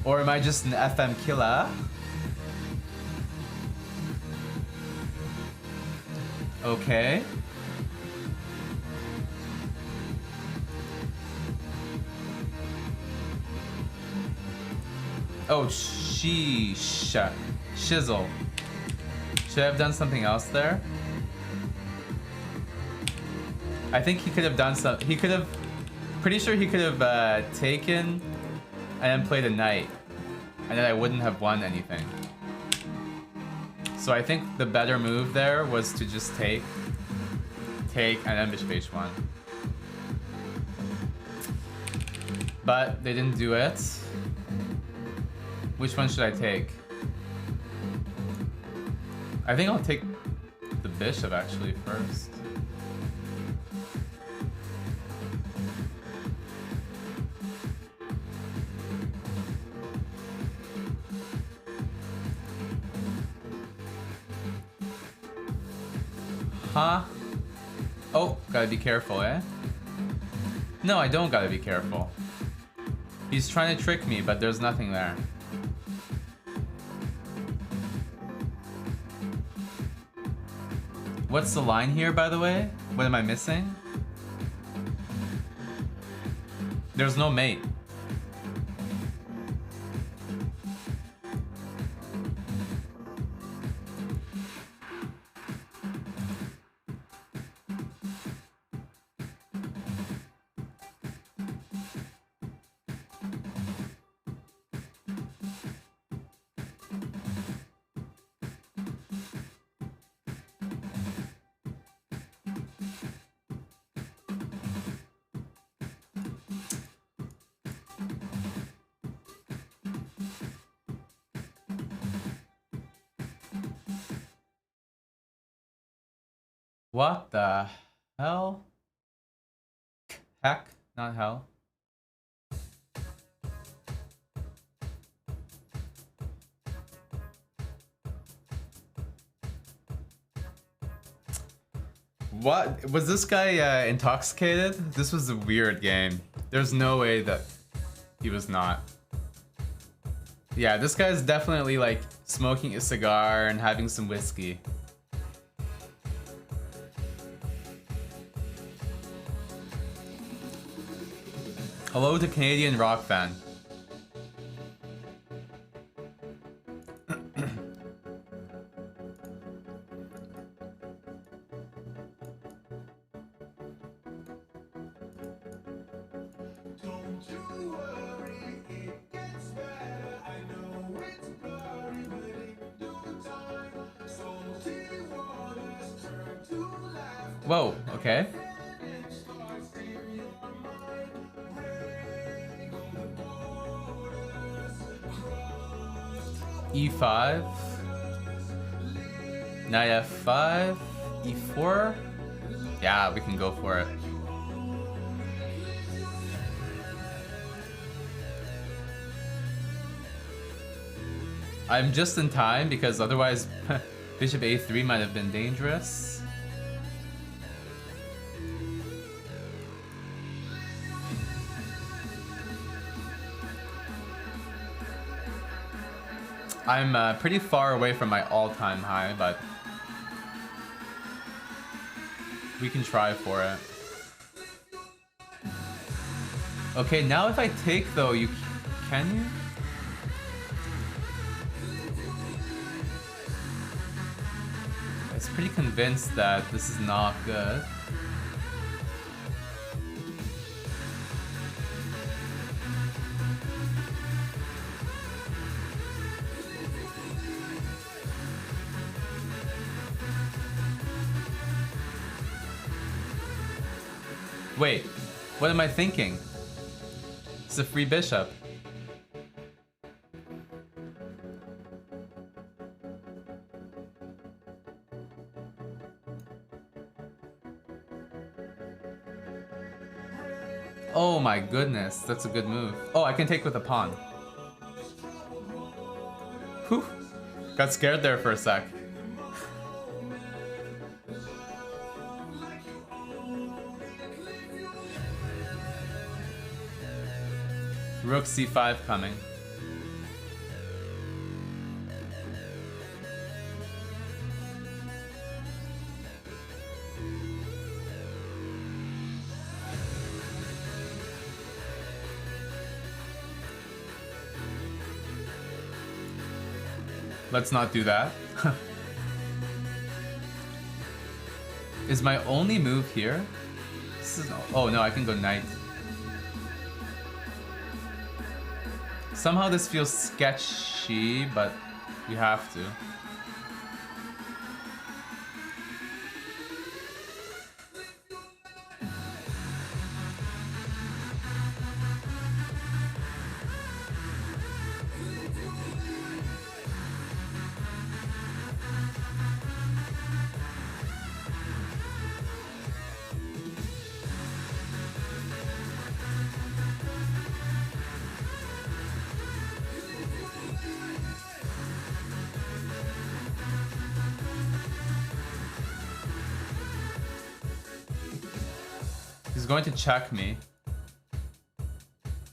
Or am I just an FM killer? Okay. Oh, sheesh. Shizzle. Should I have done something else there? I think he could have done some. He could have. Pretty sure he could have taken and then played a knight, and then I wouldn't have won anything. So I think the better move there was to just take, and then bishop h1. But they didn't do it. Which one should I take? I think I'll take the bishop actually first. Huh? Oh, gotta be careful, eh? No, I don't gotta be careful. He's trying to trick me, but there's nothing there. What's the line here, by the way? What am I missing? There's no mate. What the hell? Heck, not hell. What? Was this guy intoxicated? This was a weird game. There's no way that he was not. Yeah, this guy's definitely like smoking a cigar and having some whiskey. Hello to Canadian rock fan. Whoa, okay. E5. Knight F5. E4. Yeah, we can go for it. I'm just in time because otherwise Bishop A3 might have been dangerous. I'm pretty far away from my all-time high, but we can try for it. Okay, now if I take though, can you? I was pretty convinced that this is not good. Wait, what am I thinking? It's a free bishop. Oh my goodness, that's a good move. Oh, I can take with a pawn. Whew, got scared there for a sec. Rook C5 coming. Let's not do that. Is my only move here? This is, oh no, I can go knight. Somehow this feels sketchy, but we have to. He's going to check me.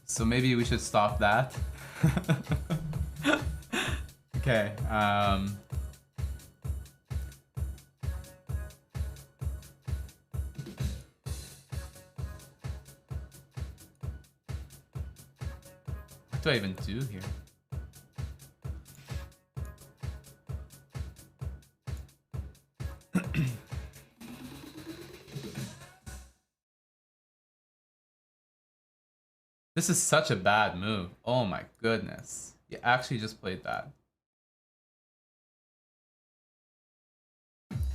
So maybe we should stop that. Okay, what do I even do here? This is such a bad move. Oh my goodness. You actually just played that.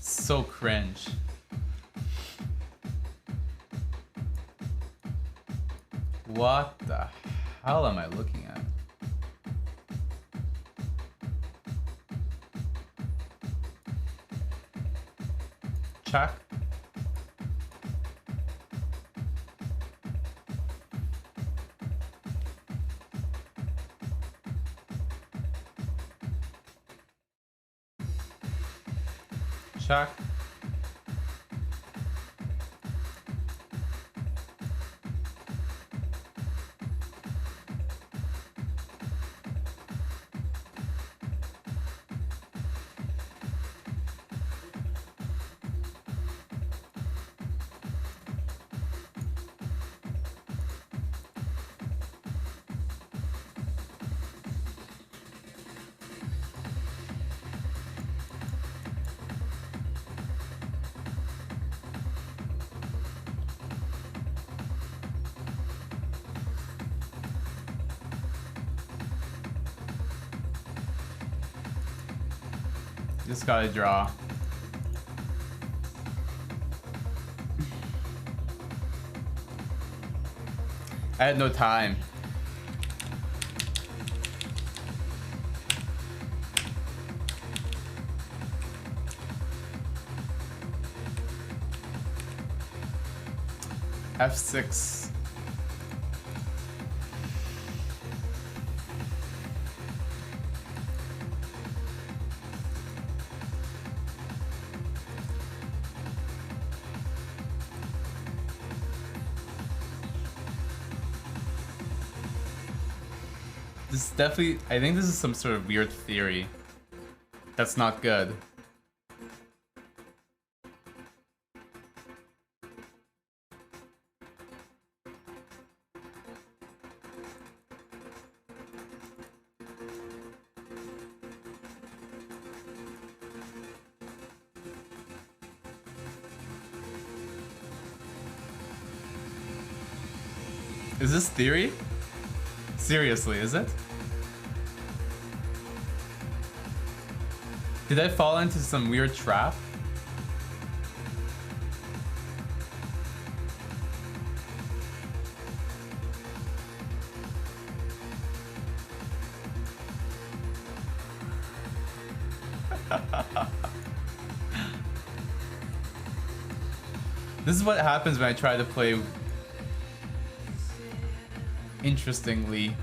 So cringe. What the hell am I looking at? Check. check. Just gotta draw. I had no time. F6. This is definitely, I think this is some sort of weird theory. That's not good. Is this theory? Seriously, is it? Did I fall into some weird trap? This is what happens when I try to play interestingly.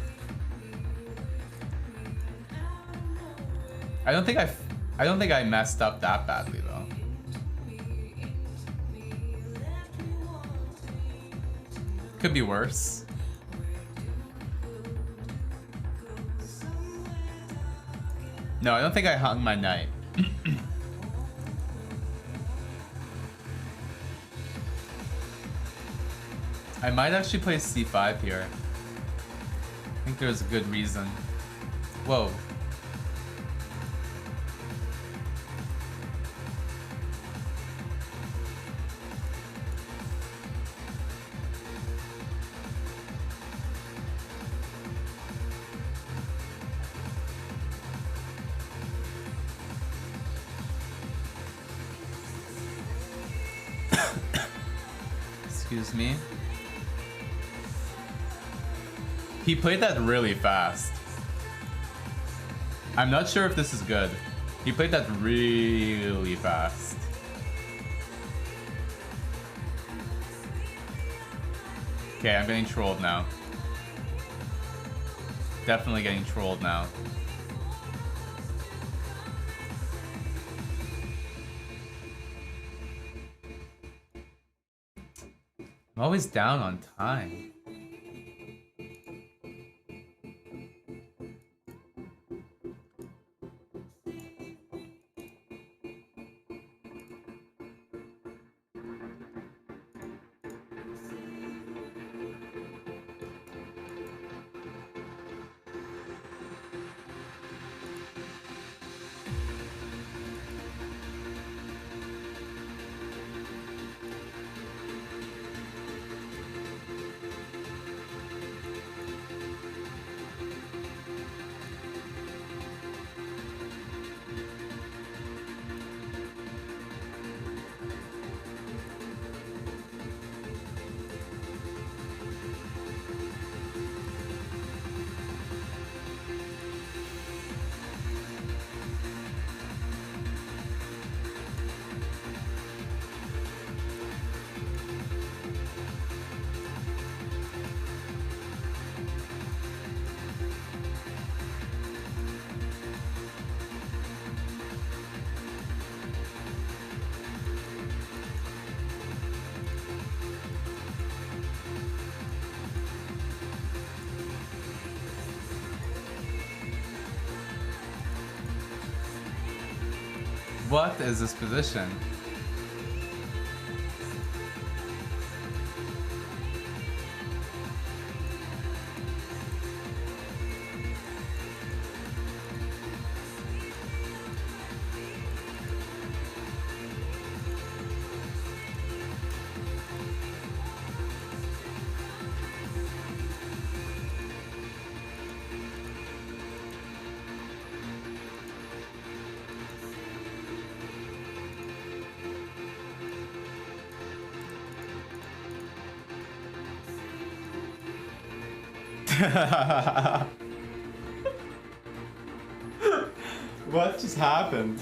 I don't think I messed up that badly though. Could be worse. No, I don't think I hung my knight. I might actually play c5 here. I think there's a good reason. Whoa. Excuse me. He played that really fast. I'm not sure if this is good. He played that really fast. Okay, I'm getting trolled now. Definitely getting trolled now. I'm always down on time. What is this position? What just happened?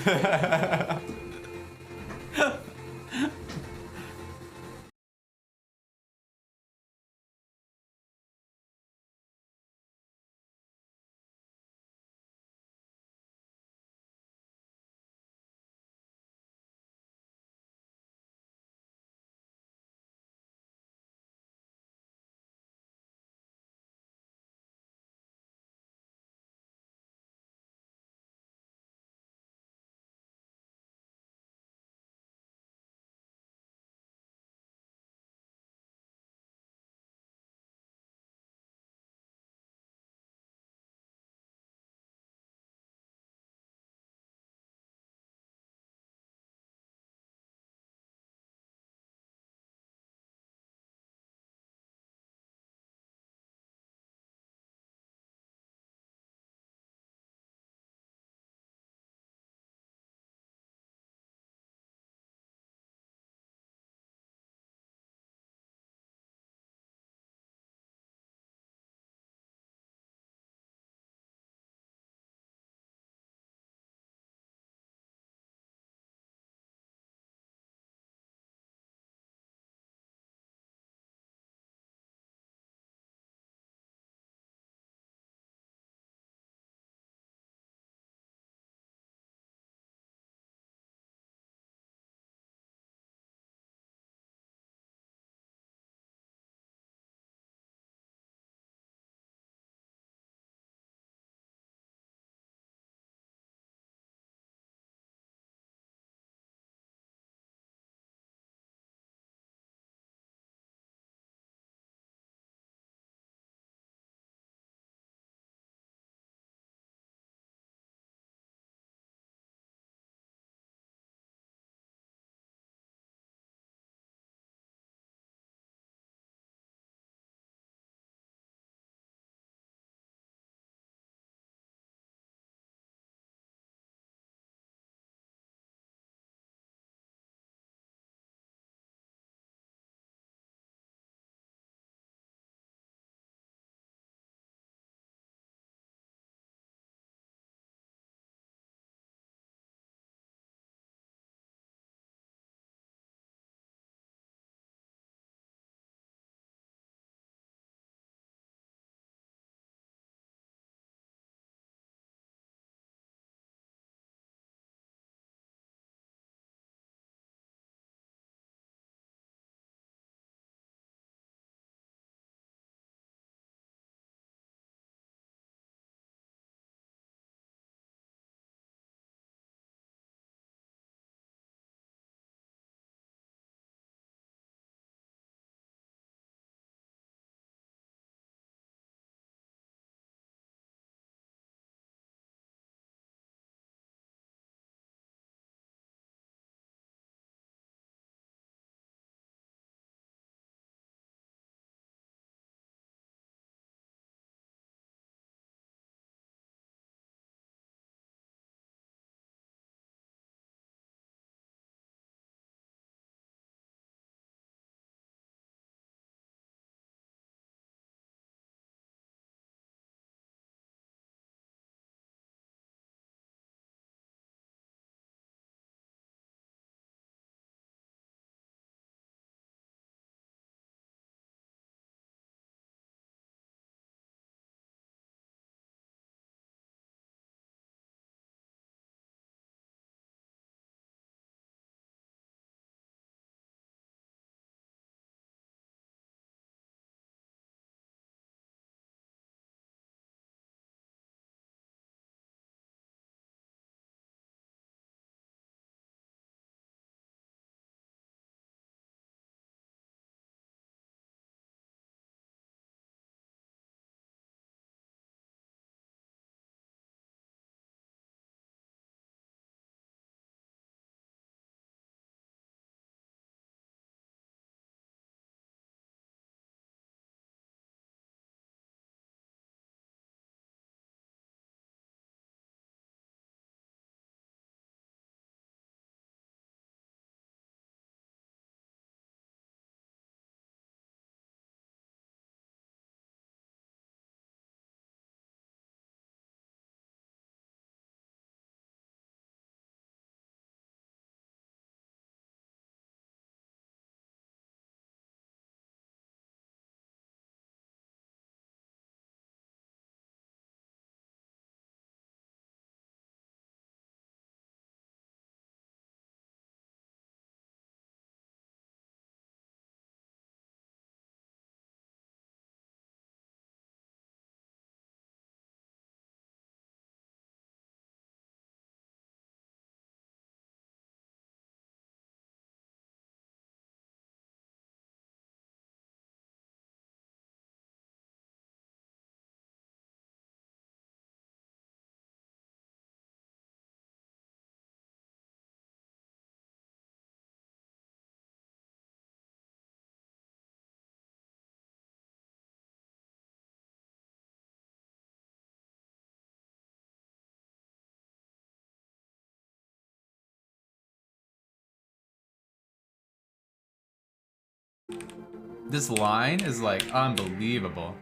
This line is like unbelievable.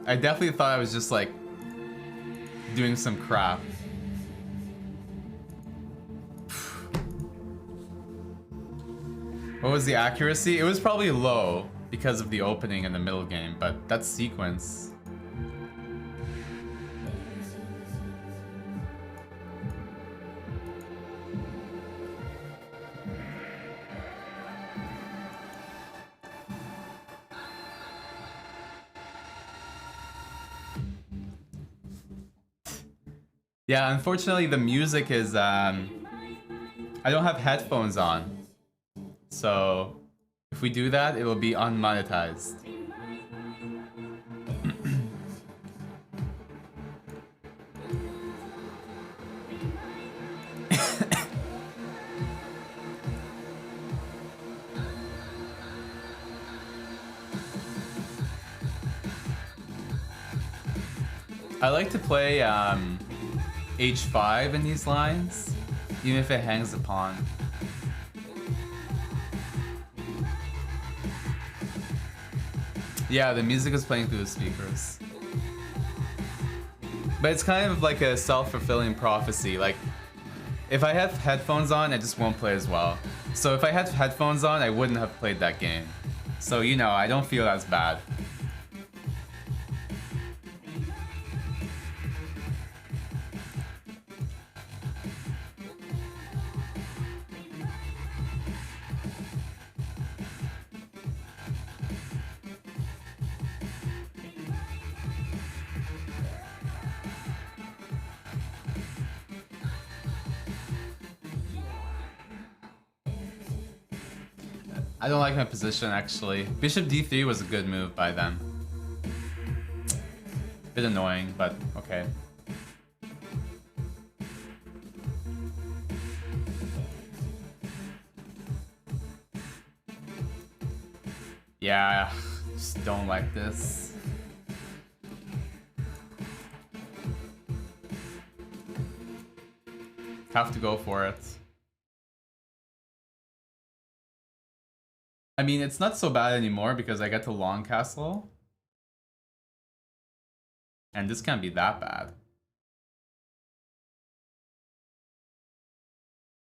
I definitely thought I was just like doing some crap. What was the accuracy? It was probably low because of the opening and the middle game, but that's sequence. Yeah, unfortunately the music is, I don't have headphones on. So, if we do that, it will be unmonetized. I like to play H5 in these lines, even if it hangs a pawn. Yeah, the music is playing through the speakers. But it's kind of like a self-fulfilling prophecy. Like, if I have headphones on, I just won't play as well. So if I had headphones on, I wouldn't have played that game. So, you know, I don't feel as bad. I don't like my position, actually. Bishop d3 was a good move by them. Bit annoying, but okay. Yeah, just don't like this. Have to go for it. I mean, it's not so bad anymore because I get to long castle. And this can't be that bad.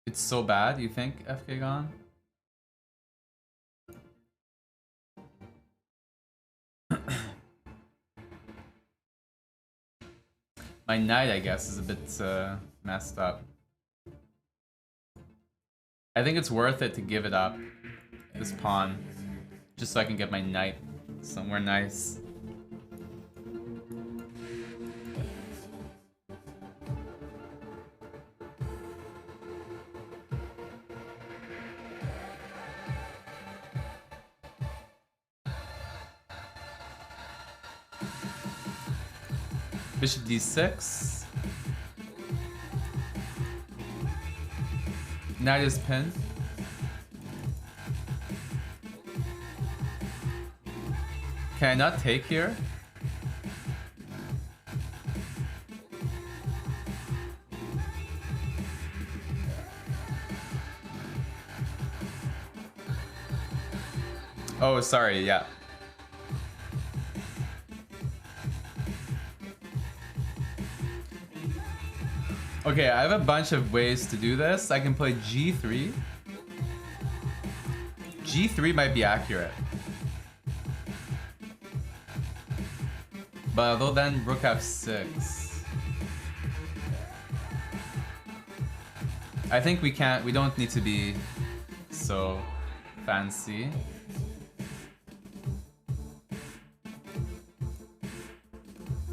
It's so bad, you think, FK Gone? My knight, I guess, is a bit messed up. I think it's worth it to give it up. This pawn. Just so I can get my knight somewhere nice. Bishop d6. Knight is pinned. Can I not take here? Oh, sorry, yeah. Okay, I have a bunch of ways to do this. I can play g3. g3 might be accurate. But although then rook f6. I think we don't need to be so fancy.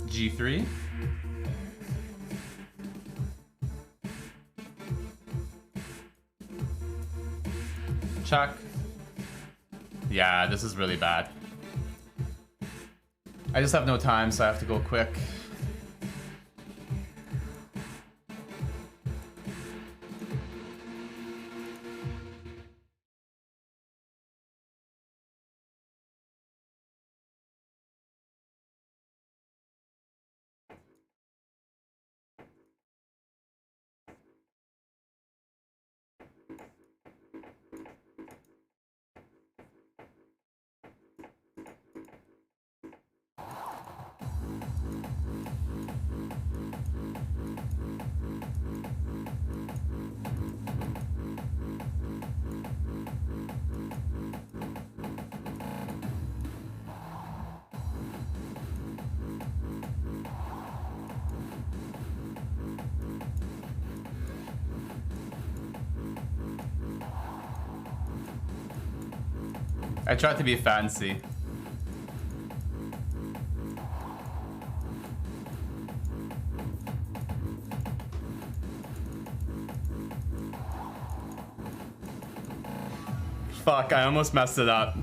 g3. Chuck. Yeah, this is really bad. I just have no time, so I have to go quick. I tried to be fancy. Fuck, I almost messed it up.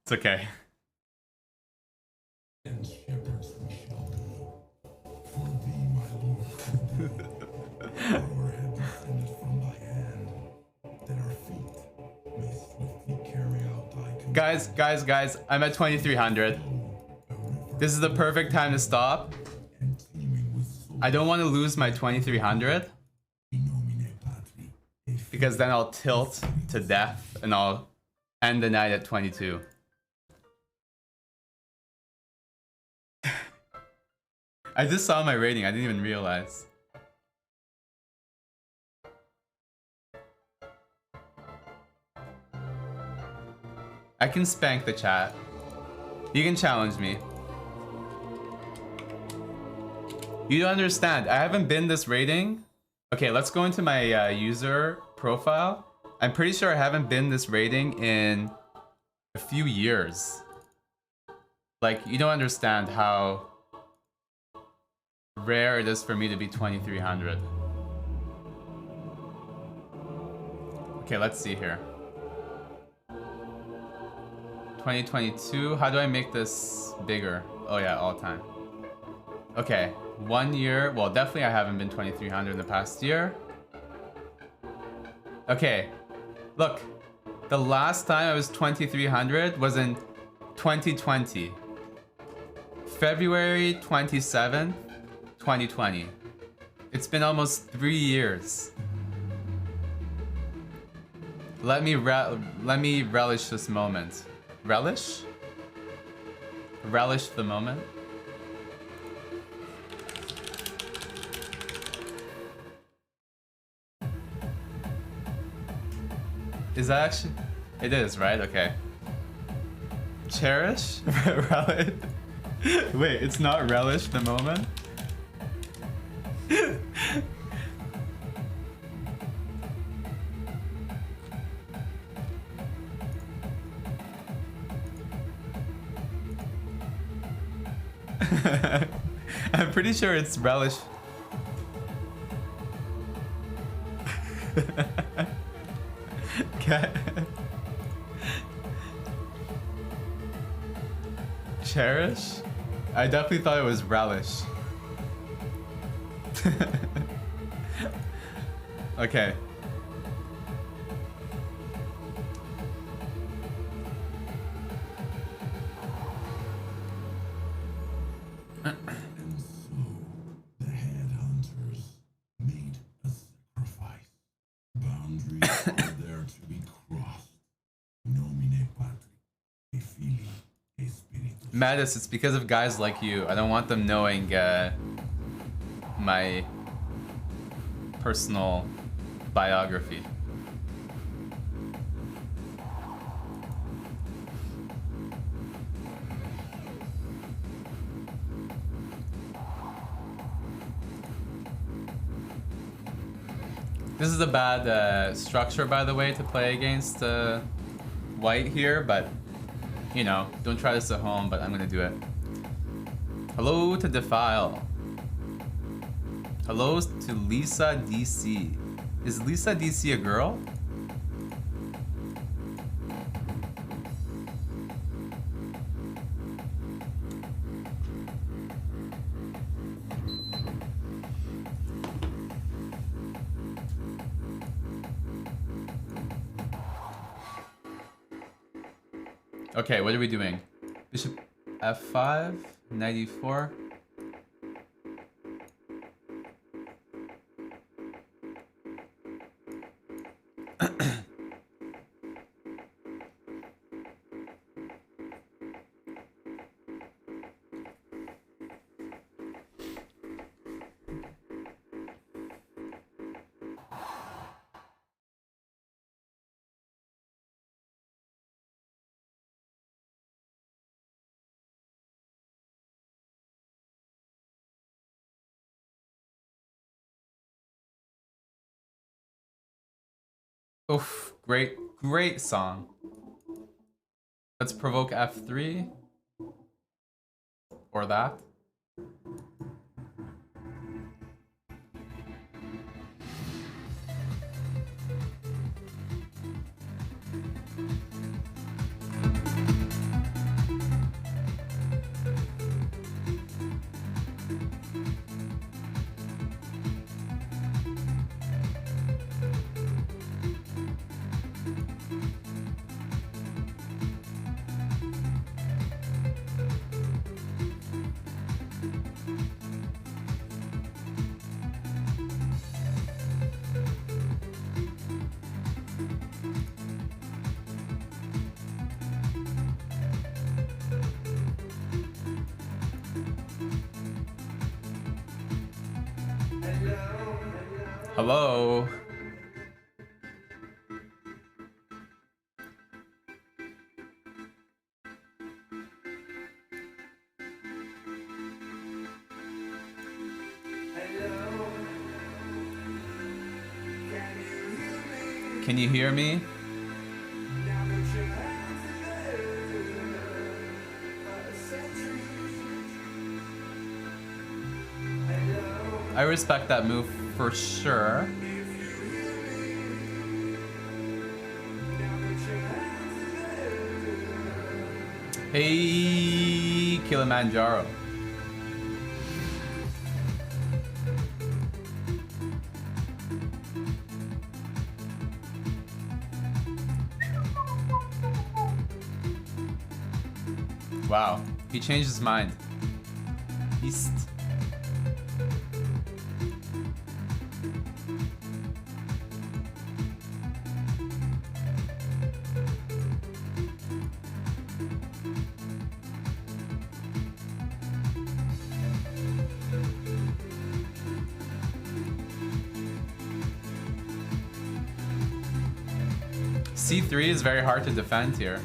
It's okay. And shepherds we shall be, for thee, my Lord. Power had descended from thy hand, that our feet may swiftly carry out thy command. Guys, I'm at 2300. This is the perfect time to stop. And teeming with soul, I don't want to lose my 2300 in nomine Patri, et because then I'll tilt to death and I'll end the night at 22. I just saw my rating, I didn't even realize. I can spank the chat. You can challenge me. You don't understand. I haven't been this rating. Okay, let's go into my user profile. I'm pretty sure I haven't been this rating in a few years. Like, you don't understand how rare it is for me to be 2300. Okay, let's see here. 2022, how do I make this bigger? Oh yeah, all time. Okay, 1 year, well definitely I haven't been 2300 in the past year. Okay, look, the last time I was 2300 was in 2020. February 27th, 2020. It's been almost 3 years. Let me relish this moment. Relish? Relish the moment. Is that actually? It is, right? Okay. Cherish? Relish? Wait, it's not relish the moment? I'm pretty sure it's relish. Okay. Cherish? I definitely thought it was relish. Okay. And so the headhunters made a sacrifice. Boundaries are there to be crossed. Nomine Patri, et Filii, et Spiritus. Mattis, it's because of guys like you. I don't want them knowing my personal biography. This is a bad structure, by the way, to play against white here, but you know, don't try this at home, but I'm gonna do it. Hello to Defile. Hello to Lisa DC. Is Lisa DC a girl? Okay, what are we doing? Bishop F5, 94. Oof, great song. Let's provoke F3 or that. Hello. Can you hear me? I respect that move for sure. Hey, Kilimanjaro. Wow, he changed his mind. East. C3 is very hard to defend here.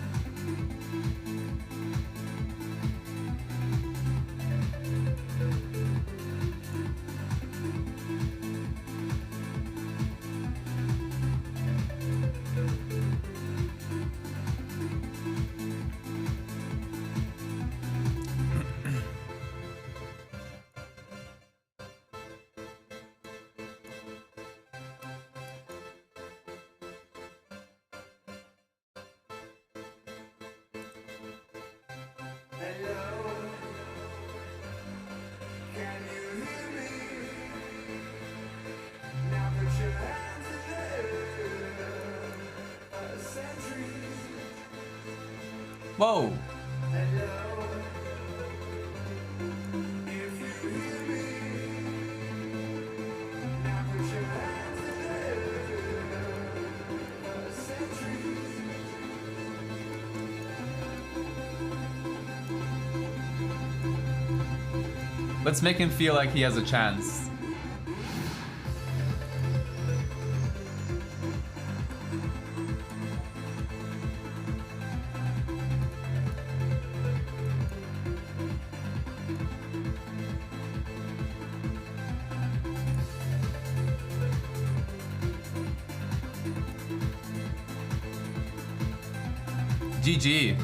Whoa. Let's make him feel like he has a chance. GG.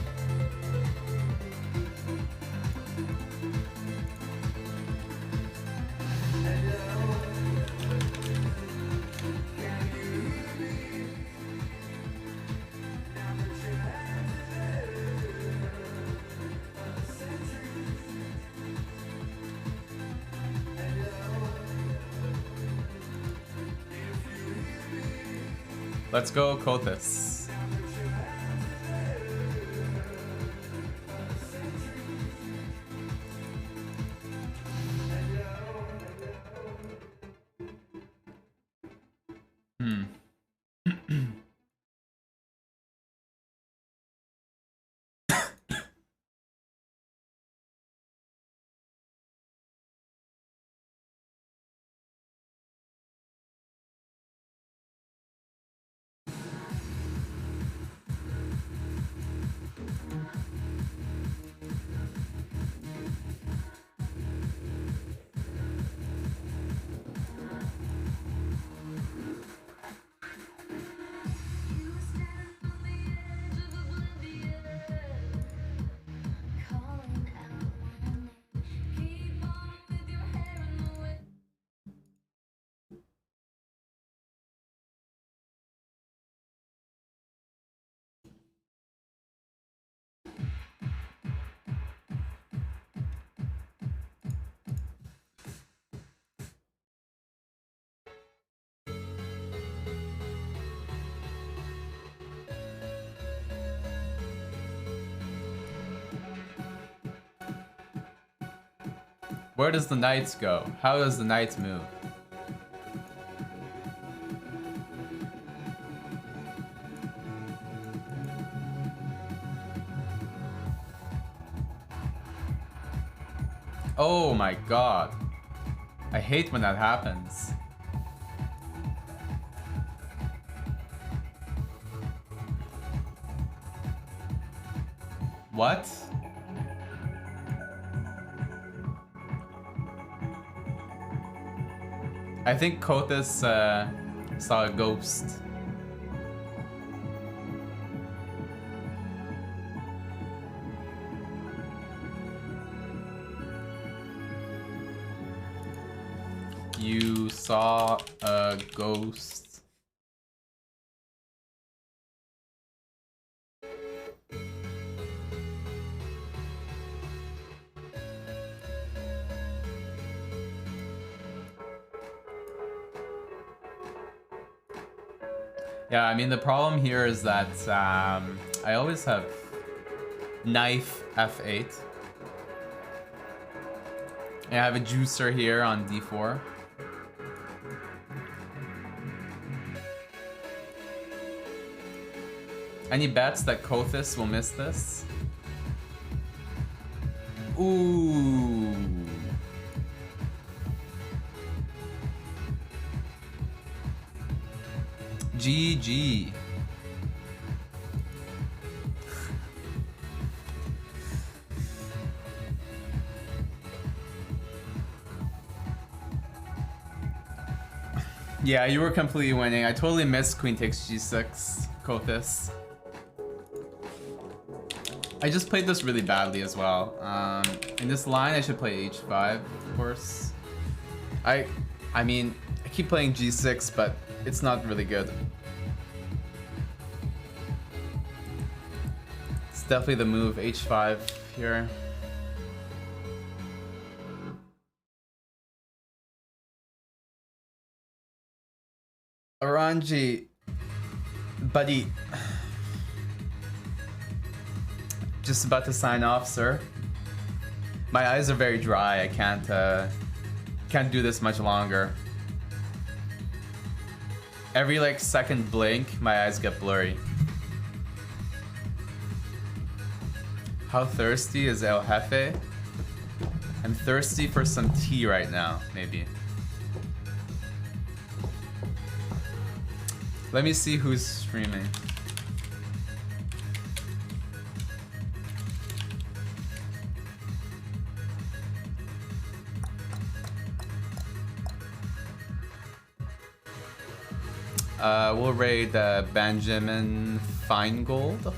Let's go, Kothis. Where does the knight go? How does the knight move? Oh my god. I hate when that happens. What? I think Kothis saw a ghost. You saw a ghost. Yeah, I mean, the problem here is that I always have knife f8. And I have a juicer here on d4. Any bets that Kothis will miss this? Ooh. GG. Yeah, you were completely winning. I totally missed queen takes g6, Kothis. I just played this really badly as well. In this line, I should play h5, of course. I mean, I keep playing g6, but it's not really good. It's definitely the move, h5 here. Oranji, buddy. Just about to sign off, sir. My eyes are very dry. I can't do this much longer. Every like second blink, my eyes get blurry. How thirsty is El Jefe? I'm thirsty for some tea right now, maybe. Let me see who's streaming. We'll raid Benjamin Feingold.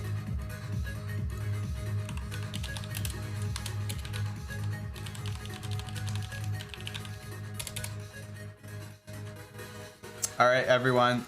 All right, everyone.